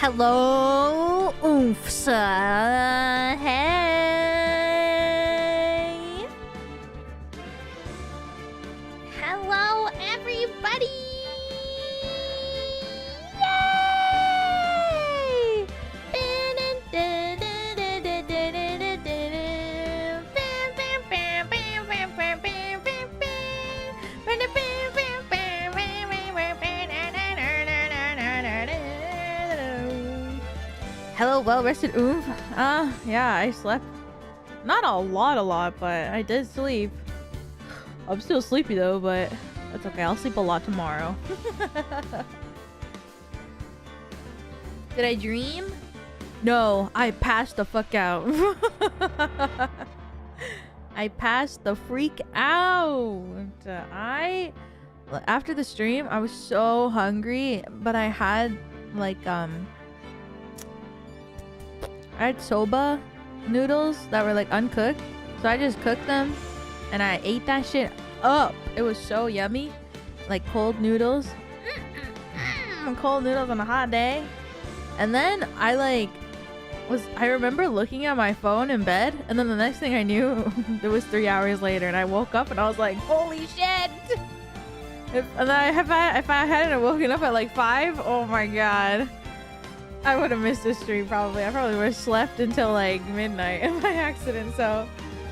Hello, oomfs. Hey. Hello, everybody. Yay! Hello, well-rested oomph. Yeah, I slept. Not a lot, but I did sleep. I'm still sleepy though, but that's okay. I'll sleep a lot tomorrow. Did I dream? No, I passed the fuck out. I passed the freak out. After the stream, I was so hungry, but I had like I had soba noodles that were like uncooked, so I just cooked them and I ate that shit up. It was so yummy, like cold noodles. Cold noodles on a hot day. And then I remember looking at my phone in bed, and then the next thing I knew, it was 3 hours later, and I woke up and I was like, holy shit. If I hadn't woken up at like 5, oh my god, I would have missed this stream probably. I probably would have slept until like midnight by accident. So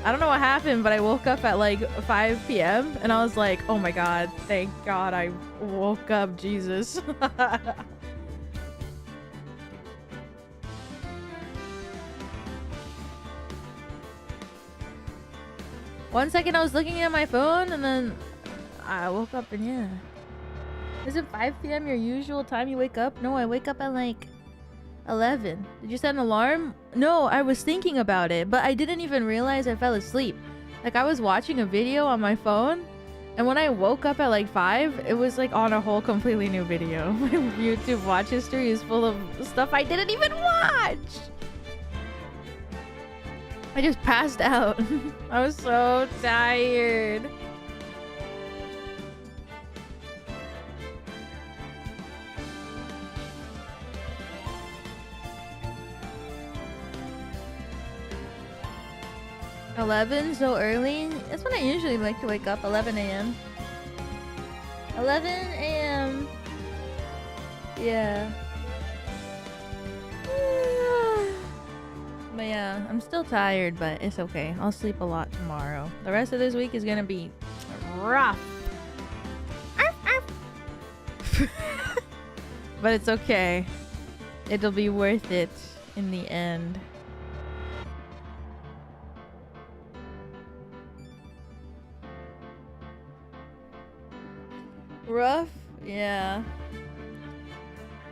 I don't know what happened, but I woke up at like 5 p.m. and I was like, oh my god, thank god I woke up, Jesus. 1 second I was looking at my phone and then I woke up and yeah. Is it 5 p.m. your usual time you wake up? No, I wake up at like 11. Did you set an alarm? No, I was thinking about it, but I didn't even realize I fell asleep. Like I was watching a video on my phone, and when I woke up at like 5, it was like on a whole completely new video. My YouTube watch history is full of stuff I didn't even watch. I just passed out. I was so tired. $11 so early? That's when I usually like to wake up, 11 a.m. 11 a.m. Yeah. But yeah, I'm still tired, but it's okay. I'll sleep a lot tomorrow. The rest of this week is gonna be rough. But it's okay. It'll be worth it in the end. Rough? Yeah.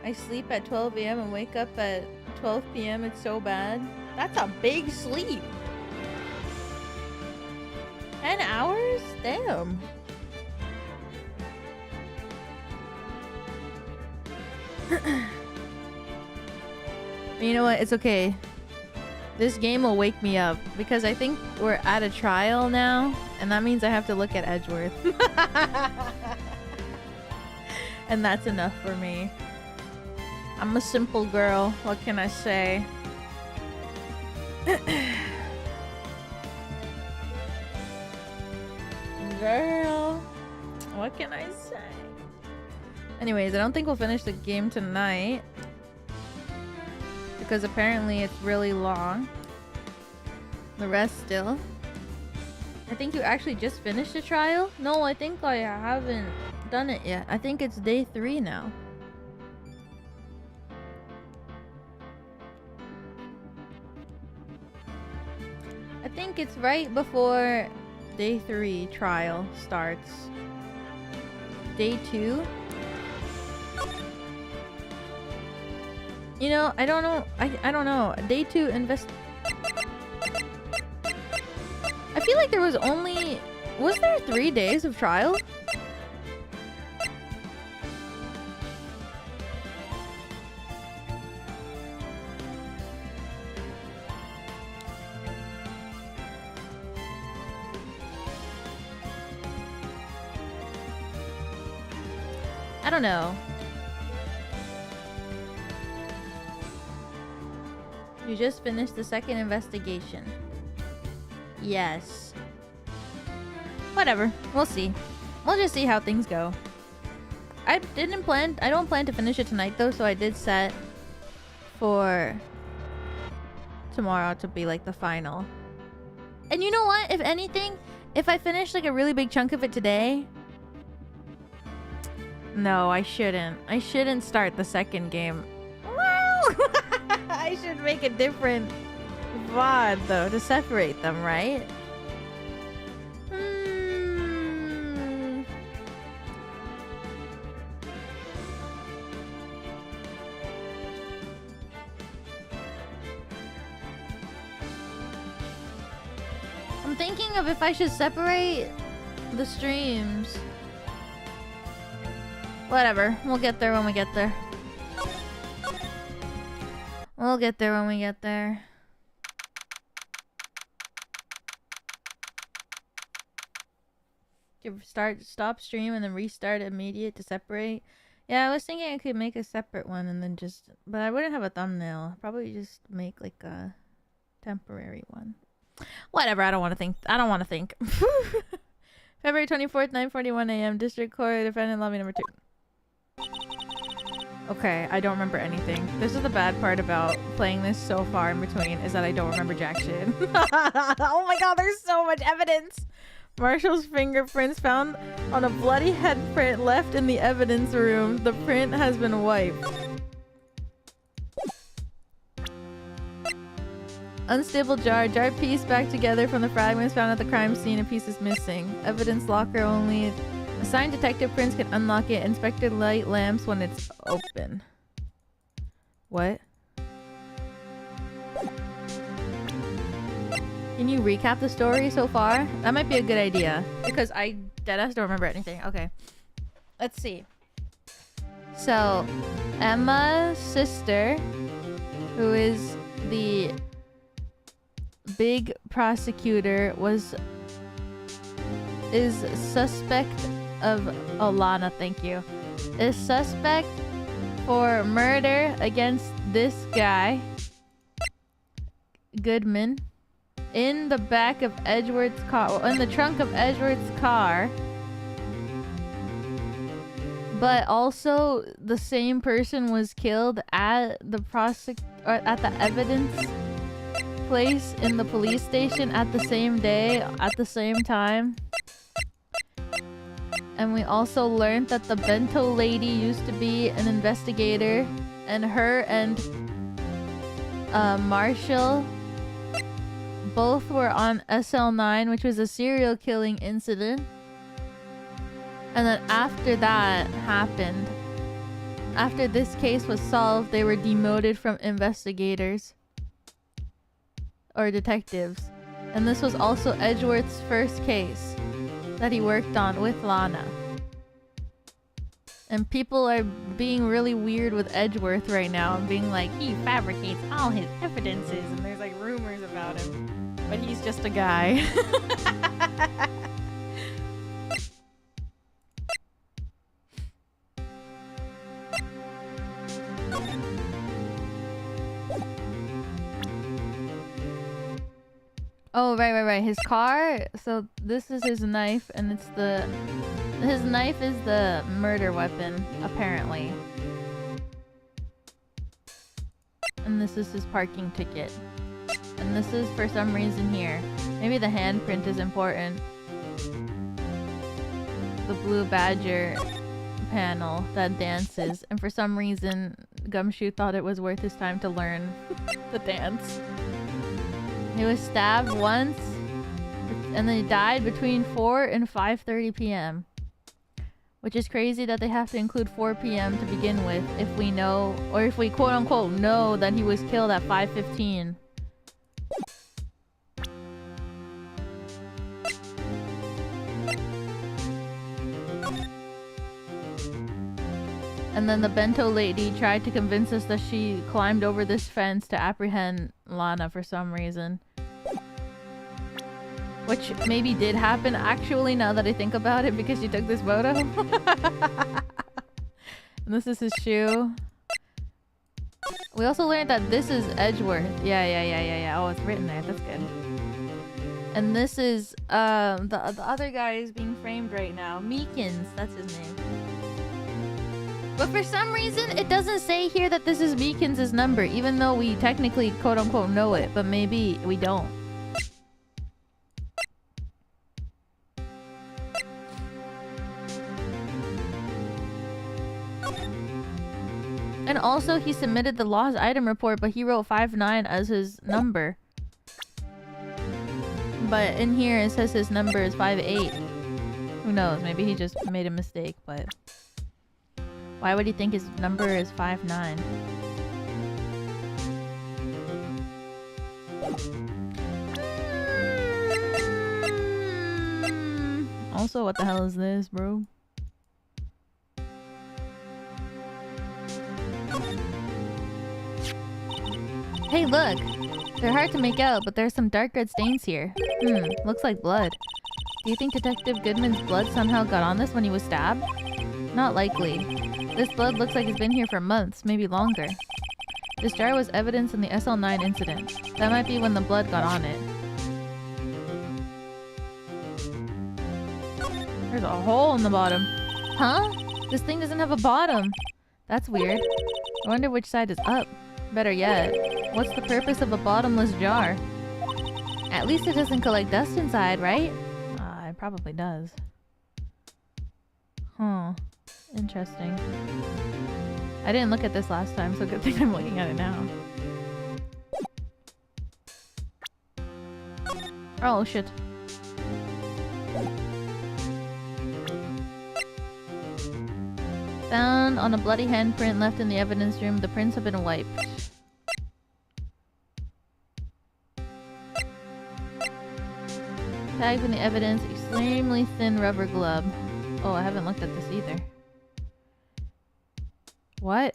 I sleep at 12 a.m. and wake up at 12 p.m. It's so bad. That's a big sleep. 10 hours? Damn. You know what? It's okay. This game will wake me up because I think we're at a trial now, and that means I have to look at Edgeworth. And that's enough for me. I'm a simple girl. What can I say? Girl, what can I say? Anyways, I don't think we'll finish the game tonight because apparently it's really long. The rest still. I think you actually just finished the trial? No, I think I haven't done it yet. I think it's day 3 now. I think it's right before day 3 trial starts. Day 2? You know, I don't know. I don't know. Day 2 I feel like there was only... Was there 3 days of trial? I don't know. You just finished the second investigation. Yes. Whatever. We'll see. We'll just see how things go. I don't plan to finish it tonight though, so I did set for tomorrow to be like the final. And you know what? If anything, if I finish like a really big chunk of it today... No, I shouldn't. I shouldn't start the second game. Wow! I should make a different VOD though to separate them, right? I'm thinking of if I should separate the streams. Whatever. We'll get there when we get there. We'll get there when we get there. Stop stream and then restart immediate to separate. Yeah, I was thinking I could make a separate one and then just... But I wouldn't have a thumbnail. Probably just make like a temporary one. Whatever, I don't want to think. I don't want to think. February 24th, 9:41 a.m. District Court, defendant lobby number 2. Okay, I don't remember anything. This is the bad part about playing this so far in between, is that I don't remember jack shit. Oh my god, there's so much evidence! Marshall's fingerprints found on a bloody head print left in the evidence room. The print has been wiped. Unstable jar. Jar pieced back together from the fragments found at the crime scene. A piece is missing. Evidence locker only. Assigned detective prints can unlock it. Inspector light lamps when it's open. What? Can you recap the story so far? That might be a good idea. Because I deadass don't remember anything. Okay. Let's see. So, Emma's sister, who is the big prosecutor, is suspect of Alana, thank you. Is suspect for murder against this guy, Goodman, in the back of Edgeworth's car, in the trunk of Edgeworth's car. But also the same person was killed at the at the evidence place in the police station at the same day, at the same time. And we also learned that the bento lady used to be an investigator, and her and Marshall both were on SL9, which was a serial killing incident. And then after that happened, after this case was solved, they were demoted from investigators or detectives. And this was also Edgeworth's first case that he worked on with Lana. And people are being really weird with Edgeworth right now and being like, he fabricates all his evidences, and there's like rumors about him. But he's just a guy. Oh, right. His car. So this is his knife, and it's the... His knife is the murder weapon, apparently. And this is his parking ticket. And this is for some reason here. Maybe the handprint is important. The blue badger panel that dances. And for some reason, Gumshoe thought it was worth his time to learn the dance. He was stabbed once, and then he died between 4 and 5:30 p.m. Which is crazy that they have to include 4 p.m. to begin with, if we know, or if we quote-unquote know that he was killed at 5:15. And then the bento lady tried to convince us that she climbed over this fence to apprehend Lana for some reason. Which maybe did happen actually, now that I think about it, because she took this photo. And this is his shoe. We also learned that this is Edgeworth. Yeah. Oh, it's written there. That's good. And this is the other guy is being framed right now. Meekins, that's his name. But for some reason, it doesn't say here that this is Meekins' number, even though we technically quote-unquote know it, but maybe we don't. And also, he submitted the lost item report, but he wrote 59 as his number. But in here, it says his number is 58. Who knows? Maybe he just made a mistake, but... Why would he think his number is 59? Also, what the hell is this, bro? Hey, look! They're hard to make out, but there's some dark red stains here. Looks like blood. Do you think Detective Goodman's blood somehow got on this when he was stabbed? Not likely. This blood looks like it's been here for months, maybe longer. This jar was evidence in the SL9 incident. That might be when the blood got on it. There's a hole in the bottom. Huh? This thing doesn't have a bottom. That's weird. I wonder which side is up. Better yet, what's the purpose of a bottomless jar? At least it doesn't collect dust inside, right? It probably does. Huh. Interesting. I didn't look at this last time, so good thing I'm looking at it now. Oh, shit. Found on a bloody handprint left in the evidence room. The prints have been wiped. Tagged in the evidence, extremely thin rubber glove. Oh, I haven't looked at this either. What?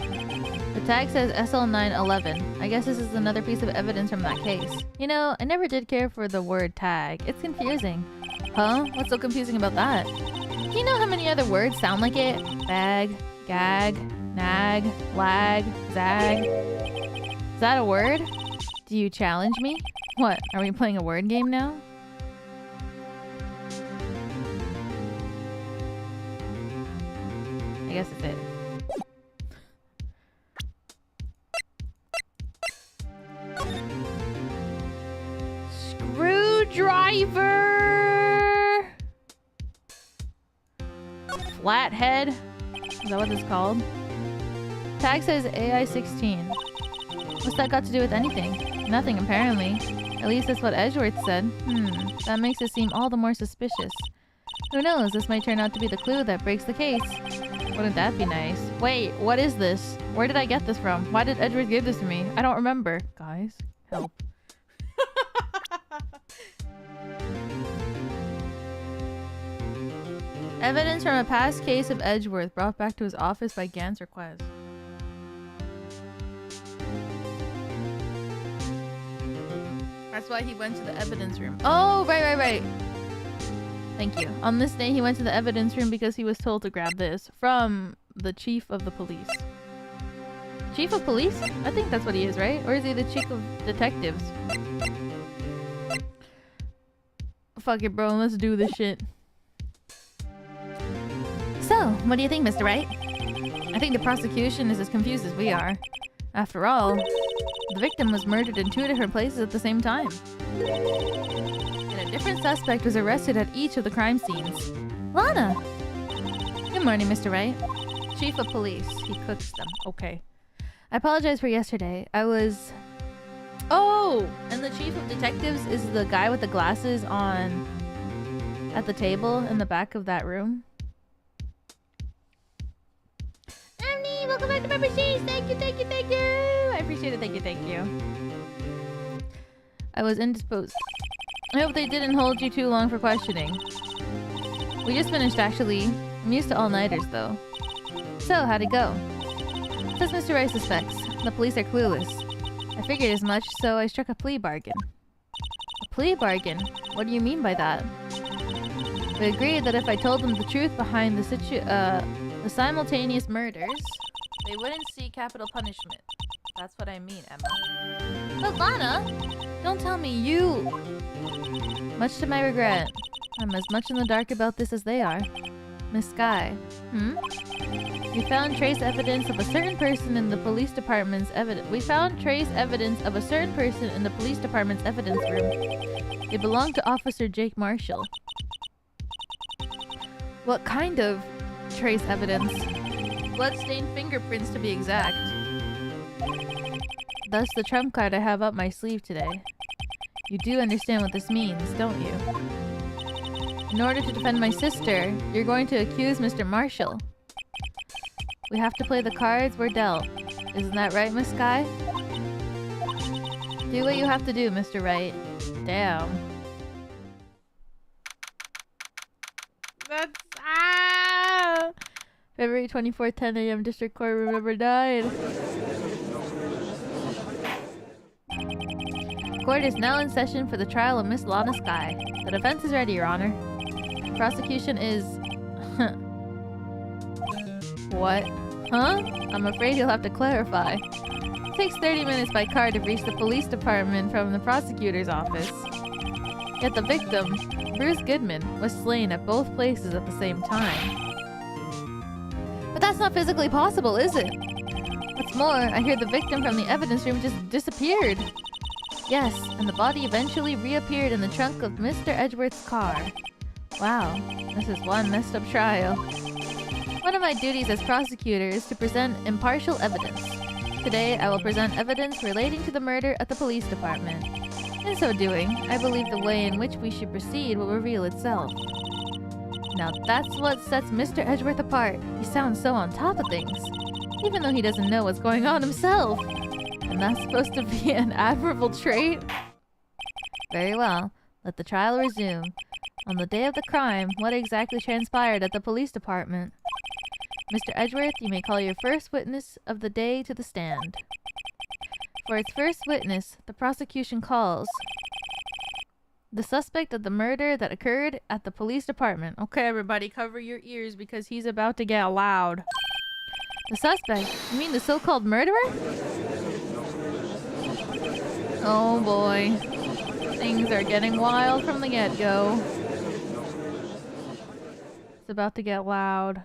The tag says SL911. I guess this is another piece of evidence from that case. You know, I never did care for the word tag. It's confusing. Huh? What's so confusing about that? Do you know how many other words sound like it? Bag, gag, nag, lag, zag. Is that a word? Do you challenge me? What? Are we playing a word game now? I guess it's it. Screwdriver! Flathead? Is that what it's called? Tag says AI-16. What's that got to do with anything? Nothing, apparently. At least that's what Edgeworth said. That makes it seem all the more suspicious. Who knows, this might turn out to be the clue that breaks the case. Wouldn't that be nice? Wait, what is this? Where did I get this from? Why did Edgeworth give this to me? I don't remember. Guys, help. Evidence from a past case of Edgeworth brought back to his office by Gant's request. That's why he went to the evidence room. Oh, right. Thank you. On this day, he went to the evidence room because he was told to grab this from the chief of the police. Chief of police? I think that's what he is, right? Or is he the chief of detectives? Fuck it, bro. Let's do this shit. So, what do you think, Mr. Wright? I think the prosecution is as confused as we are. After all, the victim was murdered in 2 different places at the same time. And a different suspect was arrested at each of the crime scenes. Lana! Good morning, Mr. Wright. Chief of police. He cooks them. Okay. I apologize for yesterday. I was... Oh! And the chief of detectives is the guy with the glasses on... at the table in the back of that room. Emily, welcome back to memberships! Thank you! I appreciate it. Thank you. I was indisposed. I hope they didn't hold you too long for questioning. We just finished, actually. I'm used to all-nighters, though. So, how'd it go? Says Mr. Wright suspects. The police are clueless. I figured as much, so I struck a plea bargain. A plea bargain? What do you mean by that? We agreed that if I told them the truth behind the simultaneous murders, They wouldn't see capital punishment. That's what I mean, Emma. But Lana, don't tell me you... Much to my regret, I'm as much in the dark about this as they are. Miss Sky. We found trace evidence of a certain person in the police department's evidence. We found trace evidence of a certain person in the police department's evidence room. They belong to Officer Jake Marshall. What kind of trace evidence? Bloodstained fingerprints, to be exact. Thus the trump card I have up my sleeve today. You do understand what this means, don't you? In order to defend my sister, you're going to accuse Mr. Marshall. We have to play the cards we're dealt. Isn't that right, Miss Sky? Do what you have to do, Mr. Wright. Damn. That's... February 24th, 10 a.m. District Court room member died. Court is now in session for the trial of Miss Lana Sky. The defense is ready, Your Honor. The prosecution is... What? Huh? I'm afraid you'll have to clarify. It takes 30 minutes by car to reach the police department from the prosecutor's office. Yet the victim, Bruce Goodman, was slain at both places at the same time. But that's not physically possible, is it? What's more, I hear the victim from the evidence room just disappeared. Yes, and the body eventually reappeared in the trunk of Mr. Edgeworth's car. Wow, this is one messed up trial. One of my duties as prosecutor is to present impartial evidence. Today, I will present evidence relating to the murder at the police department. In so doing, I believe the way in which we should proceed will reveal itself. Now that's what sets Mr. Edgeworth apart. He sounds so on top of things, even though he doesn't know what's going on himself. And that's supposed to be an admirable trait? Very well. Let the trial resume. On the day of the crime, what exactly transpired at the police department? Mr. Edgeworth, you may call your first witness of the day to the stand. For its first witness, the prosecution calls the suspect of the murder that occurred at the police department. Okay, everybody, cover your ears because he's about to get loud. The suspect? You mean the so-called murderer? Oh boy. Things are getting wild from the get-go. It's about to get loud.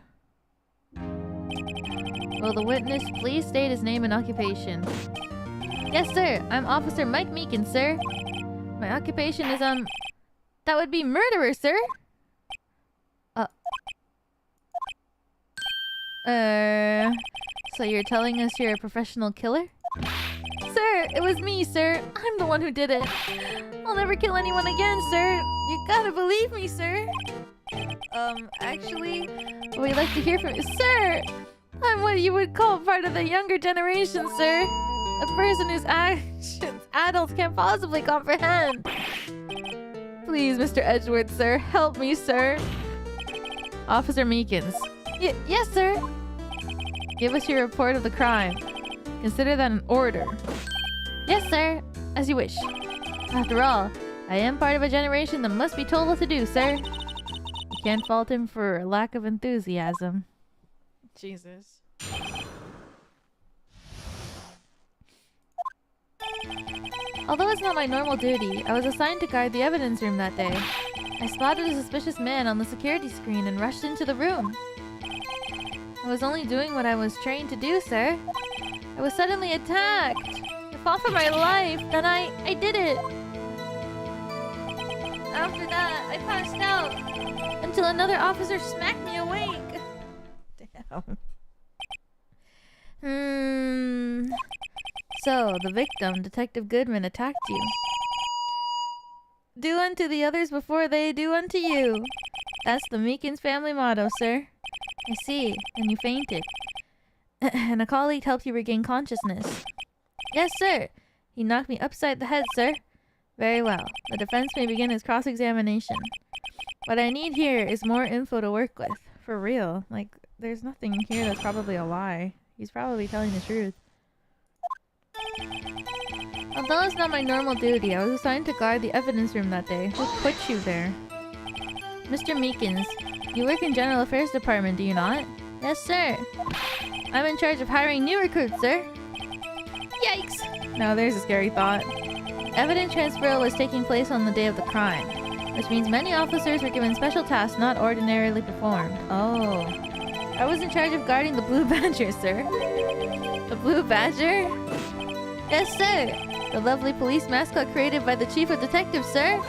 Will the witness please state his name and occupation? Yes, sir. I'm Officer Mike Meekins, sir. My occupation is, that would be murderer, sir. So you're telling us you're a professional killer? Sir, it was me, sir. I'm the one who did it. I'll never kill anyone again, sir. You gotta believe me, sir. Actually, we'd like to hear from you. Sir! I'm what you would call part of the younger generation, sir. A person whose actions adults can't possibly comprehend. Please, Mr. Edgeworth, sir. Help me, sir. Officer Meekins. Yes, sir. Give us your report of the crime. Consider that an order. Yes, sir. As you wish. After all, I am part of a generation that must be told what to do, sir. You can't fault him for lack of enthusiasm. Jesus. Although it's not my normal duty, I was assigned to guard the evidence room that day. I spotted a suspicious man on the security screen and rushed into the room. I was only doing what I was trained to do, sir. I was suddenly attacked. I fought for my life, then I did it. After that, I passed out until another officer smacked me awake. Damn. So, the victim, Detective Goodman, attacked you. Do unto the others before they do unto you. That's the Meekins family motto, sir. I see. And you fainted. And a colleague helped you regain consciousness. Yes, sir. He knocked me upside the head, sir. Very well. The defense may begin its cross-examination. What I need here is more info to work with. For real. Like, there's nothing here that's probably a lie. He's probably telling the truth. Although it's not my normal duty, I was assigned to guard the evidence room that day. Who put you there? Mr. Meekins, you work in General Affairs Department, do you not? Yes, sir. I'm in charge of hiring new recruits, sir. Yikes! Now there's a scary thought. Evidence transfer was taking place on the day of the crime, which means many officers were given special tasks not ordinarily performed. Oh. I was in charge of guarding the Blue Badger, sir. The Blue Badger? Yes, sir. The lovely police mascot created by the Chief of Detectives, sir.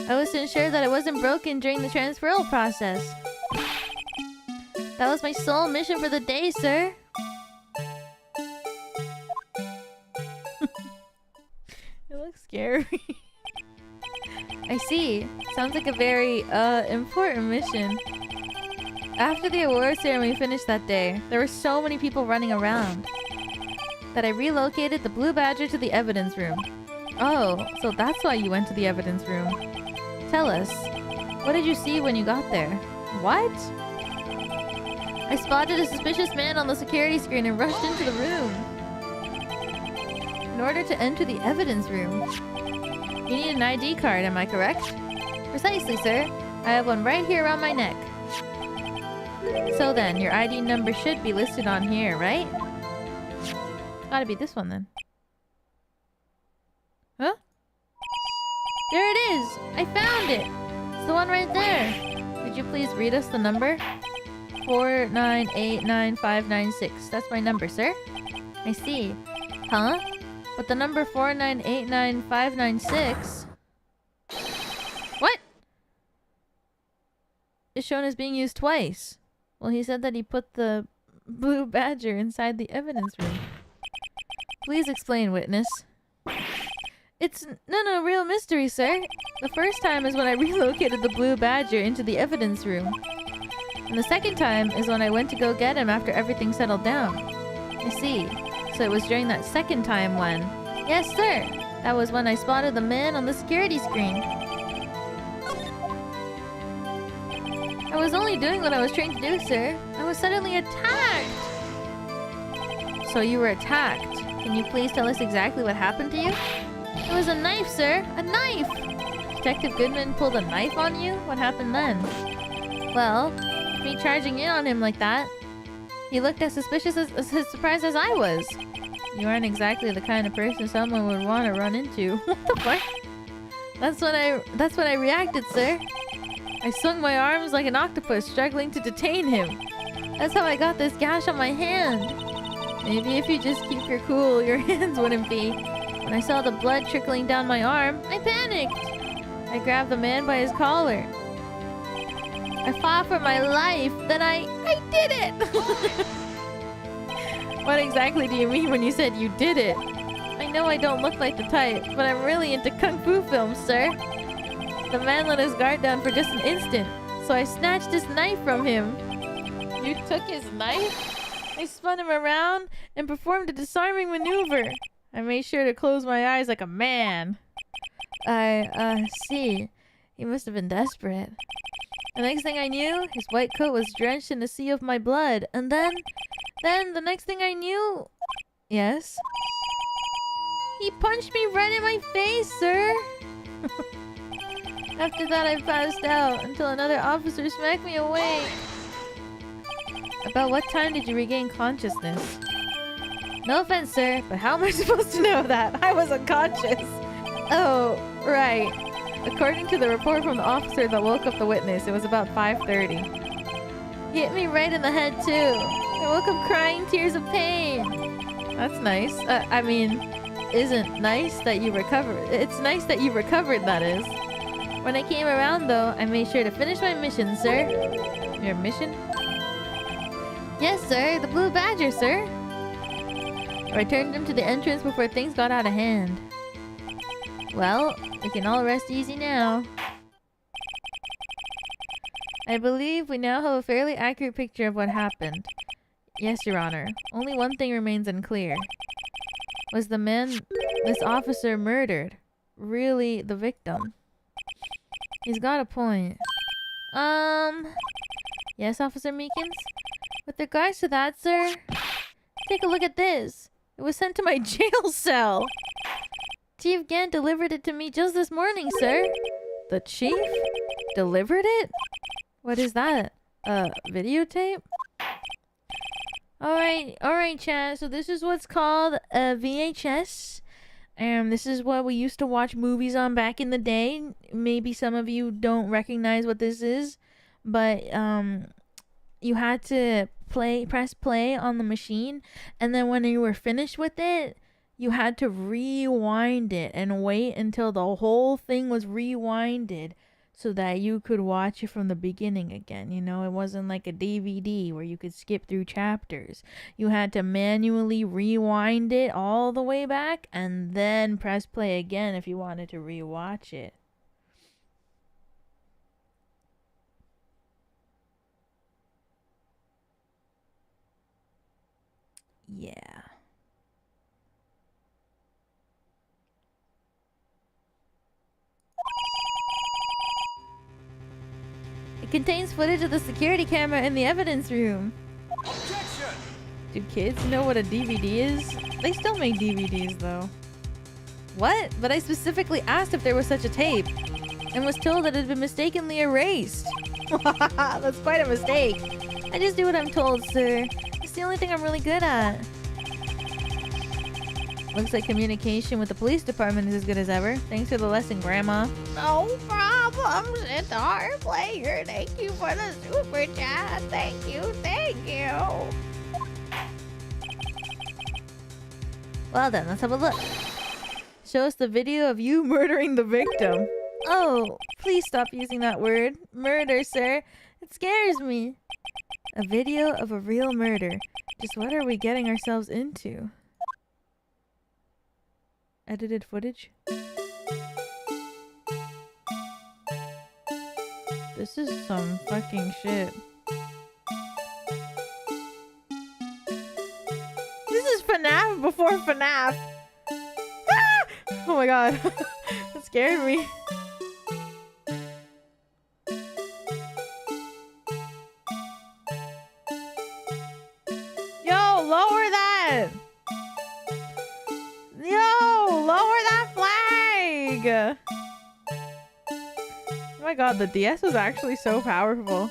I was to ensure that it wasn't broken during the transferal process. That was my sole mission for the day, sir. It looks scary. I see. Sounds like a very, important mission. After the award ceremony finished that day, there were so many people running around that I relocated the Blue Badger to the evidence room. Oh, so that's why you went to the evidence room. Tell us, what did you see when you got there? What? I spotted a suspicious man on the security screen and rushed into the room. In order to enter the evidence room, you need an ID card, am I correct? Precisely, sir. I have one right here around my neck. So then, your ID number should be listed on here, right? Gotta be this one then. Huh? There it is! I found it! It's the one right there. Could you please read us the number? 4989596. That's my number, sir. I see. Huh? But the number 4989596... What? Is shown as being used twice. Well, he said that he put the Blue Badger inside the evidence room. Please explain, witness. It's no real mystery, sir. The first time is when I relocated the Blue Badger into the evidence room. And the second time is when I went to go get him after everything settled down. I see. So it was during that second time when... Yes, sir! That was when I spotted the man on the security screen. I was only doing what I was trained to do, sir. I was suddenly attacked! So you were attacked. Can you please tell us exactly what happened to you? It was a knife, sir! A knife! Detective Goodman pulled a knife on you? What happened then? Well, me charging in on him like that, he looked as suspicious as surprised as I was. You aren't exactly the kind of person someone would want to run into. What the fuck? That's when I reacted, sir. I swung my arms like an octopus, struggling to detain him. That's how I got this gash on my hand. Maybe if you just keep your cool, your hands wouldn't be. When I saw the blood trickling down my arm, I panicked. I grabbed the man by his collar. I fought for my life. Then I did it! What exactly do you mean when you said you did it? I know I don't look like the type, but I'm really into kung fu films, sir. The man let his guard down for just an instant, so I snatched his knife from him. You took his knife? I spun him around and performed a disarming maneuver. I made sure to close my eyes like a man. I see. He must have been desperate. The next thing I knew, his white coat was drenched in a sea of my blood. And then the next thing I knew... Yes? He punched me right in my face, sir! After that, I passed out until another officer smacked me awake. About what time did you regain consciousness? No offense, sir, but how am I supposed to know that? I was unconscious! Oh, right. According to the report from the officer that woke up the witness, it was about 5:30. He hit me right in the head, too. I woke up crying tears of pain. That's nice. I mean, isn't nice that you recovered. It's nice that you recovered, that is. When I came around, though, I made sure to finish my mission, sir. Your mission? Yes, sir. The Blue Badger, sir. I returned him to the entrance before things got out of hand. Well, we can all rest easy now. I believe we now have a fairly accurate picture of what happened. Yes, Your Honor. Only one thing remains unclear. Was the man this officer murdered really the victim? He's got a point. Yes, Officer Meekins? With regards to that, sir, take a look at this. It was sent to my jail cell. Chief Gant delivered it to me just this morning, sir. The chief? Delivered it? What is that? Videotape? Alright, chat. So this is what's called a VHS. This is what we used to watch movies on back in the day. Maybe some of you don't recognize what this is, but you had to press play on the machine, and then when you were finished with it, you had to rewind it and wait until the whole thing was rewinded so that you could watch it from the beginning again. You know, it wasn't like a DVD where you could skip through chapters. You had to manually rewind it all the way back and then press play again if you wanted to rewatch it. Yeah. It contains footage of the security camera in the evidence room. Objection! Do kids know what a DVD is? They still make DVDs though. What? But I specifically asked if there was such a tape and was told that it had been mistakenly erased. That's quite a mistake. I just do what I'm told, sir. It's the only thing I'm really good at. Looks like communication with the police department is as good as ever. Thanks for the lesson, Grandma. No problems. It's a hard player. Thank you for the super chat. Thank you. Thank you. Well then, let's have a look. Show us the video of you murdering the victim. Oh, please stop using that word. Murder, sir. It scares me. A video of a real murder. Just what are we getting ourselves into? Edited footage? This is some fucking shit. This is FNAF before FNAF. Ah! Oh my god. That scared me. Yo, lower that! Yo, lower that flag! Oh my god, the DS was actually so powerful.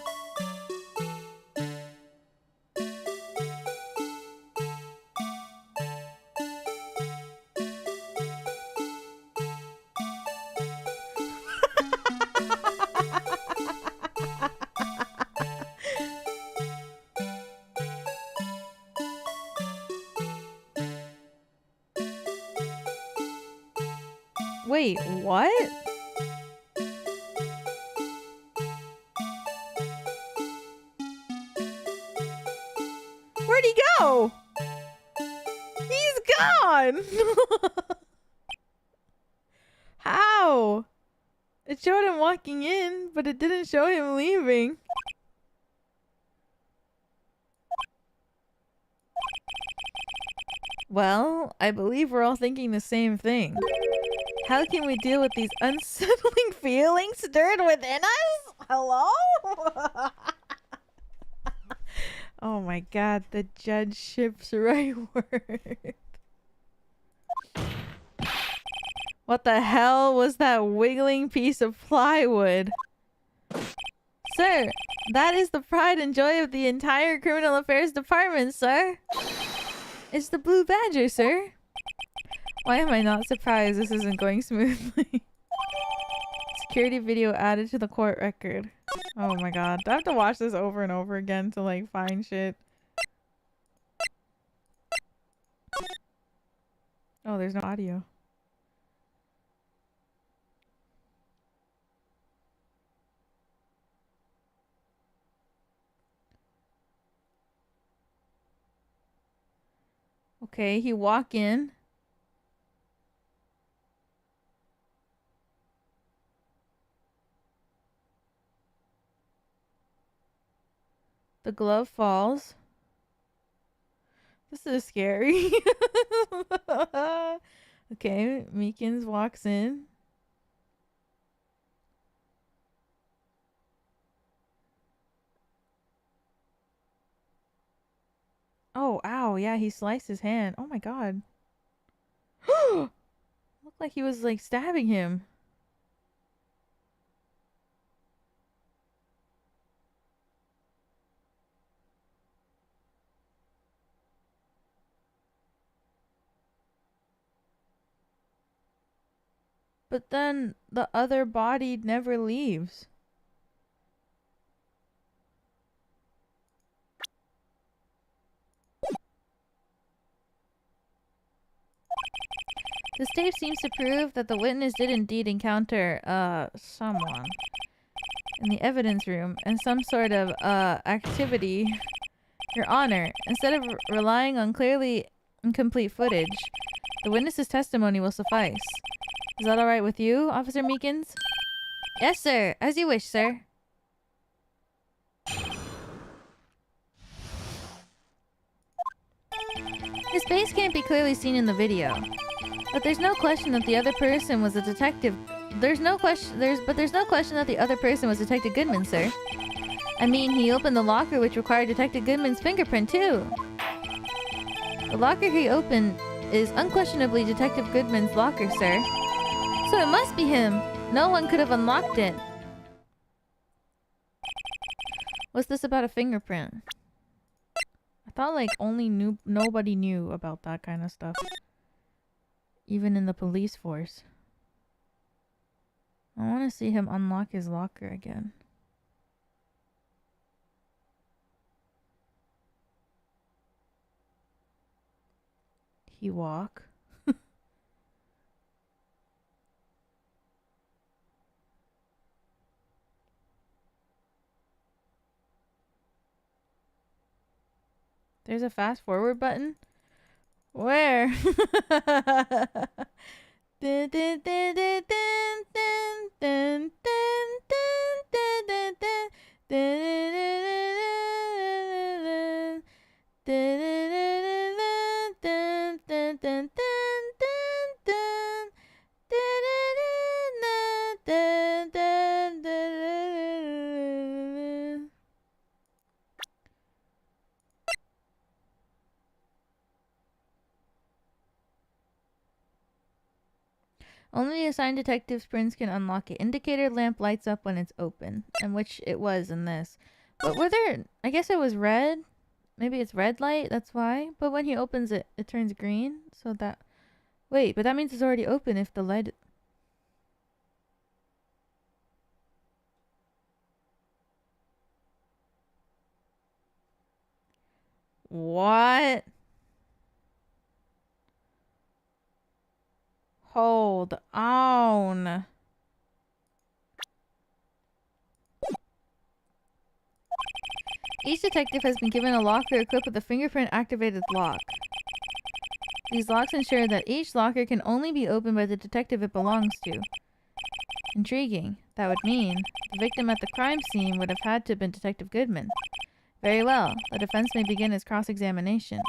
Wait, what? Where'd he go? He's gone! How? It showed him walking in, but it didn't show him leaving. Well, I believe we're all thinking the same thing. How can we deal with these unsettling feelings stirred within us? Hello? Oh my god, the judgeship's right word. What the hell was that wiggling piece of plywood? Sir, that is the pride and joy of the entire criminal affairs department, sir. It's the Blue Badger, sir. Why am I not surprised this isn't going smoothly? Security video added to the court record. Oh my god. Do I have to watch this over and over again to like find shit? Oh, there's no audio. Okay, he walk in. The glove falls. This is scary. Okay, Meekins walks in. Oh, ow. Yeah, he sliced his hand. Oh my god. Looked like he was like stabbing him. But then the other body never leaves. This tape seems to prove that the witness did indeed encounter, someone in the evidence room and some sort of, activity. Your Honor, instead of relying on clearly incomplete footage, the witness's testimony will suffice. Is that alright with you, Officer Meekins? Yes, sir. As you wish, sir. His face can't be clearly seen in the video. But there's no question that the other person was a detective. There's no question that the other person was Detective Goodman, sir. I mean, he opened the locker which required Detective Goodman's fingerprint, too. The locker he opened is unquestionably Detective Goodman's locker, sir. So it must be him. No one could have unlocked it. What's this about a fingerprint? I thought like nobody knew about that kind of stuff. Even in the police force. I want to see him unlock his locker again. He walk. There's a fast forward button? Where? Only assigned detectives' prints can unlock it. Indicator lamp lights up when it's open. And which it was in this. But were there... I guess it was red. Maybe it's red light, that's why. But when he opens it, it turns green. So that... Wait, but that means it's already open if the light... What? Hold on. Each detective has been given a locker equipped with a fingerprint-activated lock. These locks ensure that each locker can only be opened by the detective it belongs to. Intriguing. That would mean the victim at the crime scene would have had to have been Detective Goodman. Very well. The defense may begin its cross-examination.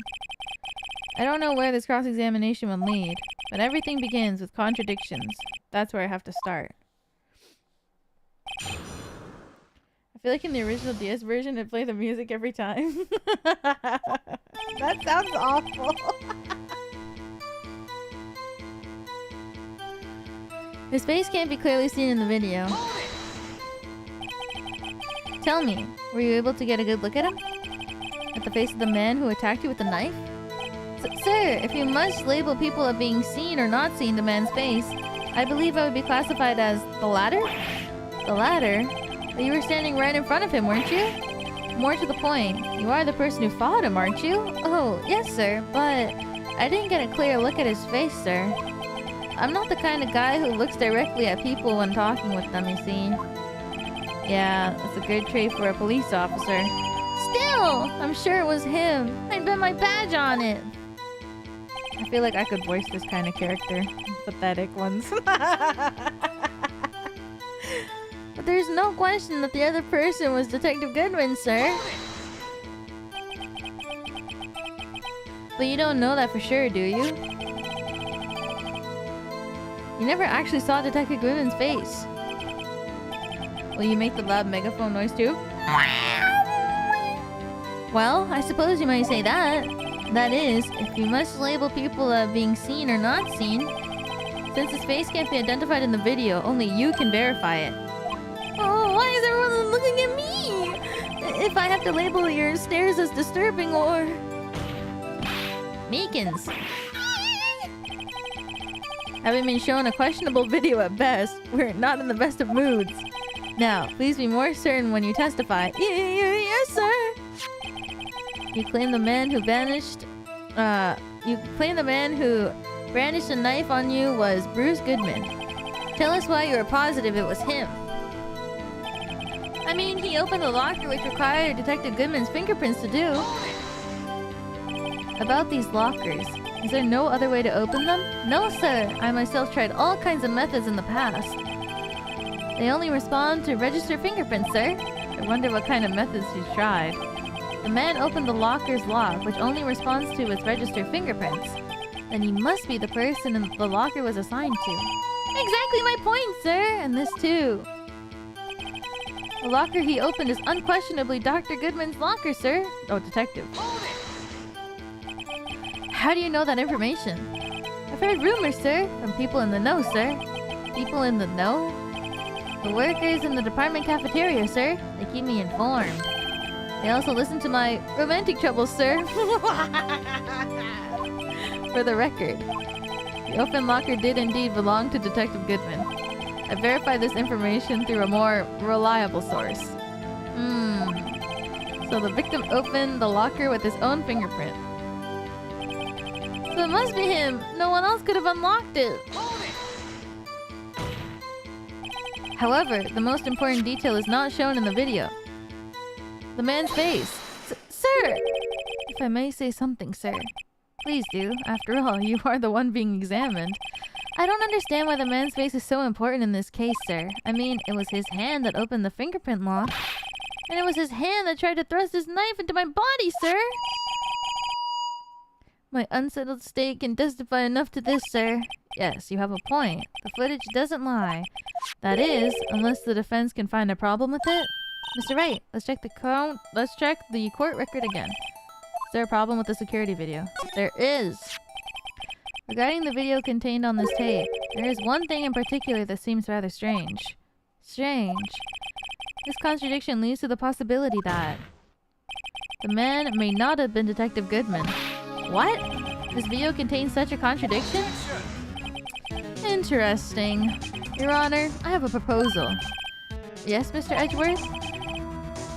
I don't know where this cross-examination will lead, but everything begins with contradictions. That's where I have to start. I feel like in the original DS version, it played the music every time. That sounds awful. His face can't be clearly seen in the video. Tell me, were you able to get a good look at him? At the face of the man who attacked you with the knife? Sir, if you must label people as being seen or not seeing the man's face, I believe I would be classified as the latter? The latter? But you were standing right in front of him, weren't you? More to the point, you are the person who fought him, aren't you? Oh, yes, sir, but I didn't get a clear look at his face, sir. I'm not the kind of guy who looks directly at people when talking with them, you see. Yeah, that's a good trait for a police officer. Still, I'm sure it was him. I'd bet my badge on it. I feel like I could voice this kind of character. Pathetic ones. But there's no question that the other person was Detective Goodman, sir. But you don't know that for sure, do you? You never actually saw Detective Goodman's face. Will you make the loud megaphone noise too? Well, I suppose you might say that. That is, if you must label people as being seen or not seen. Since his face can't be identified in the video, only you can verify it. Oh, why is everyone looking at me? If I have to label your stares as disturbing or... Meekins. Having been shown a questionable video at best, we're not in the best of moods. Now, please be more certain when you testify. Yes, sir. You claim the man who brandished a knife on you was Bruce Goodman. Tell us why you are positive it was him. I mean, he opened the locker which required Detective Goodman's fingerprints to do. About these lockers, is there no other way to open them? No, sir. I myself tried all kinds of methods in the past. They only respond to register fingerprints, sir. I wonder what kind of methods you tried. The man opened the locker's lock, which only responds to its registered fingerprints. Then he must be the person the locker was assigned to. Exactly my point, sir! And this too. The locker he opened is unquestionably Dr. Goodman's locker, sir. Oh, detective. How do you know that information? I've heard rumors, sir. From people in the know, sir. People in the know? The workers in the department cafeteria, sir. They keep me informed. They also listen to my romantic troubles, sir. For the record, the open locker did indeed belong to Detective Goodman. I verified this information through a more reliable source. So the victim opened the locker with his own fingerprint. So it must be him. No one else could have unlocked it. However, the most important detail is not shown in the video. The man's face. Sir! If I may say something, sir. Please do. After all, you are the one being examined. I don't understand why the man's face is so important in this case, sir. I mean, it was his hand that opened the fingerprint lock. And it was his hand that tried to thrust his knife into my body, sir! My unsettled state can testify enough to this, sir. Yes, you have a point. The footage doesn't lie. That is, unless the defense can find a problem with it. Mr. Wright, let's check the court record again. Is there a problem with the security video? There is. Regarding the video contained on this tape, there is one thing in particular that seems rather strange. Strange. This contradiction leads to the possibility that the man may not have been Detective Goodman. What? This video contains such a contradiction? Interesting. Your Honor, I have a proposal. Yes, Mr. Edgeworth?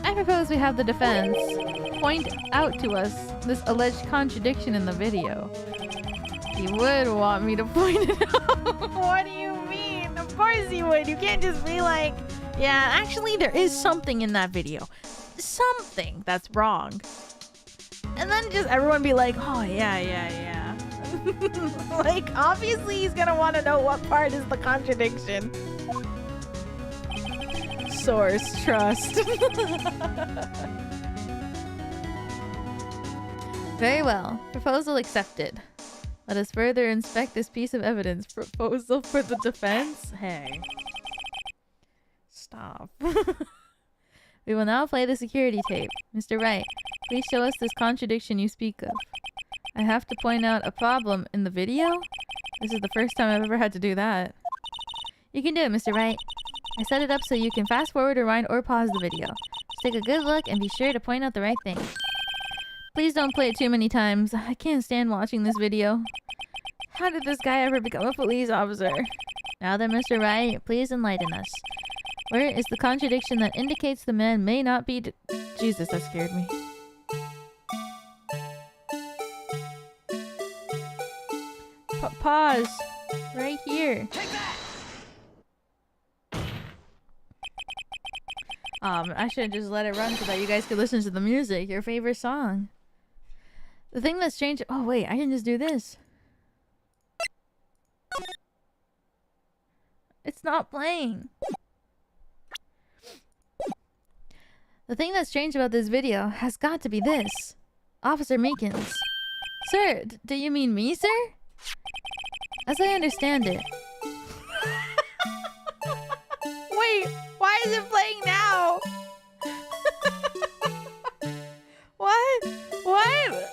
I propose we have the defense point out to us this alleged contradiction in the video. You would want me to point it out. What do you mean? Of course you would. You can't just be like, yeah, actually there is something in that video. Something that's wrong. And then just everyone be like, oh yeah. Like, obviously he's gonna want to know what part is the contradiction. Source, trust. Very well. Proposal accepted. Let us further inspect this piece of evidence. Proposal for the defense? Hey. Stop. We will now play the security tape. Mr. Wright, please show us this contradiction you speak of. I have to point out a problem in the video? This is the first time I've ever had to do that. You can do it, Mr. Wright. I set it up so you can fast forward, rewind, or pause the video. Just take a good look and be sure to point out the right thing. Please don't play it too many times. I can't stand watching this video. How did this guy ever become a police officer? Now then, Mr. Wright, please enlighten us. Where is the contradiction that indicates the man may not be Jesus, that scared me. Pause. Right here. I should have just let it run so that you guys could listen to the music. Your favorite song. The thing that's strange... Oh, wait. I can just do this. It's not playing. The thing that's strange about this video has got to be this. Officer Meekins. Sir, do you mean me, sir? As I understand it... Wait, why is it playing now? What? What?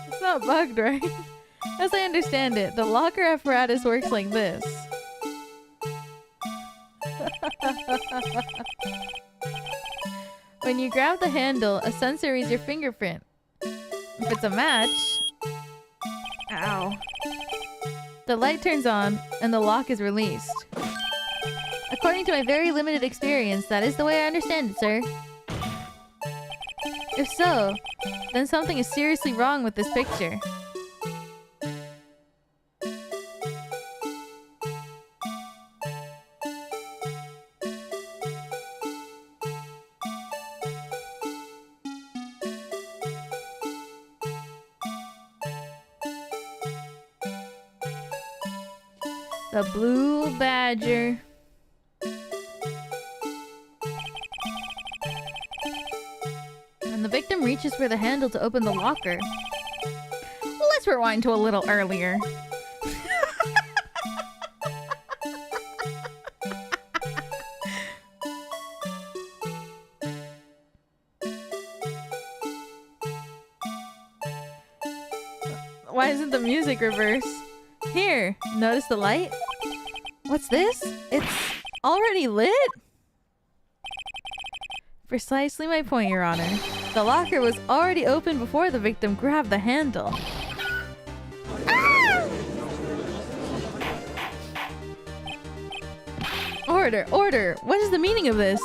It's not bugged, right? As I understand it, the locker apparatus works like this. When you grab the handle, a sensor reads your fingerprint. If it's a match, The light turns on, and the lock is released. According to my very limited experience, that is the way I understand it, sir. If so, then something is seriously wrong with this picture. The blue badger. And the victim reaches for the handle to open the locker. Let's rewind to a little earlier. Why isn't the music reversed? Here, notice the light? What's this? It's already lit? Precisely my point, Your Honor. The locker was already open before the victim grabbed the handle. Ah! Order, order! What is the meaning of this?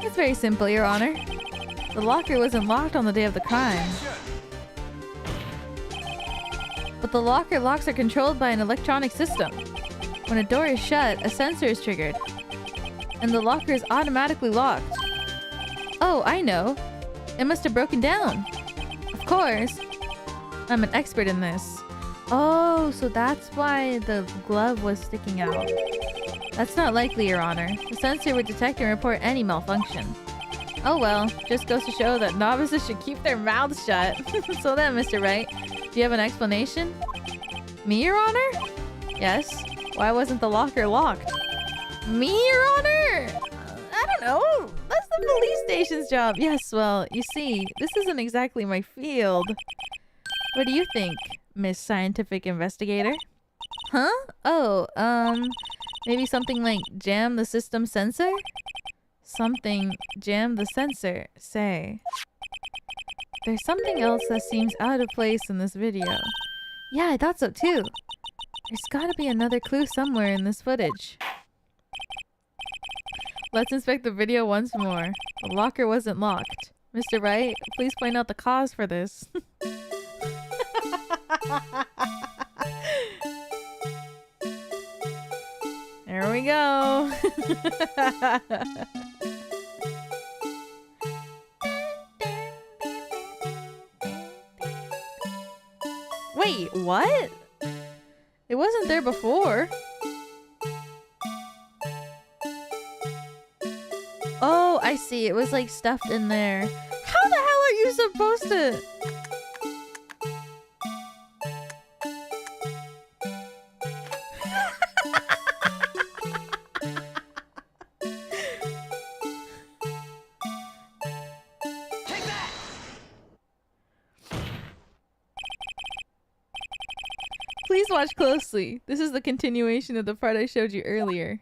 It's very simple, Your Honor. The locker wasn't locked on the day of the crime. But the locker locks are controlled by an electronic system. When a door is shut, a sensor is triggered. And the locker is automatically locked. Oh, I know. It must have broken down. Of course. I'm an expert in this. Oh, so that's why the glove was sticking out. That's not likely, Your Honor. The sensor would detect and report any malfunction. Oh well, just goes to show that novices should keep their mouths shut. So then, Mr. Wright, do you have an explanation? Me, Your Honor? Yes. Why wasn't the locker locked? Me, Your Honor? I don't know. That's the police station's job. Yes, well, you see, this isn't exactly my field. What do you think, Miss Scientific Investigator? Huh? Oh, maybe something like jam the system sensor? Something jam the sensor, say. There's something else that seems out of place in this video. Yeah, I thought so too. There's gotta be another clue somewhere in this footage. Let's inspect the video once more. The locker wasn't locked. Mr. Wright, please point out the cause for this. There we go. Wait, what? It wasn't there before. Oh, I see. It was like stuffed in there. How the hell are you supposed to... Please watch closely. This is the continuation of the part I showed you earlier.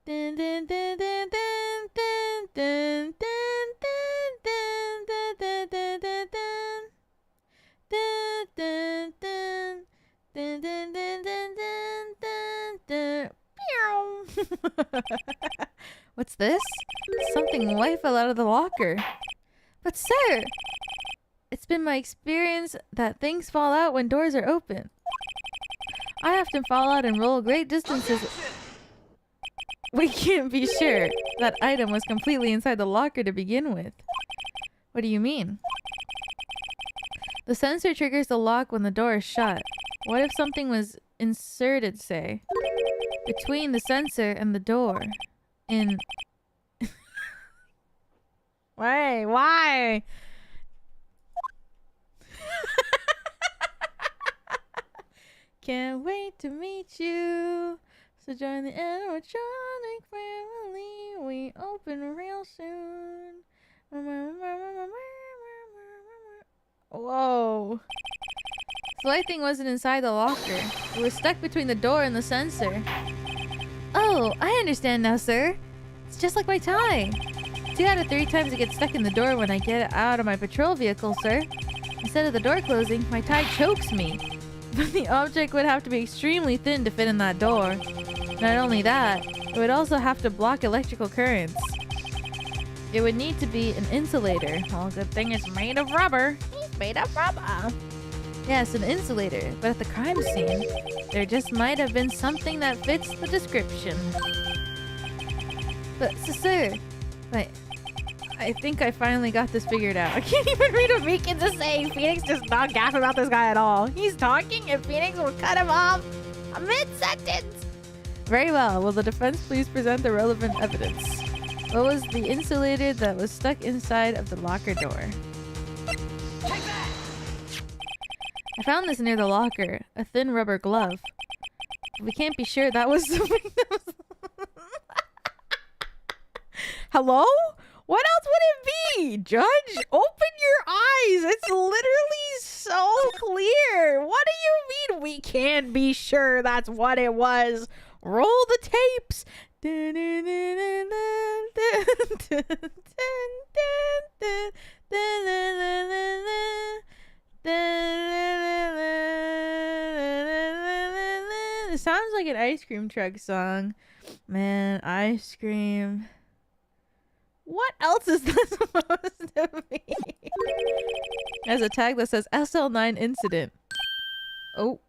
Dun, dun, dun, dun, dun, dun, dun, dun, dun, dun, dun, dun, dun, dun. Dun, dun, dun. Dun, dun, dun, dun, dun, dun, dun. Pew! What's this? Something white fell out of the locker. But sir, it's been my experience that things fall out when doors are open. I often fall out and roll great distances. We can't be sure that item was completely inside the locker to begin with. What do you mean? The sensor triggers the lock when the door is shut. What if something was inserted, say, between the sensor and the door? In... Why? Can't wait to meet you. So join the animatronic family. We open real soon. Whoa. The light thing wasn't inside the locker. It was stuck between the door and the sensor. Oh, I understand now, sir. It's just like my tie. 2 out of 3 times it gets stuck in the door when I get out of my patrol vehicle, sir. Instead of the door closing, my tie chokes me. But the object would have to be extremely thin to fit in that door. Not only that, it would also have to block electrical currents. It would need to be an insulator. Well, good thing it's made of rubber. It's made of rubber. Yes, an insulator. But at the crime scene, there just might have been something that fits the description. But, sir, I think I finally got this figured out. I can't even read what Meekins is saying. Phoenix does not gaff about this guy at all. He's talking and Phoenix will cut him off mid-sentence. Very well. Will the defense please present the relevant evidence? What was the insulator that was stuck inside of the locker door? I found this near the locker. A thin rubber glove. We can't be sure that was the victim's... Hello? What else would it be? Judge, open your eyes. It's literally so clear. What do you mean we can't be sure that's what it was? Roll the tapes. It sounds like an ice cream truck song. Man, ice cream. What else is this supposed to be? There's a tag that says SL9 incident. Oh.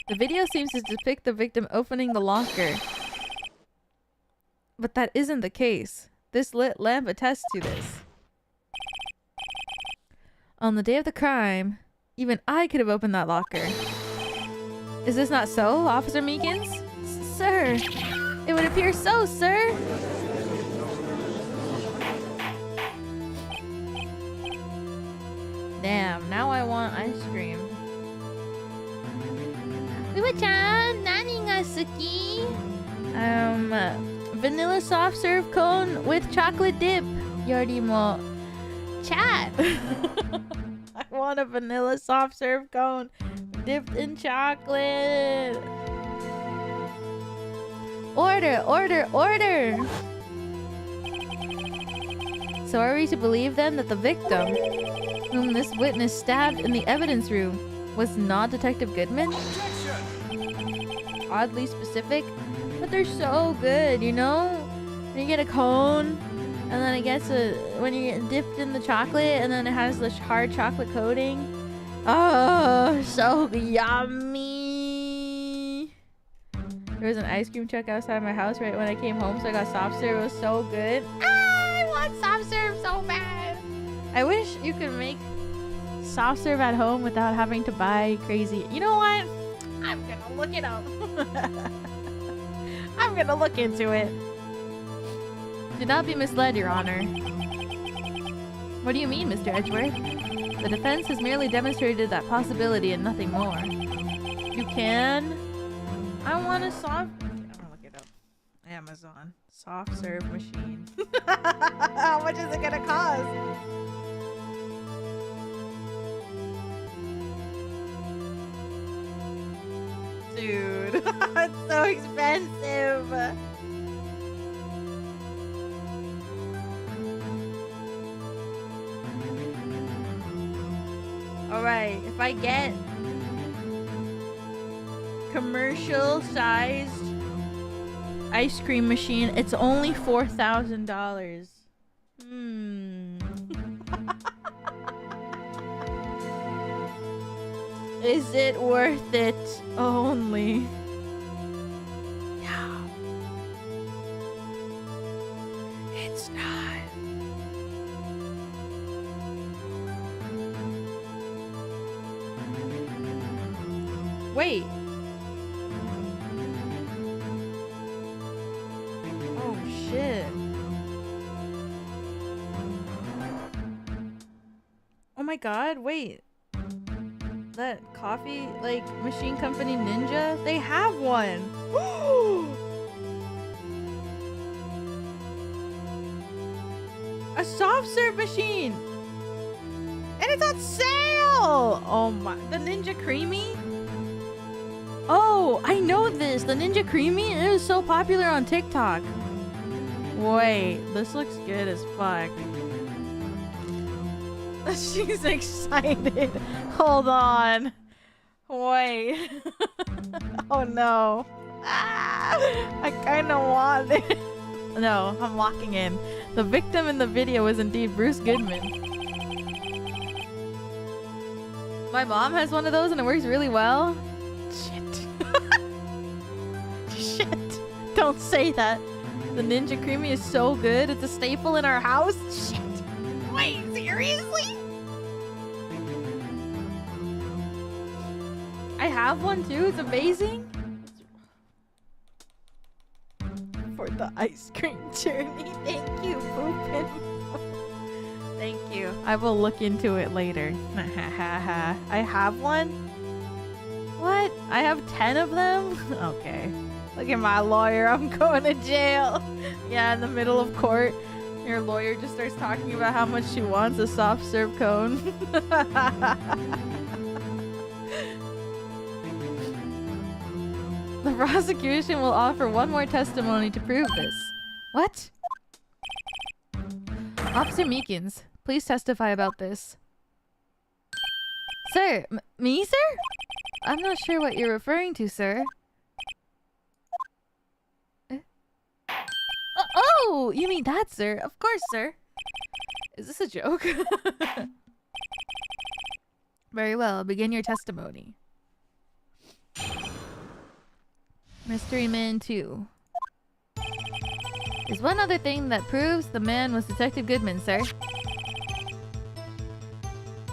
The video seems to depict the victim opening the locker. But that isn't the case. This lit lamp attests to this. On the day of the crime, even I could have opened that locker. Is this not so, Officer Meekins? Sir, it would appear so, sir. Damn, now I want ice cream. Uwa-chan, nani ga suki? Vanilla soft serve cone with chocolate dip. Yorimo. Chat. I want a vanilla soft serve cone dipped in chocolate. Order, order, order. So are we to believe then that the victim, whom this witness stabbed in the evidence room, was not Detective Goodman? Oddly specific, but they're so good, you know? When you get a cone, and then it gets when you get dipped in the chocolate, and then it has the hard chocolate coating. Oh, so yummy! There was an ice cream truck outside my house right when I came home, so I got soft serve. It was so good. Ah, I want soft serve so bad! I wish you could make soft serve at home without having to buy crazy. You know what? I'm gonna look it up. I'm gonna look into it. Do not be misled, Your Honor. What do you mean, Mr. Edgeworth? The defense has merely demonstrated that possibility and nothing more. You can... I want a soft... I'm gonna look it up. Amazon. Soft serve machine. How much is it gonna cost? Dude, it's so expensive. Alright, if I get commercial sized ice cream machine, it's only $4,000. Is it worth it? Only. No. It's not. Wait. Oh shit. Oh my god, wait. That coffee like machine company Ninja, they have one. A soft serve machine, and it's on sale. Oh my, the Ninja Creamy. Oh, I know this. The Ninja Creamy, it was so popular on TikTok. Wait, this looks good as fuck. She's excited. Hold on. Wait. Oh no. Ah, I kind of want it. No, I'm locking in. The victim in the video is indeed Bruce Goodman. My mom has one of those and it works really well. Shit. Shit. Don't say that. The Ninja Creamy is so good. It's a staple in our house. Shit. Wait, seriously? I have one too. It's amazing. For the ice cream journey. Thank you, Poopin. Thank you. I will look into it later. I have one? What? I have 10 of them? Okay. Look at my lawyer. I'm going to jail. Yeah, in the middle of court. Your lawyer just starts talking about how much she wants a soft serve cone. The prosecution will offer one more testimony to prove this. What? Officer Meekins, please testify about this. Sir, me, sir? I'm not sure what you're referring to, sir. Oh, you mean that, sir? Of course, sir. Is this a joke? Very well, begin your testimony. Mystery Man 2. There's one other thing that proves the man was Detective Goodman, sir.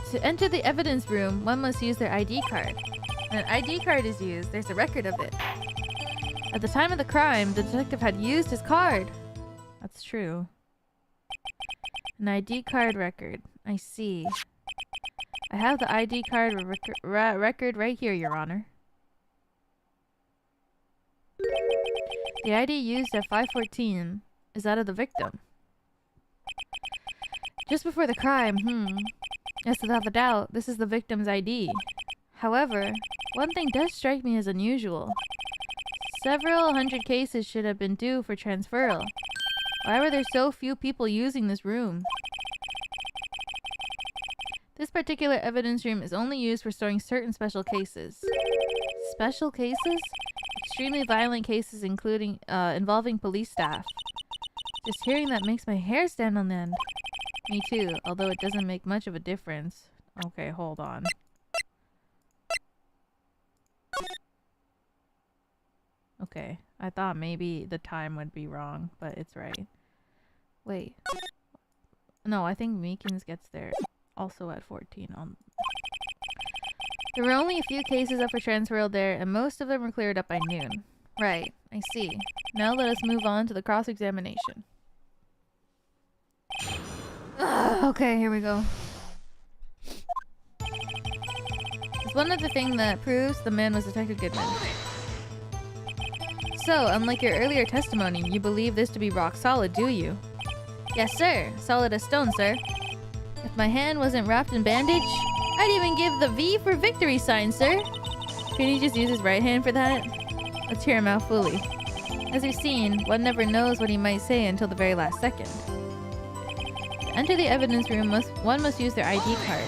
To enter the evidence room, one must use their ID card. When an ID card is used, there's a record of it. At the time of the crime, the detective had used his card. That's true. An ID card record. I see. I have the ID card record right here, Your Honor. The ID used at 5:14 is that of the victim. Just before the crime, yes, without a doubt, this is the victim's ID. However, one thing does strike me as unusual. Several hundred cases should have been due for transferal. Why were there so few people using this room? This particular evidence room is only used for storing certain special cases. Special cases? Extremely violent cases including involving police staff. Just hearing that makes my hair stand on end. Me too, although it doesn't make much of a difference. Okay, hold on. Okay, I thought maybe the time would be wrong, but it's right. Wait. No, I think Meekins gets there also at 14 on... There were only a few cases up for transferal there, and most of them were cleared up by noon. Right, I see. Now let us move on to the cross-examination. Okay, here we go. There's one other thing that proves the man was Detective Goodman. So, unlike your earlier testimony, you believe this to be rock solid, do you? Yes, sir. Solid as stone, sir. If my hand wasn't wrapped in bandage, I'd even give the V for victory sign, sir. Couldn't he just use his right hand for that? Let's hear him out fully. As you've seen, one never knows what he might say until the very last second. To enter the evidence room, one must use their ID card.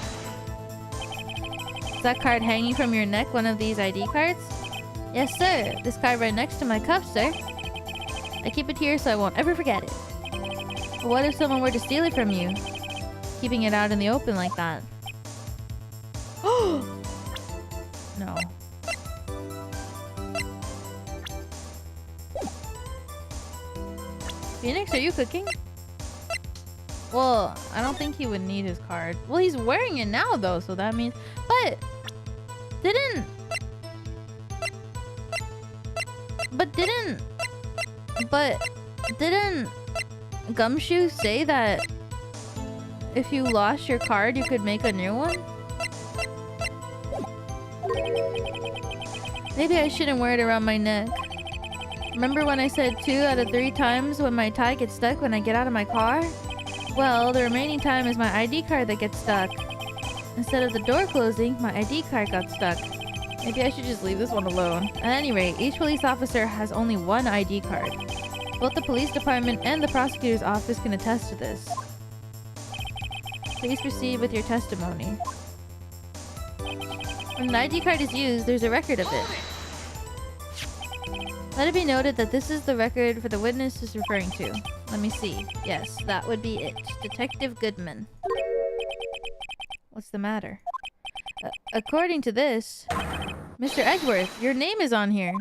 Is that card hanging from your neck one of these ID cards? Yes, sir. This card right next to my cuff, sir. I keep it here so I won't ever forget it. But what if someone were to steal it from you? Keeping it out in the open like that. No. Phoenix, are you cooking? Well, I don't think he would need his card. Well, he's wearing it now though, so that means... But... Didn't Gumshoe say that if you lost your card, you could make a new one? Maybe I shouldn't wear it around my neck. Remember when I said 2 out of 3 times when my tie gets stuck when I get out of my car? Well, the remaining time is my ID card that gets stuck. Instead of the door closing, my ID card got stuck. Maybe I should just leave this one alone. At any rate, each police officer has only one ID card. Both the police department and the prosecutor's office can attest to this. Please proceed with your testimony. When an ID card is used, there's a record of it. Let it be noted that this is the record for the witness is referring to. Let me see. Yes, that would be it. Detective Goodman. What's the matter? According to this, Mr. Edgeworth, your name is on here.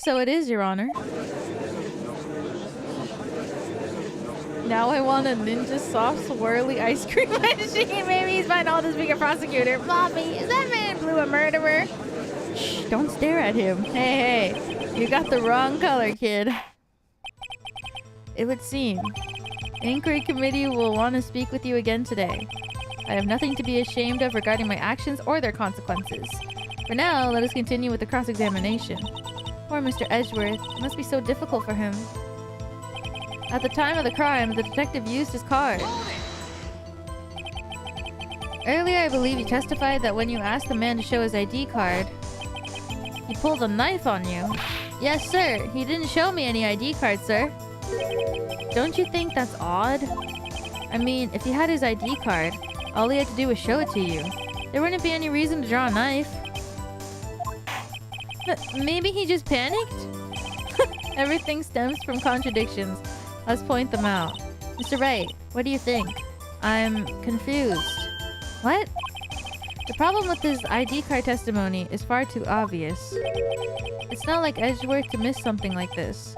So it is, Your Honor. Now I want a Ninja Soft Swirly ice cream machine. Maybe he's fine. I'll just be a prosecutor. Mommy, is that man Blue a murderer? Shh, don't stare at him. Hey, hey, you got the wrong color, kid. It would seem the inquiry committee will want to speak with you again today. I have nothing to be ashamed of regarding my actions or their consequences. For now, let us continue with the cross-examination. Poor Mr. Edgeworth. It must be so difficult for him. At the time of the crime, the detective used his card. Earlier, I believe you testified that when you asked the man to show his ID card, he pulled a knife on you. Yes, sir. He didn't show me any ID card, sir. Don't you think that's odd? I mean, if he had his ID card, all he had to do was show it to you. There wouldn't be any reason to draw a knife. Maybe he just panicked? Everything stems from contradictions. Let's point them out. Mr. Wright, what do you think? I'm confused. What? The problem with his ID card testimony is far too obvious. It's not like Edgeworth to miss something like this.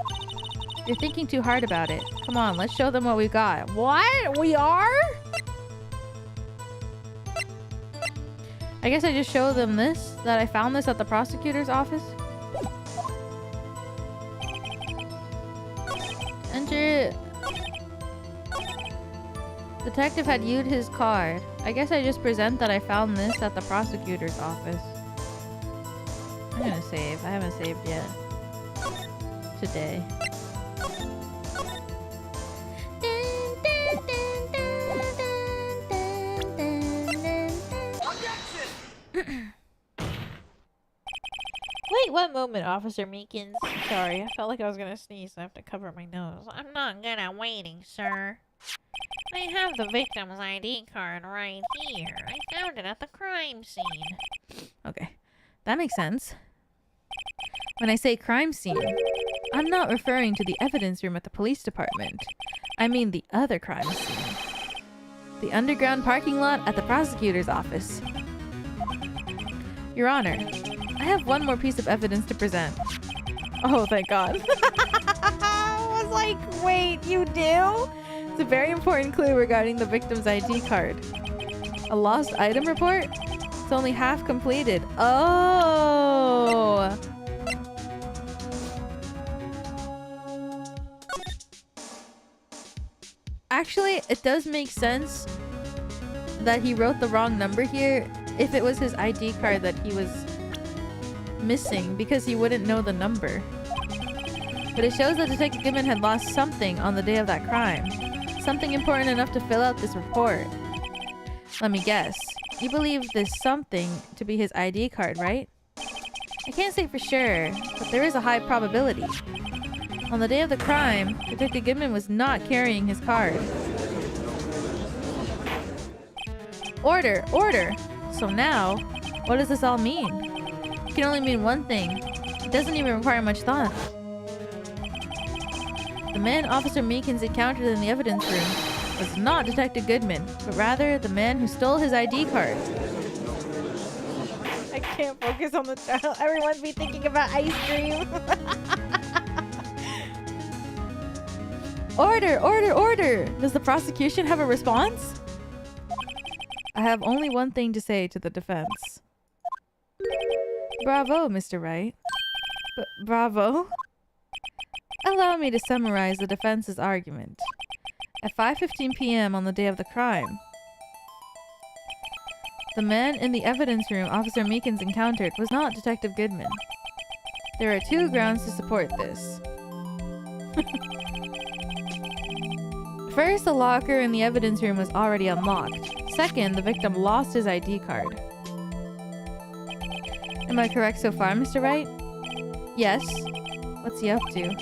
You're thinking too hard about it. Come on, let's show them what we got. What? We are? I guess I just show them this, that I found this at the prosecutor's office. Enter. Detective had used his card. I guess I just present that I found this at the prosecutor's office. I'm gonna save. I haven't saved yet. Today. Wait one moment, Officer Meekins. Sorry, I felt like I was gonna sneeze, so I have to cover my nose. I'm not good at waiting, sir. I have the victim's ID card right here. I found it at the crime scene. Okay, that makes sense. When I say crime scene, I'm not referring to the evidence room at the police department. I mean the other crime scene. The underground parking lot at the prosecutor's office. Your Honor, I have one more piece of evidence to present. Oh, thank God. I was like, wait, you do? It's a very important clue regarding the victim's ID card. A lost item report? It's only half completed. Oh! Actually, it does make sense that he wrote the wrong number here if it was his ID card that he was missing, because he wouldn't know the number. But it shows that Detective Goodman had lost something on the day of that crime. Something important enough to fill out this report. Let me guess. You believe this something to be his ID card, right? I can't say for sure, but there is a high probability. On the day of the crime, Detective Goodman was not carrying his card. Order! Order! So now, what does this all mean? It can only mean one thing. It doesn't even require much thought. The man Officer Meekins encountered in the evidence room was not Detective Goodman, but rather the man who stole his ID card. I can't focus on the channel. Everyone's be thinking about ice cream. Order! Order! Order! Does the prosecution have a response? I have only one thing to say to the defense. Bravo, Mr. Wright. Bravo? Allow me to summarize the defense's argument. At 5:15 p.m. on the day of the crime, the man in the evidence room Officer Meekins encountered was not Detective Goodman. There are two grounds to support this. First, the locker in the evidence room was already unlocked. Second, the victim lost his ID card. Am I correct so far, Mr. Wright? Yes. What's he up to?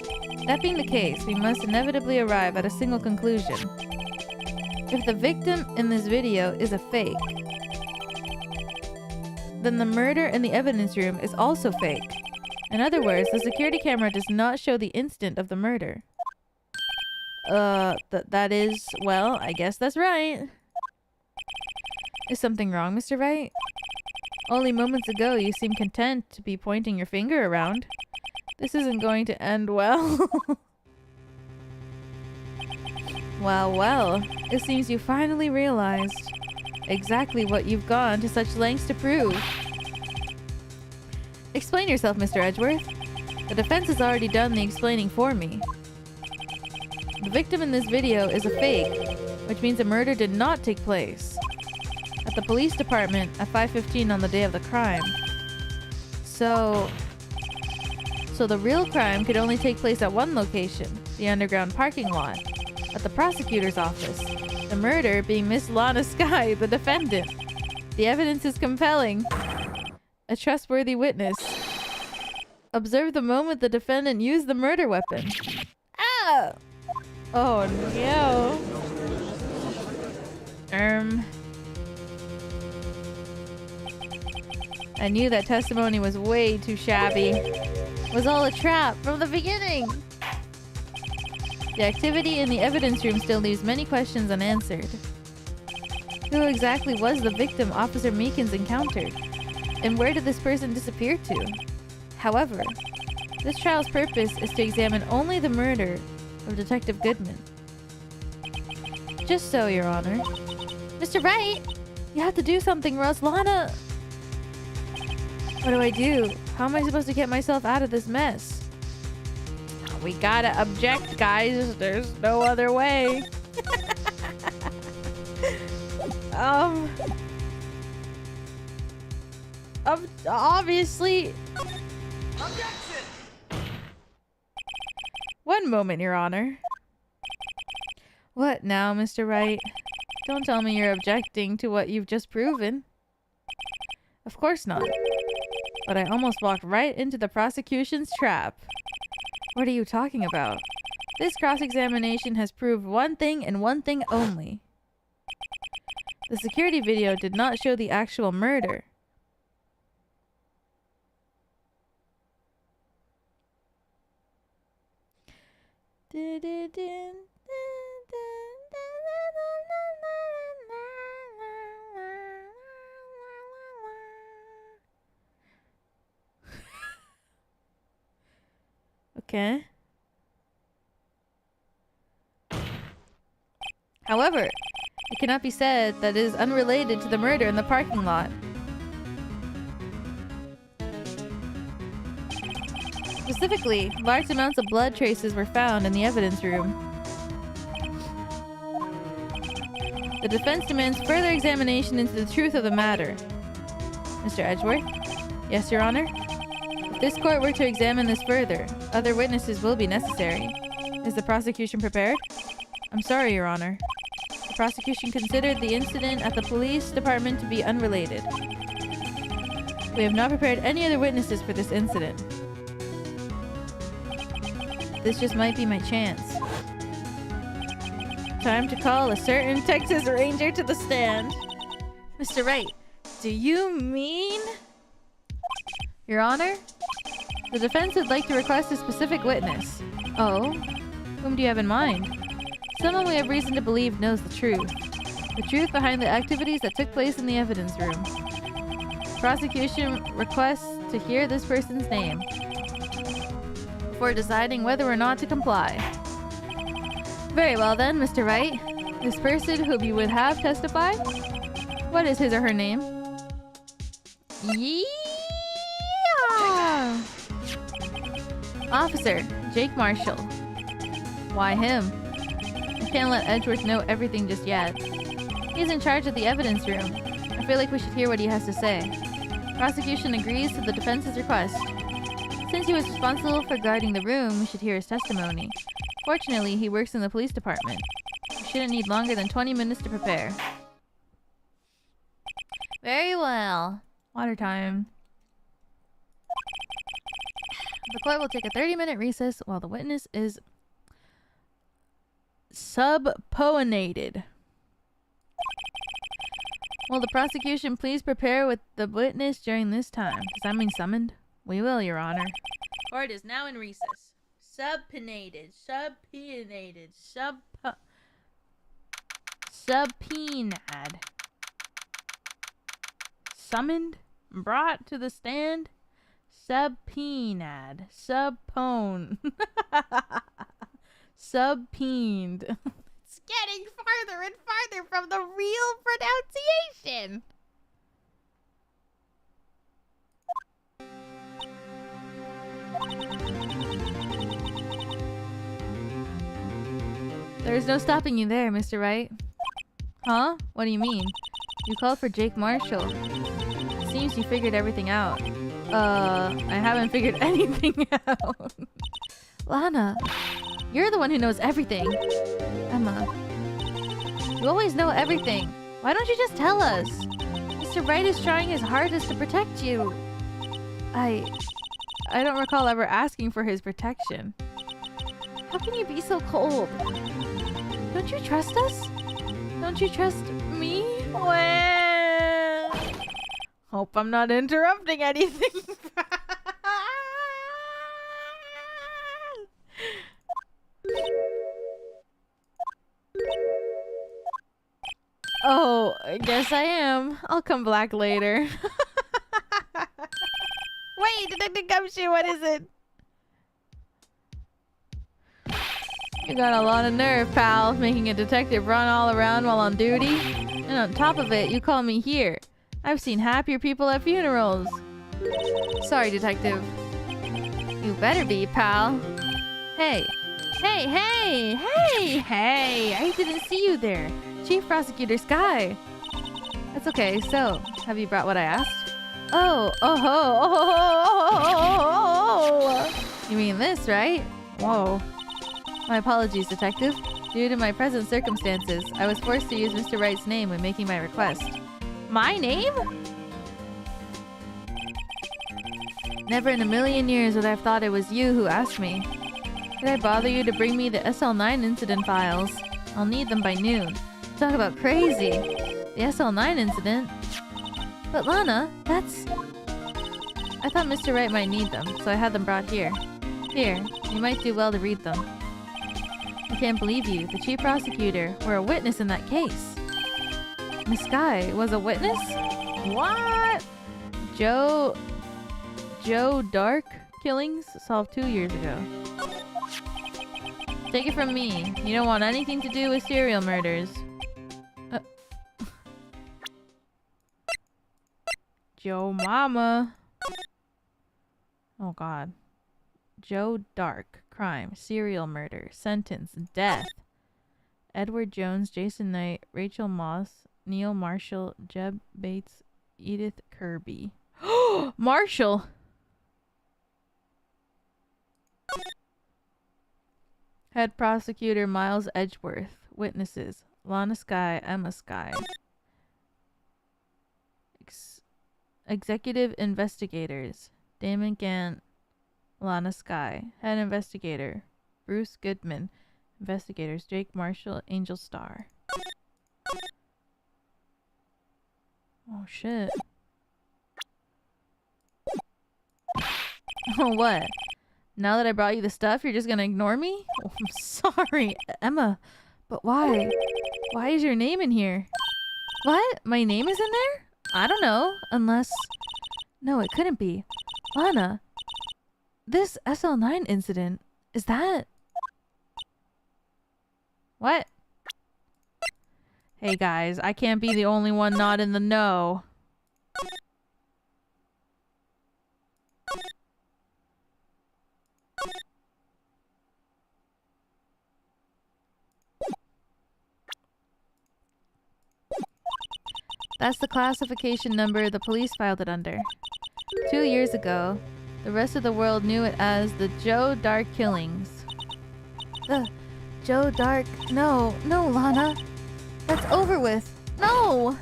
That being the case, we must inevitably arrive at a single conclusion. If the victim in this video is a fake, then the murder in the evidence room is also fake. In other words, the security camera does not show the instant of the murder. That is, well, I guess that's right. Is something wrong, Mr. Wright? Only moments ago, you seemed content to be pointing your finger around. This isn't going to end well. Well, it seems you finally realized exactly what you've gone to such lengths to prove. Explain yourself, Mr. Edgeworth. The defense has already done the explaining for me. The victim in this video is a fake, which means a murder did not take place at the police department at 5:15 on the day of the crime. So the real crime could only take place at one location, the underground parking lot, at the prosecutor's office. The murder being Miss Lana Skye, the defendant. The evidence is compelling. A trustworthy witness. Observe the moment the defendant used the murder weapon. Ah! Oh no. I knew that testimony was way too shabby. It was all a trap from the beginning. The activity in the evidence room still leaves many questions unanswered. Who exactly was the victim Officer Meekins encountered? And where did this person disappear to? However, this trial's purpose is to examine only the murder of Detective Goodman. Just so, Your Honor. Mr. Wright! You have to do something or else Lana... What do I do? How am I supposed to get myself out of this mess? We gotta object, guys. There's no other way. Obviously... Objection! One moment, Your Honor. What now, Mr. Wright? Don't tell me you're objecting to what you've just proven. Of course not. But I almost walked right into the prosecution's trap. What are you talking about? This cross-examination has proved one thing and one thing only. The security video did not show the actual murder. Okay. However, it cannot be said that it is unrelated to the murder in the parking lot. Specifically, large amounts of blood traces were found in the evidence room. The defense demands further examination into the truth of the matter. Mr. Edgeworth? Yes, Your Honor? If this court were to examine this further, other witnesses will be necessary. Is the prosecution prepared? I'm sorry, Your Honor. The prosecution considered the incident at the police department to be unrelated. We have not prepared any other witnesses for this incident. This just might be my chance. Time to call a certain Texas Ranger to the stand. Mr. Wright, do you mean... Your Honor? The defense would like to request a specific witness. Oh? Whom do you have in mind? Someone we have reason to believe knows the truth. The truth behind the activities that took place in the evidence room. Prosecution requests to hear this person's name before deciding whether or not to comply. Very well then, Mr. Wright. This person whom you would have testify? What is his or her name? Yeah! Officer, Jake Marshall. Why him? I can't let Edgeworth know everything just yet. He's in charge of the evidence room. I feel like we should hear what he has to say. Prosecution agrees to the defense's request. Since he was responsible for guarding the room, we should hear his testimony. Fortunately, he works in the police department. We shouldn't need longer than 20 minutes to prepare. Very well. Water time. The court will take a 30-minute recess while the witness is subpoenated. Will the prosecution please prepare with the witness during this time? Does that mean summoned? We will, Your Honor. Court is now in recess. Subpoenaed. Summoned. Brought to the stand. Subpoenaed. Subpoened. Subpoened. It's getting farther and farther from the real pronunciation. There's no stopping you there, Mr. Wright. Huh? What do you mean? You called for Jake Marshall. It seems you figured everything out. I haven't figured anything out. Lana, you're the one who knows everything. Emma, you always know everything. Why don't you just tell us? Mr. Wright is trying his hardest to protect you. I don't recall ever asking for his protection. How can you be so cold? Don't you trust us? Don't you trust me? Well, hope I'm not interrupting anything. Oh, I guess I am. I'll come back later. Wait, Detective Gumshoe, what is it? You got a lot of nerve, pal, making a detective run all around while on duty. And on top of it, you call me here. I've seen happier people at funerals. Sorry, detective. You better be, pal. Hey. Hey! I didn't see you there. Chief Prosecutor Sky. That's okay, so, have you brought what I asked? Oh. You mean this, right? Whoa. My apologies, detective. Due to my present circumstances, I was forced to use Mr. Wright's name when making my request. My name? Never in a million years would I have thought it was you who asked me. Did I bother you to bring me the SL9 incident files? I'll need them by noon. Talk about crazy. The SL9 incident? But Lana, that's... I thought Mr. Wright might need them, so I had them brought here. Here, you might do well to read them. I can't believe you, the chief prosecutor, were a witness in that case. Miss Sky was a witness? What? Joe Dark killings solved 2 years ago. Take it from me. You don't want anything to do with serial murders. Joe Mama. Oh god. Joe Dark. Crime. Serial murder. Sentence. Death. Edward Jones, Jason Knight, Rachel Moss, Neil Marshall, Jeb Bates, Edith Kirby. Marshall! Head Prosecutor Miles Edgeworth. Witnesses. Lana Sky, Emma Sky. Executive Investigators. Damon Gant, Lana Sky. Head Investigator. Bruce Goodman. Investigators. Jake Marshall, Angel Star. Oh shit. Oh, what? Now that I brought you the stuff, you're just gonna ignore me? Oh, I'm sorry, Emma. But why? Why is your name in here? What? My name is in there? I don't know. Unless... No, it couldn't be. Lana. This SL9 incident. Is that... What? Hey guys, I can't be the only one not in the know. That's the classification number the police filed it under. 2 years ago, the rest of the world knew it as the Joe Dark killings. The Joe Dark... No, Lana. That's over with. No!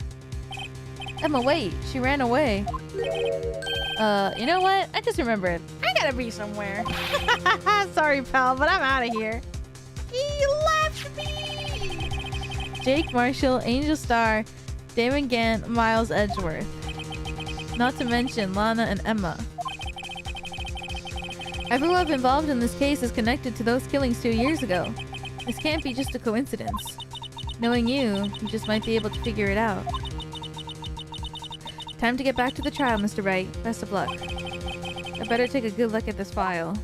Emma, wait. She ran away. You know what? I just remembered. I gotta be somewhere. Sorry, pal, but I'm out of here. He left me! Jake Marshall, Angel Star, Damon Gant, Miles Edgeworth. Not to mention Lana and Emma. Everyone involved in this case is connected to those killings 2 years ago. This can't be just a coincidence. Knowing you just might be able to figure it out. Time to get back to the trial, Mr. Wright. Best of luck. I better take a good look at this file.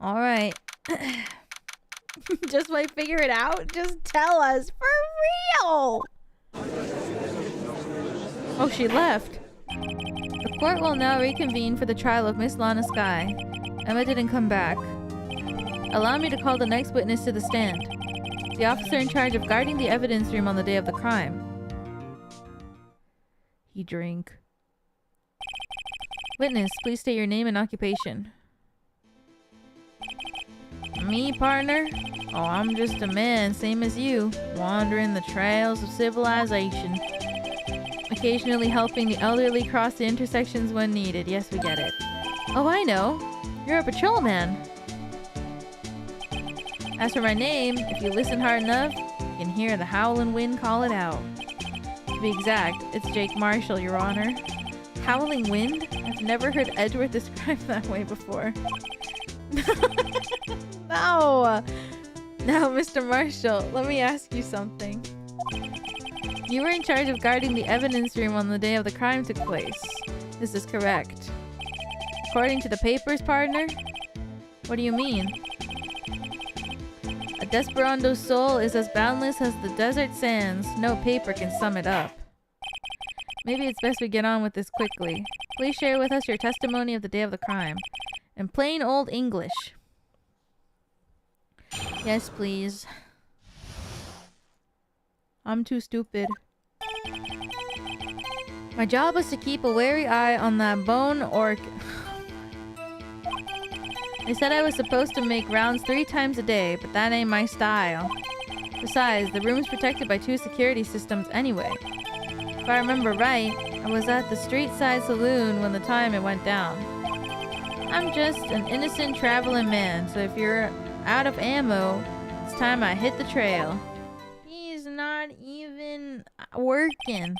All right. Just might figure it out. Just tell us for real. Oh, she left. The court will now reconvene for the trial of Miss Lana Skye. Emma didn't come back. Allow me to call the next witness to the stand. The officer in charge of guarding the evidence room on the day of the crime. He drank. Witness, please state your name and occupation. Me, partner? Oh, I'm just a man, same as you, wandering the trails of civilization. Occasionally helping the elderly cross the intersections when needed. Yes, we get it. Oh, I know. You're a patrolman. As for my name, if you listen hard enough, you can hear the howling wind call it out. To be exact, it's Jake Marshall, Your Honor. Howling wind? I've never heard Edgeworth described that way before. No! Now, Mr. Marshall, let me ask you something. You were in charge of guarding the evidence room on the day of the crime took place. This is correct. According to the papers, partner? What do you mean? A Desperando's soul is as boundless as the desert sands. No paper can sum it up. Maybe it's best we get on with this quickly. Please share with us your testimony of the day of the crime. In plain old English. Yes, please. I'm too stupid. My job was to keep a wary eye on that bone orc. They said I was supposed to make rounds 3 times a day, but that ain't my style. Besides, the room's protected by 2 security systems anyway. If I remember right, I was at the street side saloon when the time it went down. I'm just an innocent traveling man, so if you're out of ammo, it's time I hit the trail. He's not even working.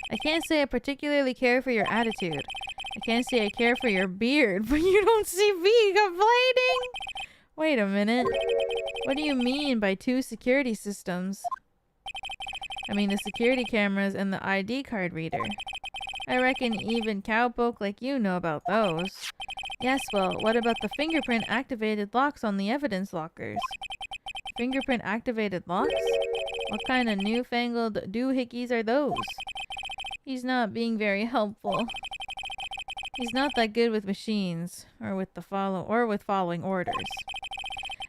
I can't say I particularly care for your attitude. I can't say I care for your beard, but you don't see me complaining? Wait a minute. What do you mean by 2 security systems? I mean the security cameras and the ID card reader. I reckon even cowpoke like you know about those. Yes, well, what about the fingerprint activated locks on the evidence lockers? Fingerprint activated locks? What kind of newfangled doohickeys are those? He's not being very helpful. He's not that good with machines, or with following orders.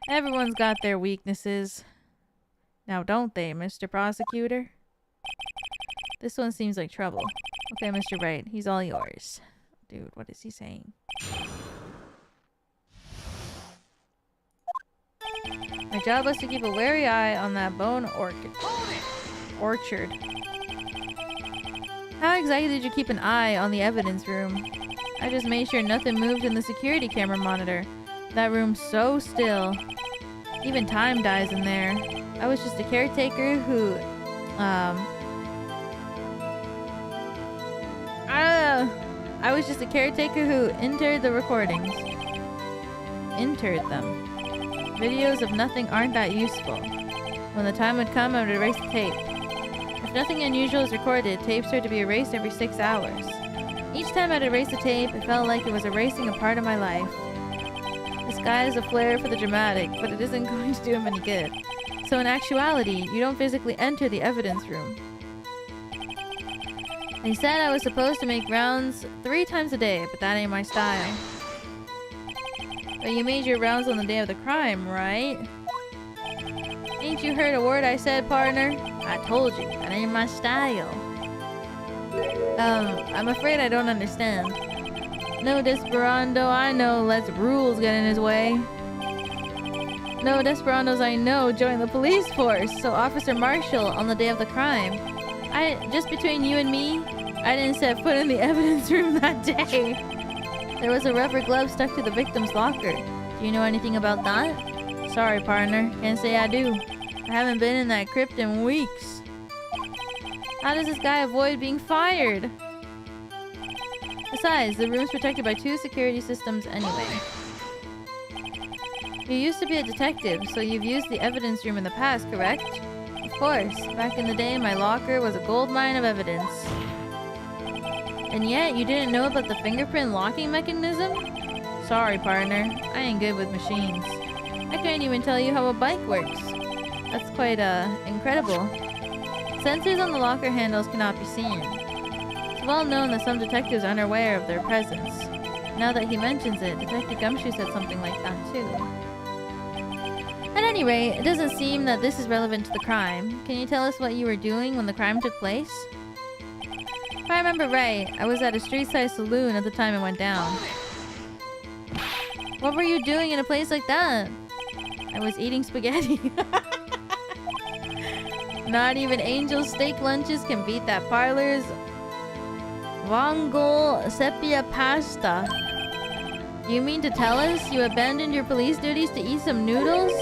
Everyone's got their weaknesses. Now don't they, Mr. Prosecutor? This one seems like trouble. Okay, Mr. Wright, he's all yours. Dude, what is he saying? My job was to keep a wary eye on that bone orchard. How exactly did you keep an eye on the evidence room? I just made sure nothing moved in the security camera monitor. That room's so still. Even time dies in there. I was just a caretaker who, I was just a caretaker who entered the recordings. Entered them. Videos of nothing aren't that useful. When the time would come, I would erase the tape. If nothing unusual is recorded, tapes are to be erased every 6 hours. Each time I'd erase a tape, it felt like it was erasing a part of my life. This guy has a flair for the dramatic, but it isn't going to do him any good. So in actuality, you don't physically enter the evidence room. They said I was supposed to make rounds 3 times a day, but that ain't my style. But you made your rounds on the day of the crime, right? Ain't you heard a word I said, partner? I told you, that ain't my style. I'm afraid I don't understand. No Desperando I know lets rules get in his way. No desperados I know joined the police force, so Officer Marshall on the day of the crime. Just between you and me, I didn't set foot in the evidence room that day. There was a rubber glove stuck to the victim's locker. Do you know anything about that? Sorry, partner. Can't say I do. I haven't been in that crypt in weeks. How does this guy avoid being fired? Besides, the room's protected by 2 security systems anyway. You used to be a detective, so you've used the evidence room in the past, correct? Of course. Back in the day, my locker was a goldmine of evidence. And yet, you didn't know about the fingerprint locking mechanism? Sorry, partner. I ain't good with machines. I couldn't even tell you how a bike works. That's quite, incredible. Sensors on the locker handles cannot be seen. It's well known that some detectives are unaware of their presence. Now that he mentions it, Detective Gumshoe said something like that, too. At any rate, it doesn't seem that this is relevant to the crime. Can you tell us what you were doing when the crime took place? If I remember right, I was at a street-side saloon at the time it went down. What were you doing in a place like that? I was eating spaghetti. Not even Angel's steak lunches can beat that parlor's Vongol sepia pasta. You mean to tell us you abandoned your police duties to eat some noodles?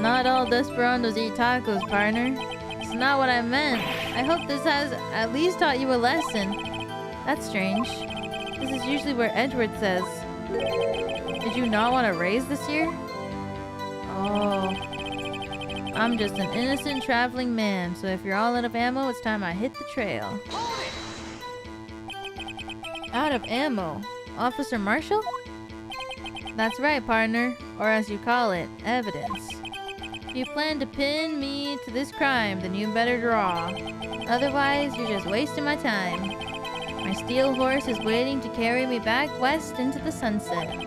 Not all desperados eat tacos, partner. It's not what I meant. I hope this has at least taught you a lesson. That's strange. This is usually where Edward says. Did you not want to raise this year? Oh. I'm just an innocent traveling man, so if you're all out of ammo, it's time I hit the trail. Out of ammo? Officer Marshall? That's right, partner. Or as you call it, evidence. If you plan to pin me to this crime, then you better draw. Otherwise, you're just wasting my time. My steel horse is waiting to carry me back west into the sunset.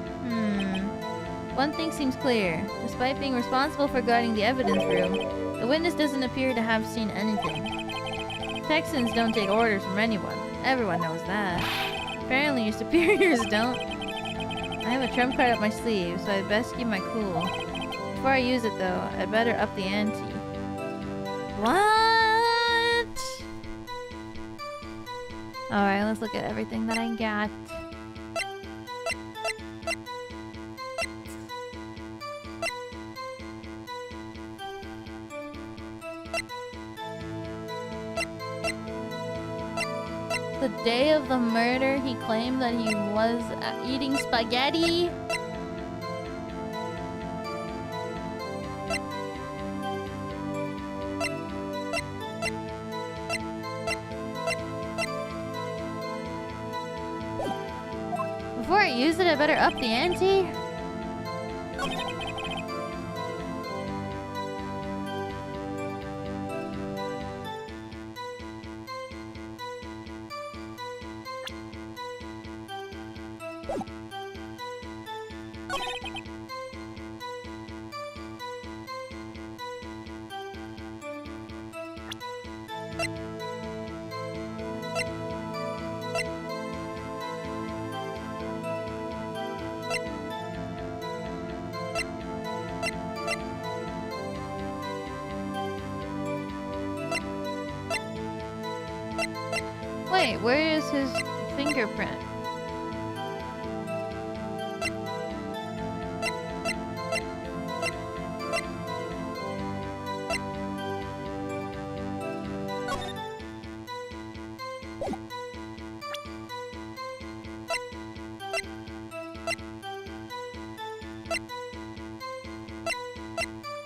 One thing seems clear. Despite being responsible for guarding the evidence room, the witness doesn't appear to have seen anything. Texans don't take orders from anyone. Everyone knows that. Apparently your superiors don't. I have a trump card up my sleeve, so I'd best keep my cool. Before I use it though, I'd better up the ante. What? Alright, let's look at everything that I got. The day of the murder, he claimed that he was eating spaghetti. Before I use it, I better up the ante. Wait, where is his fingerprint?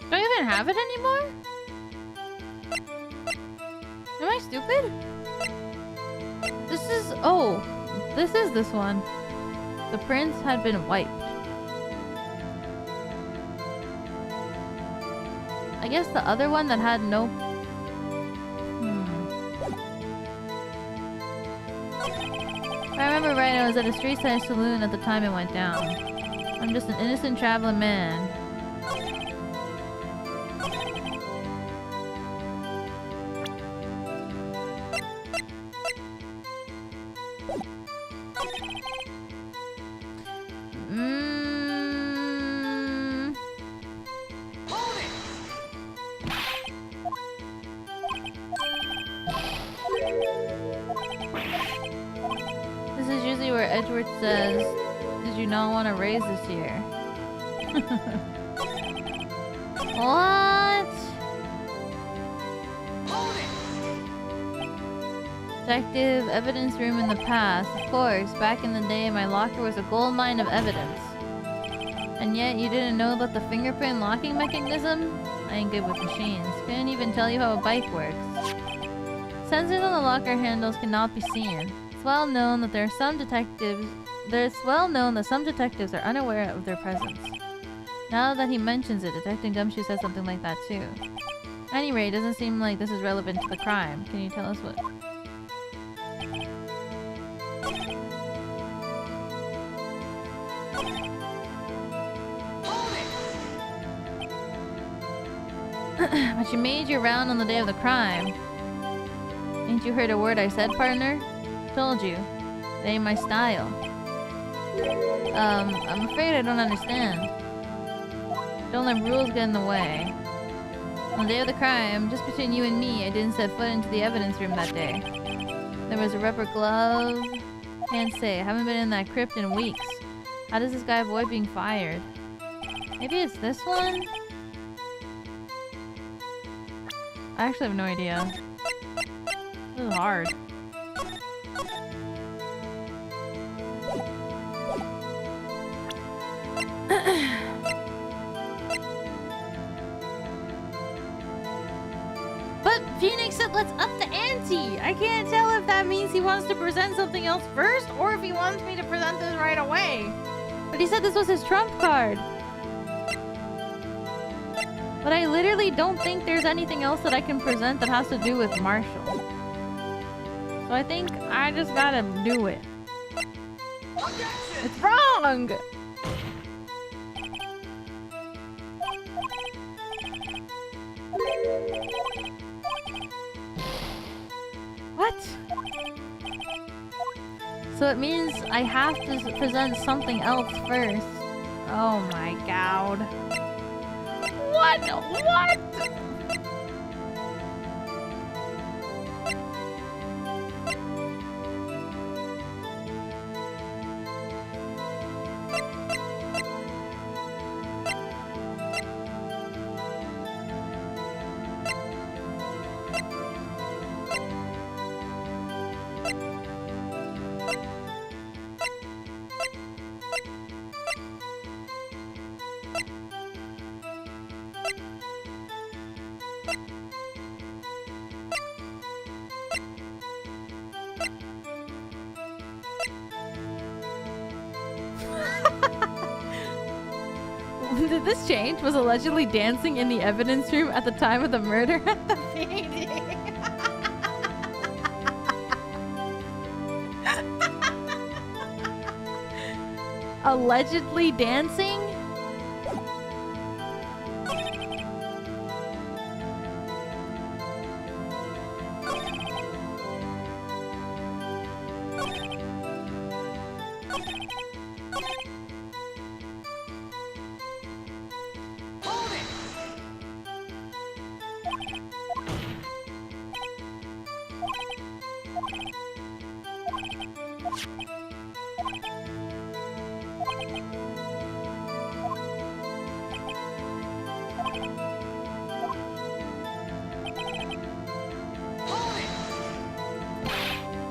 Do I even have it anymore? Am I stupid? This is this one. The prints had been wiped. I guess the other one that had no... If I remember right, I was at a street-side saloon at the time it went down. I'm just an innocent traveling man. Edgeworth says, "Did you not want to raise this year?" What? Detective evidence room in the past. Of course, back in the day, my locker was a goldmine of evidence. And yet, you didn't know about the fingerprint locking mechanism? I ain't good with machines. Couldn't even tell you how a bike works. Sensors on the locker handles cannot be seen. It's well known that some detectives are unaware of their presence. Now that he mentions it, Detective Gumshoe says something like that too. At any rate, it doesn't seem like this is relevant to the crime. Can you tell us what? But you made your round on the day of the crime. Ain't you heard a word I said, partner? Told you. It ain't my style. I'm afraid I don't understand. Don't let rules get in the way. On the day of the crime, just between you and me, I didn't set foot into the evidence room that day. There was a rubber glove. Can't say. I haven't been in that crypt in weeks. How does this guy avoid being fired? Maybe it's this one? I actually have no idea. This is hard. But Phoenix said let's up the ante! I can't tell if that means he wants to present something else first or if he wants me to present this right away. But he said this was his trump card. But I literally don't think there's anything else that I can present that has to do with Marshall. So I think I just gotta do it. It's wrong! What? So it means I have to present something else first. Oh my god. What? What? Did this change? Was allegedly dancing in the evidence room at the time of the murder at the painting. Allegedly dancing?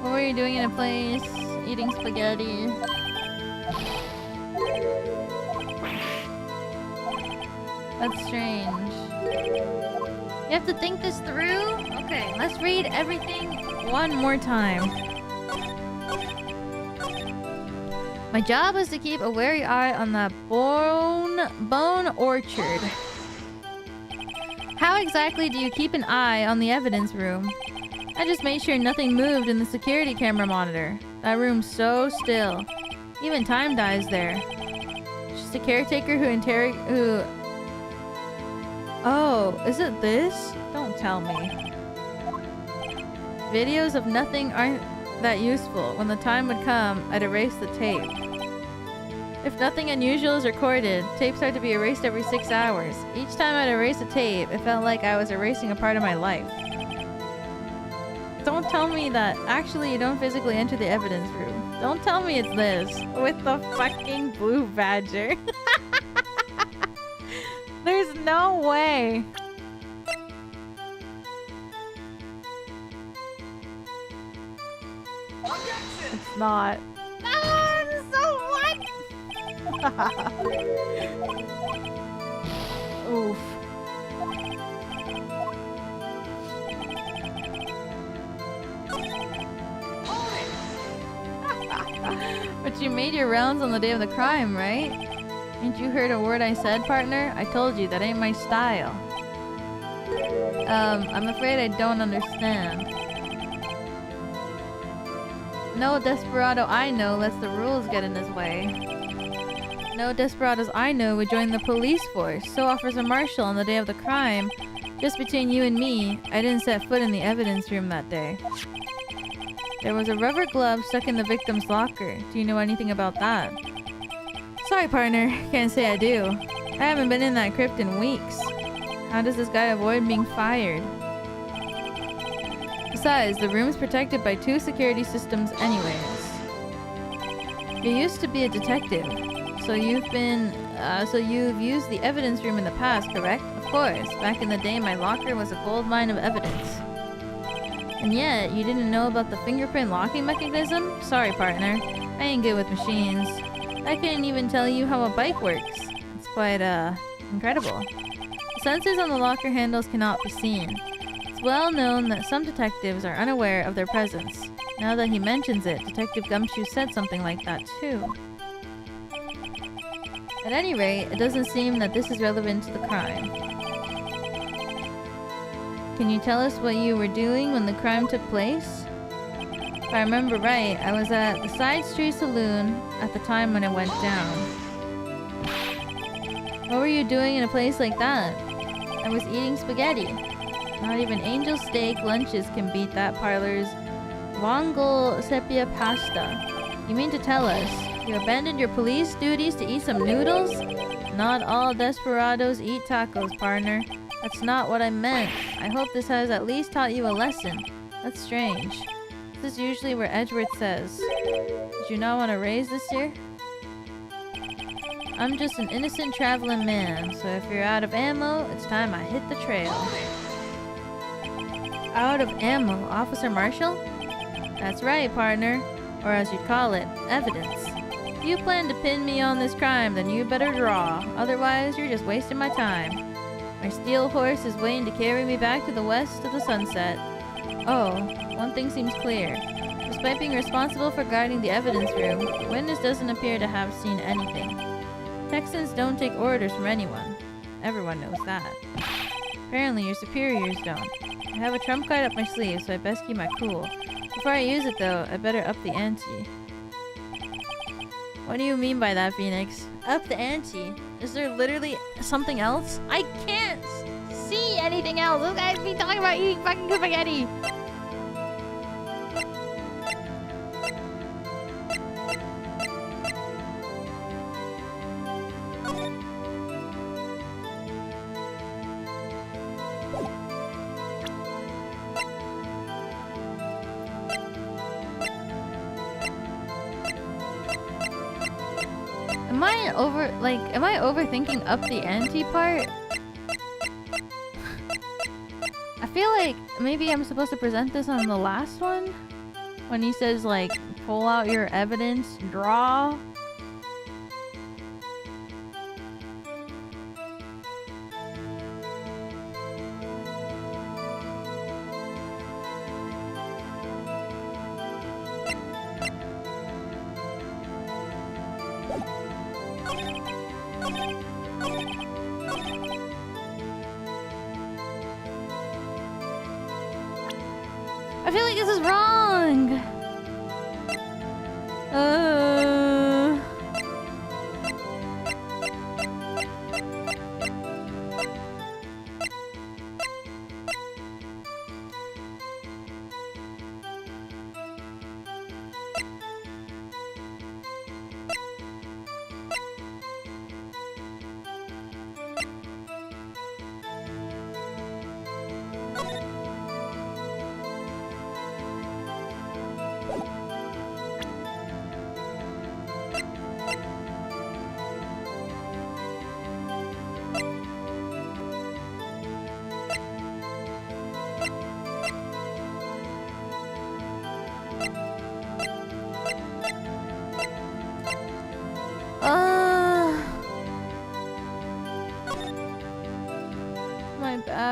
What were you doing in a place? Eating spaghetti. That's strange. You have to think this through? Okay, let's read everything one more time. My job was to keep a wary eye on that bone orchard. How exactly do you keep an eye on the evidence room? I just made sure nothing moved in the security camera monitor. That room's so still. Even time dies there. Just a caretaker who Oh, is it this? Don't tell me. Videos of nothing aren't that useful. When the time would come, I'd erase the tape. If nothing unusual is recorded, tapes are to be erased every 6 hours. Each time I'd erase a tape, it felt like I was erasing a part of my life. don't tell me that. Actually, you don't physically enter the evidence room. Don't tell me it's this with the fucking blue badger. There's no way. It's not. Ah, so what? Oof. But you made your rounds on the day of the crime, right? Ain't you heard a word I said, partner? I told you, that ain't my style. I'm afraid I don't understand. No desperado I know lets the rules get in his way. No desperados I know would join the police force. So offers a marshal on the day of the crime. Just between you and me, I didn't set foot in the evidence room that day. There was a rubber glove stuck in the victim's locker. Do you know anything about that? Sorry, partner. Can't say I do. I haven't been in that crypt in weeks. How does this guy avoid being fired? Besides, the room's protected by 2 security systems anyways. You used to be a detective, so you've used the evidence room in the past, correct? Of course. Back in the day, my locker was a gold mine of evidence. And yet, you didn't know about the fingerprint locking mechanism? Sorry, partner. I ain't good with machines. I couldn't even tell you how a bike works. It's quite, incredible. The sensors on the locker handles cannot be seen. It's well known that some detectives are unaware of their presence. Now that he mentions it, Detective Gumshoe said something like that too. At any rate, it doesn't seem that this is relevant to the crime. Can you tell us what you were doing when the crime took place? If I remember right, I was at the side street saloon at the time when it went down. What were you doing in a place like that? I was eating spaghetti. Not even Angel Steak lunches can beat that parlor's Vongol sepia pasta. You mean to tell us you abandoned your police duties to eat some noodles? Not all desperados eat tacos, partner. That's not what I meant. I hope this has at least taught you a lesson. That's strange. This is usually where Edgeworth says. Did you not want to raise this year? I'm just an innocent traveling man, so if you're out of ammo, it's time I hit the trail. Out of ammo, Officer Marshall? That's right, partner. Or as you'd call it, evidence. If you plan to pin me on this crime, then you better draw. Otherwise, you're just wasting my time. My steel horse is waiting to carry me back to the west of the sunset. Oh, one thing seems clear. Despite being responsible for guarding the evidence room, the witness doesn't appear to have seen anything. Texans don't take orders from anyone. Everyone knows that. Apparently your superiors don't. I have a trump card up my sleeve, so I best keep my cool. Before I use it though, I better up the ante. What do you mean by that, Phoenix? Up the ante? Is there literally something else? I can't see anything else! This guy's been talking about eating fucking spaghetti! Am I overthinking up the ante part? I feel like maybe I'm supposed to present this on the last one? When he says like, pull out your evidence, draw. I feel like this is wrong.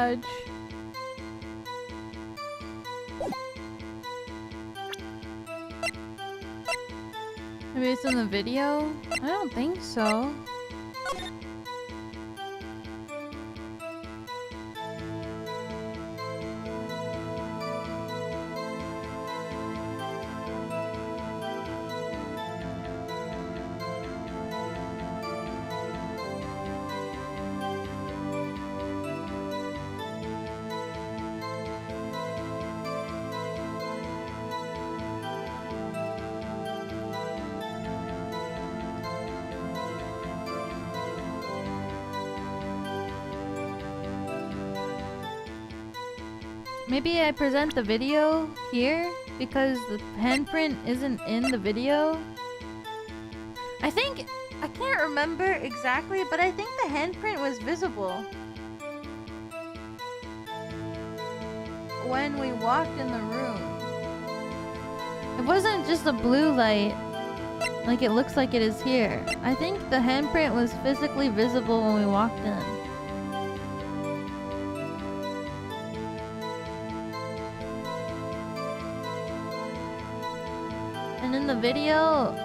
much. Maybe it's in the video? I don't think so. Maybe I present the video here because the handprint isn't in the video. I can't remember exactly, but I think the handprint was visible when we walked in the room. It wasn't just a blue light like it looks like it is here. I think the handprint was physically visible when we walked in. And in the video,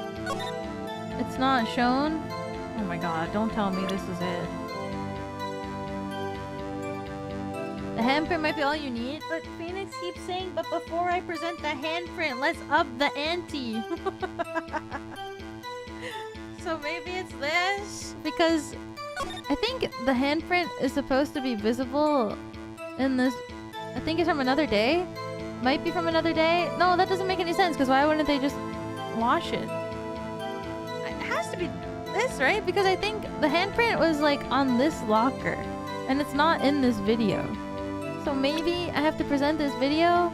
it's not shown. Oh my god, don't tell me this is it. The handprint might be all you need, but Phoenix keeps saying, but before I present the handprint, let's up the ante. So maybe it's this? Because I think the handprint is supposed to be visible in this. I think it's from another day. Might be from another day. No, that doesn't make any sense, because why wouldn't they just wash it? It has to be this, right? Because I think the handprint was like on this locker and it's not in this video. So maybe I have to present this video.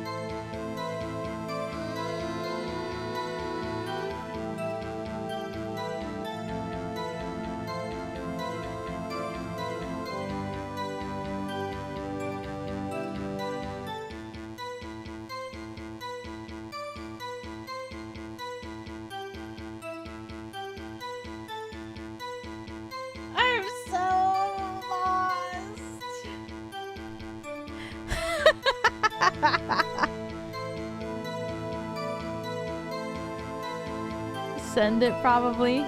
Send it probably.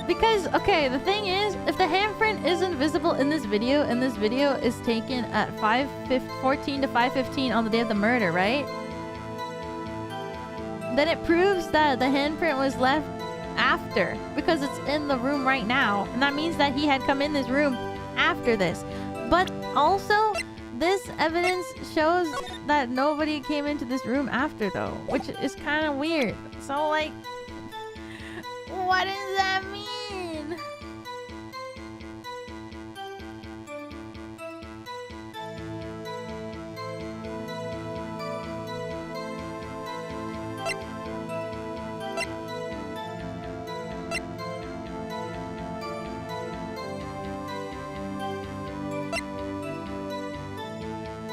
Because, okay, the thing is, if the handprint isn't visible in this video, and this video is taken at 14 to 5:15 on the day of the murder, right? Then it proves that the handprint was left after, because it's in the room right now. And that means that he had come in this room after this. But also, this evidence shows that nobody came into this room after, though, which is kind of weird. So, like, what does that mean?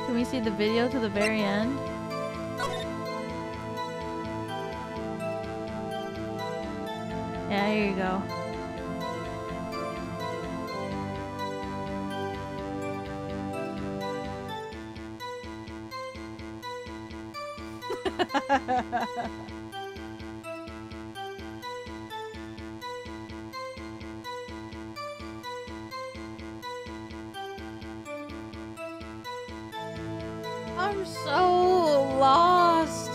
Can we see the video to the very end? Yeah, here you go. I'm so lost.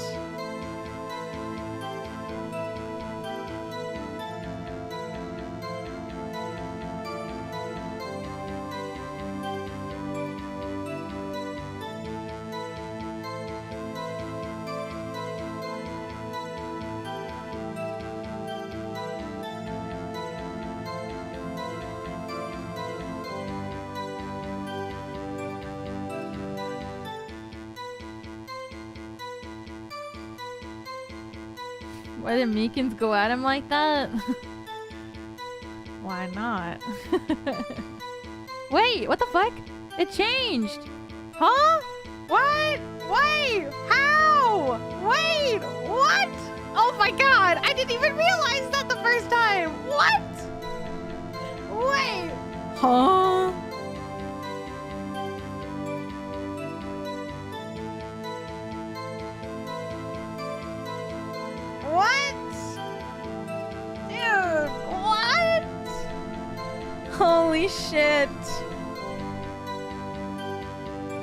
Why did Meekins go at him like that? Why not? Wait, what the fuck? It changed! Huh? What? Wait! How? Wait! What? Oh my god! I didn't even realize that the first time! What? Wait! Huh? What? Dude, what? Holy shit.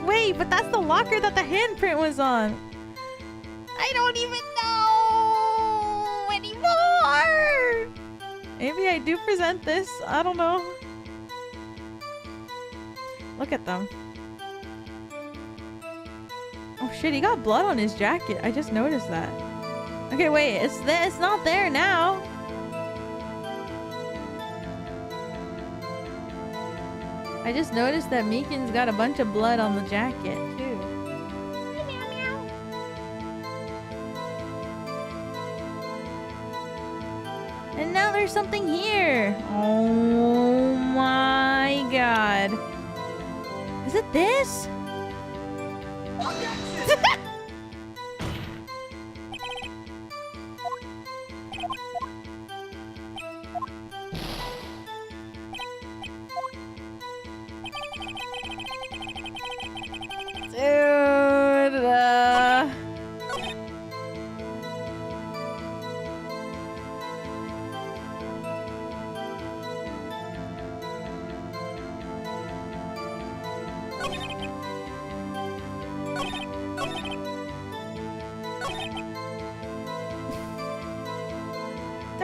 Wait, but that's the locker that the handprint was on. I don't even know anymore. Maybe I do present this. I don't know. Look at them. Oh shit, he got blood on his jacket. I just noticed that. Okay, wait, it's not there now. I just noticed that Meekins got a bunch of blood on the jacket too. And now there's something here. Oh my god. Is it this? Dude, do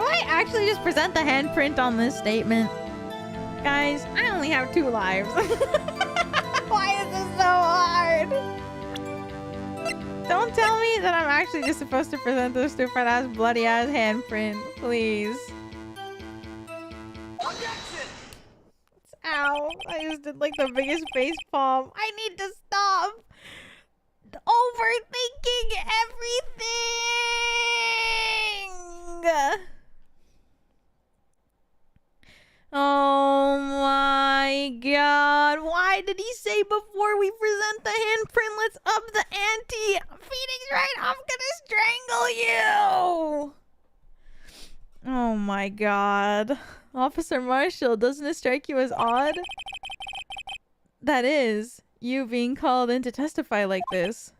I actually just present the handprint on this statement? Guys, I only have 2 lives. Why is this so hard? Don't tell me that I'm actually just supposed to present this stupid ass bloody ass handprint, please. Ow, I just did like the biggest face palm. I need to stop overthinking everything. Oh my god. Why did he say before we present the handprint, let's up the ante? Phoenix Wright, I'm gonna strangle you. Oh my god. Officer Marshall, doesn't it strike you as odd? That is, you being called in to testify like this.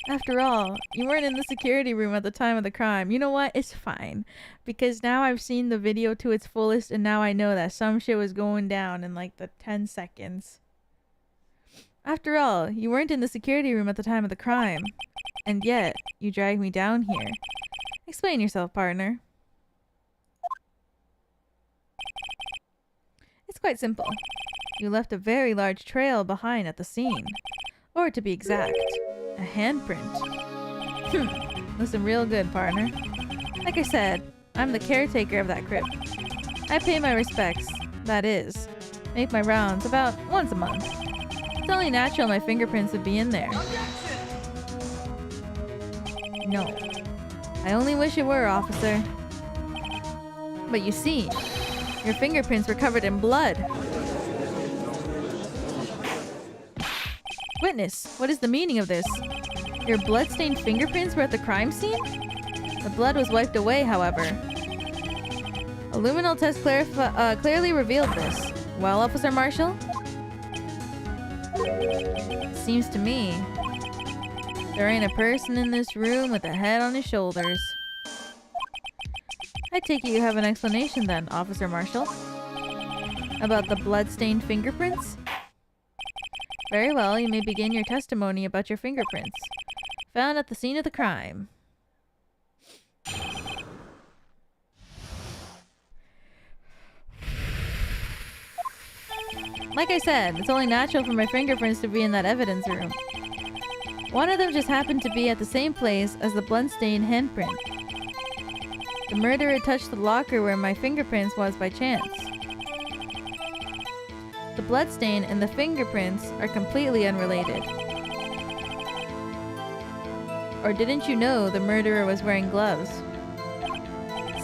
After all, you weren't in the security room at the time of the crime. You know what? It's fine. Because now I've seen the video to its fullest and now I know that some shit was going down in like the 10 seconds. After all, you weren't in the security room at the time of the crime. And yet, you dragged me down here. Explain yourself, partner. It's quite simple. You left a very large trail behind at the scene. Or to be exact, a handprint. Listen real good, partner. Like I said, I'm the caretaker of that crypt. I pay my respects, that is, make my rounds about once a month. It's only natural my fingerprints would be in there. No. I only wish it were, officer. But you see, your fingerprints were covered in blood. Witness, what is the meaning of this? Your blood-stained fingerprints were at the crime scene? The blood was wiped away, however. A luminal test clearly revealed this. Well, Officer Marshall? Seems to me there ain't a person in this room with a head on his shoulders. I take it you have an explanation then, Officer Marshall? About the blood-stained fingerprints? Very well, you may begin your testimony about your fingerprints. Found at the scene of the crime. Like I said, it's only natural for my fingerprints to be in that evidence room. One of them just happened to be at the same place as the blood-stained handprint. The murderer touched the locker where my fingerprints was by chance. The bloodstain and the fingerprints are completely unrelated. Or didn't you know the murderer was wearing gloves?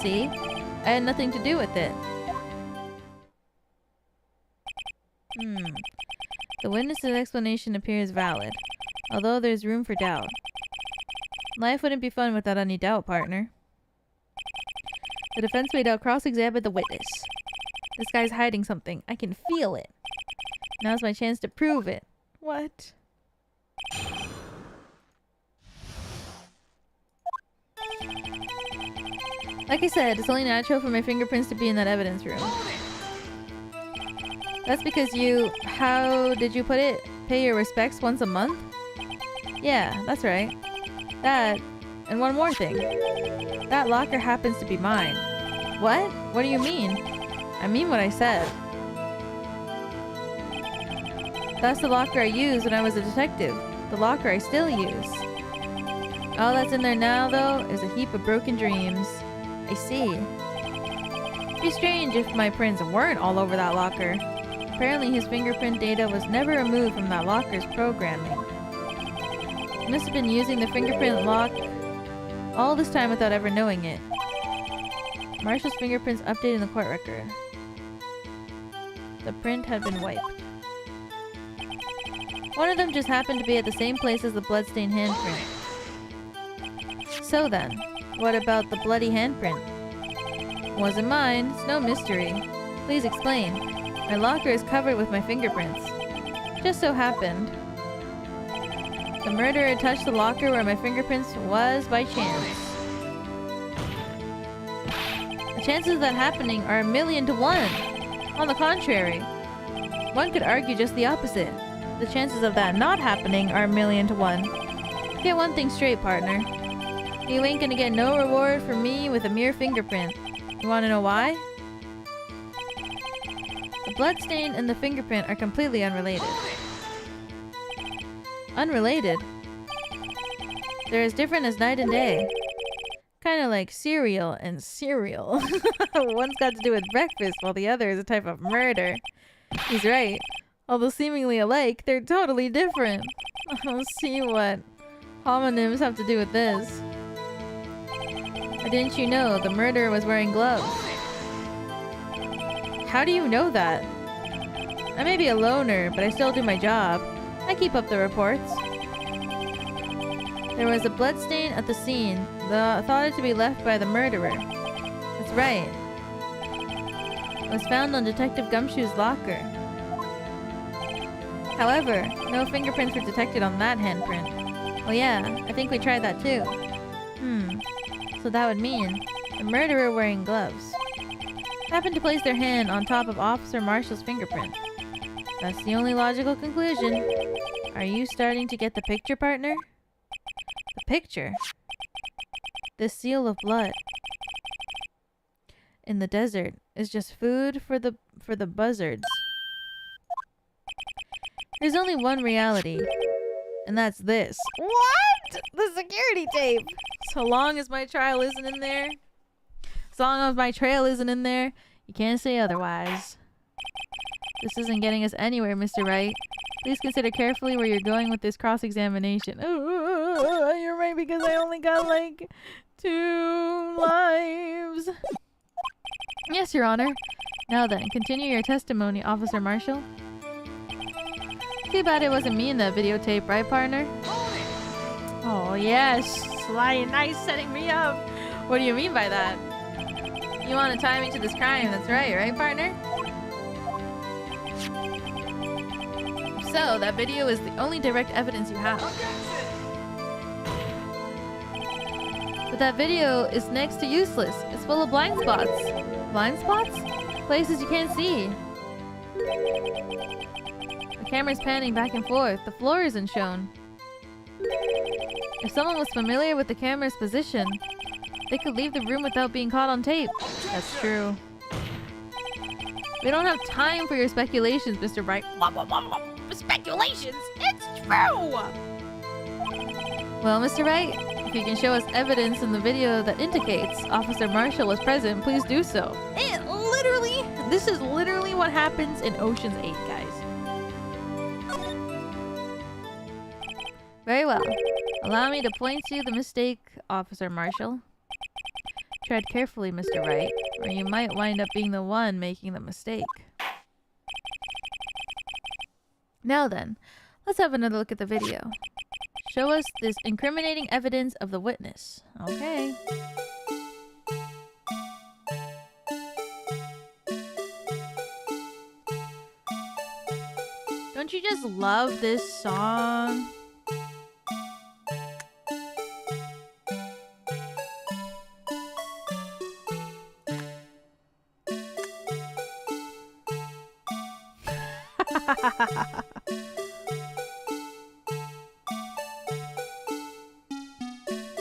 See? I had nothing to do with it. The witness's explanation appears valid, although there's room for doubt. Life wouldn't be fun without any doubt, partner. The defense may now cross-examine the witness. This guy's hiding something. I can feel it. Now's my chance to prove it. What? Like I said, it's only natural for my fingerprints to be in that evidence room. That's because you... How did you put it? Pay your respects once a month? Yeah, that's right. That... And one more thing. That locker happens to be mine. What? What do you mean? I mean what I said. That's the locker I used when I was a detective. The locker I still use. All that's in there now, though, is a heap of broken dreams. I see. It'd be strange if my prints weren't all over that locker. Apparently his fingerprint data was never removed from that locker's programming. He must have been using the fingerprint lock all this time without ever knowing it. Marshall's fingerprints updated in the court record. The print had been wiped. One of them just happened to be at the same place as the bloodstained handprint. So then, what about the bloody handprint? Wasn't mine. It's no mystery. Please explain. My locker is covered with my fingerprints. Just so happened. The murderer touched the locker where my fingerprints was by chance. The chances of that happening are 1,000,000 to 1. On the contrary, one could argue just the opposite. The chances of that not happening are 1,000,000 to 1. Get one thing straight, partner. You ain't gonna get no reward from me with a mere fingerprint. You wanna know why? The bloodstain and the fingerprint are completely unrelated. Unrelated? They're as different as night and day. Kinda like cereal and cereal. One's got to do with breakfast while the other is a type of murder. He's right. Although seemingly alike, they're totally different. I'll see what homonyms have to do with this. Or didn't you know the murderer was wearing gloves? How do you know that? I may be a loner, but I still do my job. I keep up the reports. There was a bloodstain at the scene, thought it to be left by the murderer. That's right. It was found on Detective Gumshoe's locker. However, no fingerprints were detected on that handprint. Well, yeah, I think we tried that too. So that would mean the murderer wearing gloves happened to place their hand on top of Officer Marshall's fingerprint. That's the only logical conclusion. Are you starting to get the picture, partner? The picture? This seal of blood in the desert is just food for the buzzards. There's only one reality, and that's this. What? The security tape! So long as my trail isn't in there, you can't say otherwise. This isn't getting us anywhere, Mr. Wright. Please consider carefully where you're going with this cross-examination. Oh, you're right, because I only got like 2 lives. Yes, Your Honor. Now then, continue your testimony, Officer Marshall. Too bad it wasn't me in that videotape, right, partner? Oh, yes. Sly, nice setting me up. What do you mean by that? You want to tie me to this crime, that's right, partner? So, that video is the only direct evidence you have. But that video is next to useless. It's full of blind spots. Blind spots? Places you can't see. The camera's panning back and forth. The floor isn't shown. If someone was familiar with the camera's position, they could leave the room without being caught on tape. That's true. We don't have time for your speculations, Mr. Wright. Speculations? It's true! Well, Mr. Wright, if you can show us evidence in the video that indicates Officer Marshall was present, please do so. This is literally what happens in Ocean's 8, guys. Very well. Allow me to point to the mistake, Officer Marshall. Tread carefully, Mr. Wright, or you might wind up being the one making the mistake. Now then, let's have another look at the video. Show us this incriminating evidence of the witness. Okay. Don't you just love this song?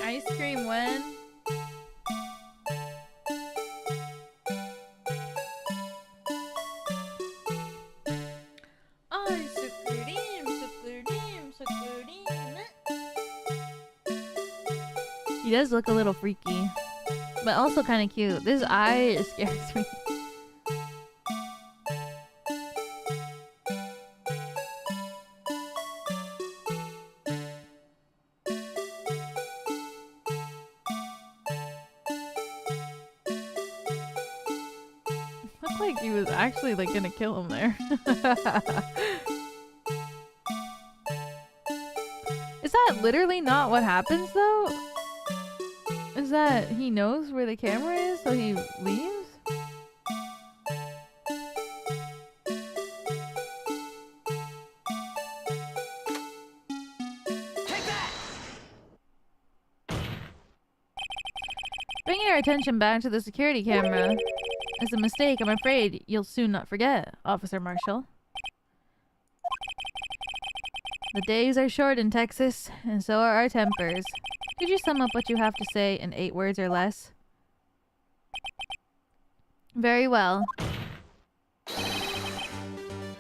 Ice cream when? He does look a little freaky, but also kind of cute. This eye scares me. Looked like he was actually like gonna kill him there. Is that literally not what happens though? Is that he knows where the camera is, so he leaves? Take that! Bringing our attention back to the security camera is a mistake I'm afraid you'll soon not forget, Officer Marshall. The days are short in Texas, and so are our tempers. Could you sum up what you have to say in 8 words or less? Very well.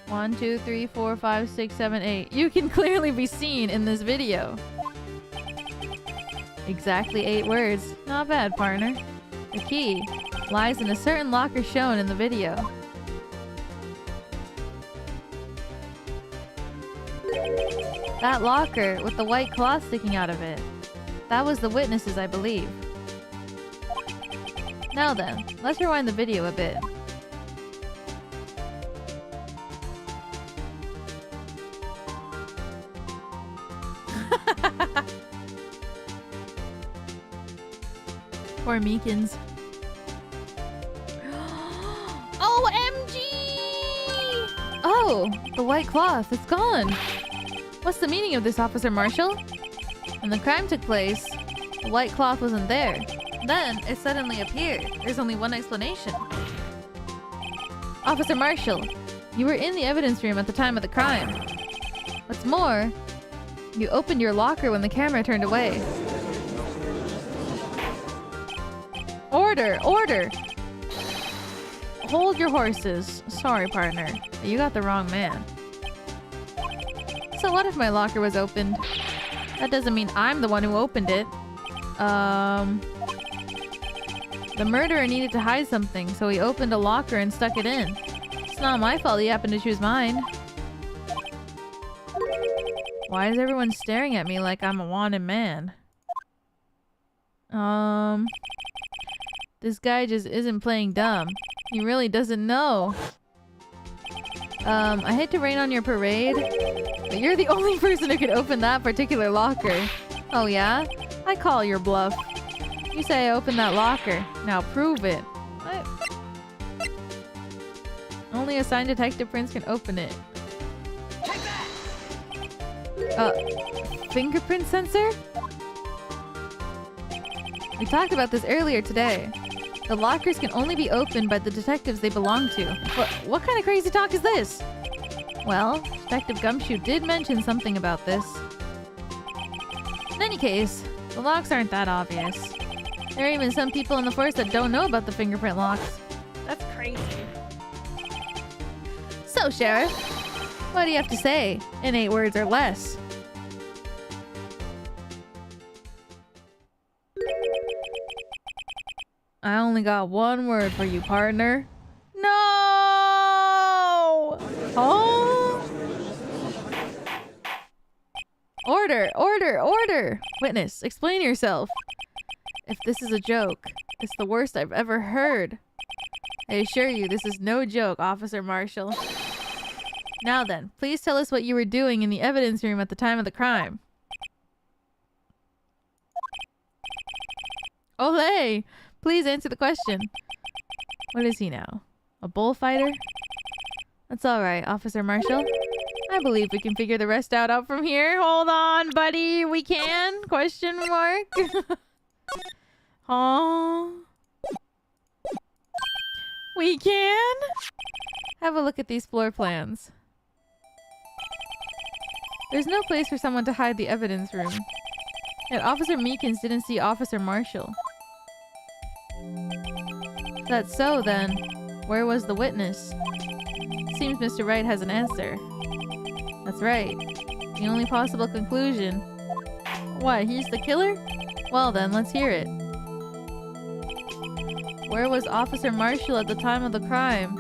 1, 2, 3, 4, 5, 6, 7, 8. You can clearly be seen in this video. Exactly 8 words. Not bad, partner. The key lies in a certain locker shown in the video. That locker with the white cloth sticking out of it. That was the witnesses, I believe. Now then, let's rewind the video a bit. Poor Meekins. OMG! Oh, the white cloth, it's gone. What's the meaning of this, Officer Marshall? When the crime took place, the white cloth wasn't there. Then, it suddenly appeared. There's only one explanation. Officer Marshall, you were in the evidence room at the time of the crime. What's more, you opened your locker when the camera turned away. Order! Order! Hold your horses. Sorry, partner. You got the wrong man. So what if my locker was opened? That doesn't mean I'm the one who opened it. The murderer needed to hide something, so he opened a locker and stuck it in. It's not my fault he happened to choose mine. Why is everyone staring at me like I'm a wanted man? This guy just isn't playing dumb. He really doesn't know. I hate to rain on your parade, but you're the only person who could open that particular locker. Oh yeah? I call your bluff. You say I opened that locker. Now prove it. What? Only a signed detective prince can open it. Fingerprint sensor? We talked about this earlier today. The lockers can only be opened by the detectives they belong to. What kind of crazy talk is this? Well, Detective Gumshoe did mention something about this. In any case, the locks aren't that obvious. There are even some people in the force that don't know about the fingerprint locks. That's crazy. So, Sheriff, what do you have to say in 8 words or less? I only got 1 word for you, partner. No! Oh! Order! Order! Order! Witness, explain yourself. If this is a joke, it's the worst I've ever heard. I assure you, this is no joke, Officer Marshall. Now then, please tell us what you were doing in the evidence room at the time of the crime. Olay! Please answer the question. What is he now? A bullfighter? That's alright, Officer Marshall. I believe we can figure the rest out from here. Hold on, buddy. We can? Question mark. Oh. We can? Have a look at these floor plans. There's no place for someone to hide the evidence room. Yet Officer Meekins didn't see Officer Marshall. If that's so, then, where was the witness? Seems Mr. Wright has an answer. That's right. The only possible conclusion. What, he's the killer? Well then, let's hear it. Where was Officer Marshall at the time of the crime?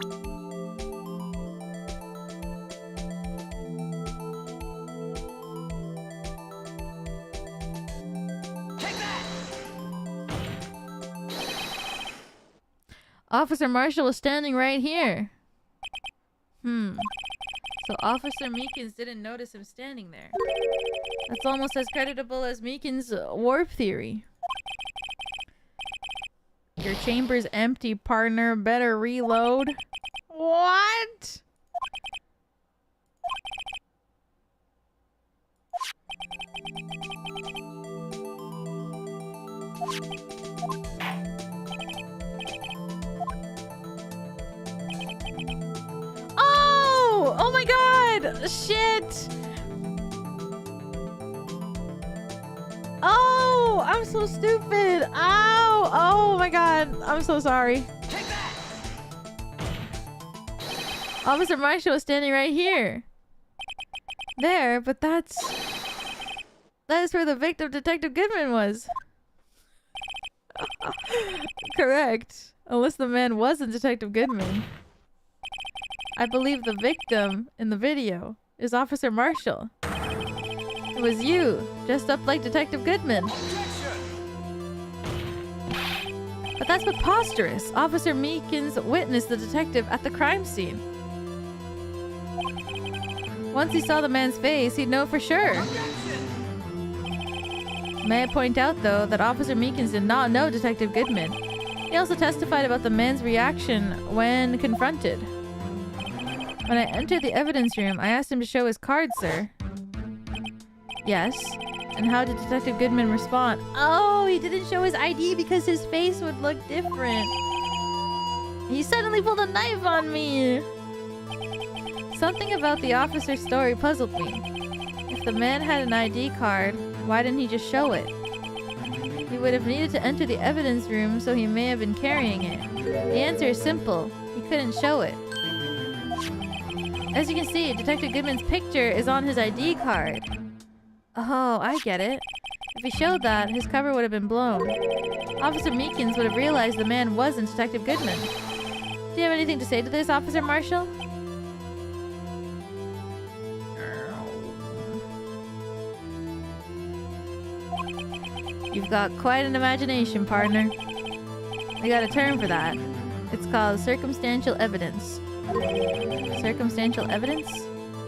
Officer Marshall was standing right here. So Officer Meekins didn't notice him standing there. That's almost as creditable as Meekins' warp theory. Your chamber's empty, partner. Better reload. What? Oh my god! Shit! Oh! I'm so stupid! Ow! Oh my god! I'm so sorry. Officer Marshall was standing right here. There, but that is where the victim, Detective Goodman, was. Correct. Unless the man wasn't Detective Goodman. I believe the victim in the video is Officer Marshall. It was you, dressed up like Detective Goodman. But that's preposterous. Officer Meekins witnessed the detective at the crime scene. Once he saw the man's face, he'd know for sure. May I point out, though, that Officer Meekins did not know Detective Goodman. He also testified about the man's reaction when confronted. When I entered the evidence room, I asked him to show his card, sir. Yes. And how did Detective Goodman respond? Oh, he didn't show his ID because his face would look different. He suddenly pulled a knife on me. Something about the officer's story puzzled me. If the man had an ID card, why didn't he just show it? He would have needed to enter the evidence room, so he may have been carrying it. The answer is simple. He couldn't show it. As you can see, Detective Goodman's picture is on his ID card. Oh, I get it. If he showed that, his cover would have been blown. Officer Meekins would have realized the man wasn't Detective Goodman. Do you have anything to say to this, Officer Marshall? You've got quite an imagination, partner. We got a term for that. It's called circumstantial evidence. Circumstantial evidence?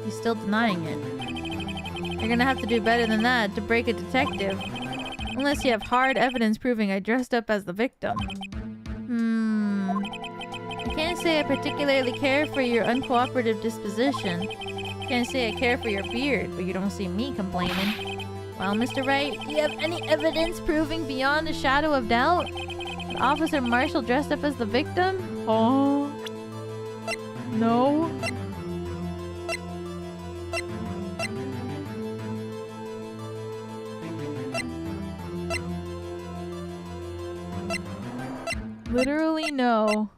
He's still denying it. You're gonna have to do better than that to break a detective. Unless you have hard evidence proving I dressed up as the victim. I can't say I particularly care for your uncooperative disposition. Can't say I care for your beard, but you don't see me complaining. Well, Mr. Wright, do you have any evidence proving beyond a shadow of doubt that Officer Marshall dressed up as the victim? Oh. No. Literally no.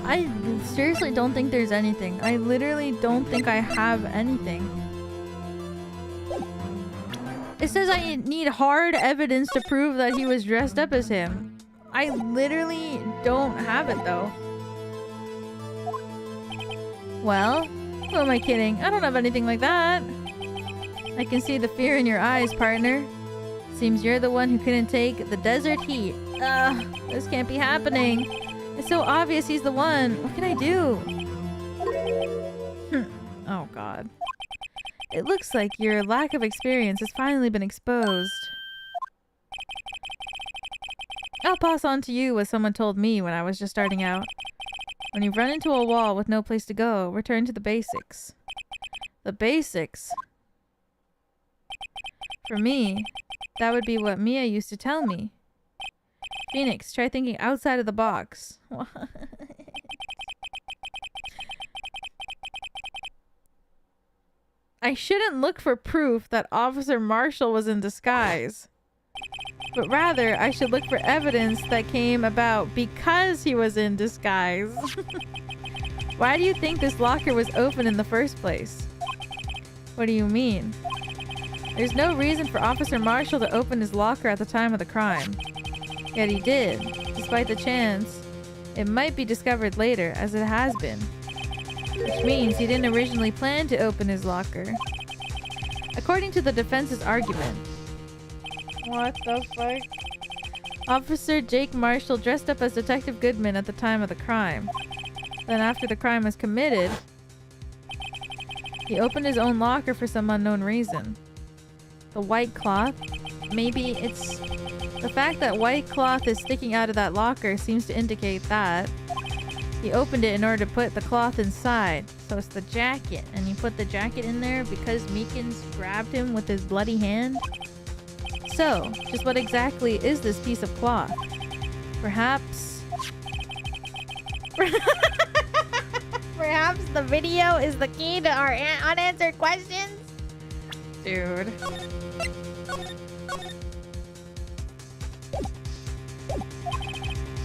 I seriously don't think there's anything. I literally don't think I have anything. It says I need hard evidence to prove that he was dressed up as him. I literally don't have it though. Well, who am I kidding? I don't have anything like that. I can see the fear in your eyes, partner. Seems you're the one who couldn't take the desert heat. Ugh, this can't be happening. It's so obvious he's the one. What can I do? Oh god. It looks like your lack of experience has finally been exposed. I'll pass on to you what someone told me when I was just starting out. When you run into a wall with no place to go, return to the basics. The basics? For me, that would be what Mia used to tell me. Phoenix, try thinking outside of the box. I shouldn't look for proof that Officer Marshall was in disguise. But rather, I should look for evidence that came about because he was in disguise. Why do you think this locker was open in the first place? What do you mean? There's no reason for Officer Marshall to open his locker at the time of the crime. Yet he did, despite the chance it might be discovered later, as it has been. Which means he didn't originally plan to open his locker. According to the defense's argument. What the fuck? Officer Jake Marshall dressed up as Detective Goodman at the time of the crime. Then after the crime was committed, he opened his own locker for some unknown reason. The white cloth? Maybe it's... The fact that white cloth is sticking out of that locker seems to indicate that. He opened it in order to put the cloth inside. So it's the jacket. And he put the jacket in there because Meekins grabbed him with his bloody hand? So, just what exactly is this piece of cloth? Perhaps... Perhaps the video is the key to our unanswered questions? Dude.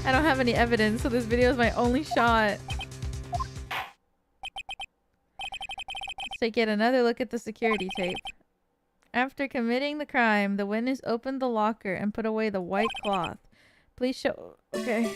I don't have any evidence, so this video is my only shot. Let's take yet another look at the security tape. After committing the crime, the witness opened the locker and put away the white cloth. Please show... Okay.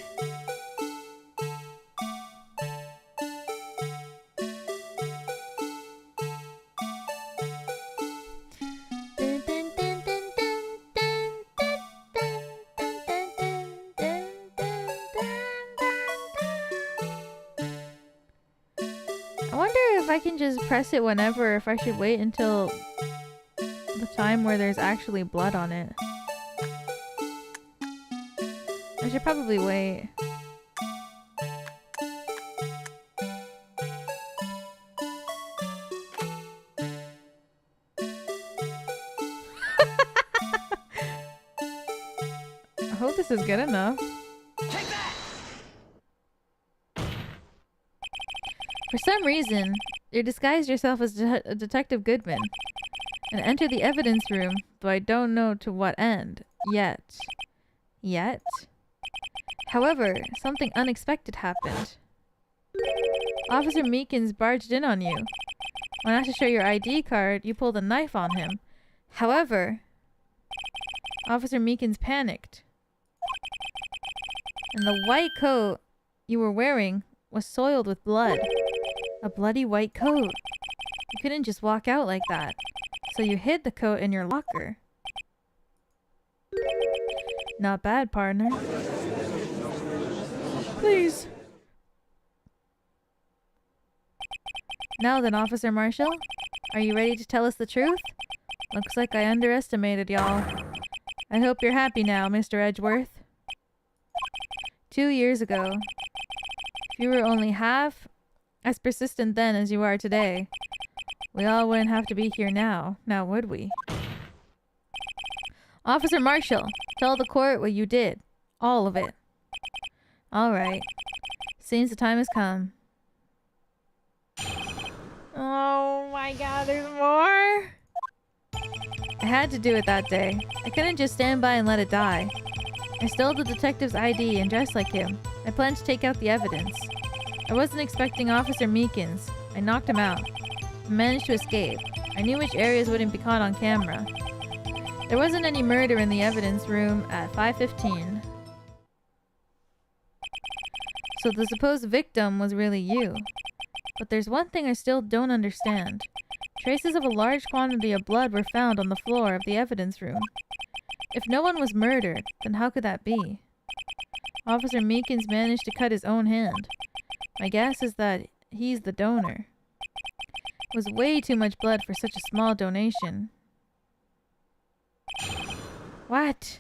I wonder if I can just press it whenever, or if I should wait until the time where there's actually blood on it. I should probably wait. I hope this is good enough. For some reason, you disguised yourself as Detective Goodman and entered the evidence room, though I don't know to what end. Yet. However, something unexpected happened. Officer Meekins barged in on you. When asked to show your ID card, you pulled a knife on him. However, Officer Meekins panicked. And the white coat you were wearing was soiled with blood. A bloody white coat. You couldn't just walk out like that. So you hid the coat in your locker. Not bad, partner. Please. Now then, Officer Marshall, are you ready to tell us the truth? Looks like I underestimated y'all. I hope you're happy now, Mr. Edgeworth. 2 years ago, if you were only half as persistent then as you are today, we all wouldn't have to be here now, would we? Officer Marshall, tell the court what you did. All of it. Alright. Seems the time has come. Oh my god, there's more? I had to do it that day. I couldn't just stand by and let it die. I stole the detective's ID and dressed like him. I planned to take out the evidence. I wasn't expecting Officer Meekins. I knocked him out. I managed to escape. I knew which areas wouldn't be caught on camera. There wasn't any murder in the evidence room at 5:15. So the supposed victim was really you. But there's one thing I still don't understand. Traces of a large quantity of blood were found on the floor of the evidence room. If no one was murdered, then how could that be? Officer Meekins managed to cut his own hand. My guess is that he's the donor. It was way too much blood for such a small donation. What?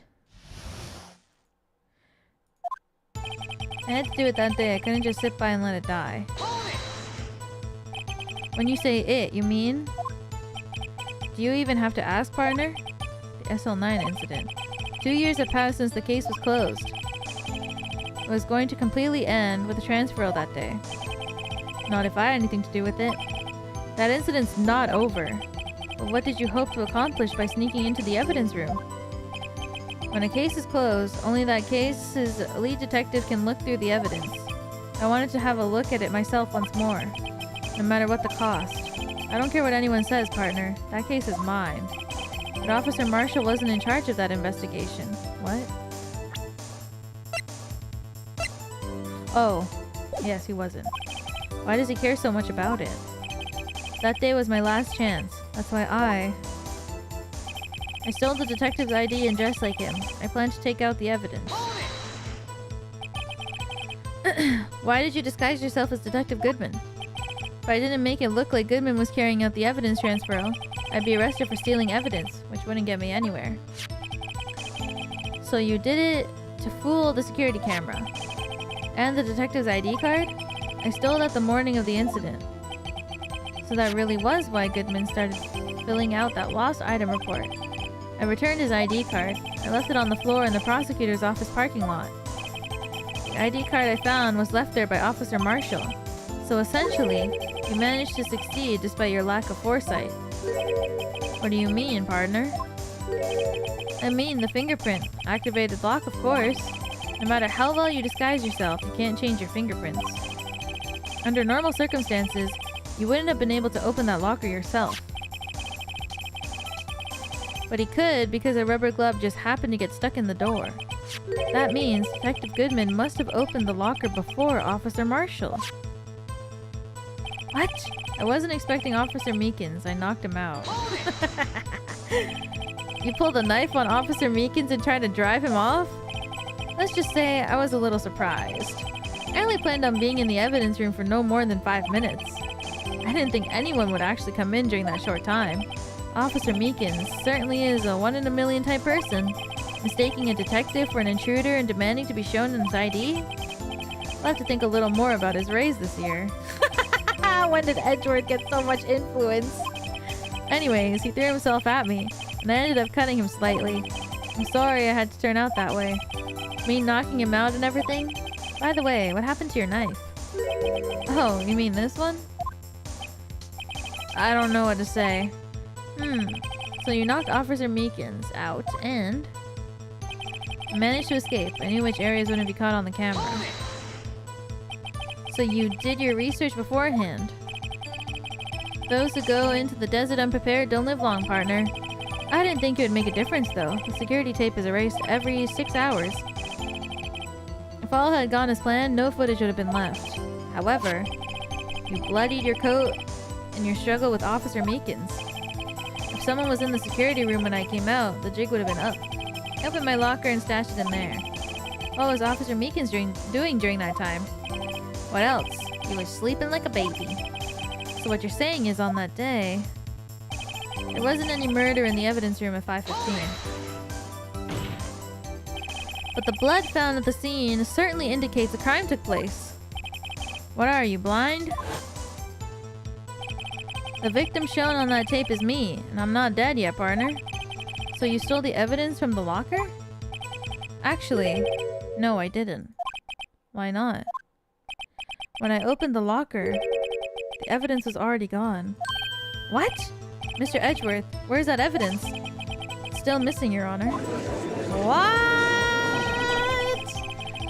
I had to do it that day. I couldn't just sit by and let it die. When you say it, you mean? Do you even have to ask, partner? The SL9 incident. 2 years have passed since the case was closed. It was going to completely end with a transferal that day. Not if I had anything to do with it. That incident's not over. But what did you hope to accomplish by sneaking into the evidence room? When a case is closed, only that case's lead detective can look through the evidence. I wanted to have a look at it myself once more, no matter what the cost. I don't care what anyone says, partner. That case is mine. But Officer Marshall wasn't in charge of that investigation. What? Oh, yes, he wasn't. Why does he care so much about it? That day was my last chance. That's why I stole the detective's ID and dressed like him. I planned to take out the evidence. Why did you disguise yourself as Detective Goodman? If I didn't make it look like Goodman was carrying out the evidence transfer, I'd be arrested for stealing evidence, which wouldn't get me anywhere. So you did it to fool the security camera. And the detective's ID card? I stole that the morning of the incident. So that really was why Goodman started filling out that lost item report. I returned his ID card. I left it on the floor in the prosecutor's office parking lot. The ID card I found was left there by Officer Marshall. So essentially, you managed to succeed despite your lack of foresight. What do you mean, partner? I mean the fingerprint. Activated lock, of course. No matter how well you disguise yourself, you can't change your fingerprints. Under normal circumstances, you wouldn't have been able to open that locker yourself. But he could because a rubber glove just happened to get stuck in the door. That means Detective Goodman must have opened the locker before Officer Marshall. What? I wasn't expecting Officer Meekins. I knocked him out. You pulled a knife on Officer Meekins and tried to drive him off? Let's just say I was a little surprised. I only planned on being in the evidence room for no more than 5 minutes. I didn't think anyone would actually come in during that short time. Officer Meekins certainly is a one-in-a-million type person. Mistaking a detective for an intruder and demanding to be shown his ID? I'll have to think a little more about his raise this year. When did Edgeworth get so much influence? Anyways, he threw himself at me, and I ended up cutting him slightly. I'm sorry I had to turn out that way. Me knocking him out and everything? By the way, what happened to your knife? Oh, you mean this one? I don't know what to say. So you knocked Officer Meekins out and managed to escape. I knew which areas wouldn't be caught on the camera. So you did your research beforehand. Those who go into the desert unprepared don't live long, partner. I didn't think it would make a difference though. The security tape is erased every 6 hours. If all had gone as planned, no footage would have been left. However, you bloodied your coat in your struggle with Officer Meekins. If someone was in the security room when I came out, the jig would have been up. I opened my locker and stashed it in there. What was Officer Meekins doing during that time? What else? He was sleeping like a baby. So what you're saying is on that day, there wasn't any murder in the evidence room at 5:15. But the blood found at the scene certainly indicates a crime took place. What are you, blind? The victim shown on that tape is me, and I'm not dead yet, partner. So you stole the evidence from the locker? Actually, no, I didn't. Why not? When I opened the locker, the evidence was already gone. What? Mr. Edgeworth, where's that evidence? It's still missing, Your Honor. What?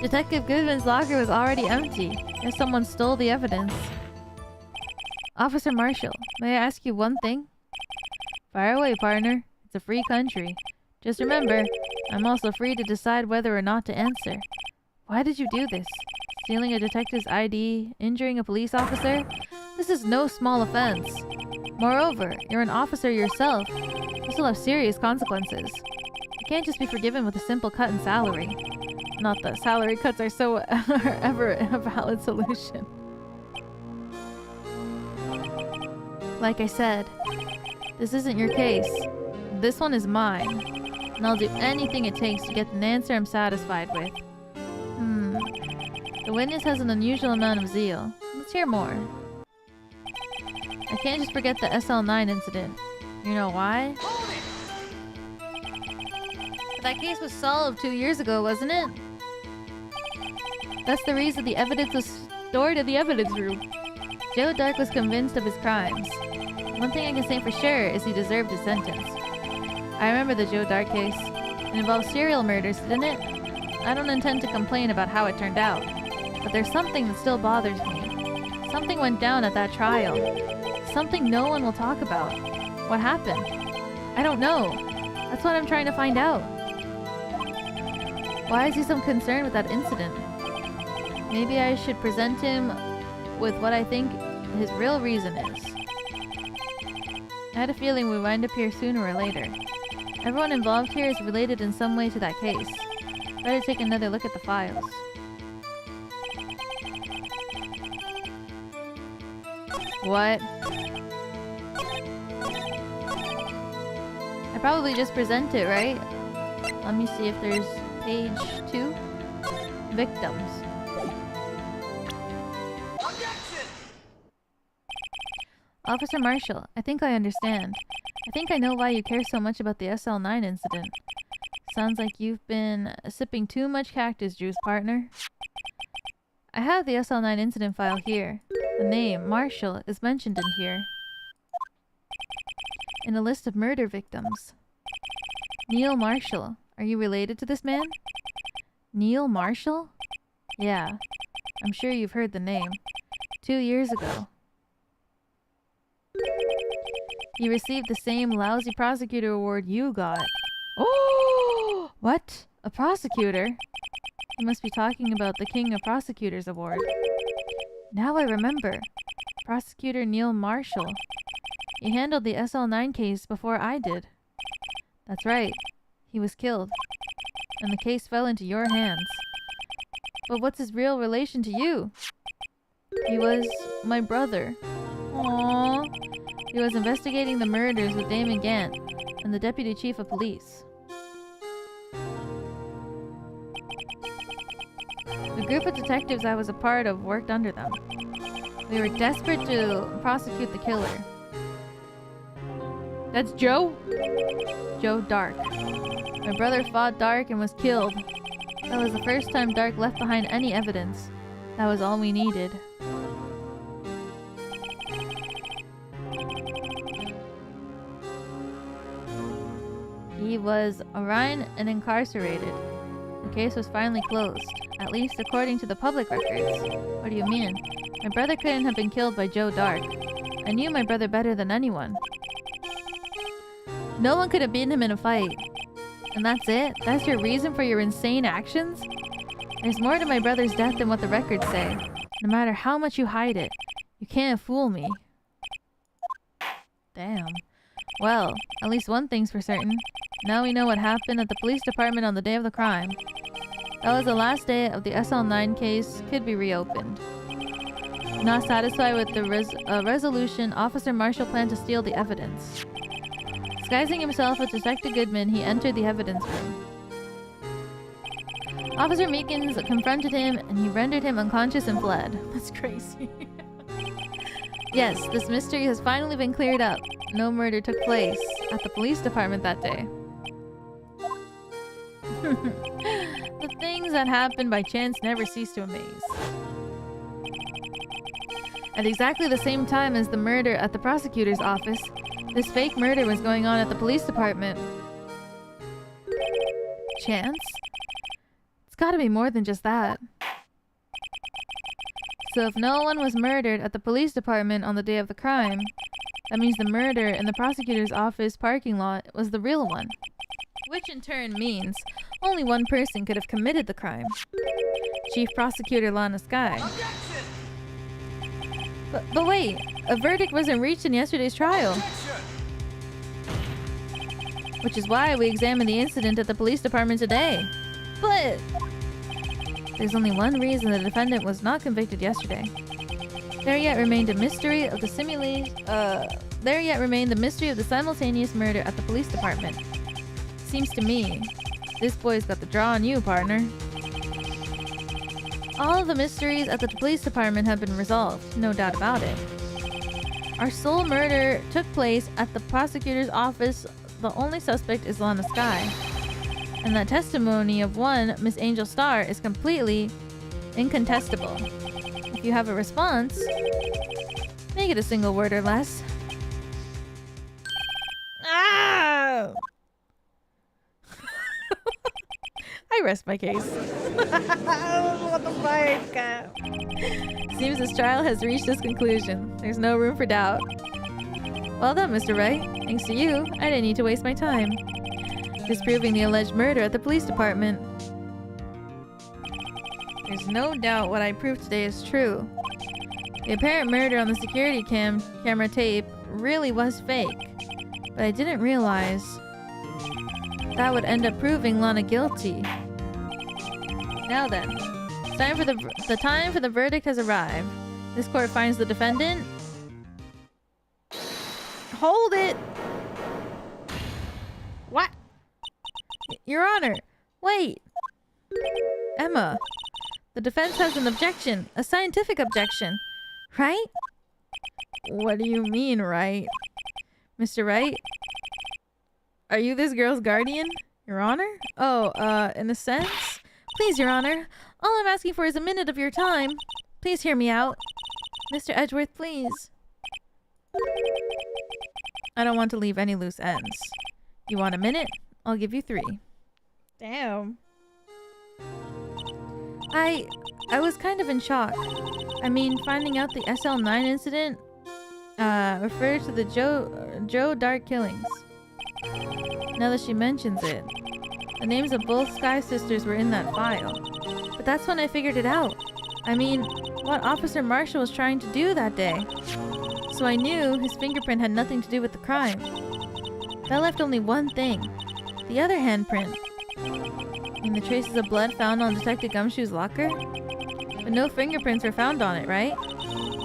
Detective Goodman's locker was already empty. Guess someone stole the evidence. Officer Marshall, may I ask you one thing? Fire away, partner. It's a free country. Just remember, I'm also free to decide whether or not to answer. Why did you do this? Stealing a detective's ID? Injuring a police officer? This is no small offense. Moreover, you're an officer yourself. This will have serious consequences. You can't just be forgiven with a simple cut in salary. Not that salary cuts are ever a valid solution. Like I said, this isn't your case. This one is mine. And I'll do anything it takes to get an answer I'm satisfied with. The witness has an unusual amount of zeal. Let's hear more. I can't just forget the SL9 incident. You know why? But that case was solved 2 years ago, wasn't it? That's the reason the evidence was stored in the evidence room. Joe Dark was convinced of his crimes. One thing I can say for sure is he deserved his sentence. I remember the Joe Dark case. It involved serial murders, didn't it? I don't intend to complain about how it turned out. But there's something that still bothers me. Something went down at that trial. Something no one will talk about. What happened? I don't know. That's what I'm trying to find out. Why is he so concerned with that incident? Maybe I should present him with what I think his real reason is. I had a feeling we'd wind up here sooner or later. Everyone involved here is related in some way to that case. Better take another look at the files. What? I probably just present it, right? Let me see if there's page 2. Victims. Officer Marshall, I think I understand. I think I know why you care so much about the SL9 incident. Sounds like you've been sipping too much cactus juice, partner. I have the SL9 incident file here. The name, Marshall, is mentioned in here. In a list of murder victims. Neil Marshall. Are you related to this man? Neil Marshall? Yeah. I'm sure you've heard the name. 2 years ago. He received the same lousy prosecutor award you got. Oh! What? A prosecutor? You must be talking about the King of Prosecutors award. Now I remember. Prosecutor Neil Marshall. He handled the SL9 case before I did. That's right. He was killed. And the case fell into your hands. But what's his real relation to you? He was my brother. Aww. He was investigating the murders with Damon Gant and the Deputy Chief of Police. The group of detectives I was a part of worked under them. We were desperate to prosecute the killer. That's Joe? Joe Dark. My brother fought Dark and was killed. That was the first time Dark left behind any evidence. That was all we needed. He was arraigned and incarcerated. The case was finally closed, at least according to the public records. What do you mean? My brother couldn't have been killed by Joe Dark. I knew my brother better than anyone. No one could have beaten him in a fight. And that's it? That's your reason for your insane actions? There's more to my brother's death than what the records say. No matter how much you hide it, you can't fool me. Damn. Well, at least one thing's for certain. Now we know what happened at the police department on the day of the crime. That was the last day of the SL9 case could be reopened. Not satisfied with the resolution, Officer Marshall planned to steal the evidence. Disguising himself as Detective Goodman, he entered the evidence room. Officer Meekins confronted him and he rendered him unconscious and fled. That's crazy. Yes, this mystery has finally been cleared up. No murder took place at the police department that day. The things that happen by chance never cease to amaze. At exactly the same time as the murder at the prosecutor's office, this fake murder was going on at the police department. Chance? It's gotta be more than just that. So if no one was murdered at the police department on the day of the crime, that means the murder in the prosecutor's office parking lot was the real one. Which in turn means only one person could have committed the crime. Chief Prosecutor Lana Sky. But wait, a verdict wasn't reached in yesterday's trial. Which is why we examined the incident at the police department today. But there's only one reason the defendant was not convicted yesterday. There yet remained the mystery of the simultaneous murder at the police department. Seems to me, this boy's got the draw on you, partner. All of the mysteries at the police department have been resolved, no doubt about it. Our sole murder took place at the prosecutor's office. The only suspect is Lana Sky. And that testimony of one Miss Angel Star is completely incontestable. If you have a response, make it a single word or less. Ah! I rest my case. What the fuck? Seems this trial has reached its conclusion. There's no room for doubt. Well done, Mr. Wright. Thanks to you, I didn't need to waste my time disproving the alleged murder at the police department. There's no doubt what I proved today is true. The apparent murder on the security camera tape really was fake. But I didn't realize that would end up proving Lana guilty. Now then, the time for the verdict has arrived. This court finds the defendant. Hold it! What? Your Honor, wait! Emma, the defense has an objection, a scientific objection, right? What do you mean, right? Mr. Wright? Are you this girl's guardian? Your Honor? Oh, in a sense? Please, Your Honor. All I'm asking for is a minute of your time. Please hear me out. Mr. Edgeworth, please. I don't want to leave any loose ends. You want a minute? I'll give you 3. Damn. I was kind of in shock. I mean, finding out the SL9 incident referred to the Joe Dark killings. Now that she mentions it, the names of both Sky sisters were in that file. But that's when I figured it out. I mean, what Officer Marshall was trying to do that day. So I knew his fingerprint had nothing to do with the crime. That left only one thing. The other handprint. And the traces of blood found on Detective Gumshoe's locker? But no fingerprints were found on it, right?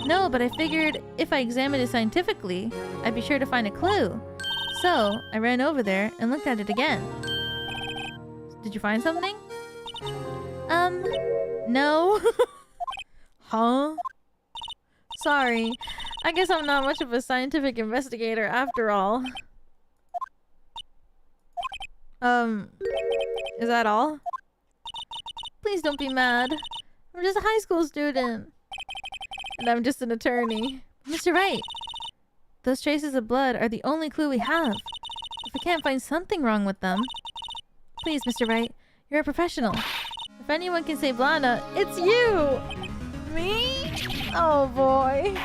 No, but I figured if I examined it scientifically, I'd be sure to find a clue. So, I ran over there and looked at it again. Did you find something? No. Huh? Sorry. I guess I'm not much of a scientific investigator after all. Is that all? Please don't be mad. I'm just a high school student. And I'm just an attorney. Mr. Wright, those traces of blood are the only clue we have. If we can't find something wrong with them... Please, Mr. Wright, you're a professional. If anyone can save Lana, it's you! Me? Oh boy.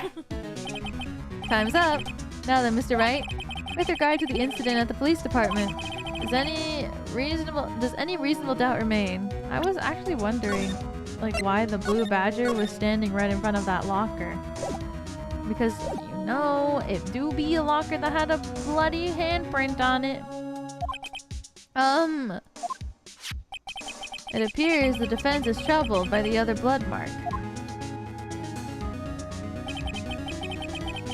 Time's up. Now then, Mr. Wright, with regard to the incident at the police department, does any reasonable doubt remain? I was actually wondering, like, why the blue badger was standing right in front of that locker. Because, you know, it do be a locker that had a bloody handprint on it. It appears the defense is troubled by the other blood mark.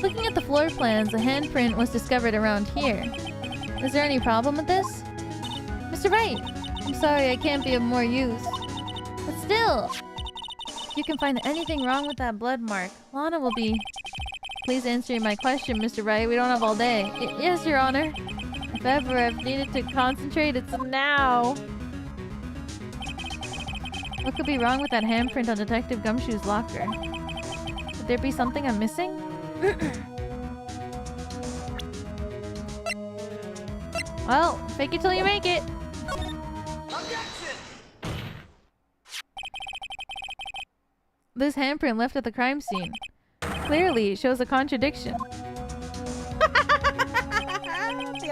Looking at the floor plans, a handprint was discovered around here. Is there any problem with this? Mr. Wright! I'm sorry I can't be of more use. But still! If you can find anything wrong with that blood mark, Lana will be... Please answer my question, Mr. Wright. We don't have all day. Yes, Your Honor. If ever I've needed to concentrate, it's now. What could be wrong with that handprint on Detective Gumshoe's locker? Could there be something I'm missing? Well, fake it till you make it. this handprint left at the crime scene clearly shows a contradiction. The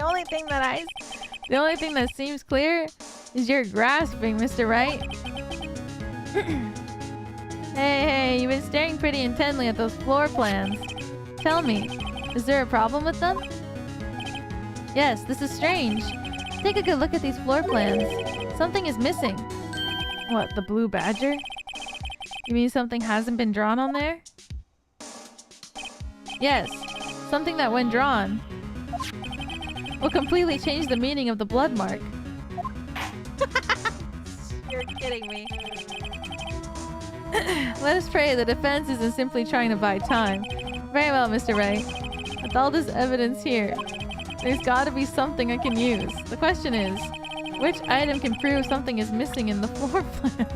only thing that seems clear is your grasping, Mr. Wright. Hey, you've been staring pretty intently at those floor plans. Tell me, is there a problem with them? Yes, this is strange. Take a good look at these floor plans. Something is missing. What, the blue badger? You mean something hasn't been drawn on there? Yes, something that when drawn will completely change the meaning of the blood mark. You're kidding me. Let us pray the defense isn't simply trying to buy time. Very well, Mr. Wright. With all this evidence here, there's gotta be something I can use. The question is, which item can prove something is missing in the floor plans?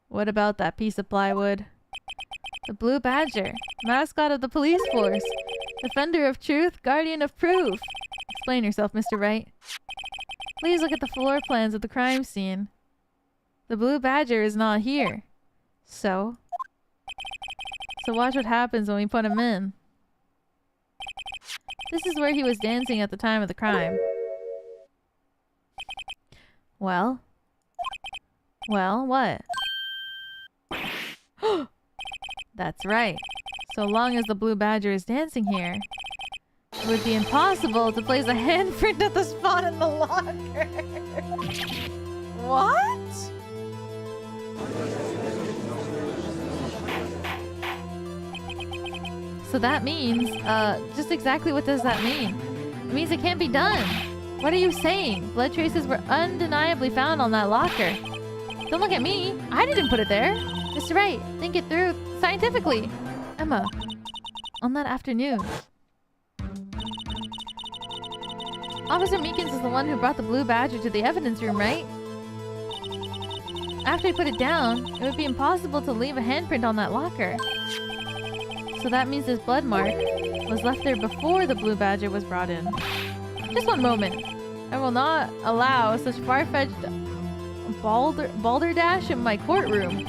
What about that piece of plywood? The blue badger, mascot of the police force, defender of truth, guardian of proof. Explain yourself, Mr. Wright. Please look at the floor plans of the crime scene. The blue badger is not here. So watch what happens when we put him in. This is where he was dancing at the time of the crime. Well, what? That's right. So long as the blue badger is dancing here, it would be impossible to place a handprint at the spot in the locker. What? So that means, just exactly what does that mean? It means it can't be done. What are you saying? Blood traces were undeniably found on that locker. Don't look at me. I didn't put it there. Mr. Wright, think it through scientifically. Emma, on that afternoon, Officer Meekins is the one who brought the blue badger to the evidence room, right? After he put it down, it would be impossible to leave a handprint on that locker. So that means this blood mark was left there before the blue badger was brought in. Just one moment. I will not allow such far-fetched balderdash in my courtroom.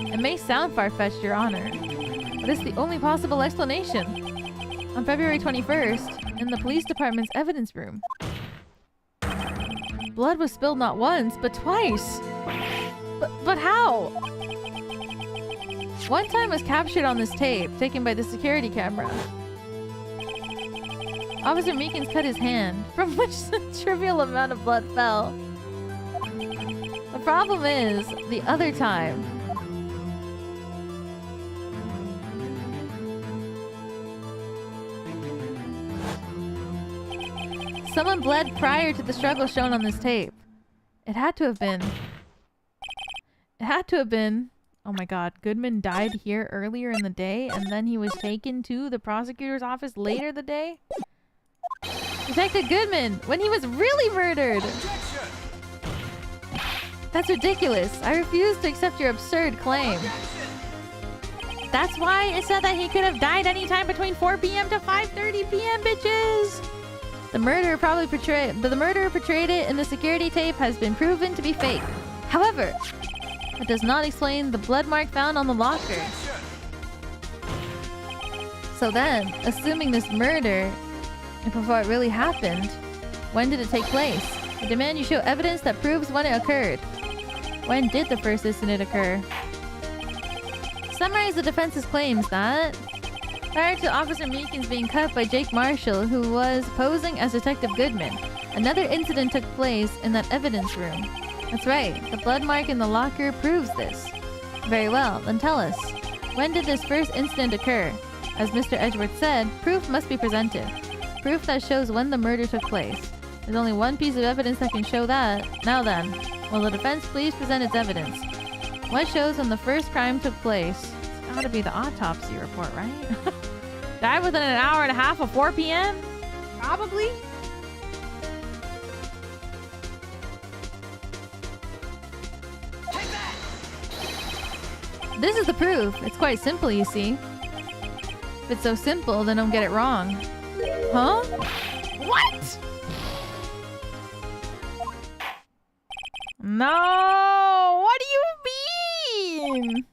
It may sound far-fetched, Your Honor, but it's the only possible explanation. On February 21st, in the police department's evidence room, blood was spilled not once, but twice. But how? One time was captured on this tape, taken by the security camera. Officer Meekins cut his hand, from which a trivial amount of blood fell. The problem is, the other time, someone bled prior to the struggle shown on this tape. It had to have been... Oh my god, Goodman died here earlier in the day, and then he was taken to the prosecutor's office later the day? Detective Goodman, when he was really murdered! That's ridiculous. I refuse to accept your absurd claim. That's why it said that he could have died anytime between 4 p.m. to 5:30 p.m., bitches! The murderer portrayed it in the security tape has been proven to be fake. However, it does not explain the blood mark found on the locker. So then, assuming this murder, before it really happened, when did it take place? I demand you show evidence that proves when it occurred. When did the first incident occur? Summarize the defense's claims that prior to Officer Meekins being cut by Jake Marshall, who was posing as Detective Goodman, another incident took place in that evidence room. That's right, the blood mark in the locker proves this. Very well, then tell us. When did this first incident occur? As Mr. Edgeworth said, proof must be presented. Proof that shows when the murder took place. There's only one piece of evidence that can show that. Now then, will the defense please present its evidence? What shows when the first crime took place? It's gotta be the autopsy report, right? Died within an hour and a half of 4 p.m.? Probably? This is the proof. It's quite simple, you see. If it's so simple, then don't get it wrong. Huh? What? No! What do you mean?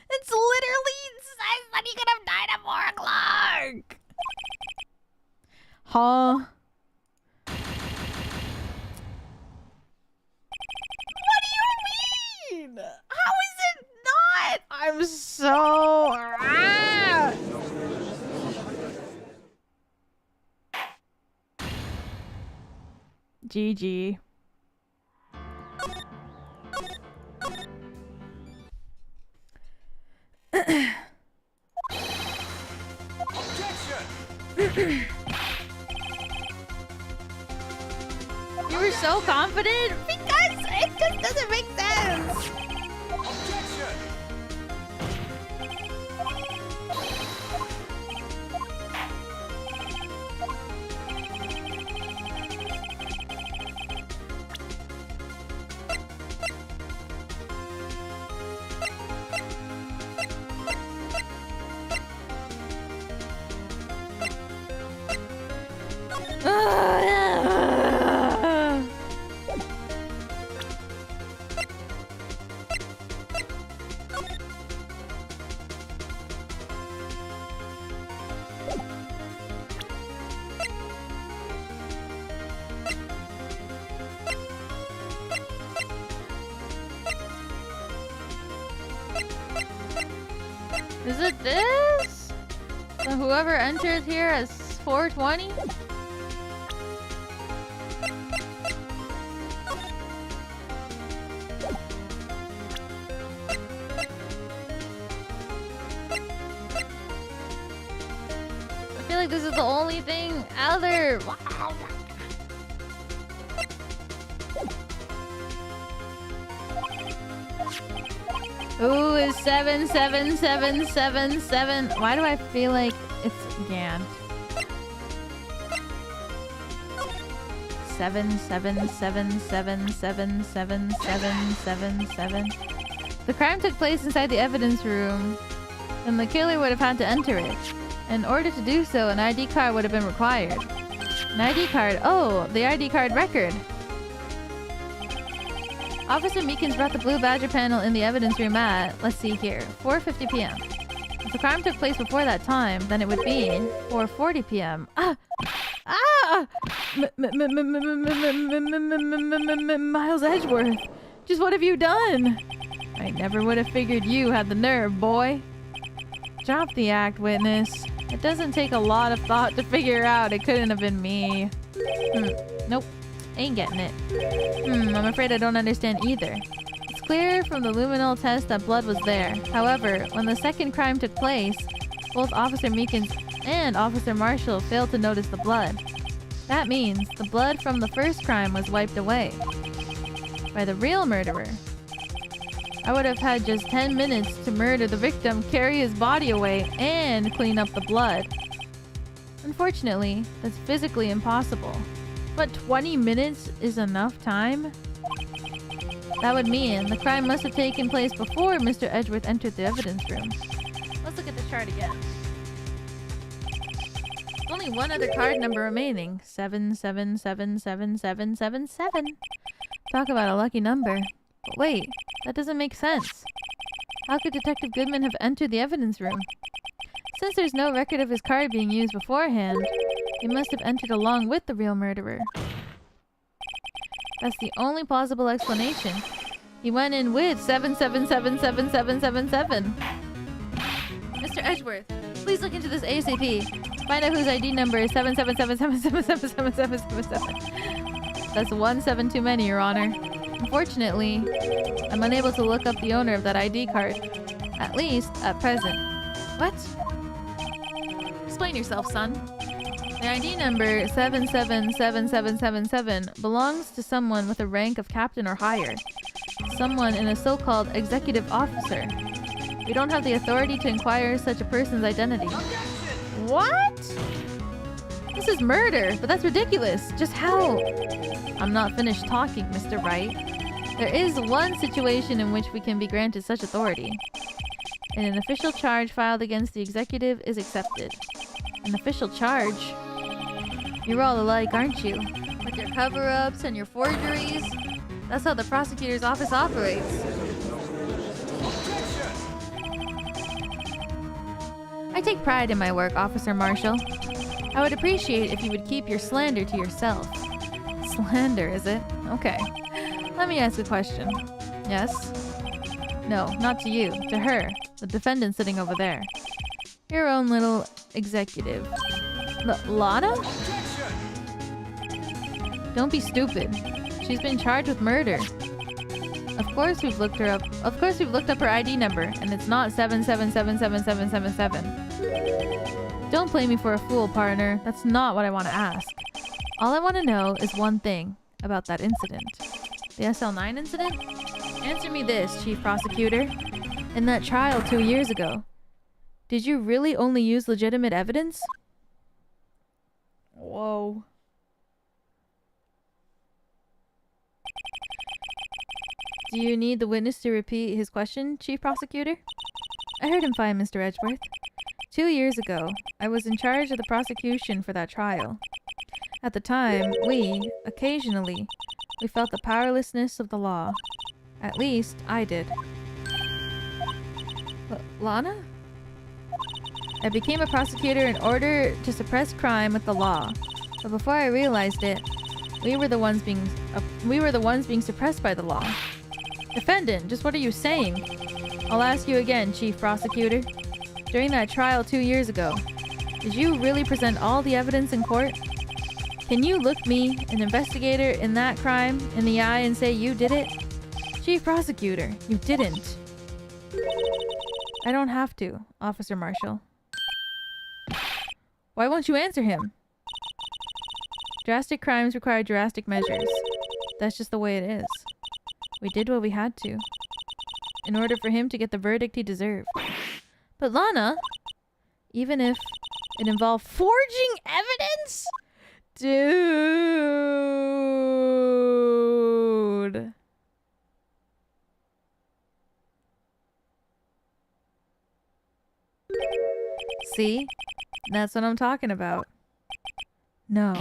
It's literally says that he could have died at 4 o'clock! Huh? What do you mean? How is it not? I'm so... GG. You were so confident because it just doesn't make sense. Is it this? So whoever entered here as 420? I feel like this is the only thing out there. Wow. Ooh, is 77777. Why do I feel like it's Gant? 777777777. The crime took place inside the evidence room, and the killer would have had to enter it. In order to do so, an ID card would have been required. An ID card? Oh, the ID card record. Officer Meekins brought the blue badger panel in the evidence room at, let's see here, 4:50 p.m. If the crime took place before that time, then it would be 4:40 p.m. Miles Edgeworth, just what have you done? I never would have figured you had the nerve, boy. Drop the act, witness. It doesn't take a lot of thought to figure out it couldn't have been me. Nope. Ain't getting it. I'm afraid I don't understand either. It's clear from the luminol test that blood was there. However, when the second crime took place, both Officer Meekins and Officer Marshall failed to notice the blood. That means the blood from the first crime was wiped away by the real murderer. I would have had just 10 minutes to murder the victim, carry his body away, and clean up the blood. Unfortunately, that's physically impossible. But 20 minutes is enough time? That would mean the crime must have taken place before Mr. Edgeworth entered the evidence room. Let's look at the chart again. Only one other card number remaining. 77777777. Talk about a lucky number. But wait, that doesn't make sense. How could Detective Goodman have entered the evidence room? Since there's no record of his card being used beforehand, he must have entered along with the real murderer. That's the only plausible explanation. He went in with 77777777. Mr. Edgeworth, please look into this ASAP. Find out whose ID number is 7777777777. That's 17 too many, Your Honor. Unfortunately, I'm unable to look up the owner of that ID card. At least, at present. What? Explain yourself, son. The ID number 777777 belongs to someone with a rank of captain or higher. Someone in a so-called executive officer. We don't have the authority to inquire such a person's identity. What? This is murder, but that's ridiculous. Just how? I'm not finished talking, Mr. Wright. There is one situation in which we can be granted such authority. And an official charge filed against the executive is accepted. An official charge? You're all alike, aren't you? With your cover-ups and your forgeries? That's how the prosecutor's office operates. I take pride in my work, Officer Marshall. I would appreciate if you would keep your slander to yourself. Slander, is it? Okay. Let me ask a question. Yes? No, not to you. To her. The defendant sitting over there. Your own little executive. Lana? Don't be stupid. She's been charged with murder. Of course we've looked her up. Of course we've looked up her ID number, and it's not 7777777. Don't play me for a fool, partner. That's not what I want to ask. All I want to know is one thing about that incident. The SL9 incident? Answer me this, Chief Prosecutor. In that trial 2 years ago, did you really only use legitimate evidence? Whoa. Do you need the witness to repeat his question, Chief Prosecutor? I heard him fine, Mr. Edgeworth. 2 years ago, I was in charge of the prosecution for that trial. At the time, occasionally, we felt the powerlessness of the law. At least, I did. Lana? I became a prosecutor in order to suppress crime with the law. But before I realized it, we were the ones being suppressed by the law. Defendant, just what are you saying? I'll ask you again, Chief Prosecutor. During that trial 2 years ago, did you really present all the evidence in court? Can you look me, an investigator in that crime, in the eye and say you did it? Chief Prosecutor, you didn't. I don't have to, Officer Marshall. Why won't you answer him? Drastic crimes require drastic measures. That's just the way it is. We did what we had to, in order for him to get the verdict he deserved. But Lana, even if it involved forging evidence? Dude. See? That's what I'm talking about. No.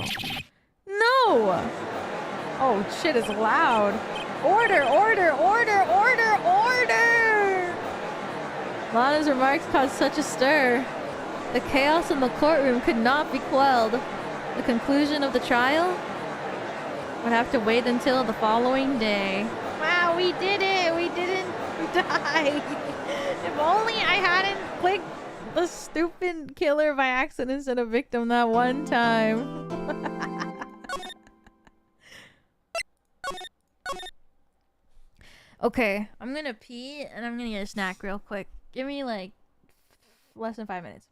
No! Oh, shit is loud. Order, order, order, order, order! Lana's remarks caused such a stir. The chaos in the courtroom could not be quelled. The conclusion of the trial would have to wait until the following day. Wow, we did it! We didn't die! If only I hadn't clicked the stupid killer by accident instead of victim that one time. Okay, I'm gonna pee and I'm gonna get a snack real quick. Give me like less than 5 minutes.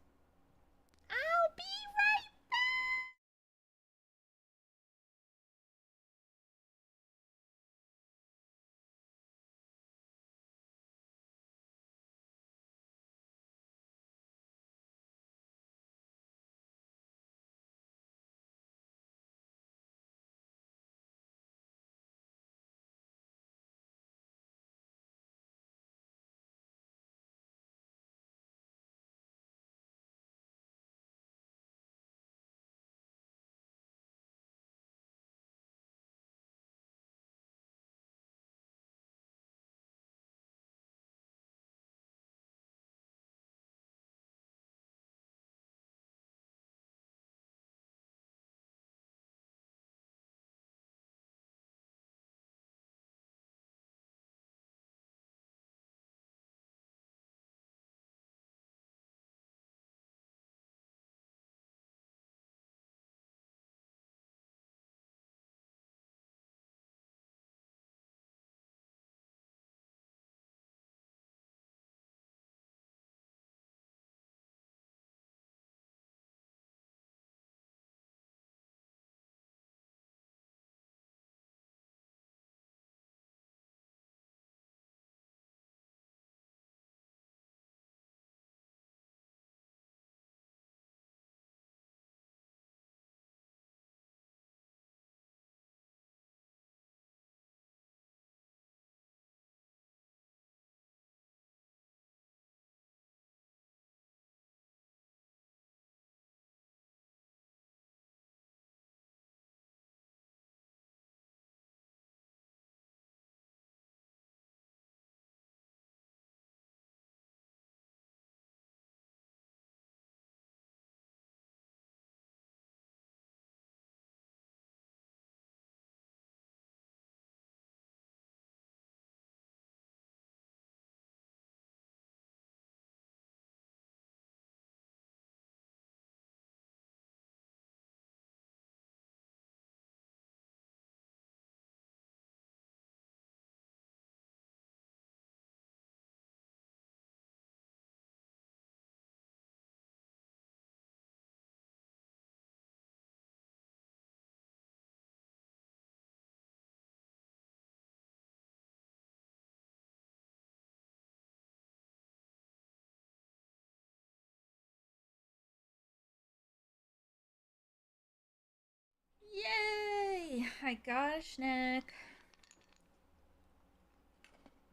I got a snack.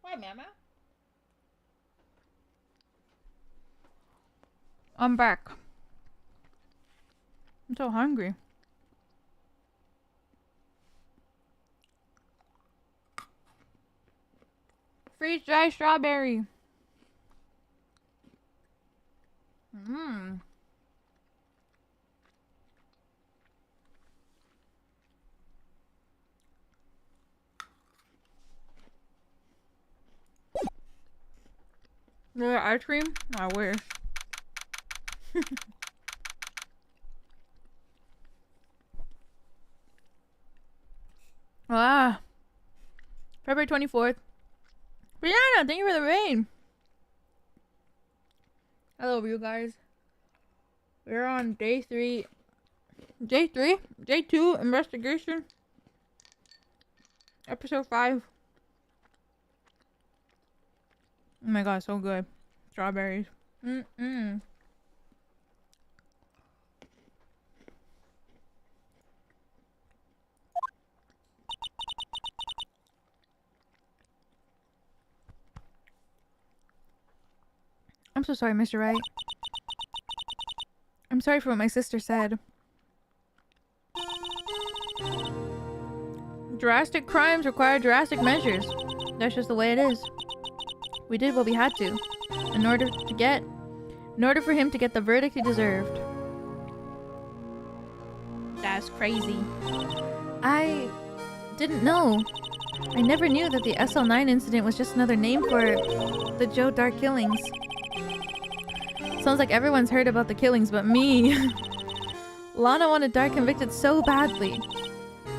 Why, Mama? I'm back. I'm so hungry. Freeze dry strawberry. Mmm. The ice cream? I wish. Ah. February 24th. Finana, thank you for the rain. Hello, you guys. We're on day 3. Day 3? Day 2 investigation. Episode 5. Oh my god, so good. Strawberries. I'm so sorry, Mr. Wright. I'm sorry for what my sister said. Drastic crimes require drastic measures. That's just the way it is. We did what we had to, in order for him to get the verdict he deserved. That's crazy. I didn't know. I never knew that the SL9 incident was just another name for the Joe Dark killings. Sounds like everyone's heard about the killings but me. Lana wanted Dark convicted so badly.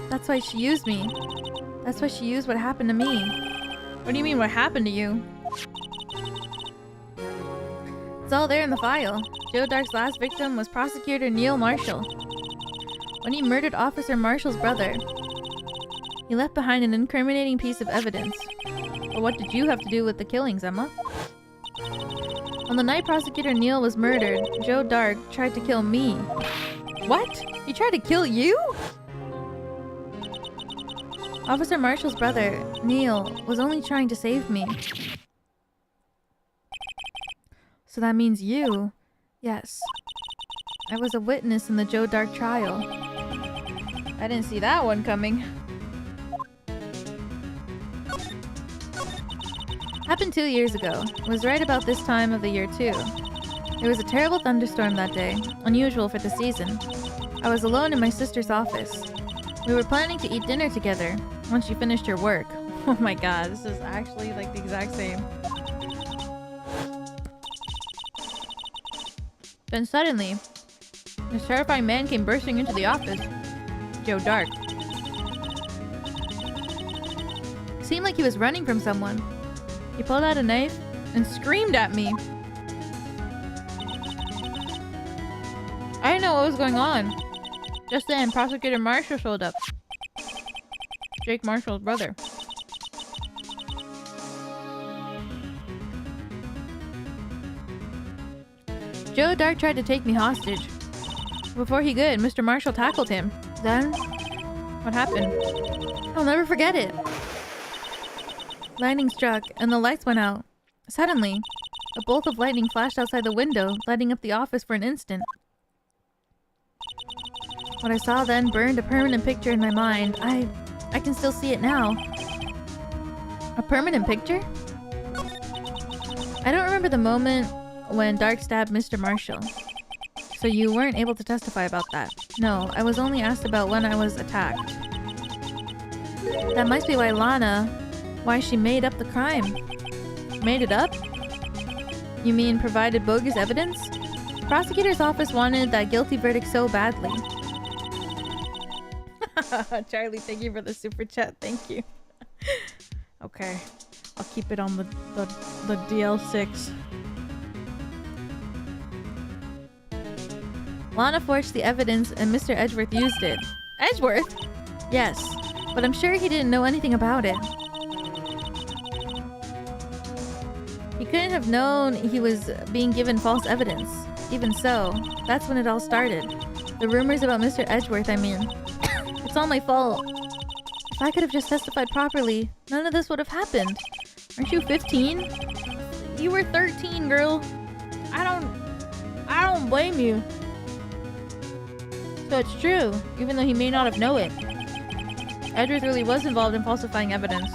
That's why she used me. That's why she used what happened to me. What do you mean, what happened to you? It's all there in the file. Joe Dark's last victim was Prosecutor Neil Marshall. When he murdered Officer Marshall's brother, he left behind an incriminating piece of evidence. But what did you have to do with the killings, Emma? On the night Prosecutor Neil was murdered, Joe Dark tried to kill me. What? He tried to kill you? Officer Marshall's brother, Neil, was only trying to save me. So that means you. Yes. I was a witness in the Joe Dark trial. I didn't see that one coming. Happened 2 years ago. It was right about this time of the year too. There was a terrible thunderstorm that day, unusual for the season. I was alone in my sister's office. We were planning to eat dinner together once she finished her work. Oh my god, this is actually like the exact same. Then suddenly, this terrifying man came bursting into the office. Joe Dark. It seemed like he was running from someone. He pulled out a knife and screamed at me. I didn't know what was going on. Just then, Prosecutor Marshall showed up. Jake Marshall's brother. Joe Dark tried to take me hostage. Before he could, Mr. Marshall tackled him. Then, what happened? I'll never forget it. Lightning struck, and the lights went out. Suddenly, a bolt of lightning flashed outside the window, lighting up the office for an instant. What I saw then burned a permanent picture in my mind. I can still see it now. A permanent picture? I don't remember the moment when Dark stabbed Mr. Marshall. So you weren't able to testify about that? No, I was only asked about when I was attacked. That must be why she made up the crime. Made it up? You mean provided bogus evidence? The prosecutor's office wanted that guilty verdict so badly. Charlie, thank you for the super chat. Thank you. Okay. I'll keep it on the DL6. Lana forged the evidence and Mr. Edgeworth used it. Edgeworth? Yes, but I'm sure he didn't know anything about it. He couldn't have known he was being given false evidence. Even so, that's when it all started. The rumors about Mr. Edgeworth, I mean. It's all my fault. If I could have just testified properly, none of this would have happened. Aren't you 15? You were 13, girl. I don't blame you. So it's true, even though he may not have known it. Edward really was involved in falsifying evidence.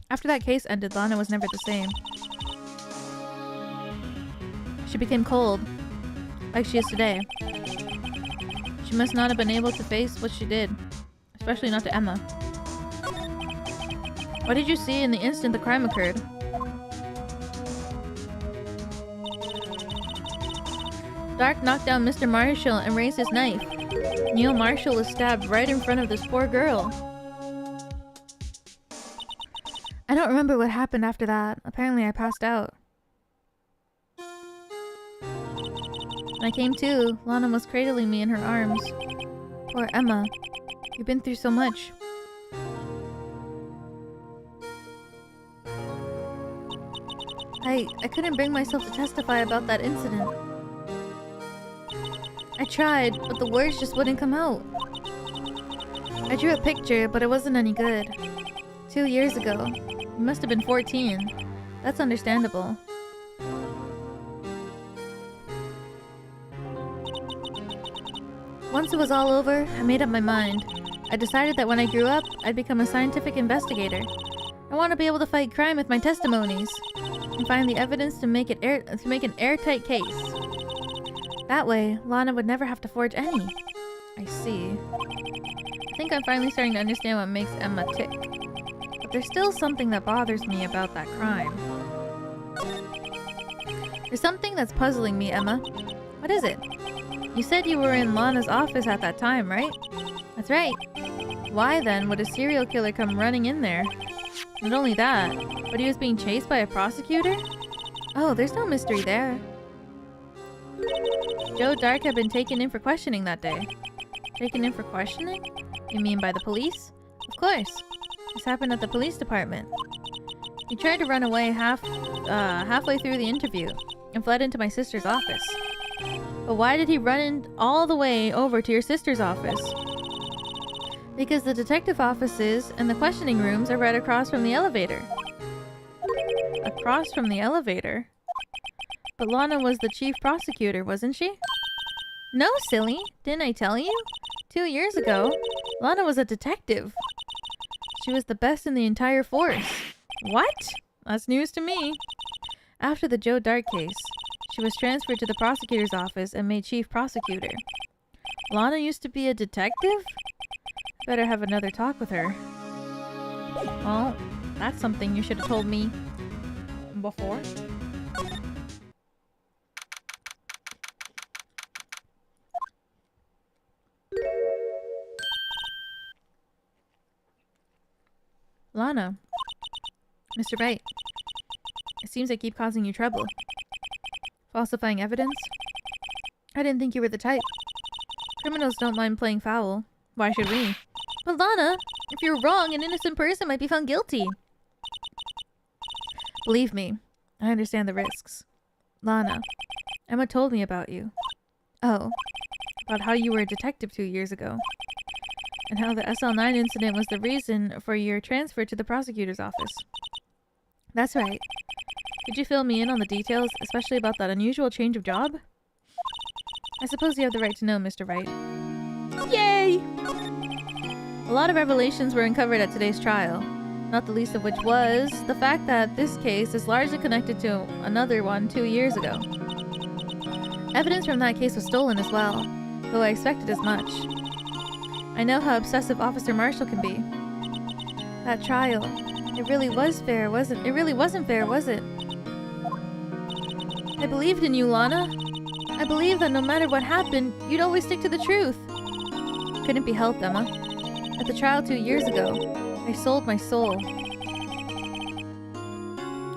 After that case ended, Lana was never the same. She became cold, like she is today. She must not have been able to face what she did, especially not to Emma. What did you see in the instant the crime occurred? Dark knocked down Mr. Marshall and raised his knife. Neil Marshall was stabbed right in front of this poor girl. I don't remember what happened after that. Apparently I passed out. When I came to, Lana was cradling me in her arms. Poor Emma. You've been through so much. I couldn't bring myself to testify about that incident. I tried, but the words just wouldn't come out. I drew a picture, but it wasn't any good. 2 years ago. You must have been 14. That's understandable. Once it was all over, I made up my mind. I decided that when I grew up, I'd become a scientific investigator. I want to be able to fight crime with my testimonies and find the evidence to make an airtight case. That way, Lana would never have to forge any. I see. I think I'm finally starting to understand what makes Emma tick. But there's still something that bothers me about that crime. There's something that's puzzling me, Emma. What is it? You said you were in Lana's office at that time, right? That's right. Why then would a serial killer come running in there? Not only that, but he was being chased by a prosecutor? Oh, there's no mystery there. Joe Dark had been taken in for questioning that day. Taken in for questioning? You mean by the police? Of course. This happened at the police department. He tried to run away halfway through the interview and fled into my sister's office. But why did he run all the way over to your sister's office? Because the detective offices and the questioning rooms are right across from the elevator. Across from the elevator? But Lana was the chief prosecutor, wasn't she? No, silly. Didn't I tell you? 2 years ago, Lana was a detective. She was the best in the entire force. What? That's news to me. After the Joe Dark case, she was transferred to the prosecutor's office and made chief prosecutor. Lana used to be a detective? Better have another talk with her. Well, that's something you should have told me before. Lana. Mr. Wright. It seems I keep causing you trouble. Falsifying evidence? I didn't think you were the type. Criminals don't mind playing foul. Why should we? But Lana, if you're wrong, an innocent person might be found guilty. Believe me, I understand the risks. Lana, Emma told me about you. Oh, about how you were a detective 2 years ago. And how the SL9 incident was the reason for your transfer to the prosecutor's office. That's right. Could you fill me in on the details, especially about that unusual change of job? I suppose you have the right to know, Mr. Wright. Yay! A lot of revelations were uncovered at today's trial, not the least of which was the fact that this case is largely connected to another one 2 years ago. Evidence from that case was stolen as well, though I expected as much. I know how obsessive Officer Marshall can be. That trial, it really was fair, wasn't it? It really wasn't fair, was it? I believed in you, Lana. I believed that no matter what happened, you'd always stick to the truth. Couldn't be helped, Emma. At the trial 2 years ago, I sold my soul.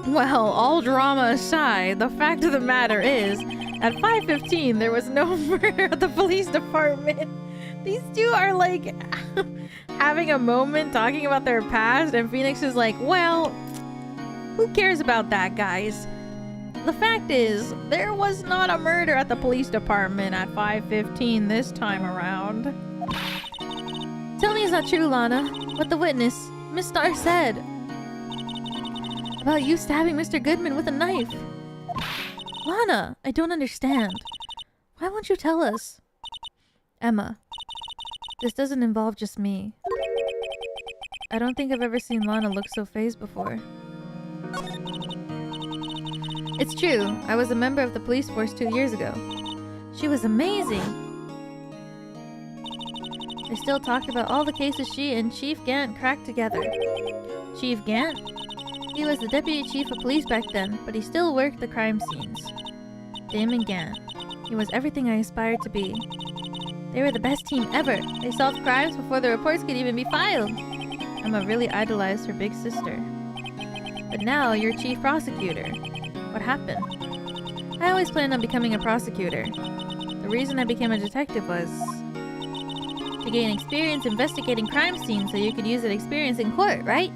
Well, all drama aside, the fact of the matter is, at 5:15 there was no murder at the police department. These two are like having a moment talking about their past, and Phoenix is like, well, who cares about that, guys? the fact is, there was not a murder at the police department at 5:15 this time around. Tell me it's not true, Lana. What the witness, Miss Starr, said about you stabbing Mr. Goodman with a knife. Lana, I don't understand. Why won't you tell us? Emma, this doesn't involve just me. I don't think I've ever seen Lana look so fazed before. It's true, I was a member of the police force 2 years ago. She was amazing! They still talked about all the cases she and Chief Gant cracked together. Chief Gant? He was the deputy chief of police back then, but he still worked the crime scenes. Damon Gant. He was everything I aspired to be. They were the best team ever! They solved crimes before the reports could even be filed! Emma really idolized her big sister. But now you're chief prosecutor. What happened? I always planned on becoming a prosecutor. The reason I became a detective was to gain experience investigating crime scenes so you could use that experience in court, right?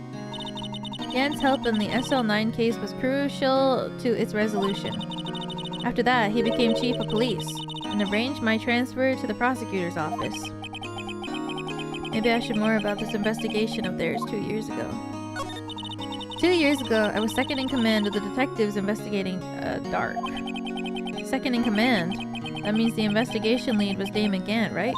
Gant's help in the SL9 case was crucial to its resolution. After that, he became chief of police and arranged my transfer to the prosecutor's office. Maybe I should more about this investigation of theirs 2 years ago. 2 years ago, I was second in command of the detectives investigating Dark. Second in command? That means the investigation lead was Damon Gant, right?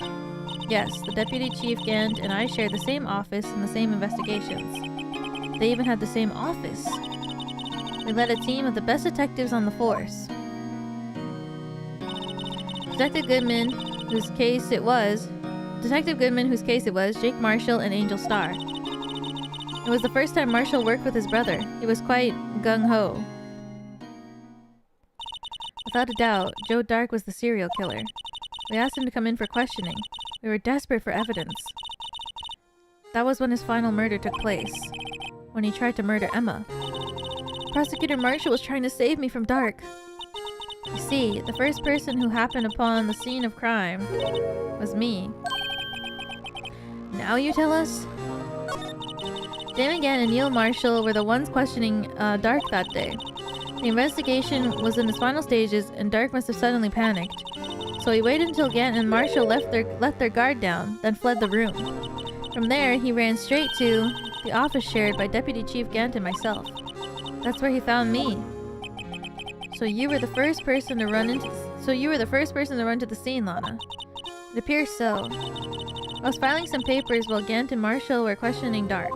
Yes, the Deputy Chief Gant and I shared the same office and the same investigations. They even had the same office. We led a team of the best detectives on the force. Detective Goodman, whose case it was, Jake Marshall and Angel Starr. It was the first time Marshall worked with his brother. He was quite gung-ho. Without a doubt, Joe Dark was the serial killer. We asked him to come in for questioning. We were desperate for evidence. That was when his final murder took place. When he tried to murder Emma. Prosecutor Marshall was trying to save me from Dark. You see, the first person who happened upon the scene of crime was me. Now you tell us? Damon Gant and Neil Marshall were the ones questioning Dark that day. The investigation was in its final stages and Dark must have suddenly panicked. So he waited until Gant and Marshall let their guard down, then fled the room. From there, he ran straight to the office shared by Deputy Chief Gant and myself. That's where he found me. So you were the first person to run to the scene, Lana. It appears so. I was filing some papers while Gant and Marshall were questioning Dark.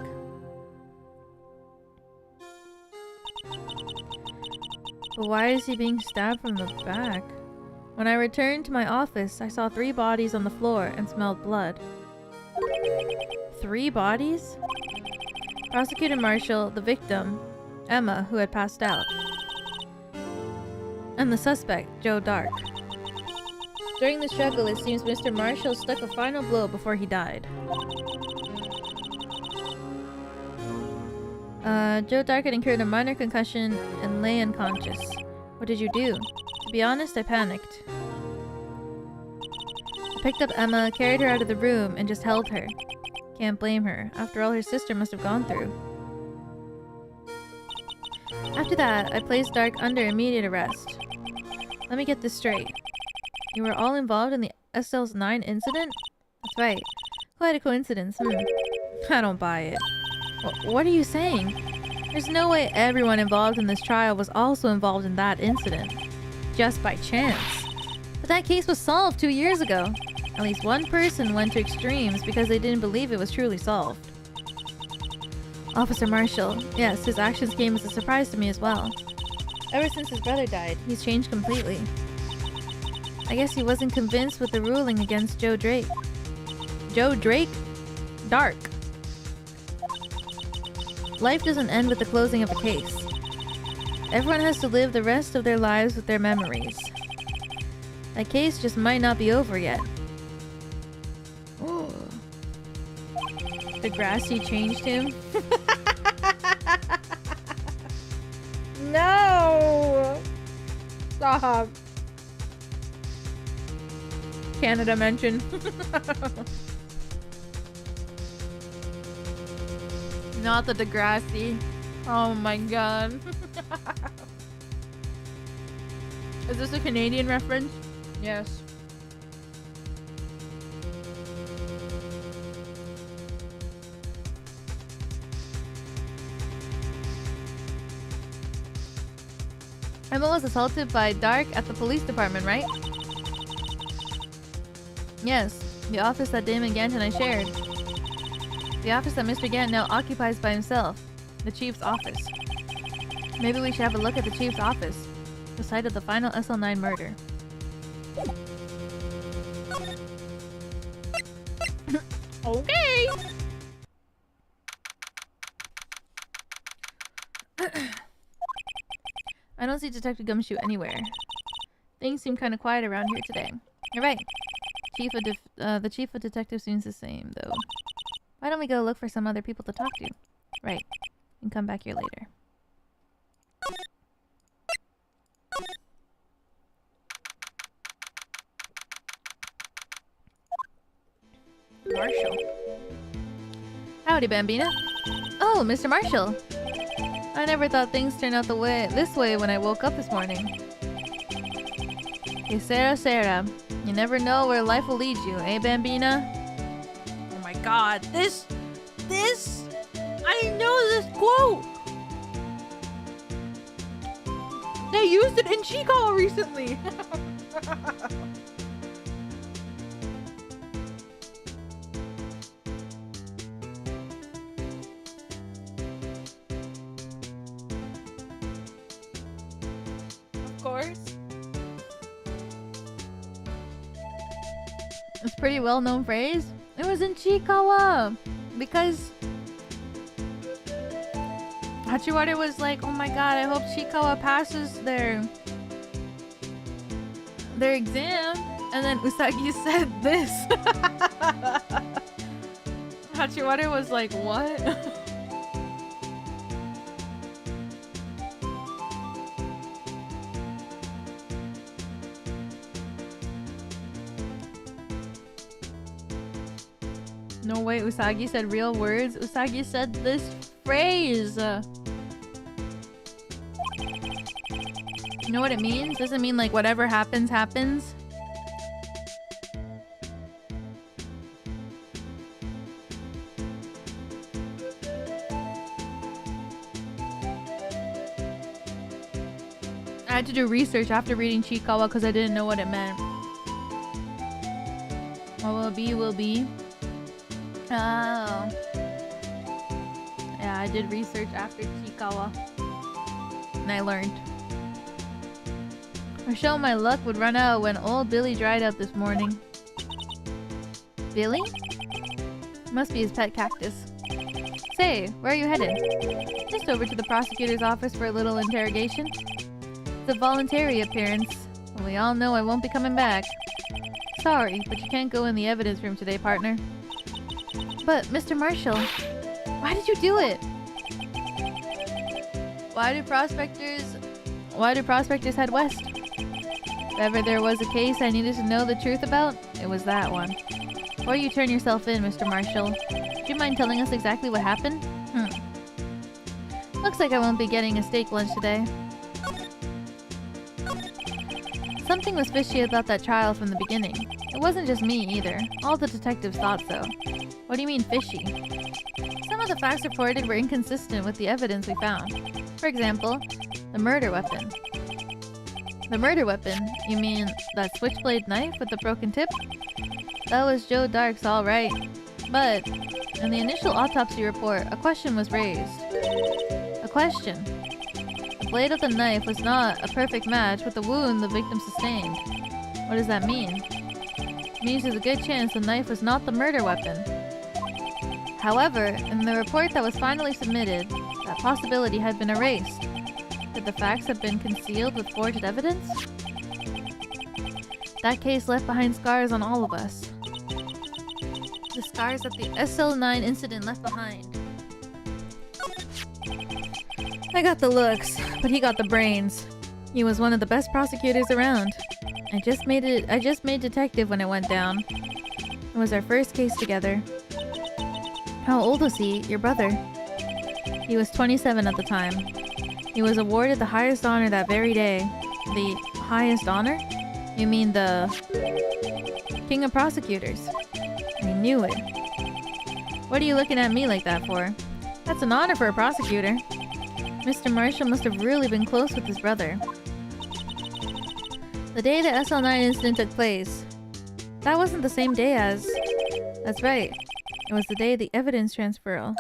But why is he being stabbed from the back? When I returned to my office, I saw 3 bodies on the floor and smelled blood. 3 bodies? Prosecutor Marshall, the victim, Emma, who had passed out, and the suspect, Joe Dark. During the struggle, it seems Mr. Marshall struck a final blow before he died. Joe Dark had incurred a minor concussion and lay unconscious. What did you do? To be honest, I panicked. I picked up Emma, carried her out of the room, and just held her. Can't blame her. After all her sister must have gone through. After that, I placed Dark under immediate arrest. Let me get this straight. You were all involved in the SL9 incident? That's right. Quite a coincidence, I don't buy it. What are you saying? There's no way everyone involved in this trial was also involved in that incident. Just by chance. But that case was solved 2 years ago. At least one person went to extremes because they didn't believe it was truly solved. Officer Marshall. Yes, his actions came as a surprise to me as well. Ever since his brother died, he's changed completely. I guess he wasn't convinced with the ruling against Joe Drake. Joe Drake? Dark. Life doesn't end with the closing of a case. Everyone has to live the rest of their lives with their memories. That case just might not be over yet. Degrassi changed him? No! Stop. Canada mention. Not the Degrassi. Oh my god. Is this a Canadian reference? Yes. Emma was assaulted by Dark at the police department, right? Yes, the office that Damon Gant and I shared. The office that Mr. Gant now occupies by himself. The chief's office. Maybe we should have a look at the chief's office. The site of the final SL9 murder. Okay! I don't see Detective Gumshoe anywhere. Things seem kind of quiet around here today. You're right. The chief of detectives seems the same, though. Why don't we go look for some other people to talk to? Right. And come back here later. Marshall. Howdy, Bambina. Oh, Mr. Marshall. I never thought things turned out this way when I woke up this morning. Que sera sera. You never know where life will lead you, eh, Bambina? Oh my god, this... I know this quote! They used it in Chico recently! Of course. It's a pretty well-known phrase. It was in Chikawa! Because Hachiwara was like, oh my god, I hope Chikawa passes their exam. And then Usagi said this. Hachiwara was like, what? No way, Usagi said real words. Usagi said this phrase. You know what it means? Doesn't mean like whatever happens, happens. I had to do research after reading Chikawa because I didn't know what it meant. What will be, will be. Oh. Yeah, I did research after Chikawa. And I learned. Or show my luck would run out when old Billy dried up this morning. Billy? Must be his pet cactus. Say, where are you headed? Just over to the prosecutor's office for a little interrogation. It's a voluntary appearance. And we all know I won't be coming back. Sorry, but you can't go in the evidence room today, partner. But, Mr. Marshall, why did you do it? Why do prospectors head west? If ever there was a case I needed to know the truth about, it was that one. Before you turn yourself in, Mr. Marshall, do you mind telling us exactly what happened? Looks like I won't be getting a steak lunch today. Something was fishy about that trial from the beginning. It wasn't just me either. All the detectives thought so. What do you mean fishy? Some of the facts reported were inconsistent with the evidence we found. For example, the murder weapon. The murder weapon? You mean that switchblade knife with the broken tip? That was Joe Dark's alright. But, in the initial autopsy report, a question was raised. A question. The blade of the knife was not a perfect match with the wound the victim sustained. What does that mean? It means there's a good chance the knife was not the murder weapon. However, in the report that was finally submitted, that possibility had been erased. Could the facts have been concealed with forged evidence? That case left behind scars on all of us. The scars that the SL9 incident left behind. I got the looks, but he got the brains. He was one of the best prosecutors around. I just made detective when it went down. It was our first case together. How old was he, your brother? He was 27 at the time. He was awarded the highest honor that very day, the highest honor? You mean the king of prosecutors? I knew it. What are you looking at me like that for? That's an honor for a prosecutor. Mr. Marshall must have really been close with his brother. The day the SL9 incident took place, that wasn't the same day as... That's right. It was the day of the evidence transferal.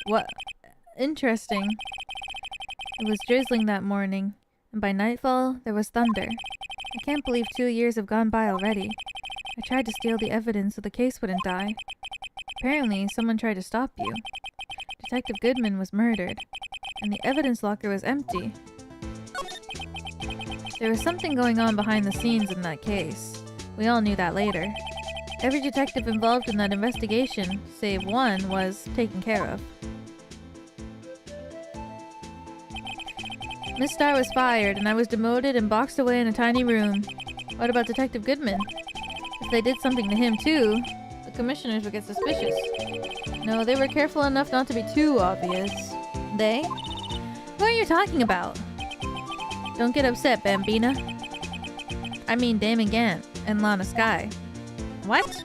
What? Interesting. It was drizzling that morning, and by nightfall, there was thunder. I can't believe 2 years have gone by already. I tried to steal the evidence so the case wouldn't die. Apparently, someone tried to stop you. Detective Goodman was murdered, and the evidence locker was empty. There was something going on behind the scenes in that case. We all knew that later. Every detective involved in that investigation, save one, was taken care of. Miss Starr was fired, and I was demoted and boxed away in a tiny room. What about Detective Goodman? If they did something to him too, the commissioners would get suspicious. No, they were careful enough not to be too obvious. They? Who are you talking about? Don't get upset, Bambina. I mean Damon Gant and Lana Skye. What?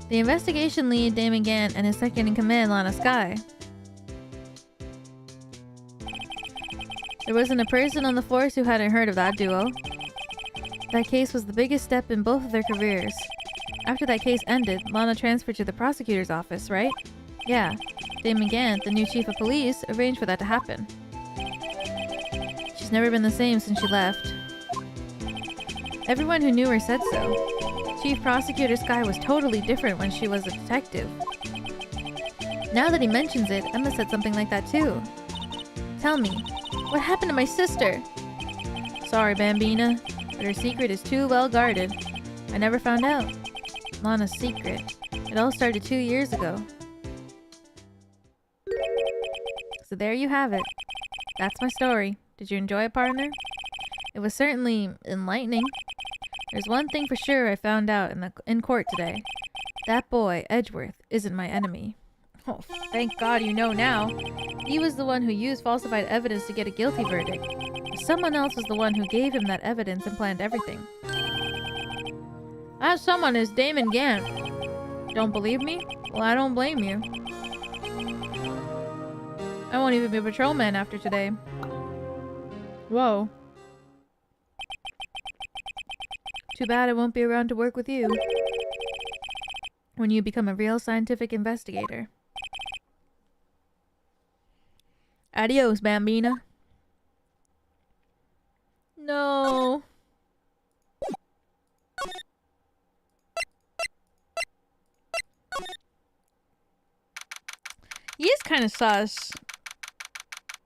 The investigation lead, Damon Gant, and his second-in-command, Lana Skye. There wasn't a person on the force who hadn't heard of that duo. That case was the biggest step in both of their careers. After that case ended, Lana transferred to the prosecutor's office, right? Yeah. Damon Gant, the new chief of police, arranged for that to happen. She's never been the same since she left. Everyone who knew her said so. Chief Prosecutor Skye was totally different when she was a detective. Now that he mentions it, Emma said something like that too. Tell me, what happened to my sister? Sorry, Bambina, but her secret is too well guarded. I never found out. Lana's secret. It all started 2 years ago. So there you have it. That's my story. Did you enjoy it, partner? It was certainly enlightening. There's one thing for sure I found out in court today. That boy, Edgeworth, isn't my enemy. Oh, thank God you know now. He was the one who used falsified evidence to get a guilty verdict. Someone else was the one who gave him that evidence and planned everything. That someone is Damon Gant. Don't believe me? Well, I don't blame you. I won't even be a patrolman after today. Whoa. Too bad I won't be around to work with you when you become a real scientific investigator. Adios, Bambina. No. He is kind of sus,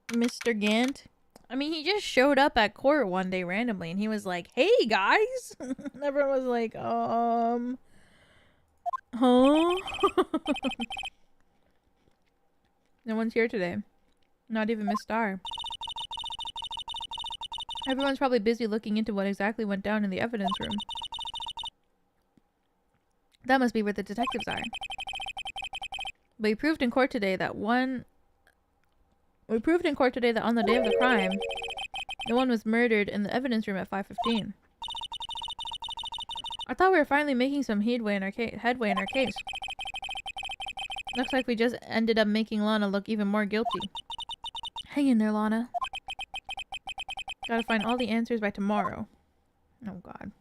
Mr. Gant. I mean, he just showed up at court one day randomly and he was like, hey guys! Everyone was like, huh? No one's here today. Not even Miss Starr. Everyone's probably busy looking into what exactly went down in the evidence room. That must be where the detectives are. But we proved in court today that on the day of the crime, no one was murdered in the evidence room at 5:15. I thought we were finally making some headway in our case. Looks like we just ended up making Lana look even more guilty. Hang in there, Lana. Gotta find all the answers by tomorrow. Oh God.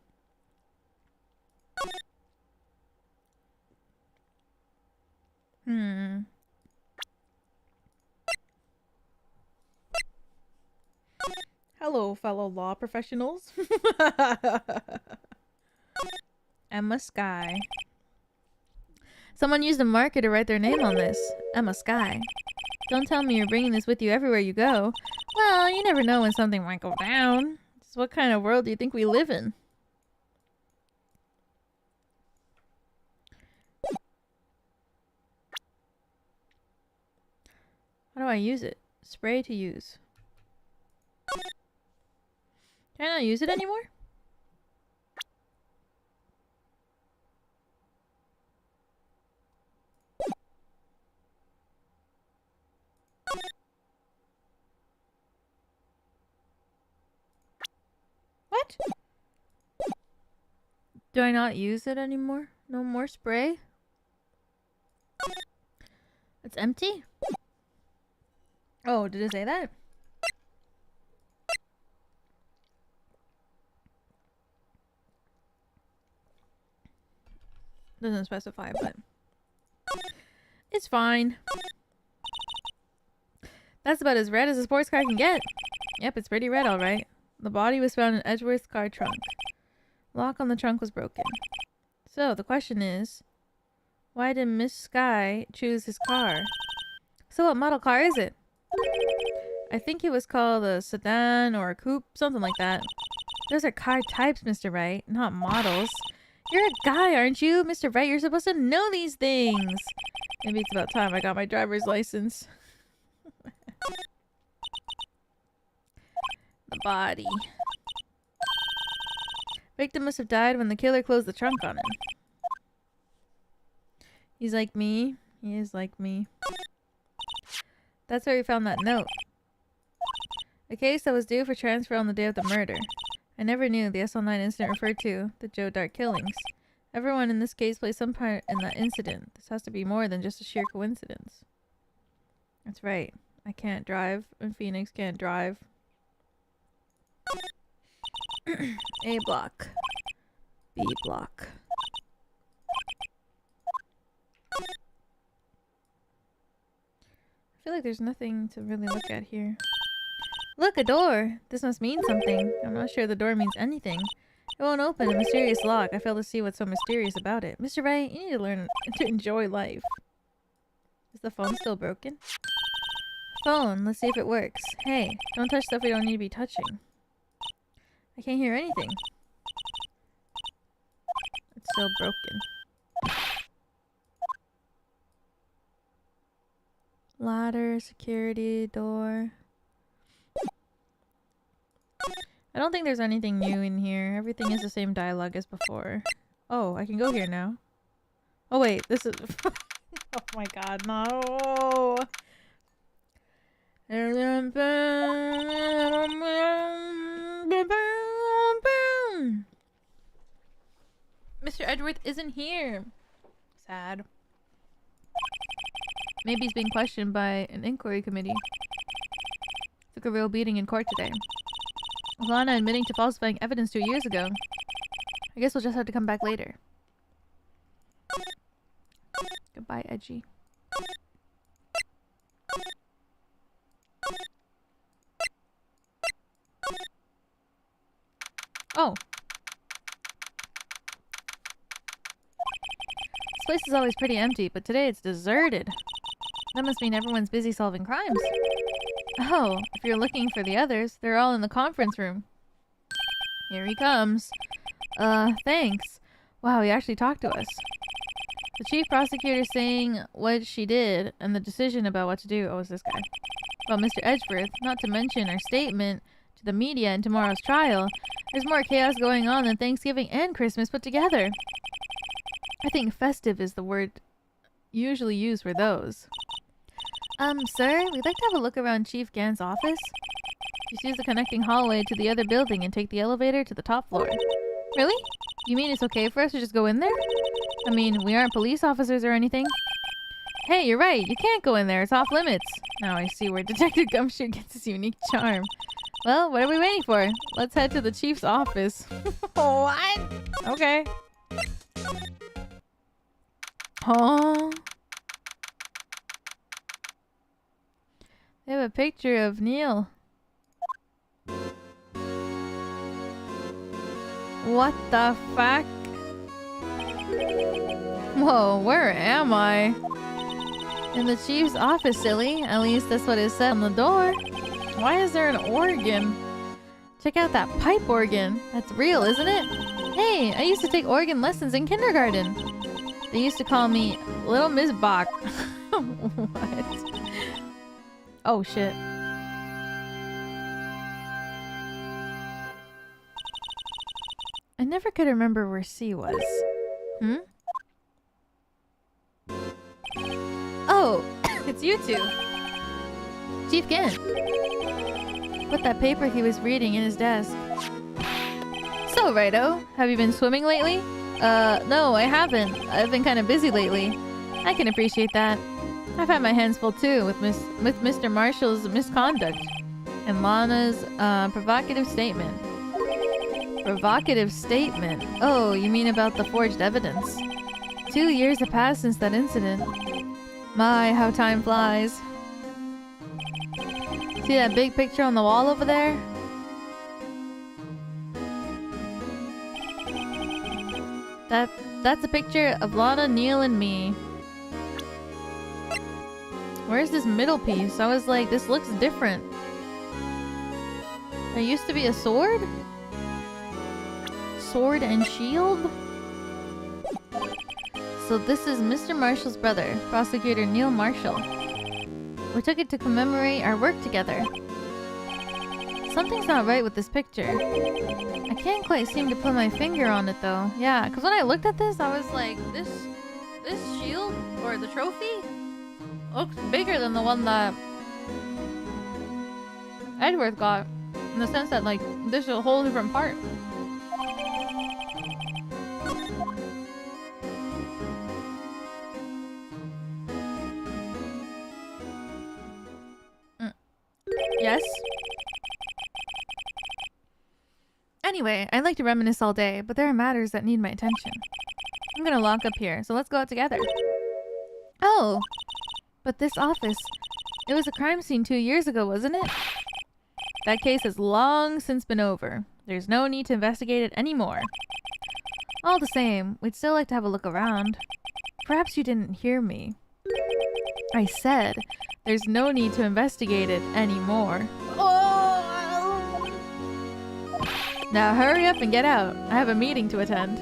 Hello, fellow law professionals. Emma Skye. Someone used a marker to write their name on this. Emma Skye. Don't tell me you're bringing this with you everywhere you go. Well, you never know when something might go down. Just what kind of world do you think we live in? How do I use it? Spray to use. Can I not use it anymore? Do I not use it anymore? No more spray? It's empty? Oh, did it say that? Doesn't specify, but it's fine. That's about as red as a sports car can get. Yep, it's pretty red, alright. The body was found in Edgeworth's car trunk. Lock on the trunk was broken. So, the question is, why did Miss Sky choose his car? So what model car is it? I think it was called a sedan or a coupe, something like that. Those are car types, Mr. Wright, not models. You're a guy, aren't you? Mr. Wright, you're supposed to know these things. Maybe it's about time I got my driver's license. The body. Victim must have died when the killer closed the trunk on him. He's like me. He is like me. That's where we found that note. A case that was due for transfer on the day of the murder. I never knew the SL9 incident referred to the Joe Dart killings. Everyone in this case plays some part in that incident. This has to be more than just a sheer coincidence. That's right. I can't drive, and Phoenix can't drive. A block. B block. I feel like there's nothing to really look at here. Look, a door! This must mean something. I'm not sure the door means anything. It won't open. A mysterious lock. I fail to see what's so mysterious about it. Mr. Wright, you need to learn to enjoy life. Is the phone still broken? Phone. Let's see if it works. Hey, don't touch stuff we don't need to be touching. I can't hear anything. It's still broken. Ladder, security, door. I don't think there's anything new in here. Everything is the same dialogue as before. Oh, I can go here now. Oh wait, this is... Oh my god, no! Mr. Edgeworth isn't here. Sad. Maybe he's being questioned by an inquiry committee. Took a real beating in court today. Lana admitting to falsifying evidence 2 years ago. I guess we'll just have to come back later. Goodbye, Edgy. Oh. This place is always pretty empty, but today it's deserted. That must mean everyone's busy solving crimes. Oh, if you're looking for the others, they're all in the conference room. Here he comes. Thanks. Wow, he actually talked to us. The chief prosecutor saying what she did and the decision about what to do. Oh, it's this guy. Well, Mr. Edgeworth, not to mention our statement to the media in tomorrow's trial. There's more chaos going on than Thanksgiving and Christmas put together. I think festive is the word usually used for those. Sir, we'd like to have a look around Chief Gant's office. Just use the connecting hallway to the other building and take the elevator to the top floor. Really? You mean it's okay for us to just go in there? I mean, we aren't police officers or anything. Hey, you're right. You can't go in there. It's off limits. Now I see where Detective Gumshoe gets his unique charm. Well, what are we waiting for? Let's head to the chief's office. What? Okay. Oh. They have a picture of Neil. What the fuck? Whoa, where am I? In the chief's office, silly. At least that's what it said on the door. Why is there an organ? Check out that pipe organ. That's real, isn't it? Hey, I used to take organ lessons in kindergarten. They used to call me Little Miss Bach. What? Oh shit. I never could remember where C was. Hmm? Oh, it's you two. Chief Gant. Put that paper he was reading in his desk. So, Righto, have you been swimming lately? No, I haven't. I've been kind of busy lately. I can appreciate that. I've had my hands full too with Mr. Marshall's misconduct and Lana's provocative statement. Provocative statement? Oh, you mean about the forged evidence? 2 years have passed since that incident. My, how time flies. See that big picture on the wall over there? That's a picture of Lana, Neil, and me. Where's this middle piece? I was like, this looks different. There used to be a sword? Sword and shield? So this is Mr. Marshall's brother, Prosecutor Neil Marshall. We took it to commemorate our work together. Something's not right with this picture. I can't quite seem to put my finger on it though. Yeah, because when I looked at this, I was like, this shield, or the trophy, looks bigger than the one that Edward got. In the sense that, like, this is a whole different part. Yes? Anyway, I'd like to reminisce all day, but there are matters that need my attention. I'm gonna lock up here, so let's go out together. Oh! But this office... It was a crime scene 2 years ago, wasn't it? That case has long since been over. There's no need to investigate it anymore. All the same, we'd still like to have a look around. Perhaps you didn't hear me. I said, there's no need to investigate it anymore. Oh! Now hurry up and get out. I have a meeting to attend.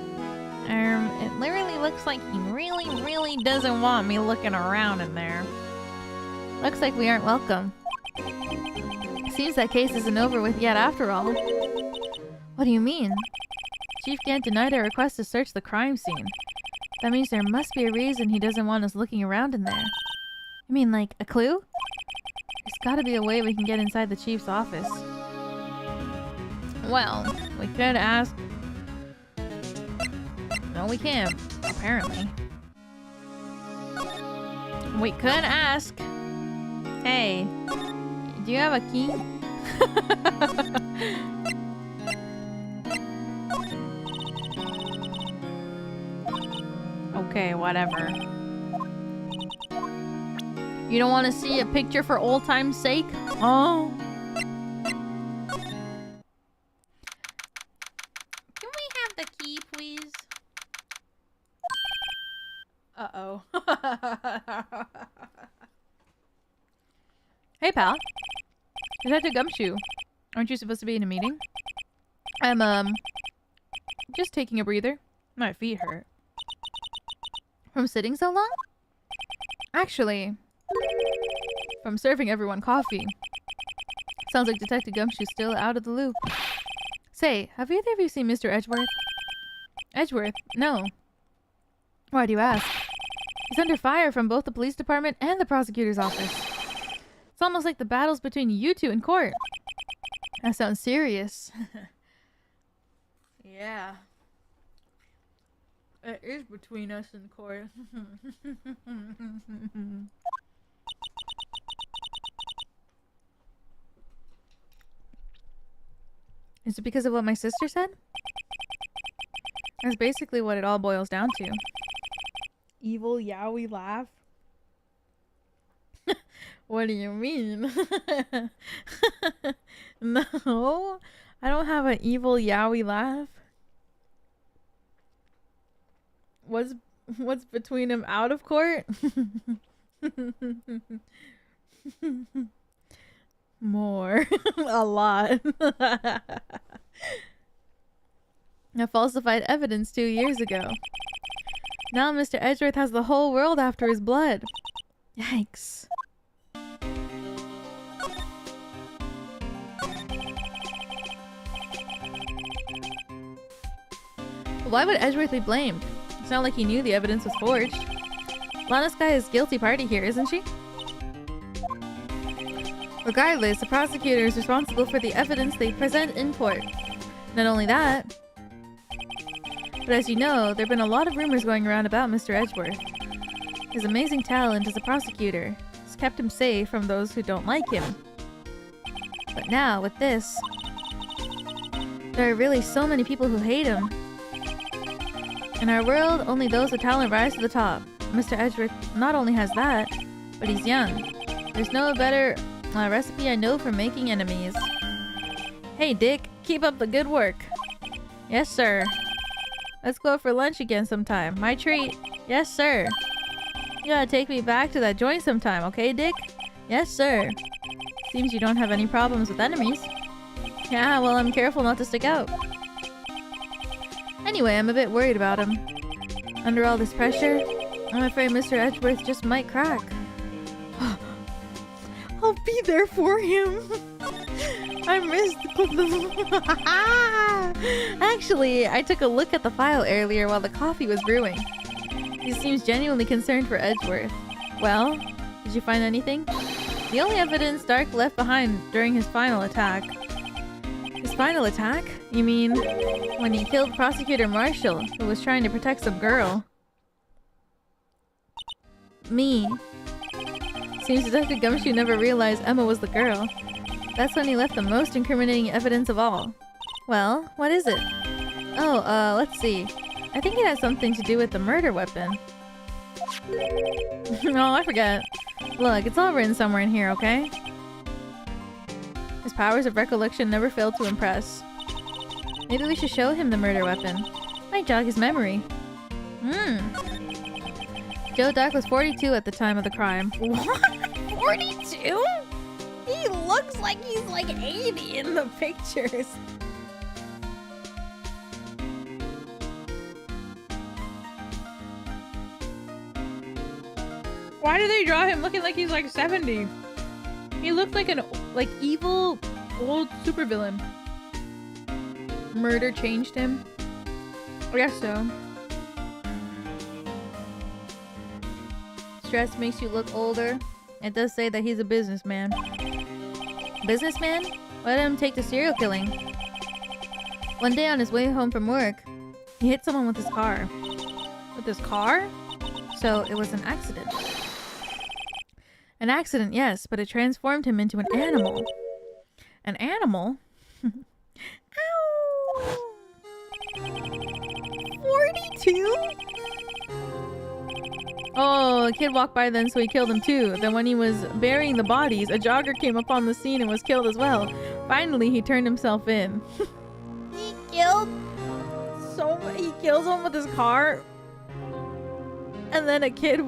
It literally looks like he really doesn't want me looking around in there. Looks like we aren't welcome. Seems that case isn't over with yet after all. What do you mean? Chief Gant denied our request to search the crime scene. That means there must be a reason he doesn't want us looking around in there. You mean like a clue? There's gotta be a way we can get inside the chief's office. Well, we could ask... No, we can't. Apparently. We could ask... Hey, do you have a key? Okay, whatever. You don't want to see a picture for old time's sake? Oh. Can we have the key, please? Uh-oh. Hey, pal. Detective Gumshoe. Aren't you supposed to be in a meeting? I'm, just taking a breather. My feet hurt. From sitting so long? Actually, from serving everyone coffee. Sounds like Detective Gumshoe's still out of the loop. Say, have either of you seen Mr. Edgeworth? Edgeworth? No. Why do you ask? He's under fire from both the police department and the prosecutor's office. It's almost like the battle's between you two in court. That sounds serious. Yeah. It is between us in court. Is it because of what my sister said? That's basically what it all boils down to. Evil Yowie laugh? What do you mean? No, I don't have an evil Yowie laugh. What's between him out of court? More. A lot. I falsified evidence 2 years ago. Now Mr. Edgeworth has the whole world after his blood. Yikes. Why would Edgeworth be blamed? It's not like he knew the evidence was forged. Lana Sky is guilty party here, isn't she? Regardless, the prosecutor is responsible for the evidence they present in court. Not only that, But as you know, there have been a lot of rumors going around about Mr. Edgeworth. His amazing talent as a prosecutor has kept him safe from those who don't like him. But now, with this, there are really so many people who hate him. In our world, only those with talent rise to the top. Mr. Edgeworth not only has that, but he's young. There's no better recipe I know for making enemies. Hey Dick, keep up the good work. Yes sir. Let's go for lunch again sometime. My treat. Yes sir. You gotta take me back to that joint sometime, okay Dick? Yes sir. Seems you don't have any problems with enemies. Yeah, well I'm careful not to stick out. Anyway, I'm a bit worried about him. Under all this pressure, I'm afraid Mr. Edgeworth just might crack. I'll be there for him. I missed Actually, I took a look at the file earlier while the coffee was brewing. He seems genuinely concerned for Edgeworth. Well, did you find anything? The only evidence Dark left behind during his final attack. His final attack? You mean when he killed Prosecutor Marshall, who was trying to protect some girl? Me. Seems Detective Gumshoe never realized Emma was the girl. That's when he left the most incriminating evidence of all. Well, what is it? Oh, let's see. I think it has something to do with the murder weapon. Oh, I forget. Look, it's all written somewhere in here, okay? His powers of recollection never failed to impress. Maybe we should show him the murder weapon. Might jog his memory. Joe Dark was 42 at the time of the crime. What? 42? He looks like he's like 80 in the pictures. Why do they draw him looking like he's like 70? He looked like an evil old supervillain. Murder changed him. I guess so. Stress makes you look older. It does say that he's a businessman. Businessman? Let him take to serial killing. One day on his way home from work, he hit someone with his car. With his car? So it was an accident. An accident, yes, but it transformed him into an animal. An animal? Ow! 42? Oh, a kid walked by then, so he killed him too. Then when he was burying the bodies, a jogger came upon the scene and was killed as well. Finally, he turned himself in. He kills someone with his car. And then a kid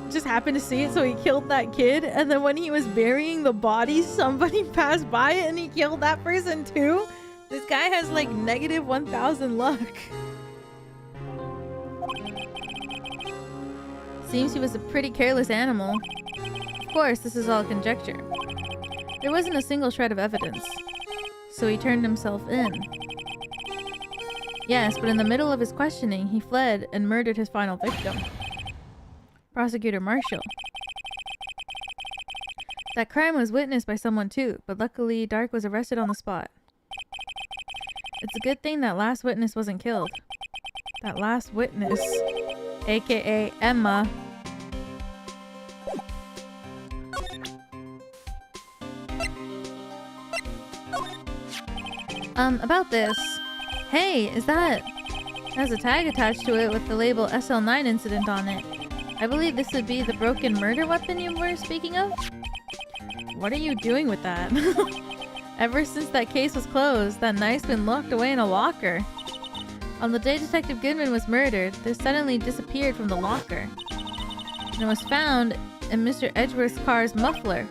just happened to see it, so he killed that kid. And then when he was burying the bodies, somebody passed by it and he killed that person too. This guy has like negative 1,000 luck. Seems he was a pretty careless animal. Of course, this is all conjecture. There wasn't a single shred of evidence. So he turned himself in. Yes, but in the middle of his questioning, he fled and murdered his final victim. Prosecutor Marshall. That crime was witnessed by someone too, but luckily Dark was arrested on the spot. It's a good thing that last witness wasn't killed. That last witness, aka Emma. About this. Hey, is that... has a tag attached to it with the label SL9 incident on it. I believe this would be the broken murder weapon you were speaking of? What are you doing with that? Ever since that case was closed, that knife's been locked away in a locker. On the day Detective Goodman was murdered, this suddenly disappeared from the locker. And it was found in Mr. Edgeworth's car's muffler.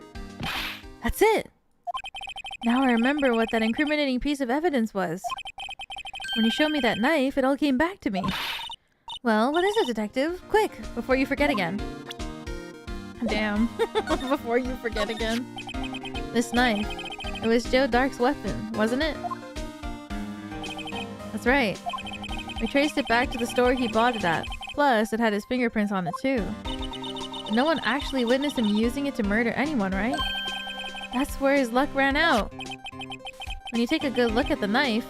That's it! Now I remember what that incriminating piece of evidence was. When you showed me that knife, it all came back to me. Well, what is it, Detective? Quick, before you forget again. Damn. Before you forget again. This knife. It was Joe Dark's weapon, wasn't it? That's right. We traced it back to the store he bought it at. Plus, it had his fingerprints on it too. But no one actually witnessed him using it to murder anyone, right? That's where his luck ran out. When you take a good look at the knife,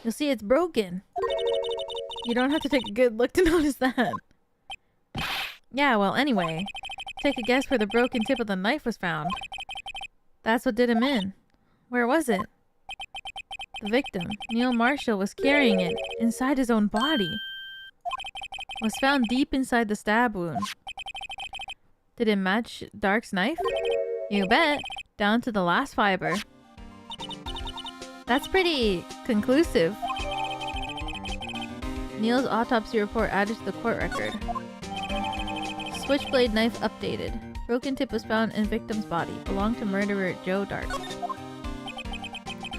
you'll see it's broken. You don't have to take a good look to notice that. Yeah, well, anyway. Take a guess where the broken tip of the knife was found. That's what did him in. Where was it? The victim, Neil Marshall, was carrying it inside his own body. Was found deep inside the stab wound. Did it match Dark's knife? You bet. Down to the last fiber. That's pretty conclusive. Neil's autopsy report added to the court record. Switchblade knife updated. Broken tip was found in victim's body. Belonged to murderer Joe Dark.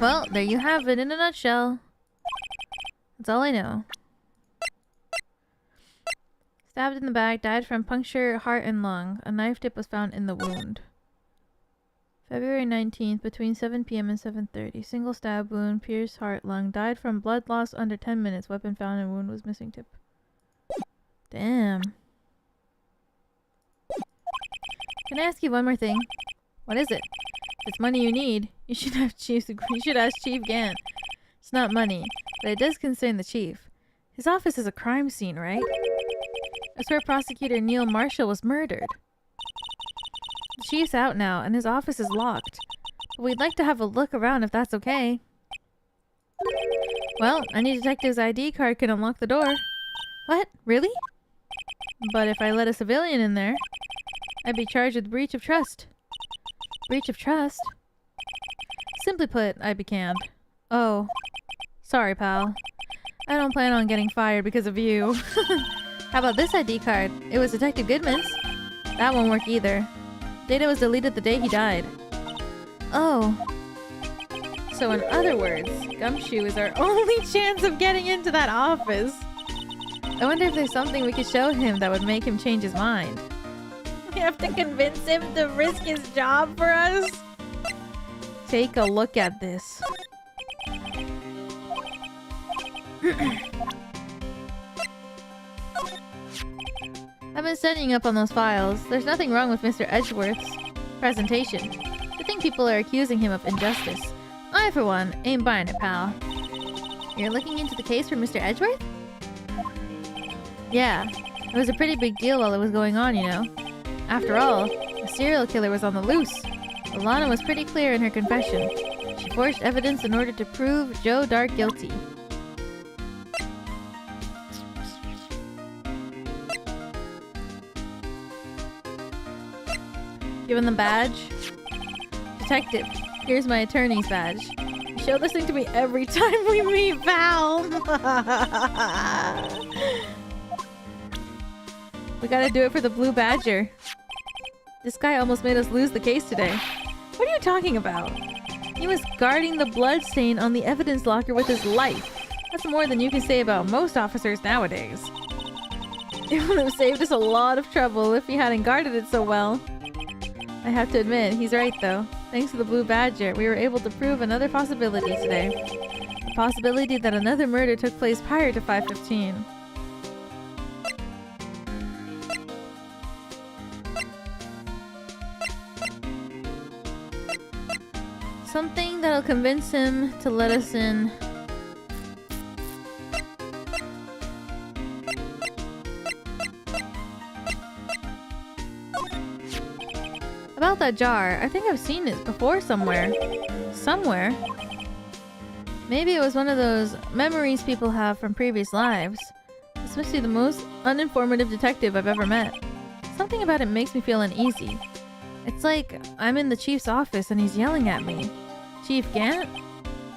Well, there you have it in a nutshell. That's all I know. Stabbed in the back, died from puncture, heart and lung. A knife tip was found in the wound. February 19th, between 7 p.m. and 7:30. Single stab wound, pierced heart, lung. Died from blood loss under 10 minutes. Weapon found in wound was missing tip. Damn. Can I ask you one more thing? What is it? If it's money you need, you should ask Chief Gant. It's not money, but it does concern the chief. His office is a crime scene, right? It's where prosecutor Neil Marshall was murdered. The chief's out now, and his office is locked. But we'd like to have a look around if that's okay. Well, any detective's ID card can unlock the door. What? Really? But if I let a civilian in there, I'd be charged with breach of trust. Breach of trust? Simply put, I'd be canned. Oh. Sorry, pal. I don't plan on getting fired because of you. How about this ID card? It was Detective Goodman's. That won't work either. Data was deleted the day he died. Oh. So in other words, Gumshoe is our only chance of getting into that office. I wonder if there's something we could show him that would make him change his mind. We have to convince him to risk his job for us? Take a look at this. I've been studying up on those files. There's nothing wrong with Mr. Edgeworth's presentation. I think people are accusing him of injustice. I, for one, ain't buying it, pal. You're looking into the case for Mr. Edgeworth? Yeah. It was a pretty big deal while it was going on, you know. After all, a serial killer was on the loose. Alana was pretty clear in her confession. She forged evidence in order to prove Joe Dark guilty. Given the badge. Detective, here's my attorney's badge. You show this thing to me every time we meet, pal. We gotta do it for the Blue Badger. This guy almost made us lose the case today. What are you talking about? He was guarding the blood stain on the evidence locker with his life. That's more than you can say about most officers nowadays. It would have saved us a lot of trouble if he hadn't guarded it so well. I have to admit, he's right though. Thanks to the Blue Badger, we were able to prove another possibility today. The possibility that another murder took place prior to 5:15. Something that'll convince him to let us in. About that jar, I think I've seen it before somewhere. Somewhere? Maybe it was one of those memories people have from previous lives. This must be the most uninformative detective I've ever met. Something about it makes me feel uneasy. It's like I'm in the chief's office and he's yelling at me. Chief Gant?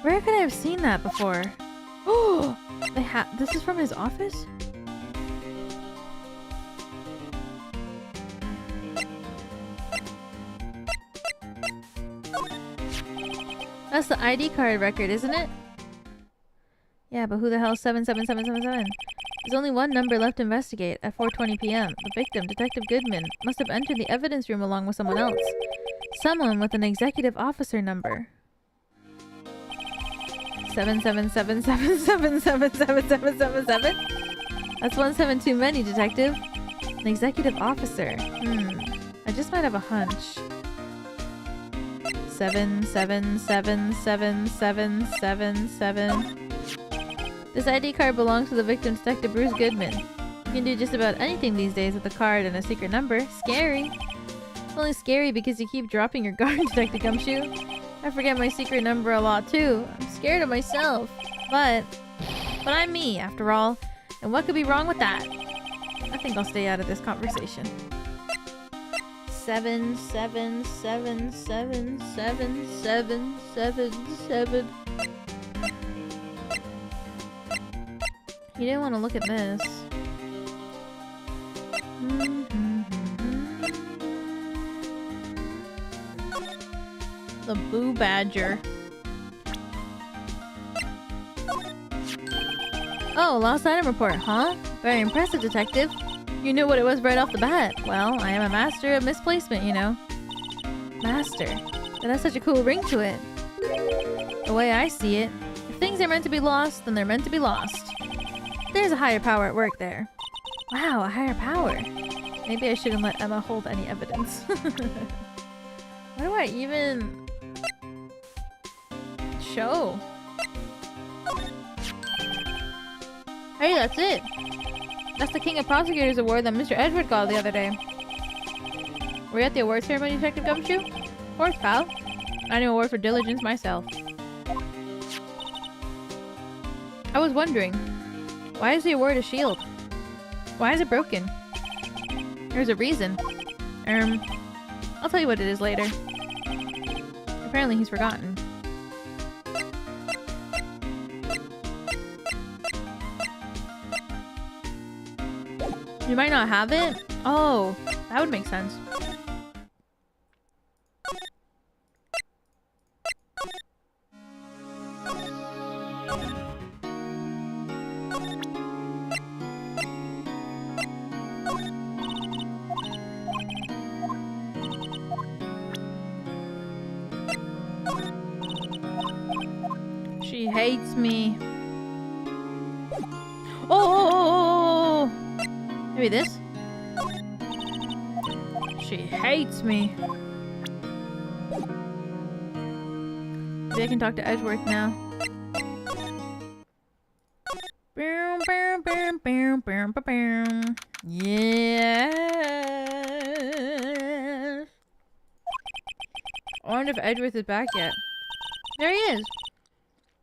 Where could I have seen that before? Oh! This is from his office? That's the ID card record, isn't it? Yeah, but who the hell is 77777? There's only one number left to investigate at 4:20 p.m. The victim, Detective Goodman, must have entered the evidence room along with someone else. Someone with an executive officer number. 77777777777? That's 17 too many, Detective. An executive officer. I just might have a hunch. 7777777. This ID card belongs to the victim, Detective Bruce Goodman. You can do just about anything these days with a card and a secret number. Scary. It's only scary because you keep dropping your guard, Detective Gumshoe. I forget my secret number a lot too. I'm scared of myself. But I'm me, after all. And what could be wrong with that? I think I'll stay out of this conversation. 7, 7, 7, 7, 7, 7, 7, 7. You didn't want to look at this. The Boo Badger. Oh, lost item report, huh? Very impressive, detective. You knew what it was right off the bat. Well, I am a master of misplacement, you know. Master? That has such a cool ring to it. The way I see it, if things are meant to be lost, then they're meant to be lost. There's a higher power at work there. Wow, a higher power. Maybe I shouldn't let Emma hold any evidence. What do I even show? Hey, that's it. That's the King of Prosecutors award that Mr. Edward got the other day. Were you at the award ceremony, Detective Gumshoe? Of course, pal. I knew award for diligence myself. I was wondering, why is the award a shield? Why is it broken? There's a reason. I'll tell you what it is later. Apparently he's forgotten. You might not have it? Oh, that would make sense. She hates me. Oh! Maybe this? She hates me. Maybe I can talk to Edgeworth now. Yes. I wonder if Edgeworth is back yet. There he is.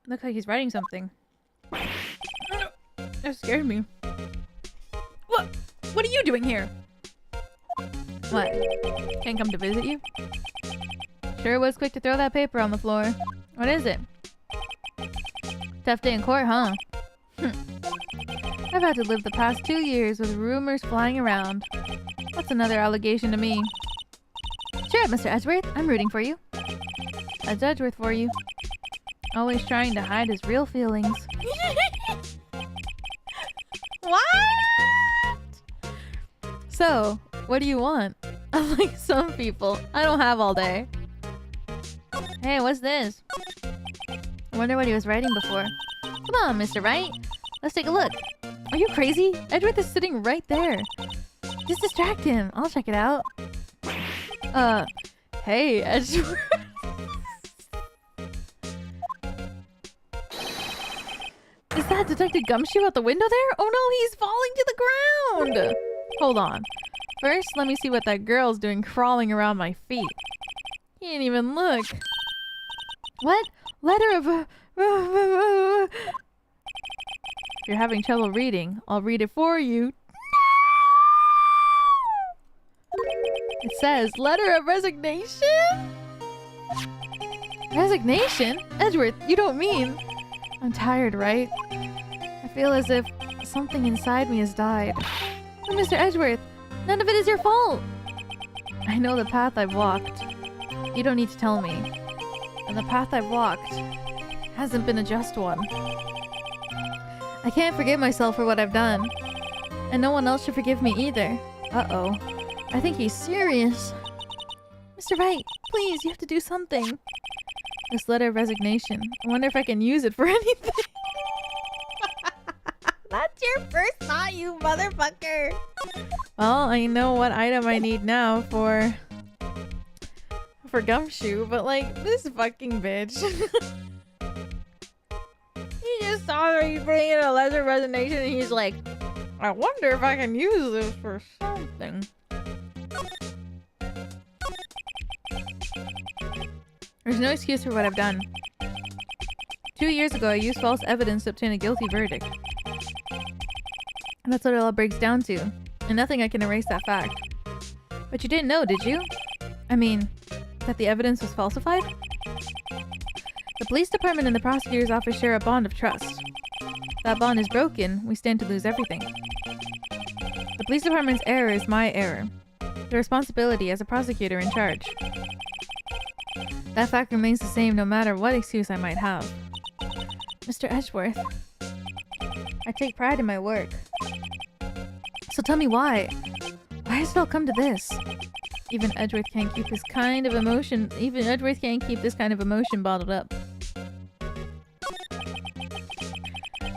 Looks like he's writing something. That scared me. What are you doing here? What? Can't come to visit you? Sure was quick to throw that paper on the floor. What is it? Tough day in court, huh? I've had to live the past 2 years with rumors flying around. What's another allegation to me? Sure, Mr. Edgeworth. I'm rooting for you. That's Edgeworth for you. Always trying to hide his real feelings. What? So, what do you want? Unlike some people, I don't have all day. Hey, what's this? I wonder what he was writing before. Come on, Mr. Wright. Let's take a look. Are you crazy? Edgeworth is sitting right there. Just distract him. I'll check it out. Hey, Edgeworth. Is that Detective Gumshoe out the window there? Oh no, he's falling to the ground! Hold on. First, let me see what that girl's doing crawling around my feet. He didn't even look. What? Letter of... If you're having trouble reading, I'll read it for you. It says, letter of resignation? Resignation? Edgeworth, you don't mean... I'm tired, right? I feel as if something inside me has died. Oh, Mr. Edgeworth, none of it is your fault! I know the path I've walked. You don't need to tell me. And the path I've walked hasn't been a just one. I can't forgive myself for what I've done. And no one else should forgive me either. Uh-oh. I think he's serious. Mr. Wright, please, you have to do something. This letter of resignation. I wonder if I can use it for anything. That's your first thought, you motherfucker. Well, I know what item I need now for Gumshoe, but like, this fucking bitch. just saw her bring in a lesser resignation and he's like, I wonder if I can use this for something. There's no excuse for what I've done. 2 years ago, I used false evidence to obtain a guilty verdict. That's what it all breaks down to, and nothing I can erase that fact. But you didn't know, did you? I mean, that the evidence was falsified? The police department and the prosecutor's office share a bond of trust. If that bond is broken, we stand to lose everything. The police department's error is my error. The responsibility as a prosecutor in charge. That fact remains the same no matter what excuse I might have. Mr. Edgeworth, I take pride in my work. So tell me why? Why has it all come to this? Even Edgeworth can't keep this kind of emotion bottled up.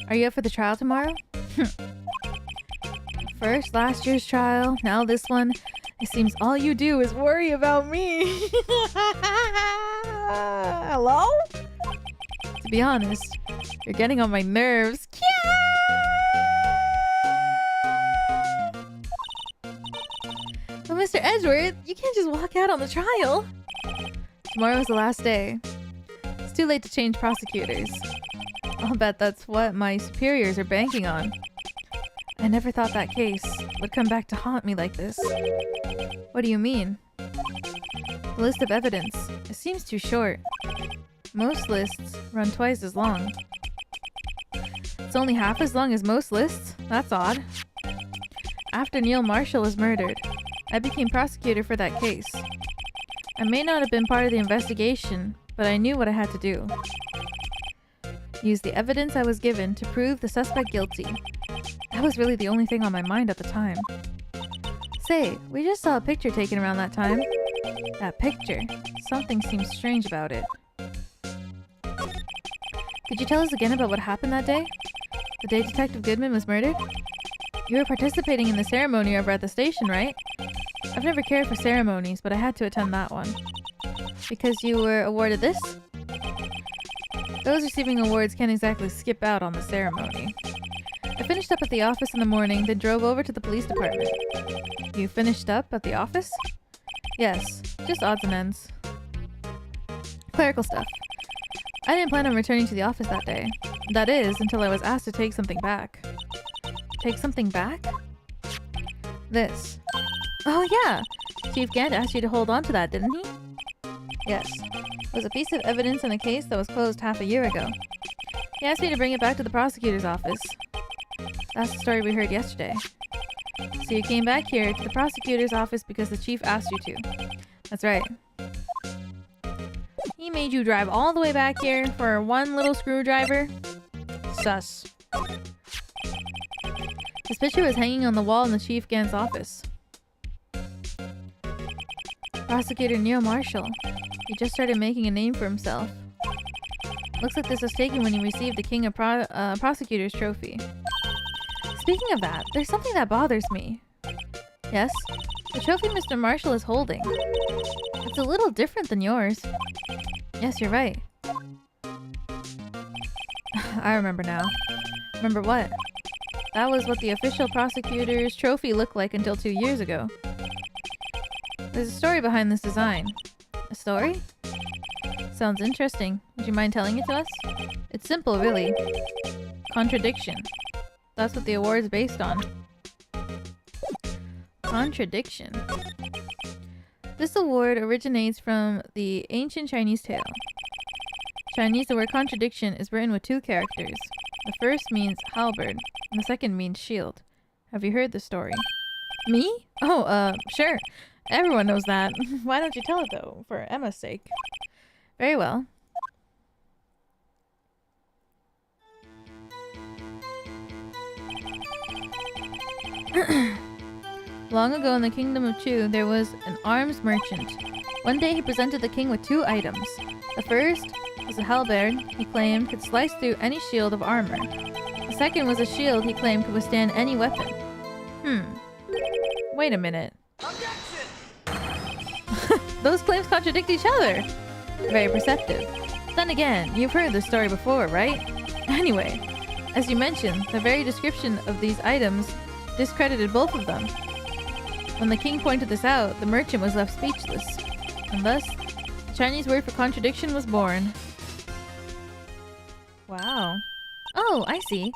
Are you up for the trial tomorrow? First, last year's trial, now this one. It seems all you do is worry about me. Hello? To be honest, you're getting on my nerves. But Mr. Edgeworth, you can't just walk out on the trial. Tomorrow's the last day. It's too late to change prosecutors. I'll bet that's what my superiors are banking on. I never thought that case would come back to haunt me like this. What do you mean? The list of evidence. It seems too short. Most lists run twice as long. It's only half as long as most lists? That's odd. After Neil Marshall was murdered, I became prosecutor for that case. I may not have been part of the investigation, but I knew what I had to do. Use the evidence I was given to prove the suspect guilty. That was really the only thing on my mind at the time. Say, we just saw a picture taken around that time. That picture. Something seems strange about it. Could you tell us again about what happened that day? The day Detective Goodman was murdered? You were participating in the ceremony over at the station, right? I've never cared for ceremonies, but I had to attend that one. Because you were awarded this? Those receiving awards can't exactly skip out on the ceremony. I finished up at the office in the morning, then drove over to the police department. You finished up at the office? Yes, just odds and ends. Clerical stuff. I didn't plan on returning to the office that day. That is, until I was asked to take something back. Take something back? This. Oh yeah! Chief Gant asked you to hold on to that, didn't he? Yes. It was a piece of evidence in a case that was closed half a year ago. He asked me to bring it back to the prosecutor's office. That's the story we heard yesterday. So you came back here to the prosecutor's office because the chief asked you to. That's right. He made you drive all the way back here for one little screwdriver? Sus. This picture was hanging on the wall in the Chief Gant's office. Prosecutor Neil Marshall. He just started making a name for himself. Looks like this was taken when he received the King of Prosecutors trophy. Speaking of that, there's something that bothers me. Yes? The trophy Mr. Marshall is holding. It's a little different than yours. Yes, you're right. I remember now. Remember what? That was what the official prosecutor's trophy looked like until 2 years ago. There's a story behind this design. A story? Sounds interesting. Would you mind telling it to us? It's simple, really. Contradiction. That's what the award's based on. Contradiction. This award originates from the ancient Chinese tale. Chinese, the word contradiction is written with 2 characters. The first means halberd, and the second means shield. Have you heard the story? Me? Oh, sure. Everyone knows that. Why don't you tell it, though? For Emma's sake. Very well. Long ago in the kingdom of Chu, there was an arms merchant. One day he presented the king with 2 items. The first was a halberd he claimed could slice through any shield of armor. The second was a shield he claimed could withstand any weapon. Wait a minute. Those claims contradict each other. Very perceptive. Then again, you've heard this story before, right? Anyway, as you mentioned, the very description of these items discredited both of them. When the king pointed this out, the merchant was left speechless, and thus, the Chinese word for contradiction was born. Wow. Oh, I see.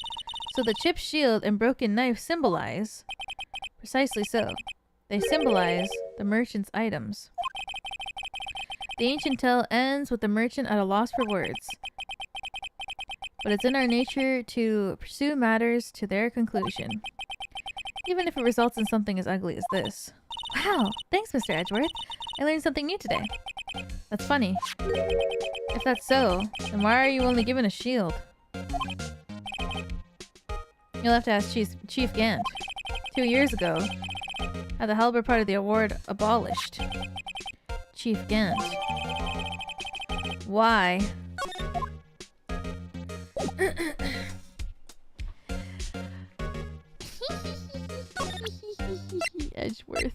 So the chipped shield and broken knife symbolize... Precisely so. They symbolize the merchant's items. The ancient tale ends with the merchant at a loss for words. But it's in our nature to pursue matters to their conclusion, even if it results in something as ugly as this. Wow! Thanks, Mr. Edgeworth. I learned something new today. That's funny. If that's so, then why are you only given a shield? You'll have to ask Chief Gant. 2 years ago, had the halberd part of the award abolished. Chief Gant. Why? Edgeworth.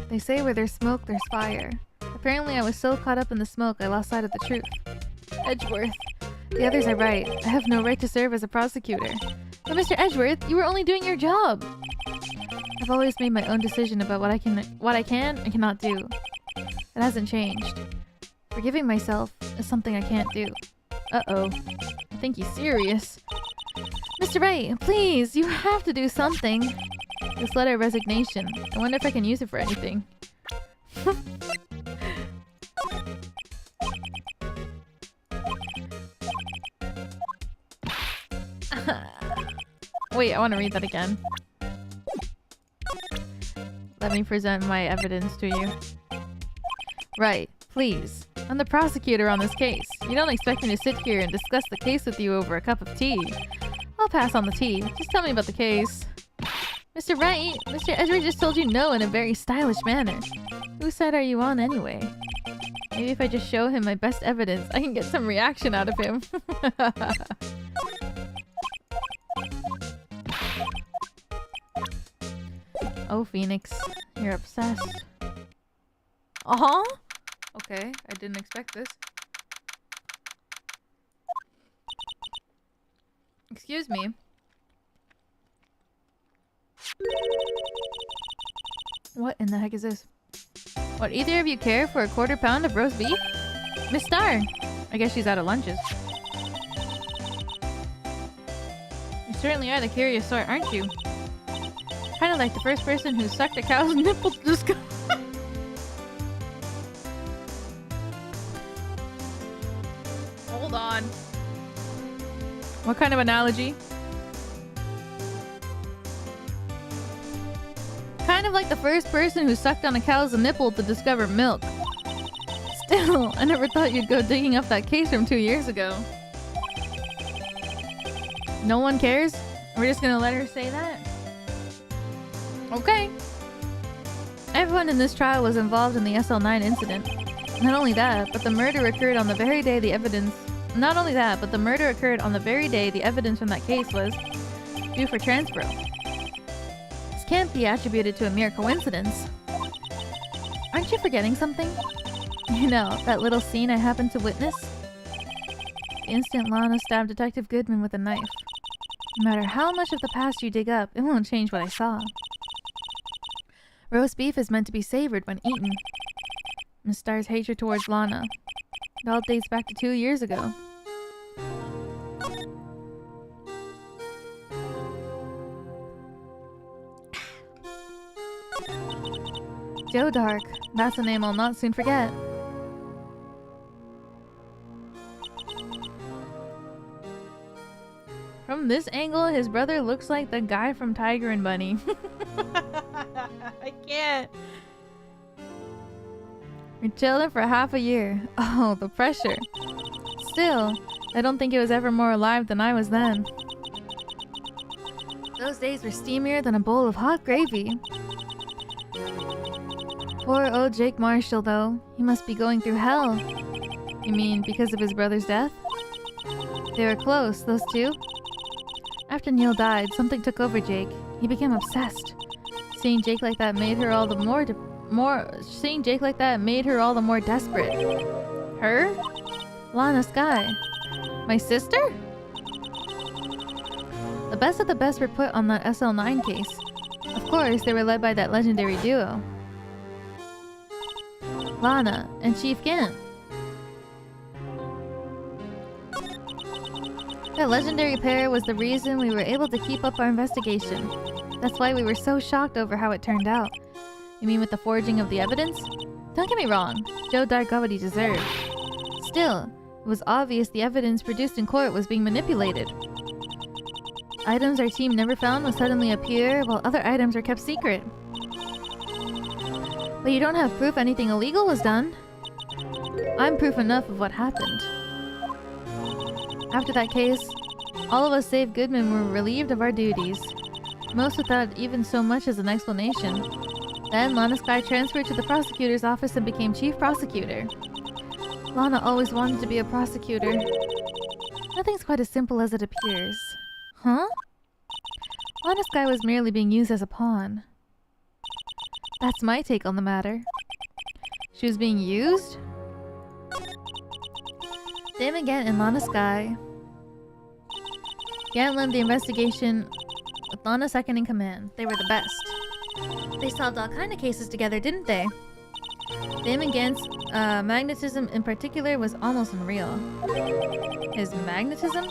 They say where there's smoke, there's fire. Apparently I was so caught up in the smoke I lost sight of the truth. Edgeworth. The others are right. I have no right to serve as a prosecutor. But Mr. Edgeworth, you were only doing your job! I've always made my own decision about what I can and cannot do. It hasn't changed. Forgiving myself is something I can't do. Uh-oh. I think he's serious. Mr. Wright, please, you have to do something. This letter of resignation. I wonder if I can use it for anything. Wait, I want to read that again. Let me present my evidence to you. Right, please. I'm the prosecutor on this case. You don't expect me to sit here and discuss the case with you over a cup of tea. I'll pass on the tea. Just tell me about the case. Mr. Wright, Mr. Edgeworth just told you no in a very stylish manner. Whose side are you on anyway? Maybe if I just show him my best evidence, I can get some reaction out of him. Oh, Phoenix. You're obsessed. Uh-huh. Okay, I didn't expect this. Excuse me. What in the heck is this? What, either of you care for a quarter pound of roast beef? Miss Star! I guess she's out of lunches. You certainly are the curious sort, aren't you? Kinda like the first person who sucked a cow's nipple to discover. Hold on. What kind of analogy? Kind of like the first person who sucked on a cow's nipple to discover milk. Still, I never thought you'd go digging up that case from 2 years ago. No one cares? We're just gonna let her say that? Okay. Everyone in this trial was involved in the SL9 incident. Not only that, but the murder occurred on the very day the evidence... Not only that, but the murder occurred on the very day the evidence from that case was due for transfer. This can't be attributed to a mere coincidence. Aren't you forgetting something? You know, that little scene I happened to witness? The instant Lana stabbed Detective Goodman with a knife. No matter how much of the past you dig up, it won't change what I saw. Roast beef is meant to be savored when eaten. Miss Star's hatred towards Lana. It all dates back to 2 years ago. Joe Dark. That's a name I'll not soon forget. From this angle, his brother looks like the guy from Tiger and Bunny. I can't. We chilled for half a year. Oh, the pressure. Still, I don't think it was ever more alive than I was then. Those days were steamier than a bowl of hot gravy. Poor old Jake Marshall, though. He must be going through hell. You mean because of his brother's death? They were close, those two. After Neil died, something took over Jake. He became obsessed. Seeing Jake like that made her all the more desperate. Her? Lana Sky. My sister? The best of the best were put on that SL9 case. Of course, they were led by that legendary duo. Lana and Chief Gant. That legendary pair was the reason we were able to keep up our investigation. That's why we were so shocked over how it turned out. You mean with the forging of the evidence? Don't get me wrong, Joe Dark got what he deserved. Still, it was obvious the evidence produced in court was being manipulated. Items our team never found will suddenly appear, while other items are kept secret. But you don't have proof anything illegal was done. I'm proof enough of what happened. After that case, all of us save Goodman were relieved of our duties. Most without even so much as an explanation. Then Lana Sky transferred to the prosecutor's office and became chief prosecutor. Lana always wanted to be a prosecutor. Nothing's quite as simple as it appears. Huh? Lana Sky was merely being used as a pawn. That's my take on the matter. She was being used? Damon Gant and Lana Sky. Gant led the investigation with Lana second in command. They were the best. They solved all kind of cases together, didn't they? Damon Gant's magnetism in particular was almost unreal. His magnetism?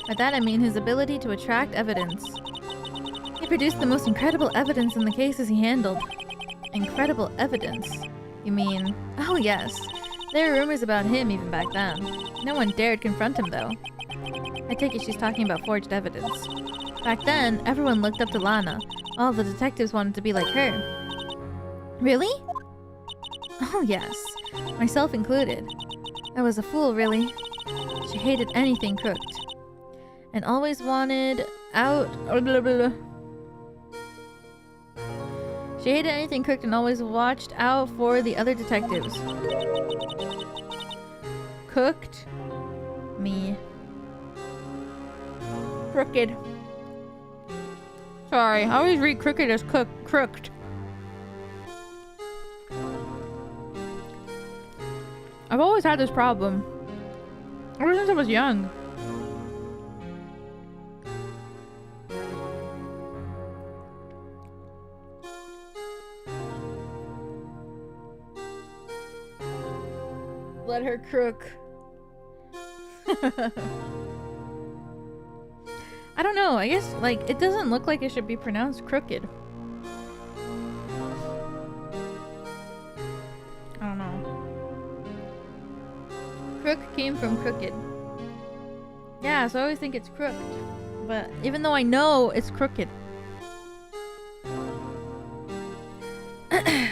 By that I mean his ability to attract evidence. He produced the most incredible evidence in the cases he handled. Incredible evidence? You mean... Oh yes. There were rumors about him even back then. No one dared confront him though. I take it she's talking about forged evidence. Back then, everyone looked up to Lana. All the detectives wanted to be like her. Really? Oh yes. Myself included. I was a fool, really. She hated anything crooked. And always wanted out... Blah, blah, blah. She hated anything crooked and always watched out for the other detectives. Cooked? Me. Crooked. Sorry, I always read crooked as crooked. I've always had this problem. Ever since I was young. Let her crook. I don't know, I guess, like, it doesn't look like it should be pronounced crooked. I don't know. Crook came from crooked. Yeah, so I always think it's crooked. But even though I know it's crooked. I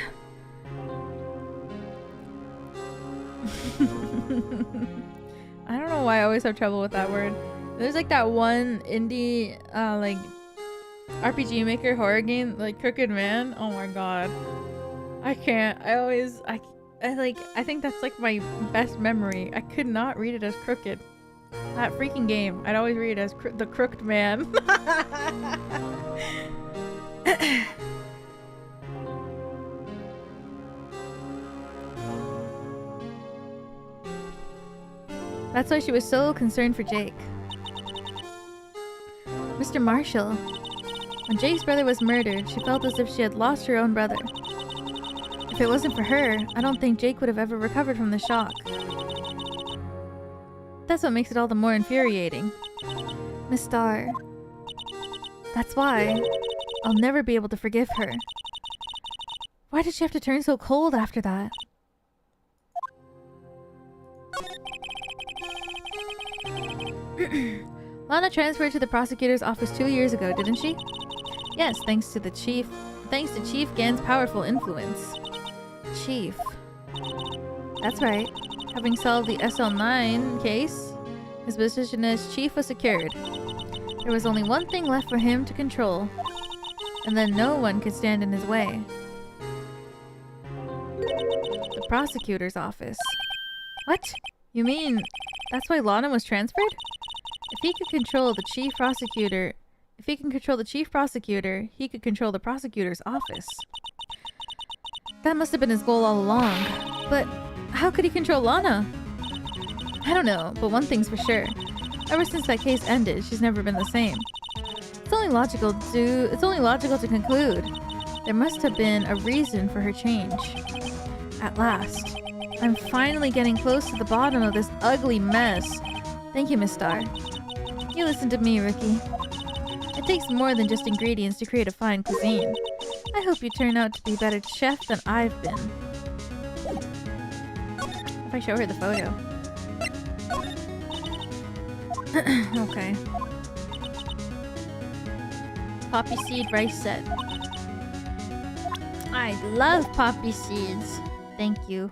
don't know why I always have trouble with that word. There's like that one indie like RPG maker horror game, like Crooked Man. Oh my god. I can't. I think that's like my best memory. I could not read it as crooked. That freaking game. I'd always read it as the Crooked Man. That's why she was so concerned for Jake. Mr. Marshall. When Jake's brother was murdered, she felt as if she had lost her own brother. If it wasn't for her, I don't think Jake would have ever recovered from the shock. That's what makes it all the more infuriating. Miss Starr. That's why I'll never be able to forgive her. Why did she have to turn so cold after that? Lana transferred to the prosecutor's office 2 years ago, didn't she? Yes, thanks to Chief Gant's powerful influence. Chief. That's right. Having solved the SL9 case, his position as chief was secured. There was only one thing left for him to control, and then no one could stand in his way. The prosecutor's office. What? You mean that's why Lana was transferred? If he could control the chief prosecutor, he could control the prosecutor's office. That must have been his goal all along. But How could he control Lana? I don't know, but one thing's for sure. Ever since that case ended, she's never been the same. It's only logical to conclude there must have been a reason for her change. At last, I'm finally getting close to the bottom of this ugly mess. Thank you, Miss Star. You listen to me, Rookie. It takes more than just ingredients to create a fine cuisine. I hope you turn out to be a better chef than I've been. If I show her the photo. Okay. Poppy seed rice set. I love poppy seeds. Thank you.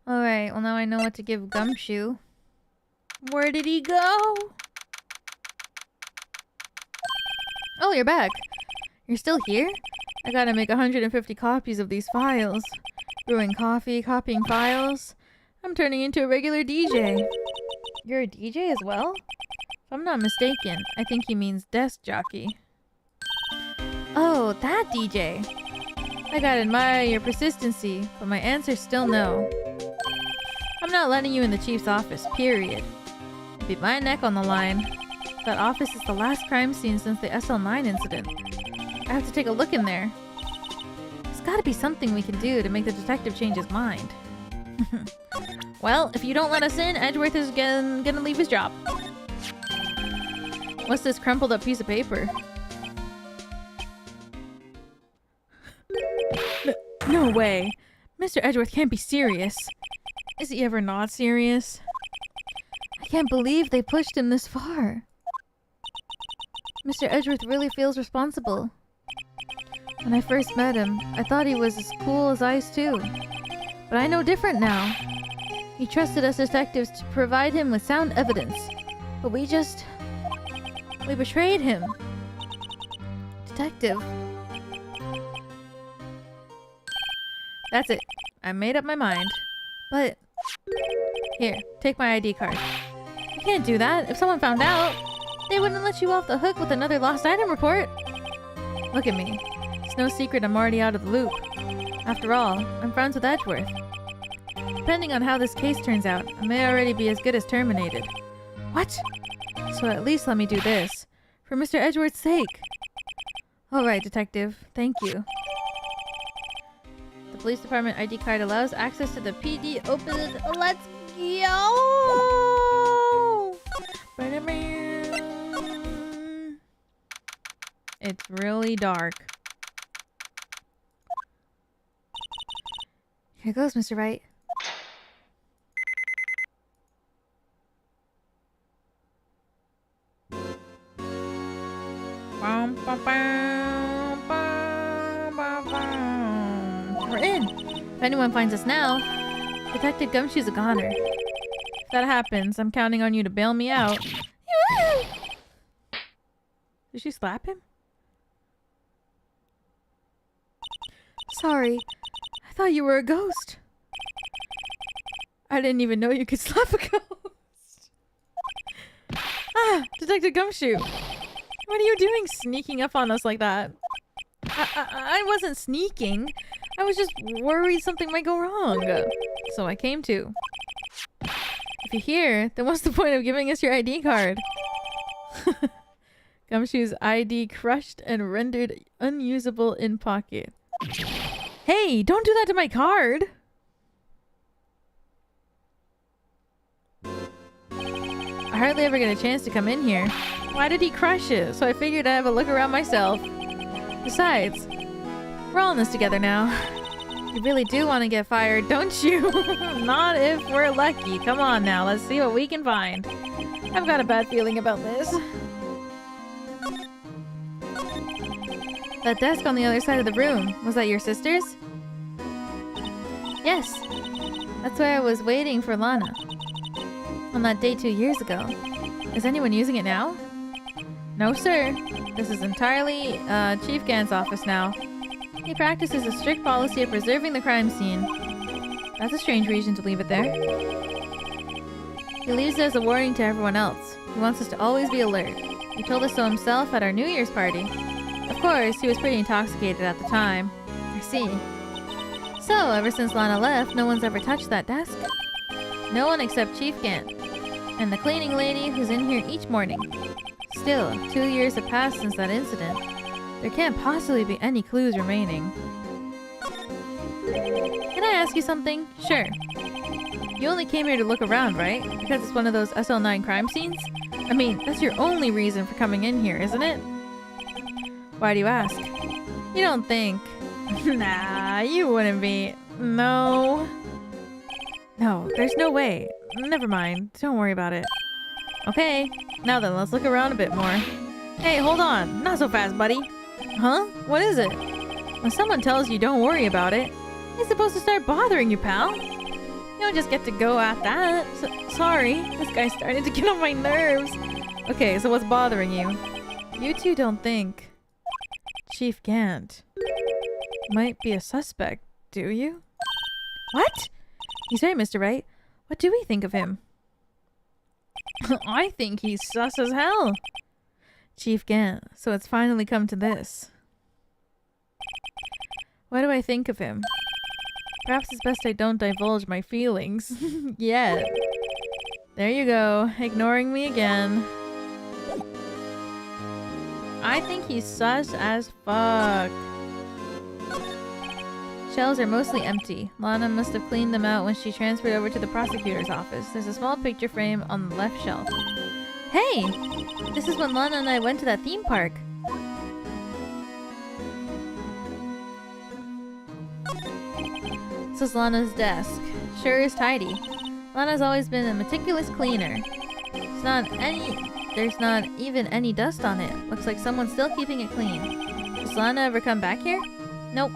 Alright, well now I know what to give Gumshoe. Where did he go? Oh, you're back. You're still here? I gotta make 150 copies of these files. Brewing coffee, copying files. I'm turning into a regular DJ. You're a DJ as well? If I'm not mistaken, I think he means desk jockey. Oh, that DJ! I gotta admire your persistency, but my answer's still no. I'm not letting you in the chief's office, period. It'd be my neck on the line. That office is the last crime scene since the SL9 incident. I have to take a look in there. There's gotta be something we can do to make the detective change his mind. Well, if you don't let us in, Edgeworth is gonna leave his job. What's this crumpled up piece of paper? No way! Mr. Edgeworth can't be serious. Is he ever not serious? I can't believe they pushed him this far. Mr. Edgeworth really feels responsible. When I first met him, I thought he was as cool as ice too. But I know different now. He trusted us detectives to provide him with sound evidence. But we betrayed him. Detective. That's it. I made up my mind. But... Here, take my ID card. You can't do that. If someone found out, they wouldn't let you off the hook with another lost item report. Look at me. It's no secret I'm already out of the loop. After all, I'm friends with Edgeworth. Depending on how this case turns out, I may already be as good as terminated. What? So at least let me do this. For Mr. Edgeworth's sake. Alright, detective. Thank you. The police department ID card allows access to the PD open. Let's go! It's really dark. Here goes, Mr. Wright. We're in. If anyone finds us now, Detective Gumshoe's a goner. If that happens, I'm counting on you to bail me out. Did she slap him? Sorry. I thought you were a ghost. I didn't even know you could slap a ghost. Ah, Detective Gumshoe. What are you doing sneaking up on us like that? I wasn't sneaking. I was just worried something might go wrong. So I came to. If you're here, then what's the point of giving us your ID card? Gumshoe's ID crushed and rendered unusable in pocket. Hey, don't do that to my card! I hardly ever get a chance to come in here. Why did he crush it? So I figured I'd have a look around myself. Besides, we're all in this together now. You really do want to get fired, don't you? Not if we're lucky. Come on now, let's see what we can find. I've got a bad feeling about this. That desk on the other side of the room, was that your sister's? Yes. That's where I was waiting for Lana. On that day 2 years ago. Is anyone using it now? No, sir. This is entirely Chief Gant's office now. He practices a strict policy of preserving the crime scene. That's a strange reason to leave it there. He leaves it as a warning to everyone else. He wants us to always be alert. He told us so himself at our New Year's party. Of course, he was pretty intoxicated at the time. I see. So, ever since Lana left, no one's ever touched that desk? No one except Chief Gant. And the cleaning lady who's in here each morning. Still, 2 years have passed since that incident. There can't possibly be any clues remaining. Can I ask you something? Sure. You only came here to look around, right? Because it's one of those SL9 crime scenes? I mean, that's your only reason for coming in here, isn't it? Why do you ask? You don't think... Nah, you wouldn't be... No... No, there's no way. Never mind. Don't worry about it. Okay, now then, let's look around a bit more. Hey, hold on. Not so fast, buddy. Huh? What is it? When someone tells you don't worry about it, it's supposed to start bothering you, pal. You don't just get to go at that. Sorry, this guy's starting to get on my nerves. Okay, so what's bothering you? You two don't think Chief Gant might be a suspect, do you? What? He's right, Mr. Wright. What do we think of him? I think he's sus as hell. Chief Gant, so it's finally come to this. What do I think of him? Perhaps it's best I don't divulge my feelings. Yet. There you go, ignoring me again. I think he's sus as fuck. Shelves are mostly empty. Lana must have cleaned them out when she transferred over to the prosecutor's office. There's a small picture frame on the left shelf. Hey! This is when Lana and I went to that theme park. This is Lana's desk. Sure is tidy. Lana's always been a meticulous cleaner. There's not even any dust on it. Looks like someone's still keeping it clean. Does Lana ever come back here? Nope.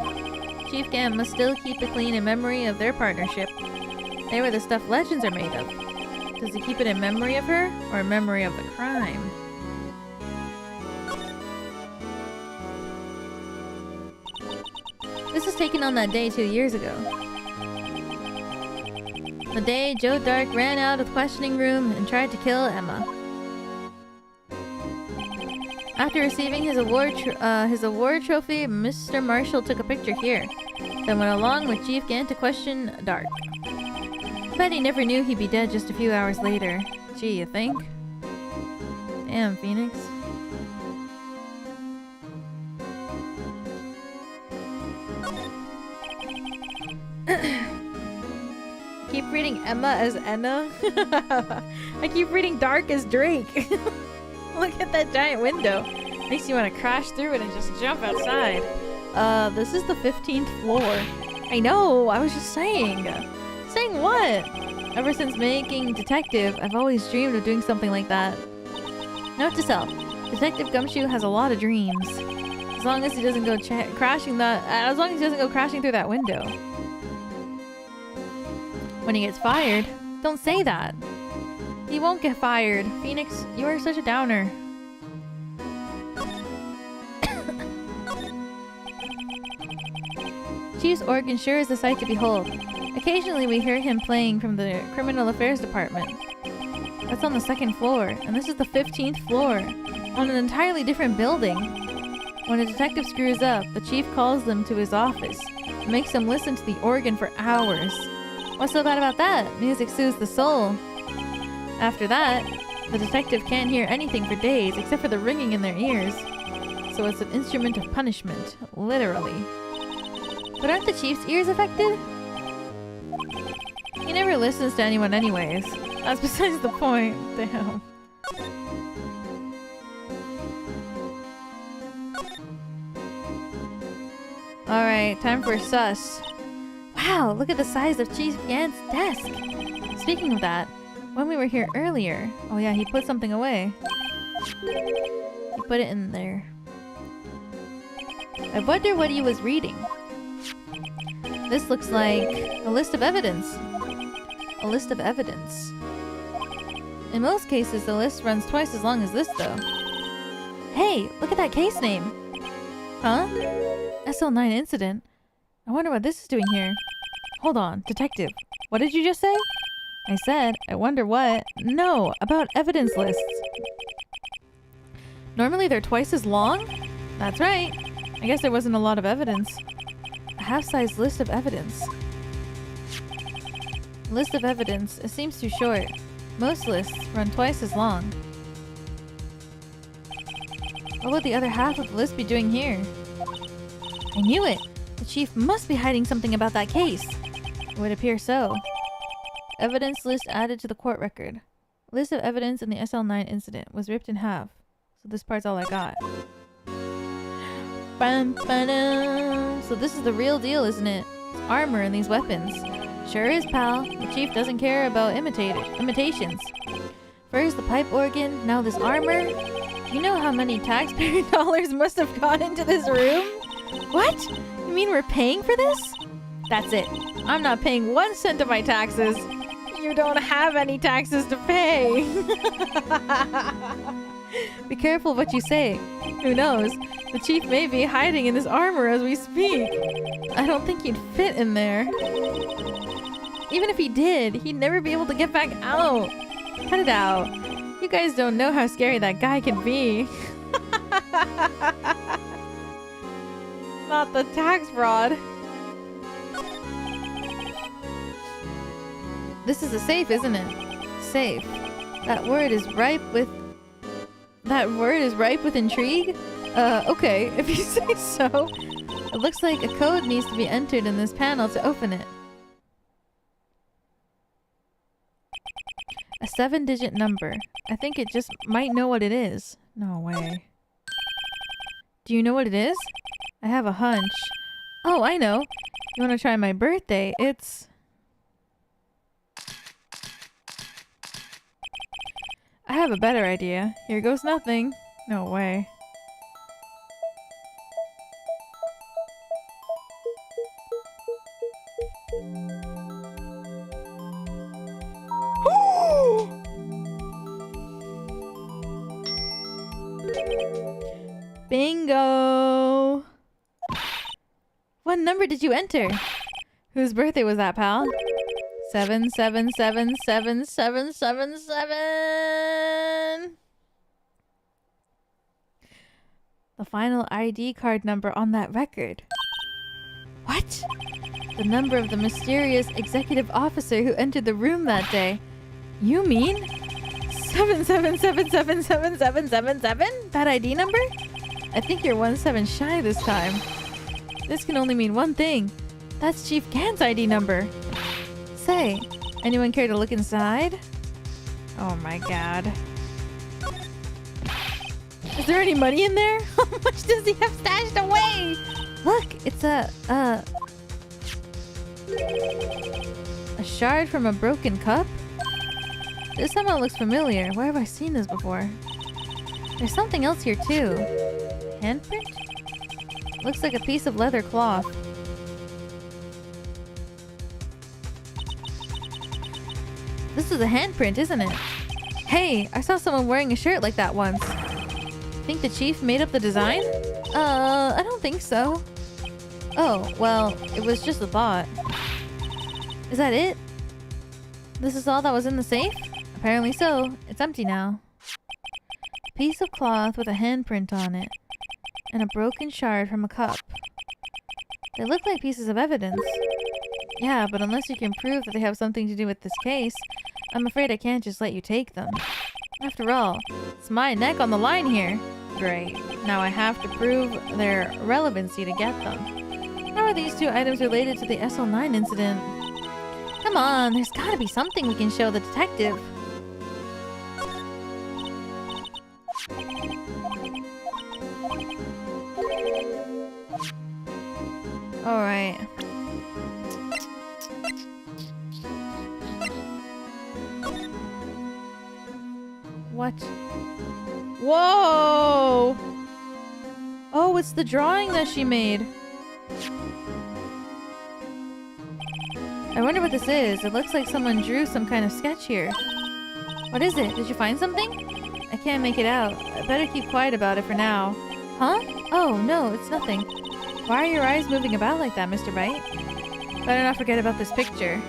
Chief Gant must still keep it clean in memory of their partnership. They were the stuff legends are made of. Does he keep it in memory of her, or in memory of the crime? This was taken on that day 2 years ago. The day Joe Dark ran out of the questioning room and tried to kill Emma. After receiving his award trophy, Mr. Marshall took a picture here, then went along with Chief Gant to question Dark. I bet he never knew he'd be dead just a few hours later. Gee, you think? Damn, Phoenix. Keep reading Emma as Enna. I keep reading Dark as Drake. Look at that giant window. Makes you want to crash through it and just jump outside. This is the 15th floor. I know, I was just saying. Saying what? Ever since making detective, I've always dreamed of doing something like that. Note to self, Detective Gumshoe has a lot of dreams. As long as he doesn't go crashing through that window. When he gets fired, don't say that. He won't get fired. Phoenix, you are such a downer. Chief's organ sure is a sight to behold. Occasionally we hear him playing from the Criminal Affairs Department. That's on the 2nd floor, and this is the 15th floor, on an entirely different building. When a detective screws up, the chief calls them to his office, and makes them listen to the organ for hours. What's so bad about that? Music soothes the soul. After that, the detective can't hear anything for days except for the ringing in their ears. So it's an instrument of punishment, literally. But aren't the chief's ears affected? He never listens to anyone anyways. That's besides the point. Damn. Alright, time for sus. Wow, look at the size of Chief Gant's desk. Speaking of that, when we were here earlier... Oh yeah, he put something away. He put it in there. I wonder what he was reading. This looks like a list of evidence. A list of evidence. In most cases, the list runs twice as long as this, though. Hey, look at that case name! Huh? SL9 incident? I wonder what this is doing here. Hold on, detective. What did you just say? I said, I wonder what... No, about evidence lists. Normally they're twice as long? That's right. I guess there wasn't a lot of evidence. A half-sized list of evidence. List of evidence. It seems too short. Most lists run twice as long. What would the other half of the list be doing here? I knew it! The chief must be hiding something about that case. It would appear so. Evidence list added to the court record. List of evidence in the SL9 incident was ripped in half. So this part's all I got. So this is the real deal, isn't it? It's armor and these weapons. Sure is, pal. The chief doesn't care about imitations. First the pipe organ, now this armor. Do you know how many taxpayer dollars must have gone into this room? What? You mean we're paying for this? That's it. I'm not paying 1 cent of my taxes. You don't have any taxes to pay. Be careful what you say. Who knows? The chief may be hiding in this armor as we speak. I don't think he'd fit in there. Even if he did, he'd never be able to get back out. Cut it out. You guys don't know how scary that guy can be. Not the tax fraud. This is a safe, isn't it? Safe. That word is ripe with intrigue? Okay, if you say so. It looks like a code needs to be entered in this panel to open it. A 7-digit number. I think it just might know what it is. No way. Do you know what it is? I have a hunch. Oh, I know. You want to try my birthday? It's... I have a better idea. Here goes nothing. No way. Bingo! What number did you enter? Whose birthday was that, pal? 7777777. The final ID card number on that record. What? The number of the mysterious executive officer who entered the room that day. You mean 7777777? That ID number? I think you're 1 7 shy this time. This can only mean one thing. That's Chief Gant's ID number. Say, anyone care to look inside? Oh my god. Is there any money in there? How much does he have stashed away? Look, it's a shard from a broken cup? This somehow looks familiar. Where have I seen this before? There's something else here too. Handprint? Looks like a piece of leather cloth. This is a handprint, isn't it? Hey, I saw someone wearing a shirt like that once. Think the chief made up the design? I don't think so. Oh, well, it was just a thought. Is that it? This is all that was in the safe? Apparently so. It's empty now. A piece of cloth with a handprint on it. And a broken shard from a cup. They look like pieces of evidence. Yeah, but unless you can prove that they have something to do with this case, I'm afraid I can't just let you take them. After all, it's my neck on the line here. Great. Now I have to prove their relevancy to get them. How are these two items related to the SL9 incident? Come on, there's gotta be something we can show the detective. Alright. What? Whoa! Oh, it's the drawing that she made. I wonder what this is. It looks like someone drew some kind of sketch here. What is it? Did you find something? I can't make it out. I better keep quiet about it for now. Huh? Oh, no, it's nothing. Why are your eyes moving about like that, Mr. Wright? Better not forget about this picture.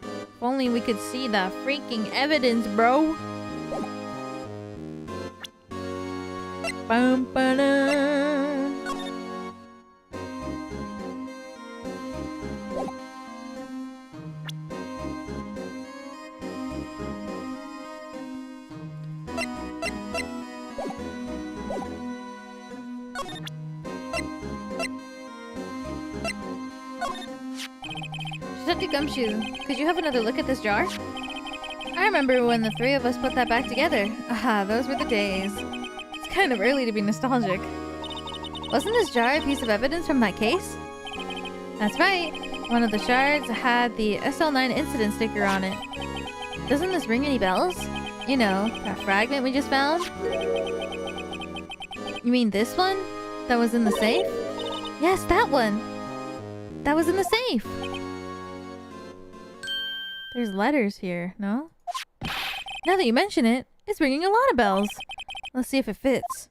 If only we could see the freaking evidence, bro. Bum, ba-dum. Detective Gumshoe, could you have another look at this jar? I remember when the three of us put that back together. Ah, those were the days. It's kind of early to be nostalgic. Wasn't this jar a piece of evidence from that case? That's right. One of the shards had the SL9 incident sticker on it. Doesn't this ring any bells? You know, that fragment we just found? You mean this one? That was in the safe? Yes, that one! That was in the safe! There's letters here, no? Now that you mention it, it's ringing a lot of bells. Let's see if it fits.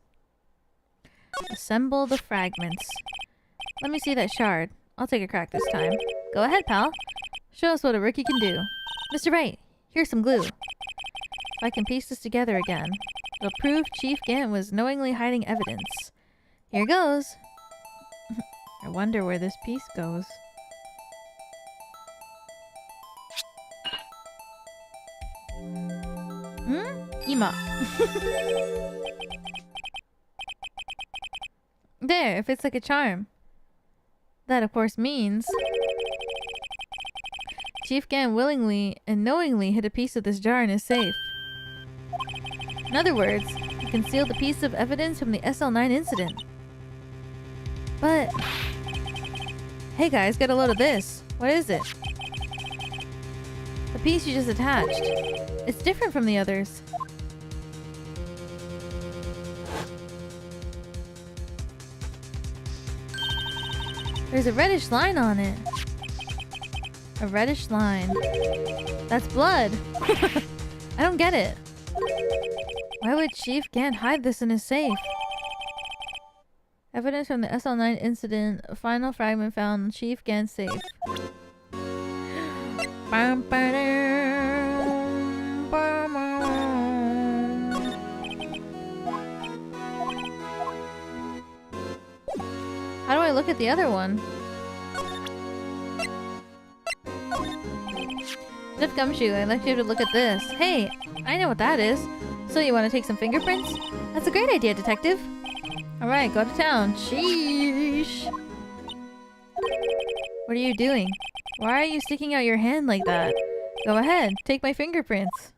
Assemble the fragments. Let me see that shard. I'll take a crack this time. Go ahead, pal. Show us what a rookie can do. Mr. Wright, here's some glue. If I can piece this together again, it'll prove Chief Gant was knowingly hiding evidence. Here goes. I wonder where this piece goes. Ima. There, it fits like a charm. That, of course, means Chief Gant willingly and knowingly hid a piece of this jar in his safe. In other words, he concealed the piece of evidence from the SL9 incident. But... hey guys, get a load of this. What is it? The piece you just attached. It's different from the others. There's a reddish line on it. A reddish line. That's blood. I don't get it. Why would Chief Gant hide this in his safe? Evidence from the SL9 incident. A final fragment found in Chief Gant's safe. How do I look at the other one? Jeff Gumshoe, I'd like you to look at this. Hey, I know what that is. So you want to take some fingerprints? That's a great idea, detective. Alright, go to town. Sheesh. What are you doing? Why are you sticking out your hand like that? Go ahead, take my fingerprints.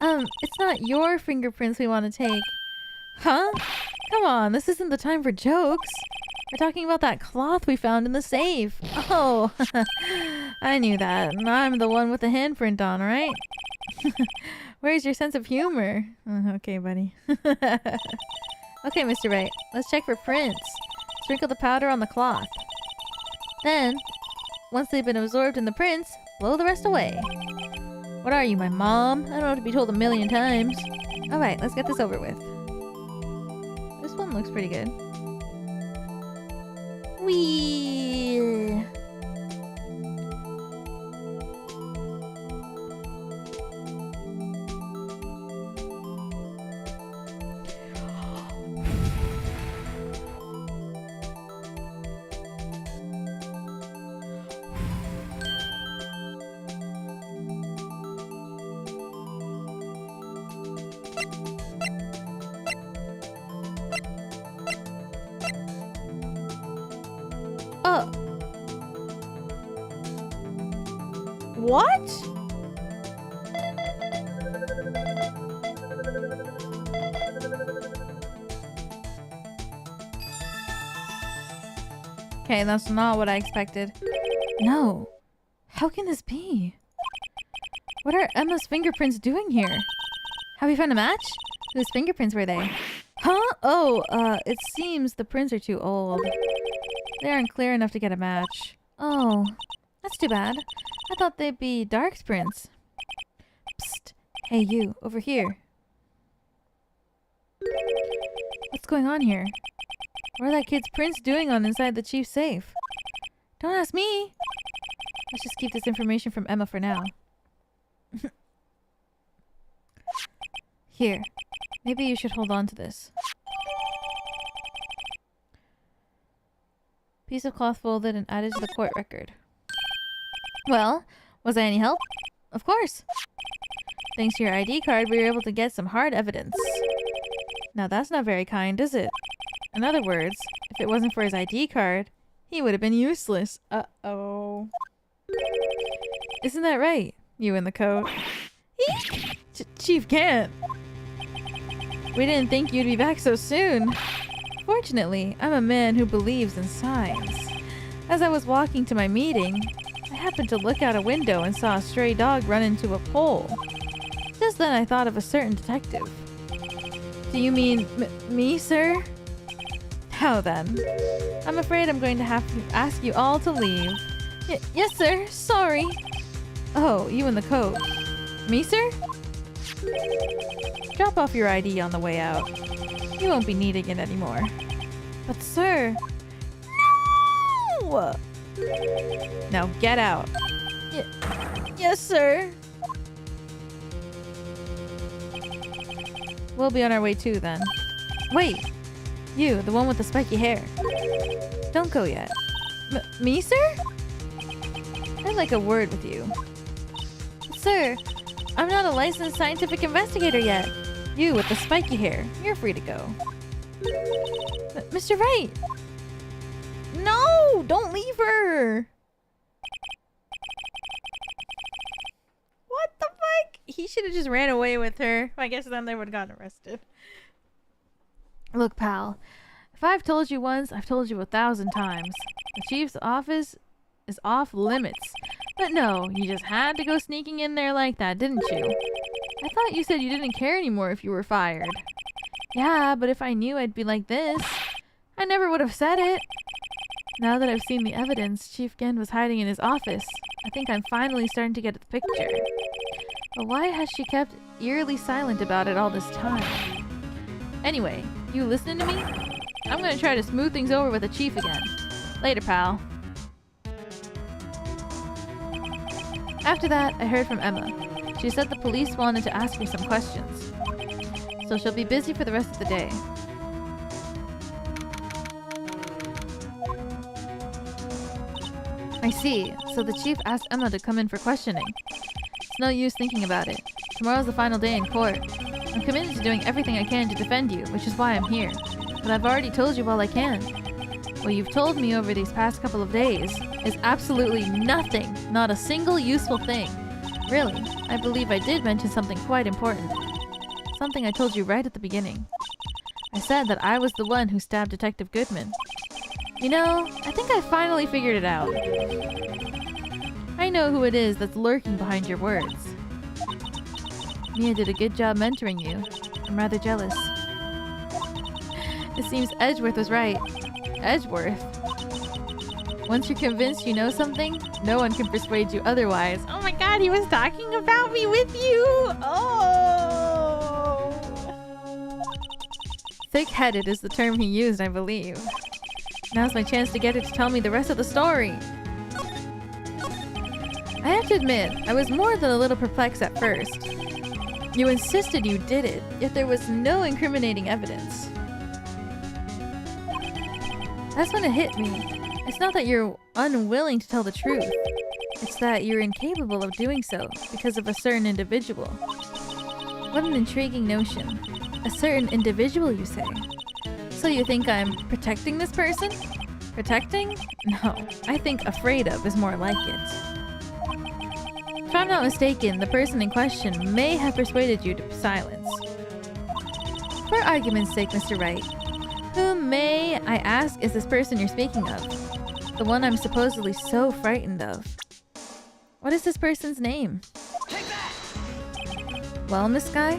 It's not your fingerprints we want to take. Huh? Come on, this isn't the time for jokes. We're talking about that cloth we found in the safe. Oh, I knew that. I'm the one with the handprint on, right? Where's your sense of humor? Okay, buddy. Okay, Mr. Wright, let's check for prints. Sprinkle the powder on the cloth. Then, once they've been absorbed in the prints, blow the rest away. What are you, my mom? I don't have to be told a million times. Alright, let's get this over with. This one looks pretty good. Whee! Oh. What? Okay, that's not what I expected. No. How can this be? What are Emma's fingerprints doing here? Have you found a match? Whose fingerprints were they? Huh? Oh, it seems the prints are too old. They aren't clear enough to get a match. Oh, that's too bad. I thought they'd be Dark's prints. Psst. Hey, you, over here. What's going on here? What are that kid's prints doing on inside the chief's safe? Don't ask me. Let's just keep this information from Emma for now. Here. Maybe you should hold on to this. Piece of cloth folded and added to the court record. Well, was I any help? Of course. Thanks to your ID card, we were able to get some hard evidence. Now that's not very kind, is it? In other words, if it wasn't for his ID card, he would have been useless. Uh-oh. Isn't that right? You in the coat. Chief Gant. We didn't think you'd be back so soon. Fortunately, I'm a man who believes in signs. As I was walking to my meeting, I happened to look out a window and saw a stray dog run into a pole. Just then I thought of a certain detective. Do you mean me, sir? How then? I'm afraid I'm going to have to ask you all to leave. Yes, sir. Sorry. Oh, you in the coat. Me, sir? Drop off your ID on the way out. You won't be needing it anymore. But sir... No! Now get out. Yes, sir. We'll be on our way too then. Wait! You, the one with the spiky hair. Don't go yet. Me, sir? I'd like a word with you. Sir, I'm not a licensed scientific investigator yet. You with the spiky hair, you're free to go. Mr. Wright! No! Don't leave her! What the fuck? He should have just ran away with her. I guess then they would have gotten arrested. Look, pal. If I've told you once, I've told you 1,000 times. The chief's office is off limits. But no, you just had to go sneaking in there like that, didn't you? I thought you said you didn't care anymore if you were fired. Yeah, but if I knew I'd be like this, I never would have said it. Now that I've seen the evidence Chief Gant was hiding in his office, I think I'm finally starting to get the picture. But why has she kept eerily silent about it all this time? Anyway, you listening to me? I'm gonna try to smooth things over with the chief again. Later, pal. After that, I heard from Emma. She said the police wanted to ask me some questions. So she'll be busy for the rest of the day. I see. So the chief asked Emma to come in for questioning. It's no use thinking about it. Tomorrow's the final day in court. I'm committed to doing everything I can to defend you, which is why I'm here. But I've already told you all I can. What you've told me over these past couple of days is absolutely nothing. Not a single useful thing. Really, I believe I did mention something quite important. Something I told you right at the beginning. I said that I was the one who stabbed Detective Goodman. You know, I think I finally figured it out. I know who it is that's lurking behind your words. Mia did a good job mentoring you. I'm rather jealous. It seems Edgeworth was right. Edgeworth? Once you're convinced you know something, no one can persuade you otherwise. Oh my god, he was talking about me with you! Oh! Thick-headed is the term he used, I believe. Now's my chance to get her to tell me the rest of the story. I have to admit, I was more than a little perplexed at first. You insisted you did it, yet there was no incriminating evidence. That's when it hit me. It's not that you're unwilling to tell the truth. It's that you're incapable of doing so because of a certain individual. What an intriguing notion. A certain individual, you say? So you think I'm protecting this person? Protecting? No, I think afraid of is more like it. If I'm not mistaken, the person in question may have persuaded you to silence. For argument's sake, Mr. Wright, who, may I ask, is this person you're speaking of? The one I'm supposedly so frightened of. What is this person's name? Take that! Well, Miss Guy?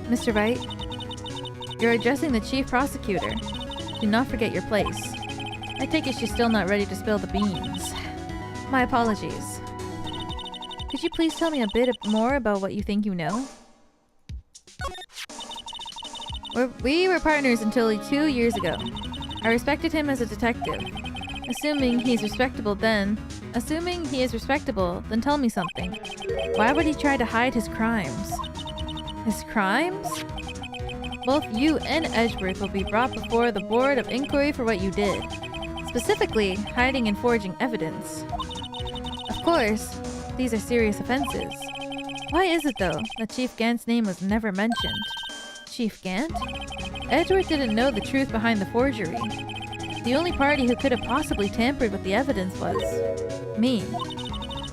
Mr. Wright, you're addressing the chief prosecutor. Do not forget your place. I take it she's still not ready to spill the beans. My apologies. Could you please tell me a bit more about what you think you know? We were partners until 2 years ago. I respected him as a detective. Assuming he's respectable then, Assuming he is respectable, then tell me something. Why would he try to hide his crimes? His crimes? Both you and Edgeworth will be brought before the Board of Inquiry for what you did. Specifically, hiding and forging evidence. Of course, these are serious offenses. Why is it, though, that Chief Gant's name was never mentioned? Chief Gant? Edgeworth didn't know the truth behind the forgery. The only party who could have possibly tampered with the evidence was me.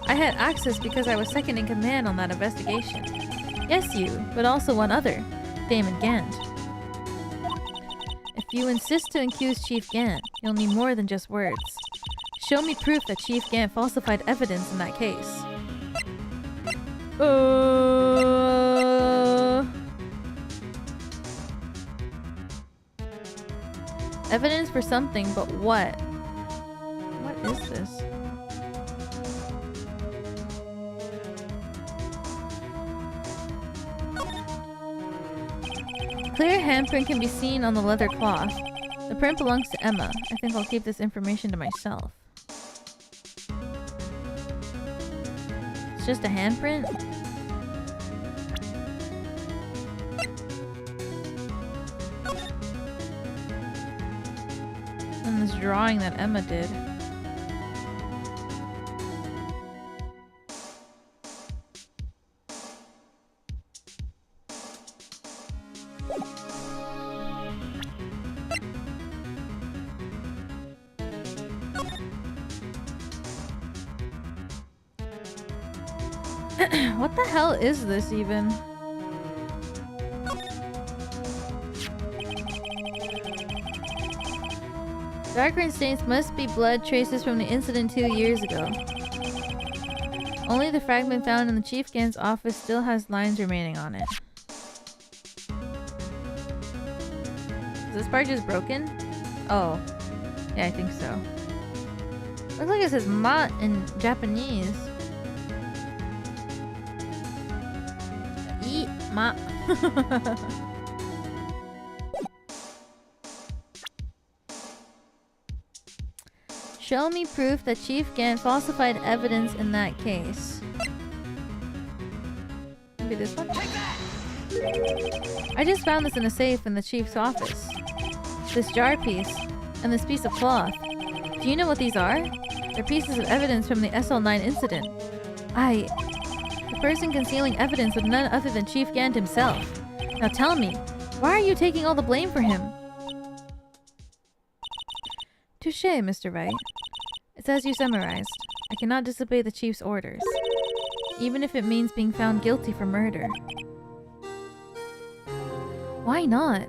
I had access because I was second in command on that investigation. Yes, you, but also one other, Damon Gant. If you insist to accuse Chief Gant, you'll need more than just words. Show me proof that Chief Gant falsified evidence in that case. Evidence for something, but what? What is this? Clear handprint can be seen on the leather cloth. The print belongs to Emma. I think I'll keep this information to myself. It's just a handprint? And this drawing that Emma did. What the hell is this even? Dark-green stains must be blood traces from the incident 2 years ago. Only the fragment found in the Chief Gant's office still has lines remaining on it. Is this part just broken? Oh. Yeah, I think so. Looks like it says "ma" in Japanese. Eat ma. Show me proof that Chief Gant falsified evidence in that case. Maybe this one? I just found this in a safe in the chief's office. This jar piece and this piece of cloth. Do you know what these are? They're pieces of evidence from the SL9 incident. The person concealing evidence was none other than Chief Gant himself. Now tell me, why are you taking all the blame for him? Touché, Mr. Wright. It's as you summarized. I cannot disobey the chief's orders, even if it means being found guilty for murder. Why not?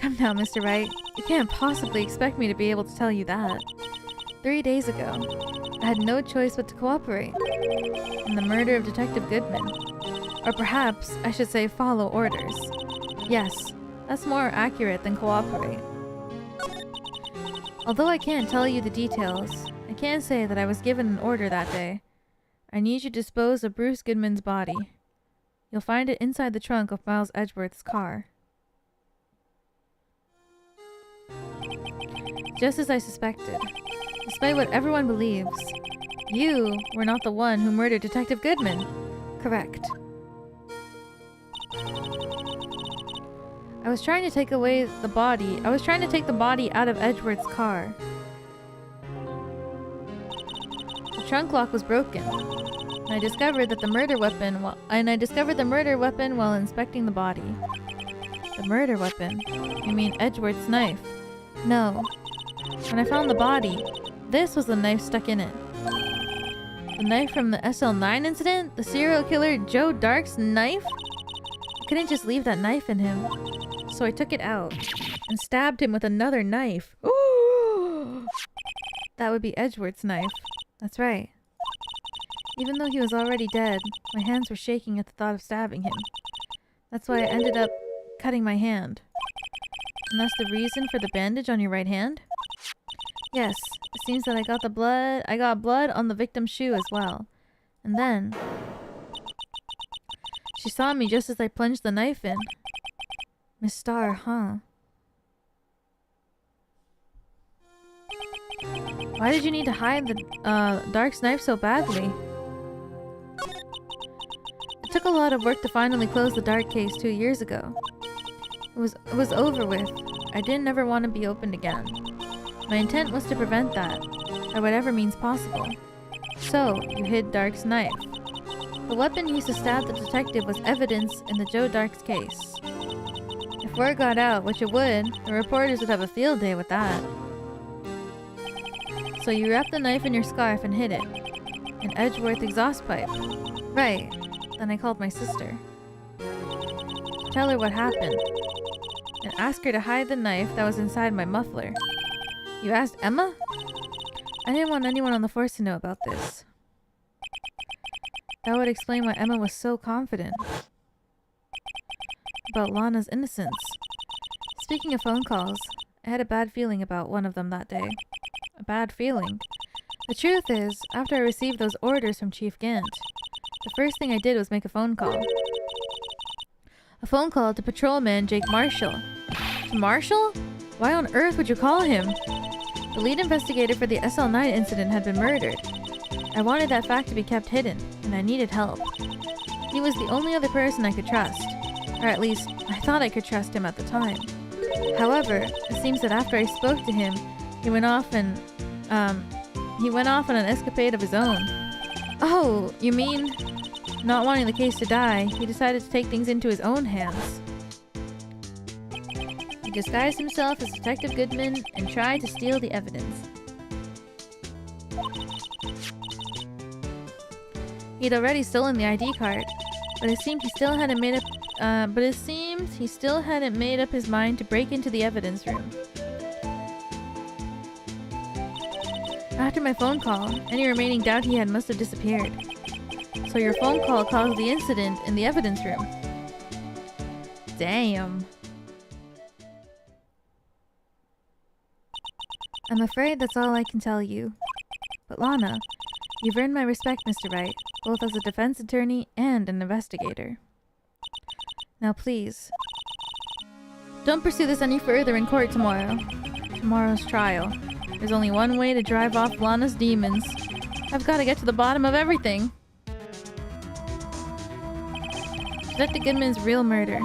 Come now, Mr. Wright. You can't possibly expect me to be able to tell you that. 3 days ago, I had no choice but to cooperate in the murder of Detective Goodman. Or perhaps I should say follow orders. Yes, that's more accurate than cooperate. Although I can't tell you the details, I can say that I was given an order that day. I need you to dispose of Bruce Goodman's body. You'll find it inside the trunk of Miles Edgeworth's car. Just as I suspected. Despite what everyone believes, you were not the one who murdered Detective Goodman. Correct. I was trying to take the body out of Edgeworth's car. The trunk lock was broken. And I discovered the murder weapon while inspecting the body. The murder weapon? You mean Edgeworth's knife? No. When I found the body, this was the knife stuck in it. The knife from the SL9 incident? The serial killer Joe Dark's knife? I couldn't just leave that knife in him. So I took it out and stabbed him with another knife. Ooh! That would be Edgeworth's knife. That's right. Even though he was already dead, my hands were shaking at the thought of stabbing him. That's why I ended up cutting my hand. And that's the reason for the bandage on your right hand? Yes, it seems that I got blood on the victim's shoe as well. And then she saw me just as I plunged the knife in. Miss Starr, huh? Why did you need to hide the Dark's knife so badly? It took a lot of work to finally close the Dark case 2 years ago. It was over with. I didn't ever want to be opened again. My intent was to prevent that, by whatever means possible. So, you hid Dark's knife. The weapon used to stab the detective was evidence in the Joe Dark's case. If word got out, which it would, the reporters would have a field day with that. So you wrapped the knife in your scarf and hid it. An Edgeworth exhaust pipe. Right. Then I called my sister. Tell her what happened. And ask her to hide the knife that was inside my muffler. You asked Emma? I didn't want anyone on the force to know about this. That would explain why Emma was so confident about Lana's innocence. Speaking of phone calls, I had a bad feeling about one of them that day. A bad feeling. The truth is, after I received those orders from Chief Gant, the first thing I did was make a phone call. A phone call to patrolman Jake Marshall. To Marshall? Why on earth would you call him? The lead investigator for the SL9 incident had been murdered. I wanted that fact to be kept hidden, and I needed help. He was the only other person I could trust. Or at least, I thought I could trust him at the time. However, it seems that after I spoke to him, he went off on an escapade of his own. Oh, you mean, not wanting the case to die, he decided to take things into his own hands. He disguised himself as Detective Goodman and tried to steal the evidence. He'd already stolen the ID card, but it seemed he still hadn't made up. He still hadn't made up his mind to break into the evidence room. After my phone call, any remaining doubt he had must have disappeared. So your phone call caused the incident in the evidence room. Damn. I'm afraid that's all I can tell you. But Lana, you've earned my respect, Mr. Wright, both as a defense attorney and an investigator. Now please, don't pursue this any further in court tomorrow. Tomorrow's trial. There's only one way to drive off Lana's demons. I've got to get to the bottom of everything. Detective Goodman's real murder.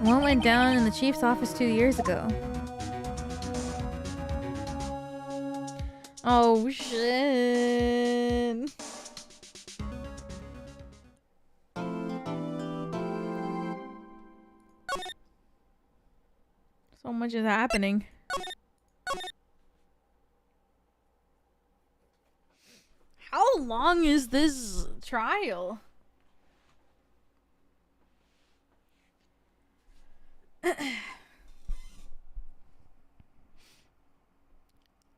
One went down in the chief's office 2 years ago. Oh shit. So much is happening. How long is this trial?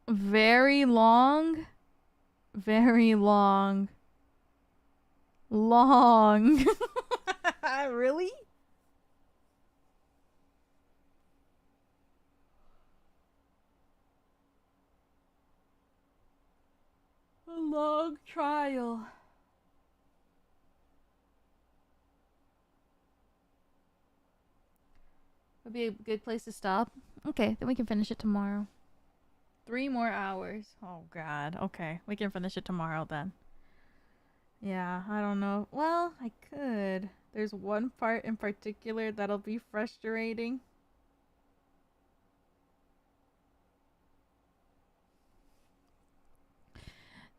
Very long. Very long. Long. Really? A long trial. Would be a good place to stop. Okay, then we can finish it tomorrow. 3 more hours. Oh god. Okay, we can finish it tomorrow then. Yeah, I don't know. Well, I could. There's one part in particular that'll be frustrating.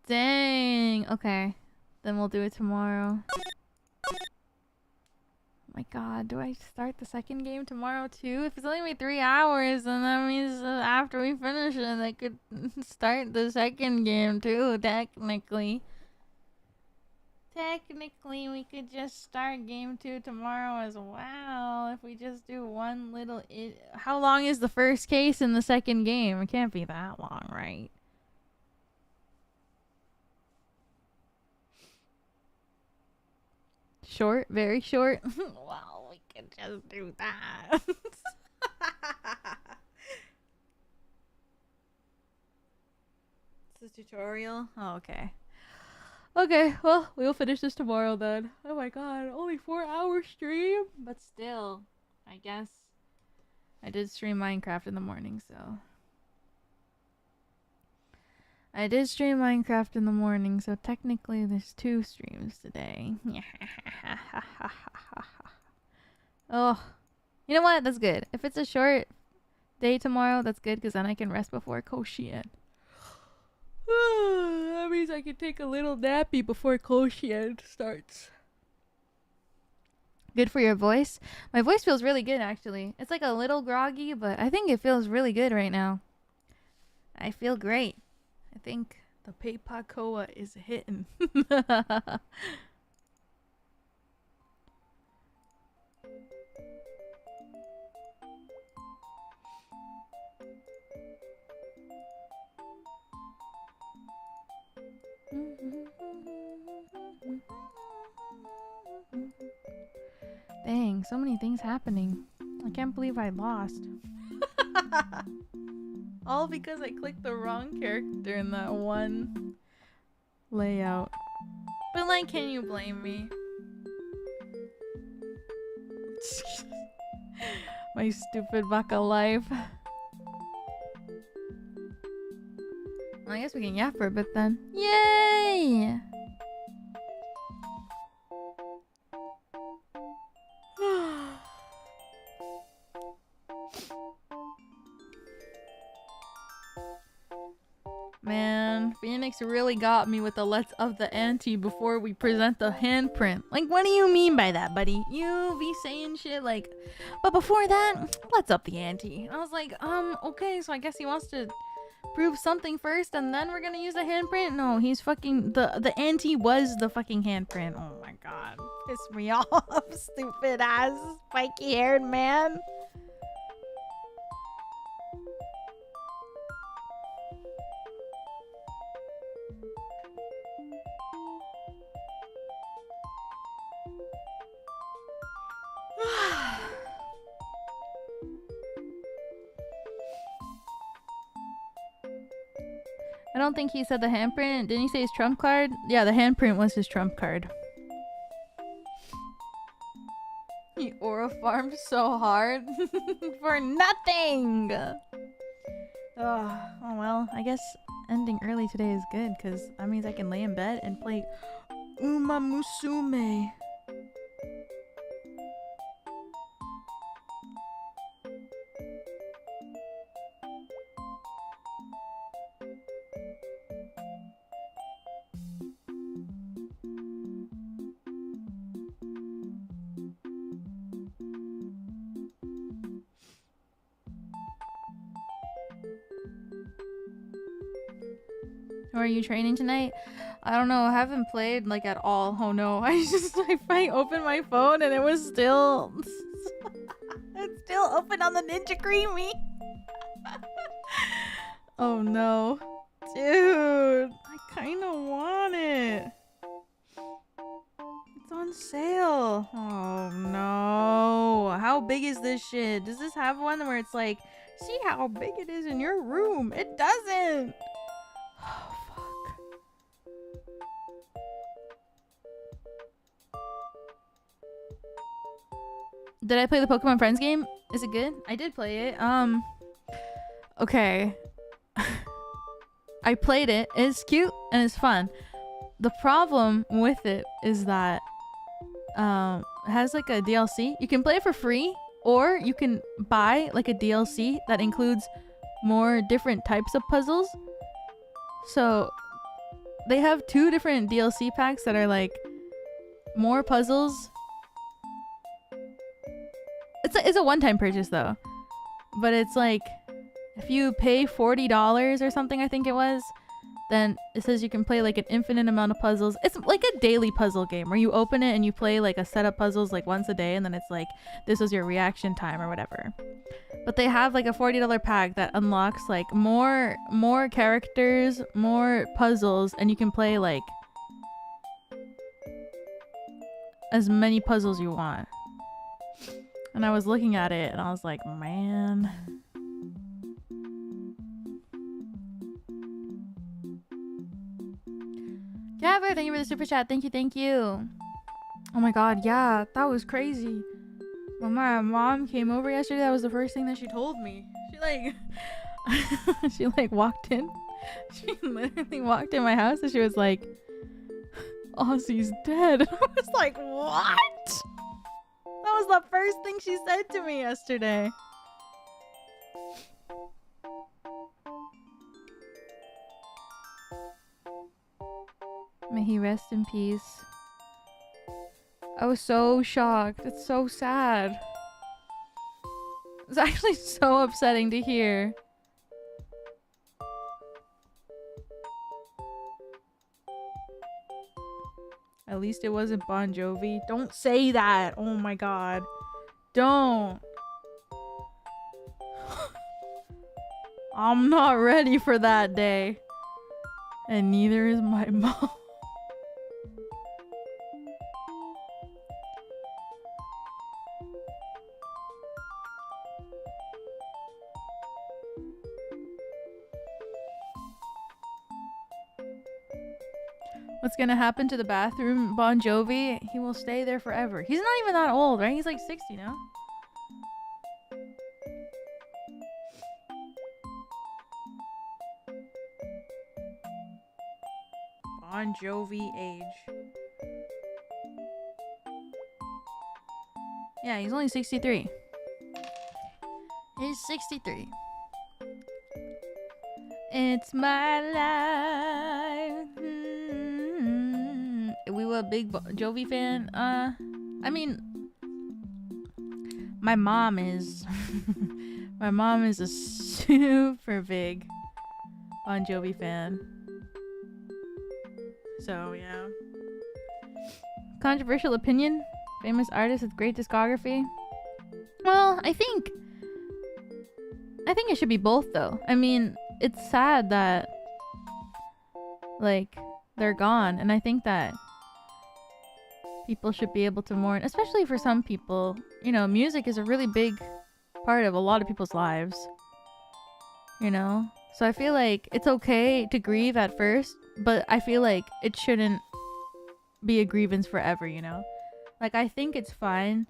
Dang. Okay. Then we'll do it tomorrow. My god, do I start the second game tomorrow too? If it's only been 3 hours, then that means after we finish it, I could start the second game too, technically. Technically, we could just start game 2 tomorrow as well. If we just do one little... How long is the first case in the second game? It can't be that long, right? Short, very short. Well, we could just do that. It's a tutorial? Oh, okay. Okay, well, we'll finish this tomorrow then. Oh my god, only 4 hour stream? But still, I guess I did stream Minecraft in the morning, so I did stream Minecraft in the morning, so technically there's 2 streams today. Oh, you know what? That's good. If it's a short day tomorrow, that's good, because then I can rest before Koshien. That means I can take a little nappy before Koshien starts. Good for your voice. My voice feels really good, actually. It's like a little groggy, but I think it feels really good right now. I feel great. I think the Peipakoa is hitting. Dang, so many things happening. I can't believe I lost. All because I clicked the wrong character in that one layout. But like, can you blame me? My stupid baka life. Well, I guess we can yap for a bit then. Yay! Man, Phoenix really got me with the let's up the ante before we present the handprint. Like, what do you mean by that, buddy? You be saying shit like, but before that, let's up the ante. I was like, okay, so I guess he wants to prove something first and then we're gonna use the handprint? No, he's fucking, the ante was the fucking handprint. Oh my god. Piss me off, stupid ass spiky haired man. I don't think he said the handprint. Didn't he say his trump card? Yeah, the handprint was his trump card. He aura farmed so hard for nothing. Oh well, I guess ending early today is good because that means I can lay in bed and play Uma Musume. Are you training tonight? I don't know. I haven't played like at all. Oh no. I opened my phone and it was still it's still open on the Ninja Creamy. Oh no. Dude, I kind of want it. It's on sale. Oh no. How big is this shit? Does this have one where it's like, see how big it is in your room? It doesn't. Did I play the Pokemon Friends game? Is it good? I did play it. Okay. I played it. It's cute and it's fun. The problem with it is that it has like a DLC. You can play it for free, or you can buy like a DLC that includes more different types of puzzles. So they have 2 different DLC packs that are like more puzzles. It's a one-time purchase though, but it's like if you pay $40 or something, I think it was, then it says you can play like an infinite amount of puzzles. It's like a daily puzzle game where you open it and you play like a set of puzzles like once a day, and then it's like this was your reaction time or whatever. But they have like a $40 pack that unlocks like more characters, more puzzles, and you can play like as many puzzles you want. And I was looking at it and I was like, man. Gabber, thank you for the super chat. Thank you, thank you. Oh my god, yeah, that was crazy. When my mom came over yesterday, that was the first thing that she told me. She like she like walked in. She literally walked in my house and she was like, Ozzy's dead. I was like, what? That was the first thing she said to me yesterday. May he rest in peace. I was so shocked. It's so sad. It's actually so upsetting to hear. At least it wasn't Bon Jovi. Don't say that. Oh my god. Don't. I'm not ready for that day. And neither is my mom. What's gonna happen to the bathroom, Bon Jovi? He will stay there forever. He's not even that old, right? He's like 60 now. Bon Jovi age. Yeah, he's only 63. He's 63. It's my life. We were a big Bon Jovi fan. I mean, my mom is. My mom is a super big Bon Jovi fan. So yeah. Controversial opinion. Famous artist with great discography. Well, I think it should be both though. I mean, it's sad that like they're gone, and I think that people should be able to mourn, especially for some people. You know, music is a really big part of a lot of people's lives. You know? So I feel like it's okay to grieve at first, but I feel like it shouldn't be a grievance forever, you know? Like, I think it's fine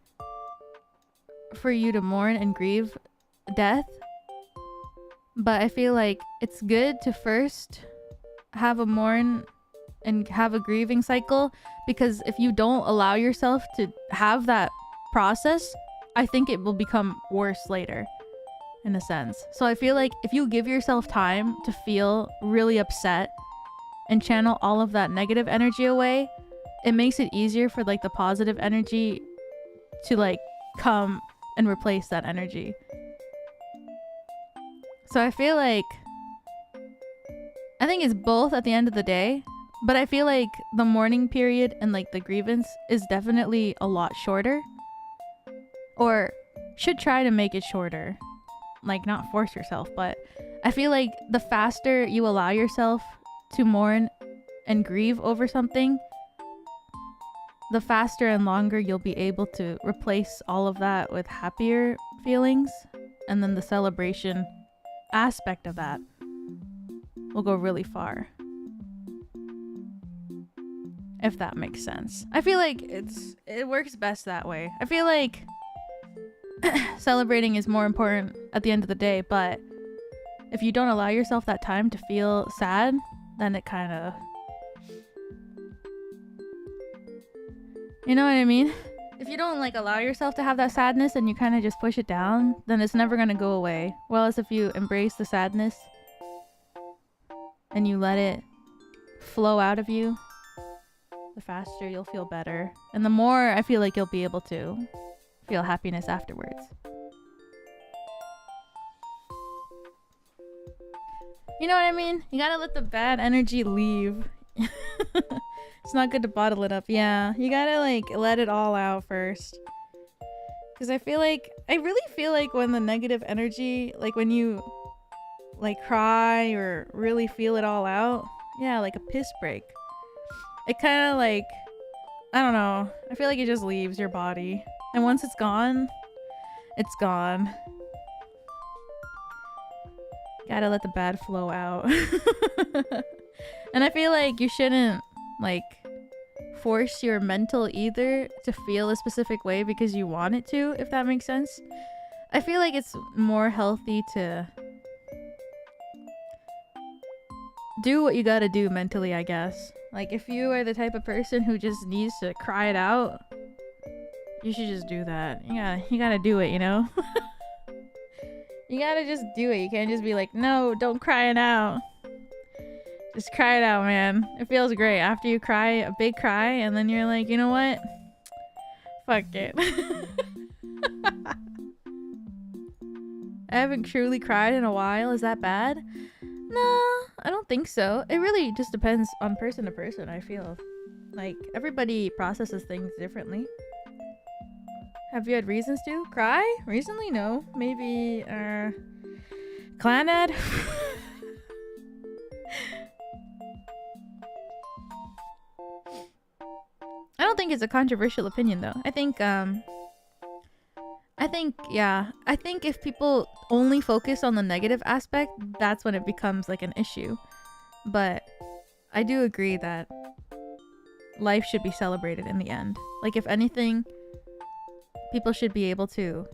for you to mourn and grieve death, but I feel like it's good to first have a mourn and have a grieving cycle, because if you don't allow yourself to have that process, I think it will become worse later, in a sense. So I feel like if you give yourself time to feel really upset and channel all of that negative energy away, it makes it easier for like the positive energy to like come and replace that energy. So I feel like I think it's both at the end of the day, but I feel like the mourning period and like the grievance is definitely a lot shorter, or should try to make it shorter. Like, not force yourself, but I feel like the faster you allow yourself to mourn and grieve over something, the faster and longer you'll be able to replace all of that with happier feelings, and then the celebration aspect of that will go really far. If that makes sense. I feel like it works best that way. I feel like celebrating is more important at the end of the day, but if you don't allow yourself that time to feel sad, then it kind of, you know what I mean? If you don't like allow yourself to have that sadness and you kind of just push it down, then it's never going to go away. Whereas if you embrace the sadness and you let it flow out of you, the faster you'll feel better. And the more I feel like you'll be able to feel happiness afterwards. You know what I mean? You gotta let the bad energy leave. It's not good to bottle it up. Yeah, you gotta like let it all out first. Because I really feel like when the negative energy, like when you like cry or really feel it all out, yeah, like a piss break, it kind of like, I don't know, I feel like it just leaves your body. And once it's gone, it's gone. Gotta let the bad flow out. And I feel like you shouldn't like force your mental either to feel a specific way because you want it to, if that makes sense. I feel like it's more healthy to do what you gotta do mentally, I guess. Like, if you are the type of person who just needs to cry it out, you should just do that. You gotta do it, you know? You gotta just do it. You can't just be like, no, don't cry it out. Just cry it out, man. It feels great after you cry a big cry and then you're like, you know what? Fuck it. I haven't truly cried in a while. Is that bad? No, I don't think so. It really just depends on person to person, I feel. Like, everybody processes things differently. Have you had reasons to cry recently? No. Maybe, clan ad? I don't think it's a controversial opinion, though. I think if people only focus on the negative aspect, that's when it becomes like an issue. But I do agree that life should be celebrated in the end. Like, if anything, people should be able to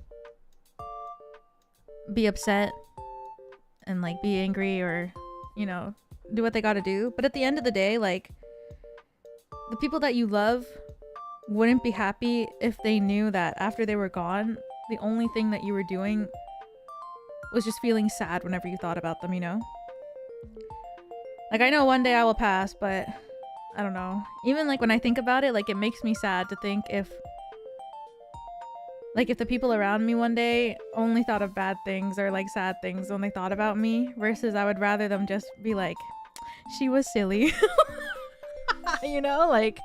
be upset and like be angry or, you know, do what they gotta do. But at the end of the day, like, the people that you love wouldn't be happy if they knew that after they were gone, the only thing that you were doing was just feeling sad whenever you thought about them, you know? Like, I know one day I will pass, but I don't know. Even like when I think about it, like, it makes me sad to think if the people around me one day only thought of bad things or like sad things when they thought about me, versus I would rather them just be like, she was silly. You know, like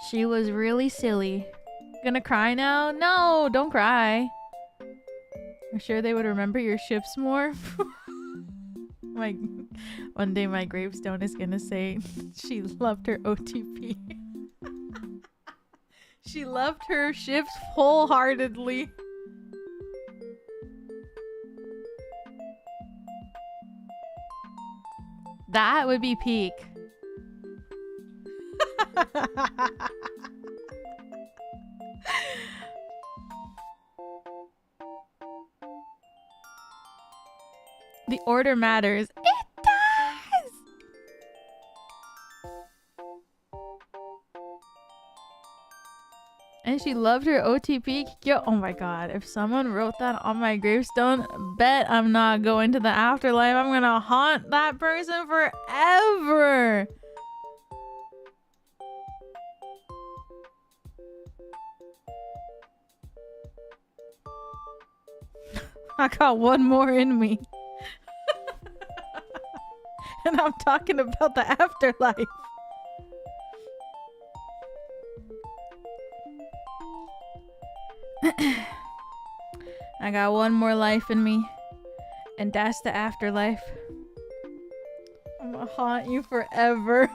she was really silly. Gonna cry now? No, don't cry. I'm sure they would remember your shifts more. Like, one day my gravestone is gonna say she loved her OTP. She loved her shifts wholeheartedly. That would be peak. The order matters. It does! And she loved her OTP. Yo, oh my god. If someone wrote that on my gravestone, bet I'm not going to the afterlife. I'm gonna haunt that person forever. I got one more in me. And I'm talking about the afterlife. I got one more life in me. And that's the afterlife. I'm gonna haunt you forever.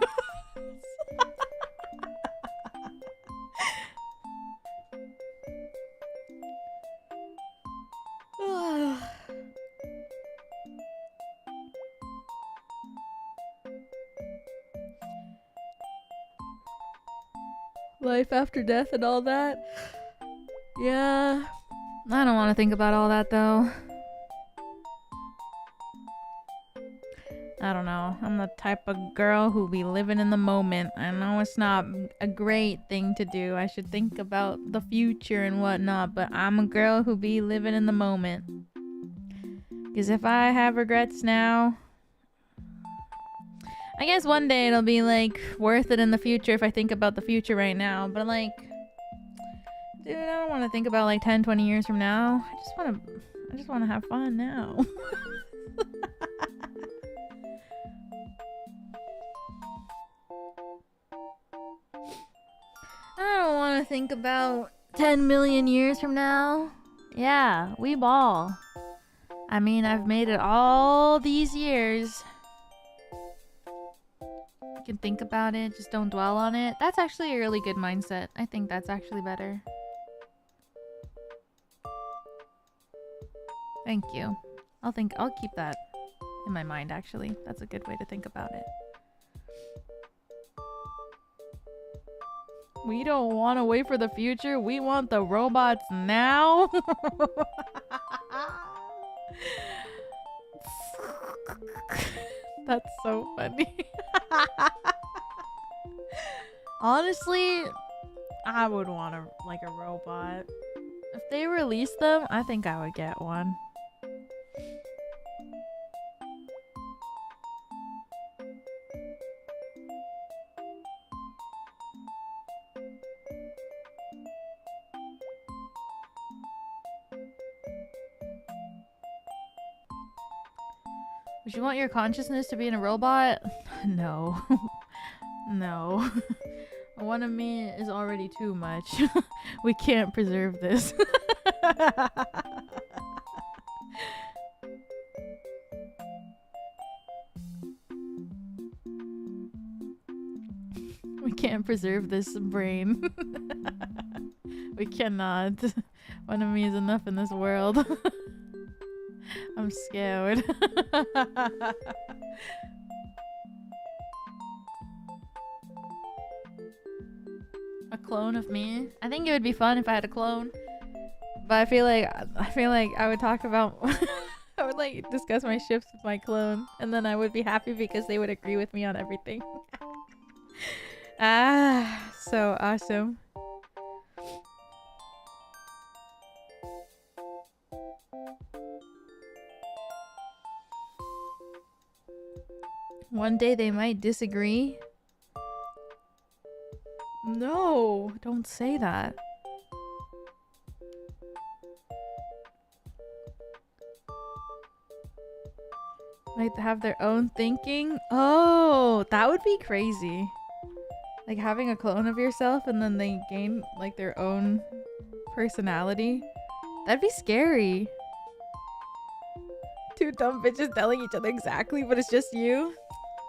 Life after death and all that. Yeah. I don't want to think about all that though. I don't know. I'm the type of girl who be living in the moment. I know it's not a great thing to do. I should think about the future and whatnot, but I'm a girl who be living in the moment. Because if I have regrets now, I guess one day it'll be like worth it in the future if I think about the future right now. But like, dude, I don't want to think about like 10, 20 years from now. I just want to have fun now. I don't want to think about 10 million years from now. Yeah, we ball. I mean, I've made it all these years. can think about it, just don't dwell on it. That's actually a really good mindset. I think that's actually better. Thank you. I'll keep that in my mind, actually. That's a good way to think about it. We don't want to wait for the future. We want the robots now. That's so funny. Honestly, I would want a robot. If they release them, I think I would get one. Would you want your consciousness to be in a robot? No. No. One of me is already too much. We can't preserve this. We can't preserve this brain. We cannot. One of me is enough in this world. I'm scared. A clone of me? I think it would be fun if I had a clone. But I feel like I would talk about I would like discuss my shifts with my clone, and then I would be happy because they would agree with me on everything. Ah, so awesome. One day they might disagree. No, don't say that. Might have their own thinking. Oh, that would be crazy. Like having a clone of yourself and then they gain like their own personality. That'd be scary. Two dumb bitches telling each other exactly, but it's just you.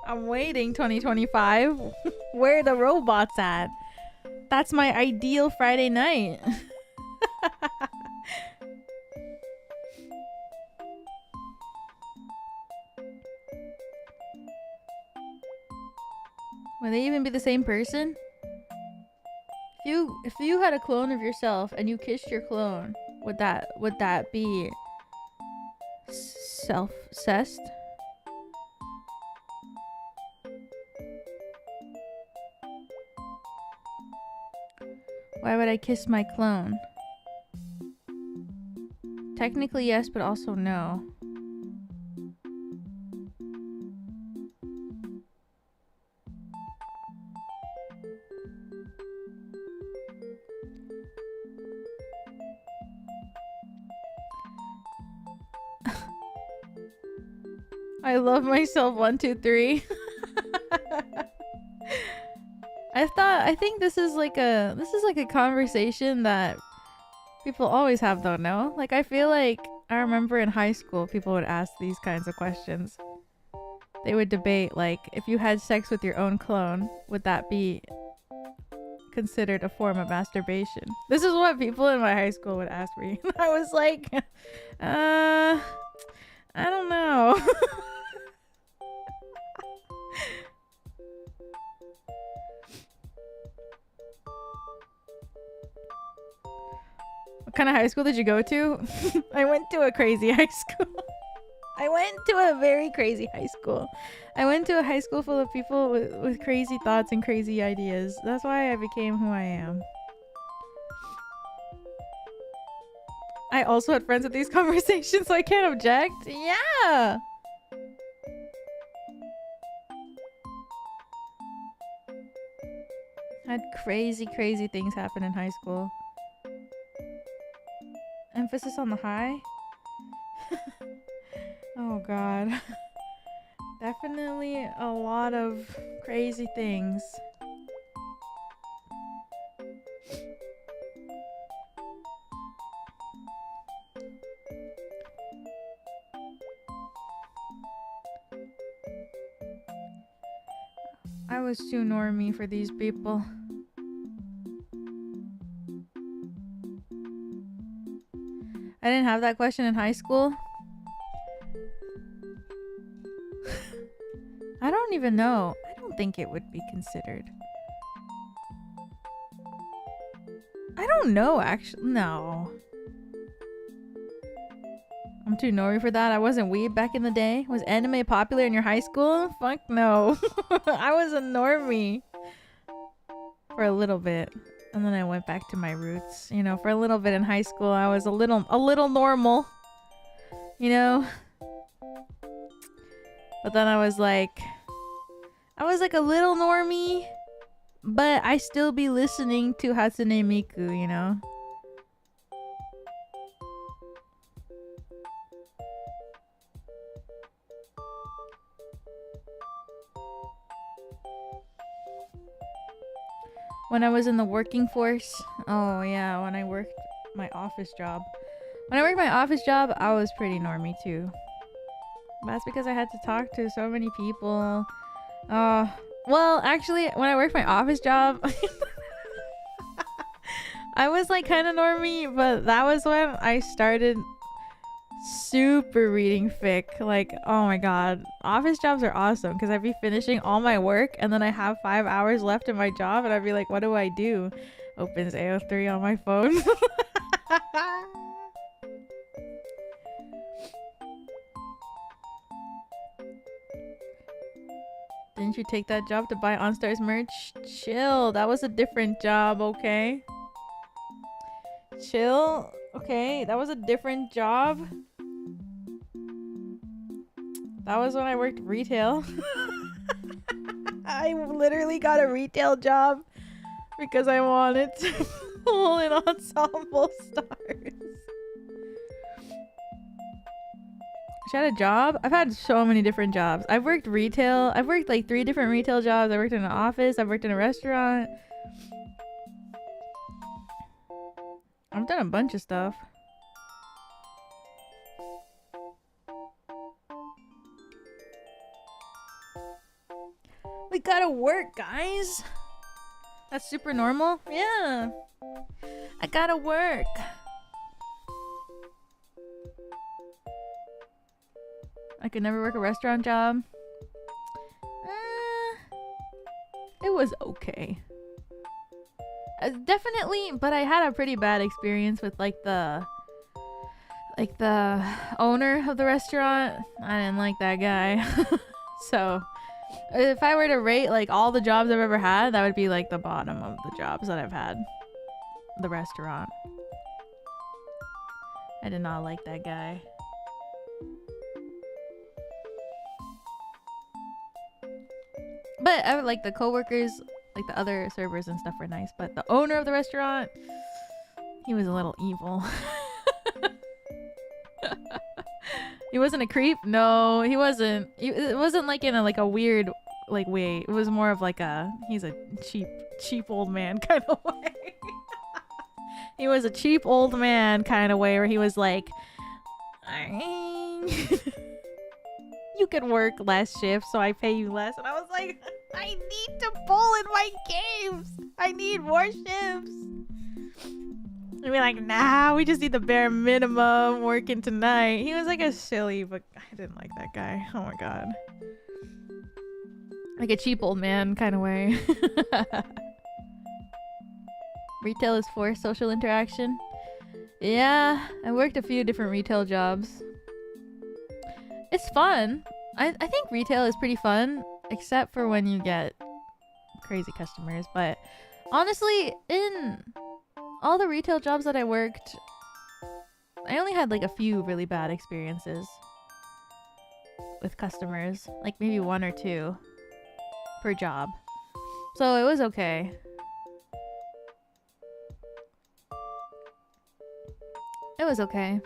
I'm waiting 2025. Where are the robots at? That's my ideal Friday night. Would they even be the same person? If you had a clone of yourself and you kissed your clone, would that be self-cessed? Why would I kiss my clone? Technically yes, but also no. I love myself 1, 2, 3. I think this is like a conversation that people always have though, no? Like I feel like I remember in high school people would ask these kinds of questions. They would debate like if you had sex with your own clone, would that be considered a form of masturbation? This is what people in my high school would ask me. I was like, I don't know. What kind of high school did you go to? I went to a crazy high school. I went to a very crazy high school. I went to a high school full of people with crazy thoughts and crazy ideas. That's why I became who I am. I also had friends with these conversations, so I can't object. Yeah! Had crazy things happen in high school. Emphasis on the high? Oh god. Definitely a lot of crazy things. I was too normie for these people. I didn't have that question in high school. I don't even know. I don't think it would be considered. I don't know, actually. No. I'm too normie for that. I wasn't weeb back in the day. Was anime popular in your high school? Fuck no. I was a normie. For a little bit. And then I went back to my roots. You know, for a little bit in high school, I was a little normal. You know? But then I was like a little normie, but I still be listening to Hatsune Miku, you know? When I was in the working force, oh yeah, when I worked my office job. When I worked my office job, I was pretty normie too. That's because I had to talk to so many people. Well, actually, when I worked my office job, I was like kind of normie, but that was when I started super reading fic. Like, oh my god, office jobs are awesome because I'd be finishing all my work and then I have 5 hours left in my job and I'd be like, what do I do? Opens AO3 on my phone. Didn't you take that job to buy OnStars merch? Chill, that was a different job, okay? Chill, okay, that was a different job. That was when I worked retail. I literally got a retail job because I wanted to pull in ensemble stars. She had a job? I've had so many different jobs. I've worked retail. I've worked like 3 different retail jobs. I worked in an office. I've worked in a restaurant. I've done a bunch of stuff. We gotta work, guys. That's super normal. Yeah. I gotta work. I could never work a restaurant job. It was okay. Definitely, but I had a pretty bad experience with like the owner of the restaurant. I didn't like that guy. So if I were to rate like all the jobs I've ever had, that would be like the bottom of the jobs that I've had. The restaurant. I did not like that guy. But I would like the coworkers, like the other servers and stuff were nice. But the owner of the restaurant, he was a little evil. He wasn't a creep. No, he wasn't. It wasn't like in a weird like way. It was more of like he's a cheap old man kind of way. He was a cheap old man kind of way where he was like, you can work less shifts, so I pay you less. And I was like, I need to pull in my games. I need more shifts. And be like, nah, we just need the bare minimum working tonight. He was like a silly, but I didn't like that guy. Oh my god. Like a cheap old man kind of way. Retail is for social interaction. Yeah, I worked a few different retail jobs. It's fun. I think retail is pretty fun, except for when you get crazy customers. But honestly, in all the retail jobs that I worked, I only had like a few really bad experiences with customers. Like maybe 1 or 2 per job. So it was okay. It was okay.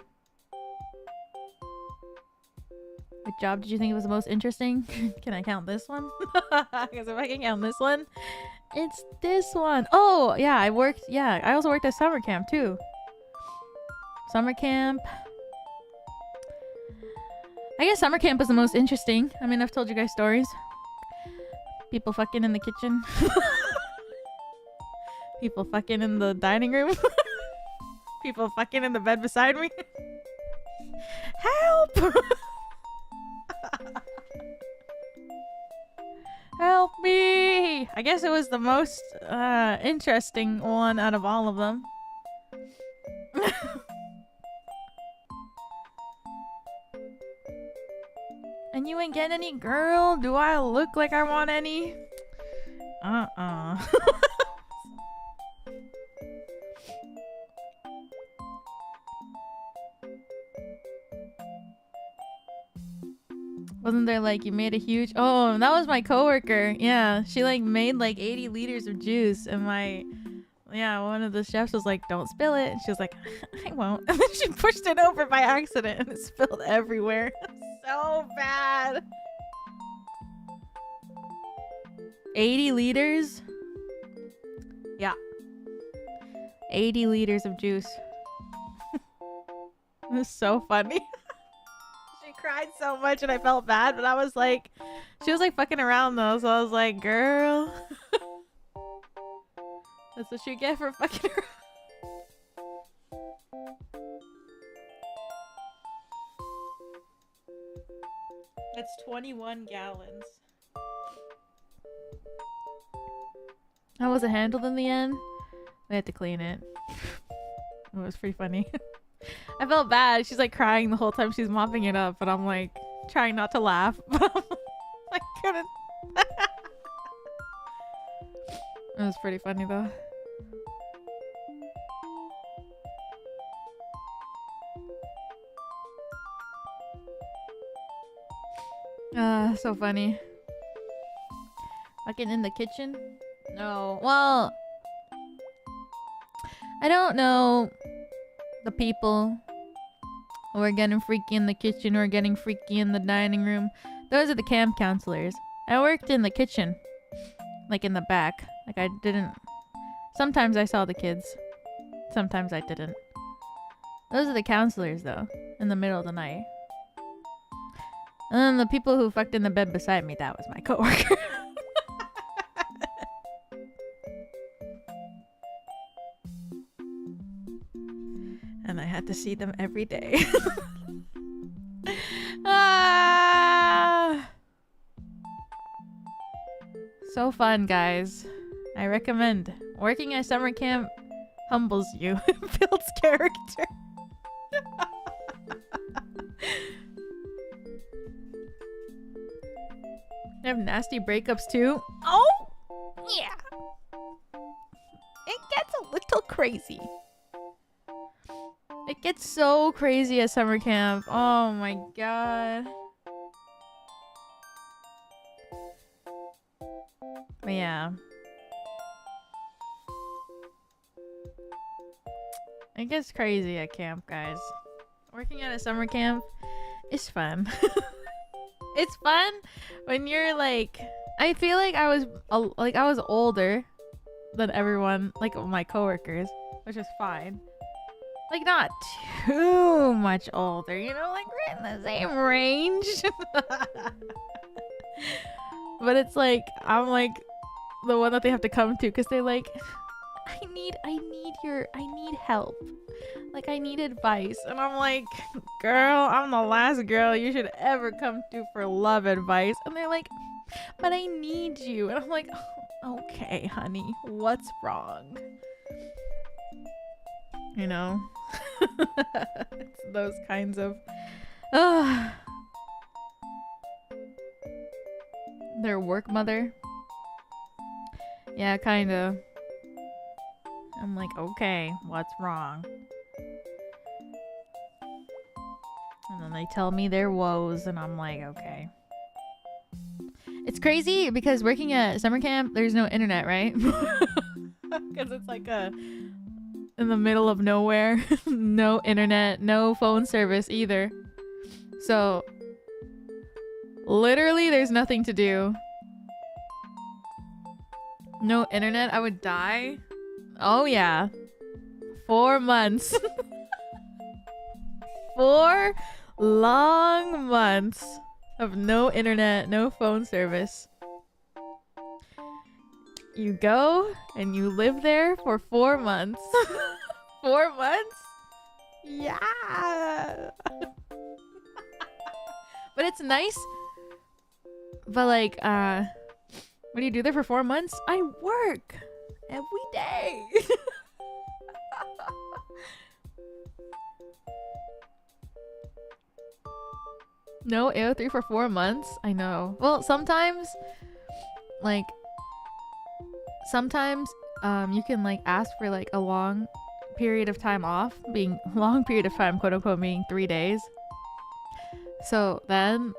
What job did you think was the most interesting? Can I count this one? Because if I can count this one, it's this one. Oh, yeah, I also worked at summer camp too. Summer camp. I guess summer camp was the most interesting. I mean, I've told you guys stories. People fucking in the kitchen. People fucking in the dining room. People fucking in the bed beside me. Help! Help me! I guess it was the most interesting one out of all of them. And you ain't getting any, girl? Do I look like I want any? Wasn't there like you made a huge... Oh, that was my coworker. Yeah, she like made like 80 liters of juice, and my... Yeah, one of the chefs was like, don't spill it. And she was like, I won't. And then she pushed it over by accident and it spilled everywhere. So bad. 80 liters? Yeah. 80 liters of juice. It was so funny. She cried so much and I felt bad, but I was like, she was like fucking around though, so I was like, girl. That's what you get for fucking around. That's 21 gallons. How was it handled in the end? We had to clean it. It was pretty funny. I felt bad. She's like crying the whole time she's mopping it up, but I'm like trying not to laugh. I couldn't. It was pretty funny though. So funny. Fucking in the kitchen? No. Well, I don't know the people who are getting freaky in the kitchen or getting freaky in the dining room. Those are the camp counselors. I worked in the kitchen. Like in the back. Like I didn't... Sometimes I saw the kids. Sometimes I didn't. Those are the counselors though. In the middle of the night. And then the people who fucked in the bed beside me, that was my coworker. And I had to see them every day. So fun, guys. I recommend. Working at summer camp humbles you. It builds character. I have nasty breakups too. Oh, yeah. It gets a little crazy. It gets so crazy at summer camp. Oh my god. But yeah. It gets crazy at camp, guys. Working at a summer camp is fun. It's fun when you're like, I feel like I was older than everyone, like my coworkers, which is fine. Like not too much older, you know, like we're in the same range. But it's like I'm like the one that they have to come to because they're like, I need help. Like I need advice. And I'm like, girl, I'm the last girl you should ever come to for love advice. And they're like, but I need you. And I'm like, oh, okay, honey, what's wrong? You know? It's those kinds of their work mother. Yeah, kinda. I'm like, okay, what's wrong? And then they tell me their woes, and I'm like, okay. It's crazy because working at summer camp, there's no internet, right? Because it's like in the middle of nowhere. No internet, no phone service either. So, literally, there's nothing to do. No internet, I would die. Oh yeah. 4 months. 4 long months of no internet, no phone service. you go and you live there for 4 months. 4 months? Yeah. But it's nice. But like, what do you do there for 4 months? I work every day. No AO3 for 4 months? I know. Well, sometimes you can like ask for like a long period of time off, being long period of time, quote unquote, meaning 3 days. So then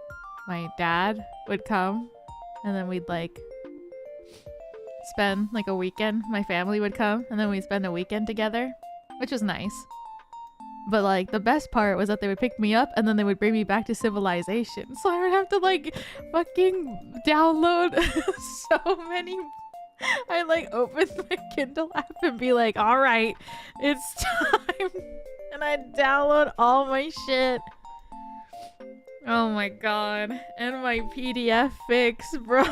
my dad would come and then we'd like spend like a weekend. My family would come and then we'd spend a weekend together, which was nice. But like the best part was that they would pick me up and then they would bring me back to civilization. So I would have to like fucking download so many. I like open my Kindle app and be like, all right, it's time. And I'd download all my shit. Oh my god. And my PDF fix, bro.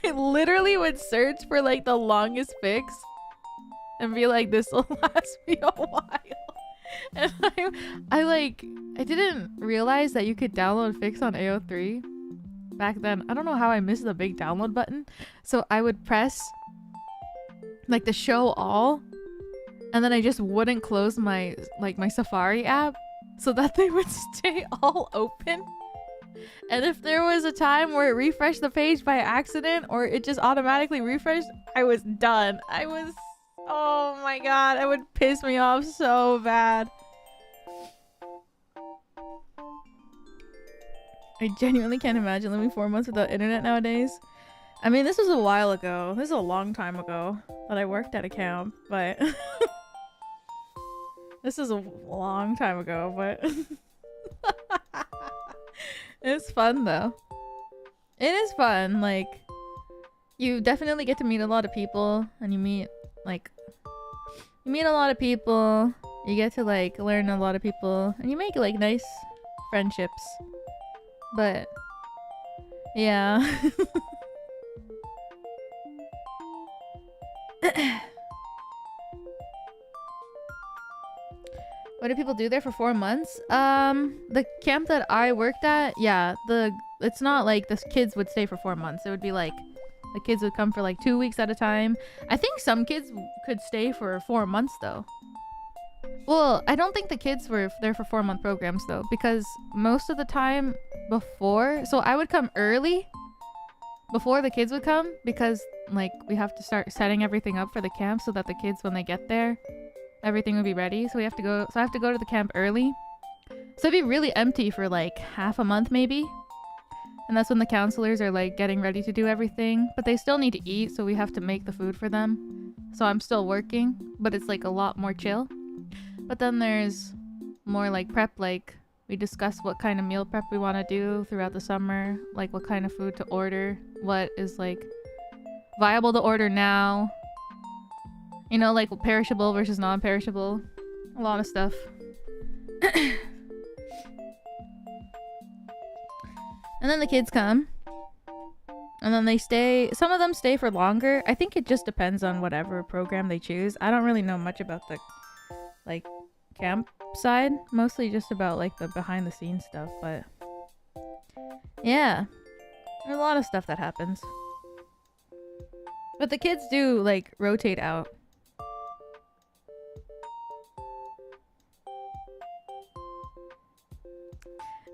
I literally would search for like the longest fix and be like, this will last me a while. And I didn't realize that you could download fix on AO3 back then. I don't know how I missed the big download button. So I would press like the show all, and then I just wouldn't close my Safari app so that they would stay all open. And if there was a time where it refreshed the page by accident or it just automatically refreshed, I was done. Oh my god, it would piss me off so bad. I genuinely can't imagine living 4 months without internet nowadays. I mean, this was a while ago. This is a long time ago that I worked at a camp, but this is a long time ago, but it's fun though. It is fun. Like, you definitely get to meet a lot of people, and you meet a lot of people. You get to like learn a lot of people, and you make like nice friendships. But yeah. What do people do there for 4 months? The camp that I worked at, yeah, it's not like the kids would stay for 4 months. It would be like the kids would come for like 2 weeks at a time. I think some kids could stay for 4 months though. Well, I don't think the kids were there for 4-month programs though, because most of the time before, so I would come early before the kids would come, because like we have to start setting everything up for the camp so that the kids, when they get there, everything would be ready. So I have to go to the camp early. So it'd be really empty for like half a month maybe. And that's when the counselors are like getting ready to do everything, but they still need to eat, so we have to make the food for them. So I'm still working, but it's like a lot more chill. But then there's more like prep, like we discuss what kind of meal prep we want to do throughout the summer, like what kind of food to order, what is like viable to order now, you know, like perishable versus non-perishable, a lot of stuff. And then the kids come, and then they stay. Some of them stay for longer. I think it just depends on whatever program they choose. I don't really know much about the like camp side, mostly just about like the behind the scenes stuff, but yeah, there's a lot of stuff that happens. But the kids do like rotate out.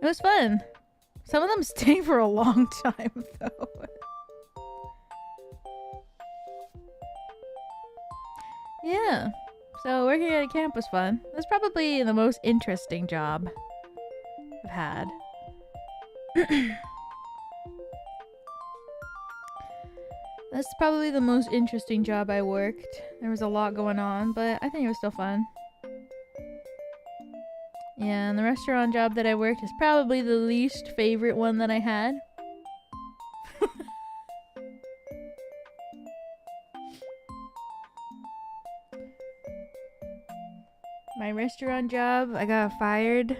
It was fun. Some of them stay for a long time though. Yeah. So working at a camp was fun. It was probably the most interesting job I've had. That's probably the most interesting job I worked. There was a lot going on, but I think it was still fun. Yeah, and the restaurant job that I worked is probably the least favorite one that I had. My restaurant job, I got fired.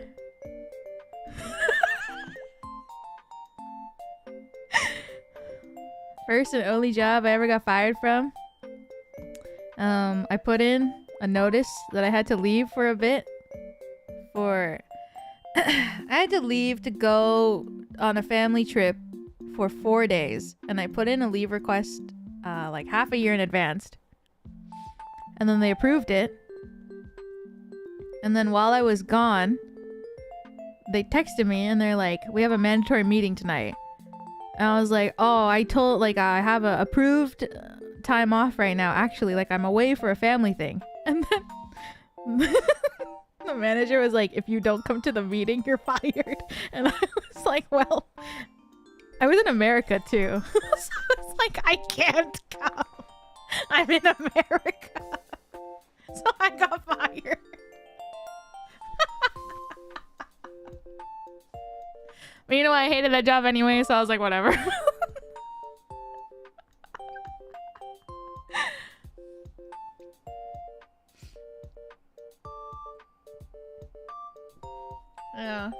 First and only job I ever got fired from. I put in a notice that I had to leave for a bit. I had to leave to go on a family trip for 4 days, and I put in a leave request like half a year in advance, and then they approved it. And then while I was gone, they texted me and they're like, we have a mandatory meeting tonight. And I was like, oh, I have a approved time off right now, actually, like I'm away for a family thing. And then the manager was like, if you don't come to the meeting, you're fired. And I was like, well, I was in America too. So it's like, I can't come. I'm in America. So I got fired. But you know what? I hated that job anyway, so I was like, whatever. Yeah.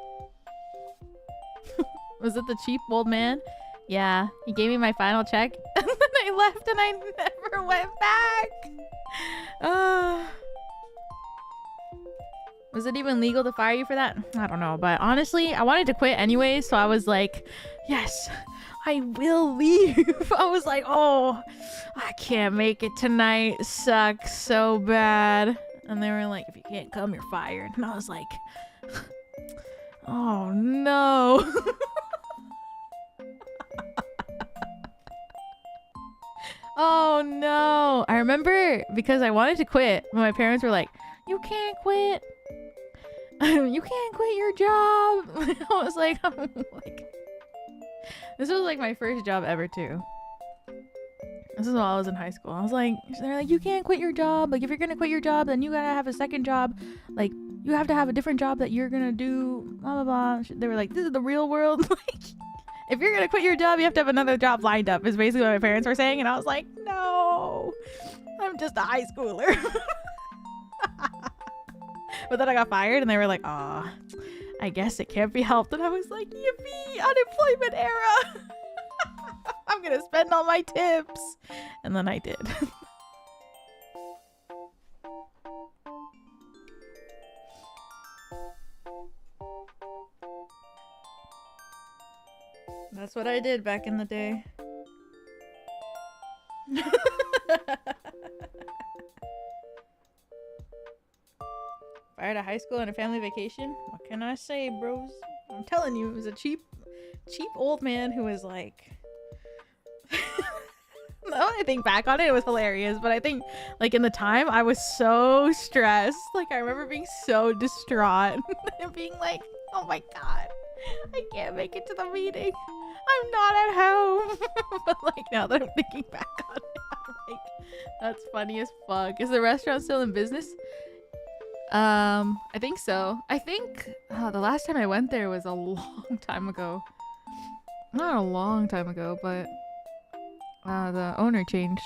Was it the cheap old man? Yeah. He gave me my final check, and then I left and I never went back. Was it even legal to fire you for that? I don't know, but honestly, I wanted to quit anyway, so I was like, yes, I will leave. I was like, oh, I can't make it tonight. Sucks so bad. And they were like, if you can't come, you're fired. And I was like, oh no. Oh no. I remember because I wanted to quit, but my parents were like, you can't quit. You can't quit your job. I was like, this was like my first job ever too. This is while I was in high school. I was like, they're like, you can't quit your job. Like, if you're gonna quit your job, then you gotta have a second job. Like, you have to have a different job that you're gonna do. Blah blah blah. They were like, this is the real world. Like, if you're gonna quit your job, you have to have another job lined up. Is basically what my parents were saying, and I was like, no, I'm just a high schooler. But then I got fired and they were like, oh, I guess it can't be helped. And I was like, yippee, unemployment era. I'm gonna spend all my tips. And then I did. That's what I did back in the day. Fired at high school on a family vacation. What can I say, bros? I'm telling you, it was a cheap old man who was like... Now I think back on it, it was hilarious. But I think, like, in the time, I was so stressed. Like, I remember being so distraught. And being like, oh my god, I can't make it to the meeting. I'm not at home. But, like, now that I'm thinking back on it, I'm like, that's funny as fuck. Is the restaurant still in business? I think so. I think the last time I went there was a long time ago. Not a long time ago, but the owner changed.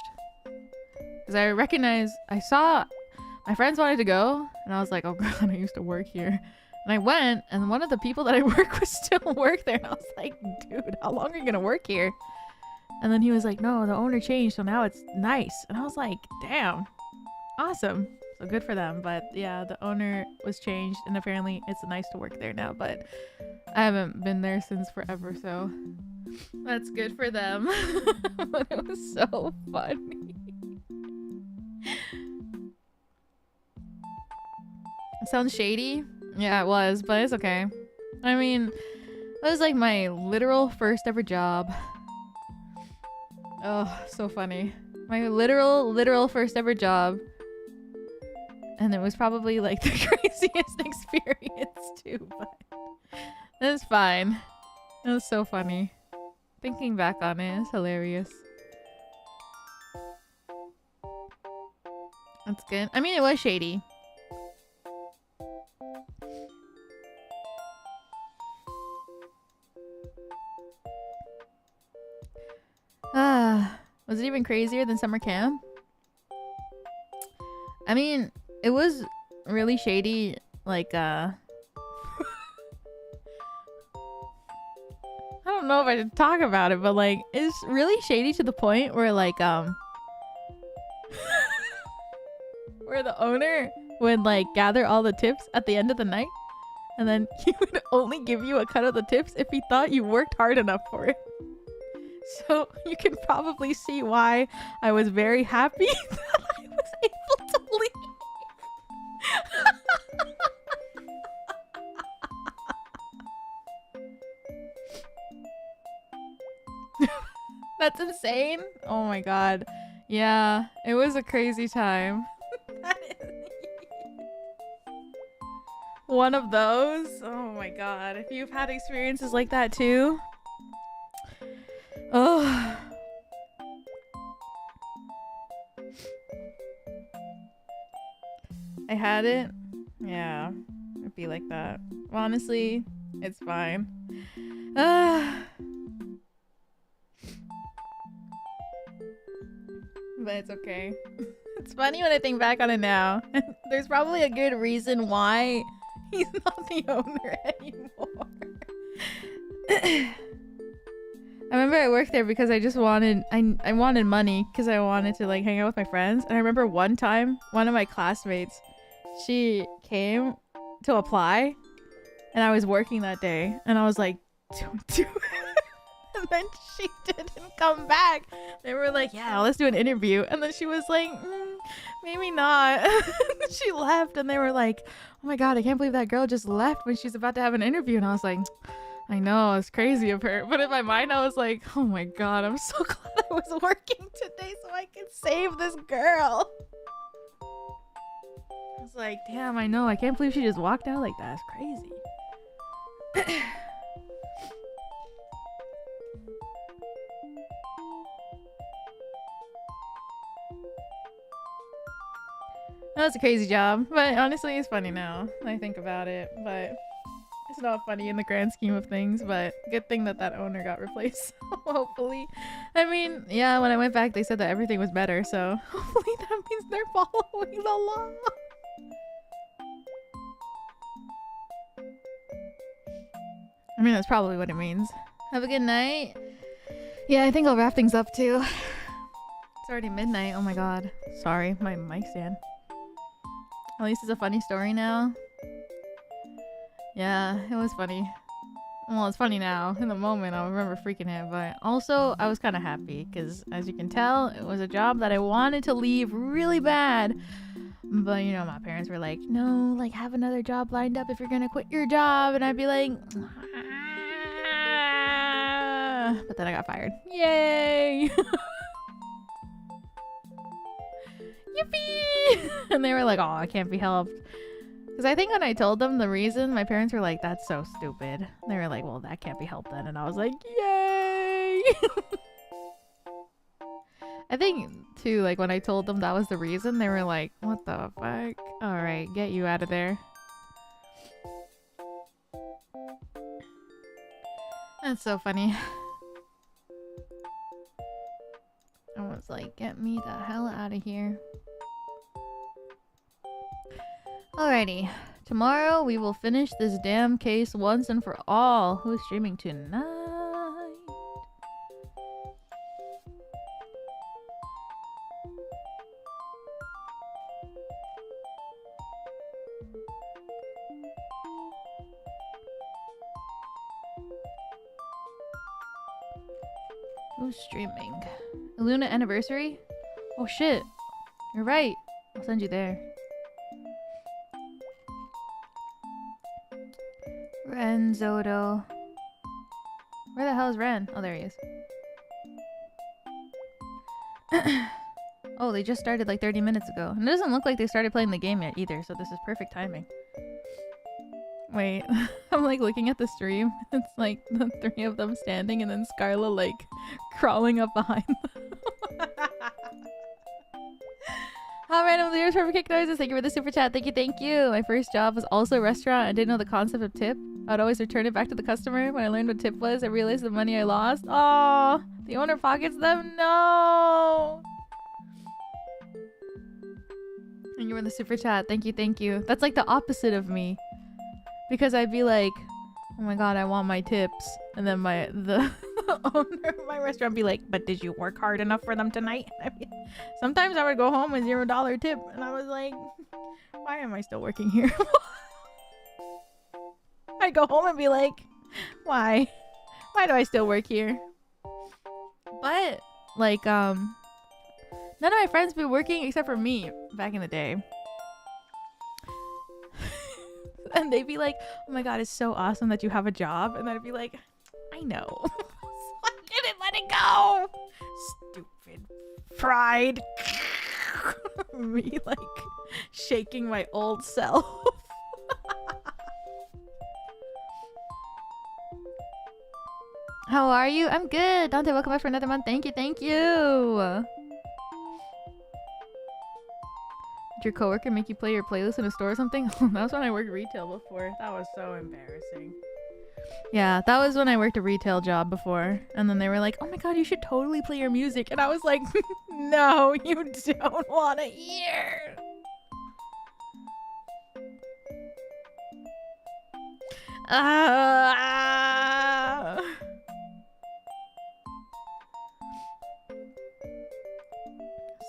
Because I saw my friends wanted to go, and I was like, oh god, I used to work here. And I went, and one of the people that I work with still work there, and I was like, dude, how long are you gonna work here? And then he was like, no, the owner changed, so now it's nice. And I was like, damn, awesome. So good for them. But yeah, the owner was changed, and apparently it's nice to work there now, but I haven't been there since forever, so that's good for them. But it was so funny. It sounds shady. Yeah, it was, but it's okay. I mean, that was like my literal first ever job. Oh, so funny. My literal first ever job. And it was probably like the craziest experience too, but it was fine. It was so funny. Thinking back on it, it's hilarious. That's good. I mean, it was shady. Was it even crazier than summer camp? I mean, it was really shady, like, I don't know if I should talk about it, but, like, it's really shady to the point where, like, where the owner would like gather all the tips at the end of the night, and then he would only give you a cut of the tips if he thought you worked hard enough for it. So you can probably see why I was very happy that I was able to leave. That's insane. Oh my god. Yeah, it was a crazy time. One of those. Oh my god. If you've had experiences like that too. Oh. I had it. Yeah. It'd be like that. Honestly, it's fine. But it's okay. It's funny when I think back on it now. There's probably a good reason why he's not the owner anymore. I remember I worked there because I just wanted I wanted money because I wanted to like hang out with my friends. And I remember one time one of my classmates, she came to apply and I was working that day and I was like, don't do it. And then she didn't come back. They were like, yeah, let's do an interview. And then she was like, maybe not. She left and they were like, oh my god, I can't believe that girl just left when she's about to have an interview. And I was like, I know, it's crazy of her. But in my mind, I was like, oh my god, I'm so glad I was working today so I could save this girl. I was like, damn, I know. I can't believe she just walked out like that. It's crazy. That was a crazy job, but honestly it's funny now. I think about it, but it's not funny in the grand scheme of things, but good thing that that owner got replaced. Hopefully. I mean, yeah, when I went back they said that everything was better, so hopefully that means they're following the law. I mean, that's probably what it means. Have a good night. Yeah, I think I'll wrap things up too. It's already midnight. Oh my god. Sorry, my mic stand. At least it's a funny story now. Yeah, it was funny. Well, it's funny now. In the moment, I remember freaking out, but also I was kind of happy because, as you can tell, it was a job that I wanted to leave really bad. But, you know, my parents were like, no, like, have another job lined up if you're gonna quit your job. And I'd be like, ah. But then I got fired. Yay! Yippee! And they were like, oh, I can't be helped. Because I think when I told them the reason, my parents were like, that's so stupid. They were like, well, that can't be helped then. And I was like, yay! I think, too, like, when I told them that was the reason, they were like, what the fuck? Alright, get you out of there. That's so funny. I was like, get me the hell out of here. Alrighty. Tomorrow we will finish this damn case once and for all. Who's streaming tonight? Who's streaming? Luna anniversary? Oh shit. You're right. I'll send you there. Ren Zodo. Where the hell is Ren? Oh, there he is. Oh, they just started like 30 minutes ago. And it doesn't look like they started playing the game yet either, so this is perfect timing. Wait, I'm like looking at the stream. It's like the three of them standing and then Scarla like crawling up behind them. How random leaders for kick noises. Thank you for the super chat. Thank you, thank you. My first job was also a restaurant. I didn't know the concept of tip. I'd always return it back to the customer. When I learned what tip was, I realized the money I lost. Oh, the owner pockets them. No. Thank you for the super chat. Thank you, thank you. That's like the opposite of me. Because I'd be like, oh my god, I want my tips. And then the owner of my restaurant be like, but did you work hard enough for them tonight? I mean, sometimes I would go home with $0 tip, and I was like, why am I still working here? I'd go home and be like, why do I still work here? But like none of my friends be working except for me back in the day. And they'd be like, oh my god, it's so awesome that you have a job. And I'd be like, I know. So I didn't let it go. Stupid pride. Me like shaking my old self. How are you? I'm good. Dante, welcome back for another month. Thank you, thank you. Did your coworker make you play your playlist in a store or something? That was when I worked retail before. That was so embarrassing. Yeah, that was when I worked a retail job before. And then they were like, oh my god, you should totally play your music. And I was like, no, you don't want to hear.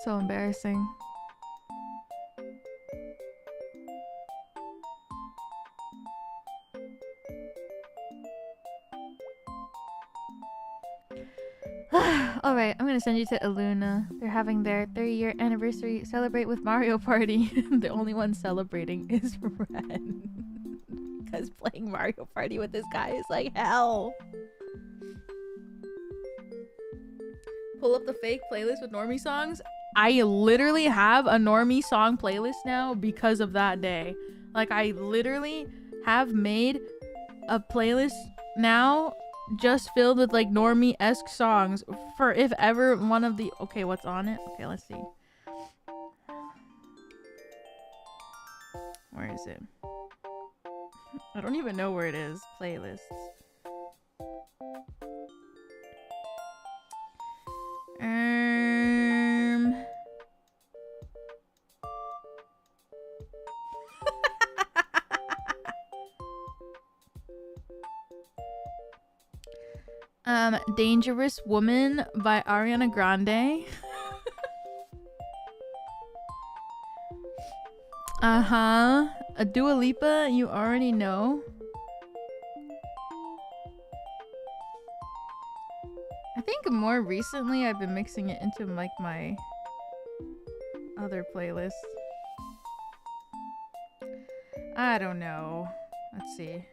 So embarrassing. Alright, I'm gonna send you to Iluna. They're having their 30-year anniversary celebrate with Mario Party. The only one celebrating is Ren. Because playing Mario Party with this guy is like hell. Pull up the fake playlist with normie songs. I literally have a normie song playlist now because of that day. Like, I literally have made a playlist now just filled with like normie-esque songs for if ever one of the... Okay, what's on it? Okay, let's see. Where is it? I don't even know where it is. Playlists. Dangerous Woman by Ariana Grande. A Dua Lipa, You Already Know. I think more recently I've been mixing it into like my other playlist. I don't know. Let's see.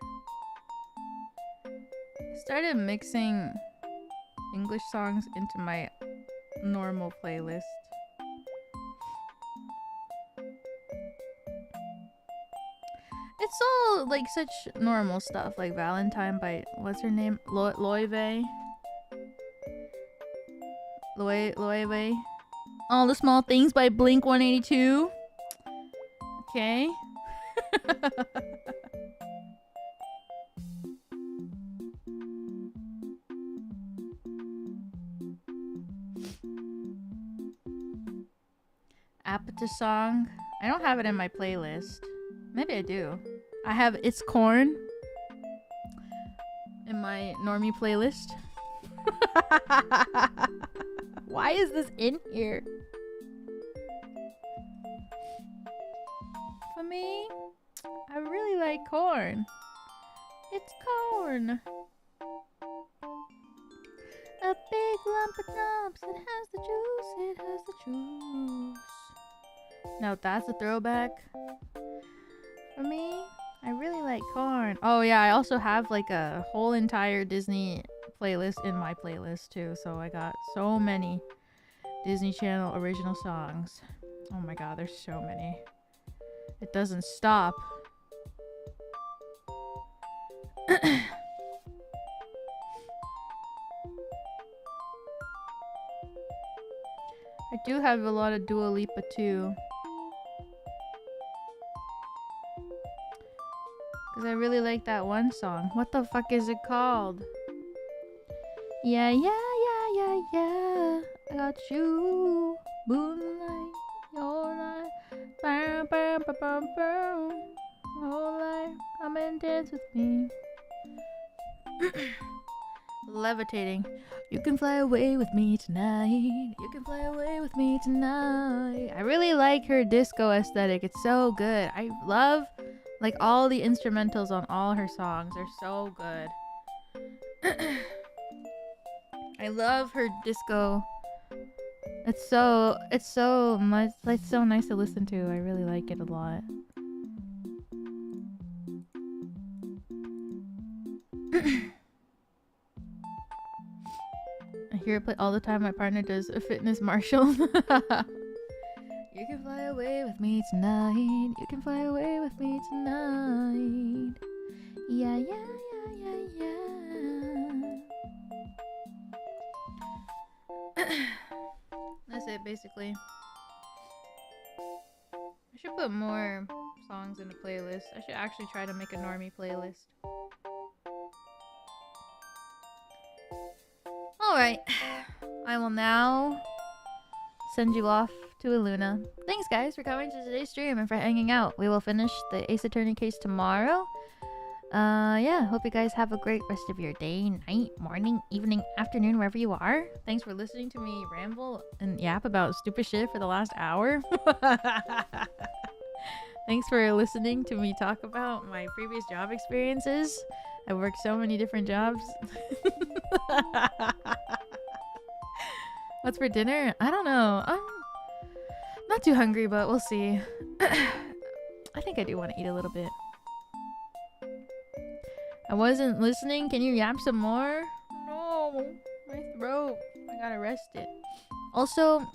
I started mixing English songs into my normal playlist. It's all like such normal stuff, like Valentine by what's her name? Loewe. All the Small Things by Blink 182. Okay. Apata song. I don't have it in my playlist. Maybe I do. I have It's Corn in my normie playlist. Why is this in here? For me, I really like corn. It's corn. A big lump of nubs. It has the juice. It has the juice. Now that's a throwback. For me, I really like corn. Oh yeah, I also have like a whole entire Disney playlist in my playlist too. So I got so many Disney Channel original songs. Oh my god, there's so many. It doesn't stop. I do have a lot of Dua Lipa too. Because I really like that one song. What the fuck is it called? Yeah, yeah, yeah, yeah, yeah. I got you. Moonlight, your light. Bam, bam, bam, bam, bam. Whole life, come and dance with me. levitating. You can fly away with me tonight. You can fly away with me tonight. I really like her disco aesthetic. It's so good. I love like all the instrumentals on all her songs. They're so good. I love her disco. It's so much. It's so nice to listen to. I really like it a lot. I hear it play all the time. My partner does a fitness martial. You can fly away with me tonight. You can fly away with me tonight. Yeah, yeah, yeah, yeah, yeah. That's it, basically. I should put more songs in the playlist. I should actually try to make a normie playlist. Alright, I will now send you off to Iluna. Thanks guys for coming to today's stream and for hanging out. We will finish the Ace Attorney case tomorrow. Yeah, hope you guys have a great rest of your day, night, morning, evening, afternoon, wherever you are. Thanks for listening to me ramble and yap about stupid shit for the last hour. Thanks for listening to me talk about my previous job experiences. I worked so many different jobs. What's for dinner? I don't know. I'm not too hungry, but we'll see. I think I do want to eat a little bit. I wasn't listening. Can you yap some more? No, my throat. I gotta rest it. Also,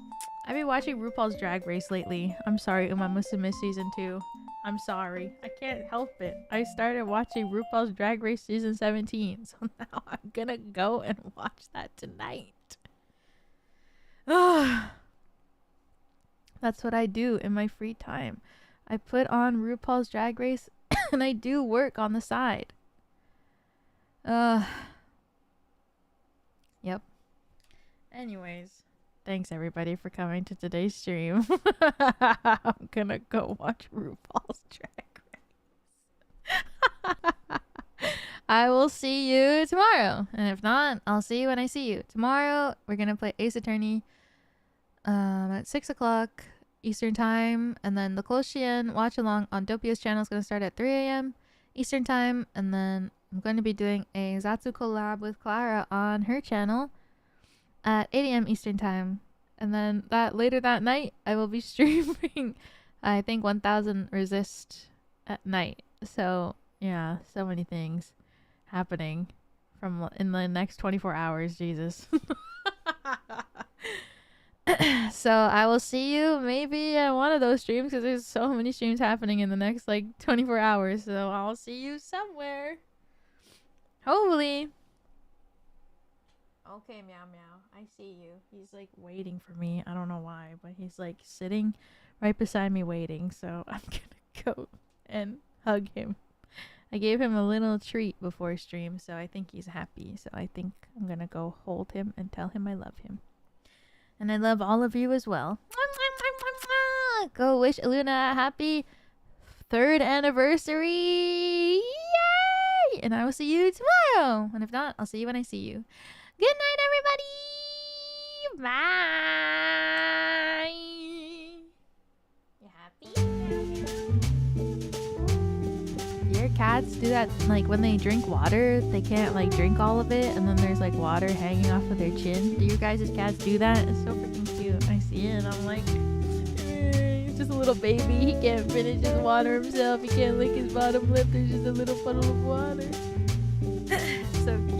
I've been watching RuPaul's Drag Race lately. I'm sorry, Uma must have missed season 2. I'm sorry. I can't help it. I started watching RuPaul's Drag Race season 17, so now I'm gonna go and watch that tonight. That's what I do in my free time. I put on RuPaul's Drag Race and I do work on the side. Yep. Anyways, thanks everybody for coming to today's stream. I'm gonna go watch RuPaul's Drag Race. I will see you tomorrow, and if not, I'll see you when I see you. Tomorrow we're gonna play Ace Attorney at 6 o'clock Eastern time, and then the Close Shien watch along on Dopio's channel is gonna start at 3 a.m. Eastern time, and then I'm going to be doing a Zatsu collab with Clara on her channel at 8 a.m. Eastern time. And then later that night, I will be streaming, I think, 1000 Resist at night. So, yeah, so many things happening in the next 24 hours. Jesus. So, I will see you maybe at one of those streams because there's so many streams happening in the next, 24 hours. So, I'll see you somewhere. Hopefully. Okay, meow meow. I see you. He's waiting for me. I don't know why, but he's sitting right beside me waiting. So I'm gonna go and hug him. I gave him a little treat before stream, so I think he's happy. So I think I'm gonna go hold him and tell him I love him. And I love all of you as well. Go wish Iluna a happy 3rd anniversary. Yay! And I will see you tomorrow. And if not, I'll see you when I see you. Good night, everybody. Bye. You happy? Your cats do that, when they drink water, they can't drink all of it, and then there's water hanging off of their chin. Do your guys' cats do that? It's so freaking cute. I see it and I'm like, he's just a little baby. He can't finish his water himself. He can't lick his bottom lip. There's just a little puddle of water. So cute.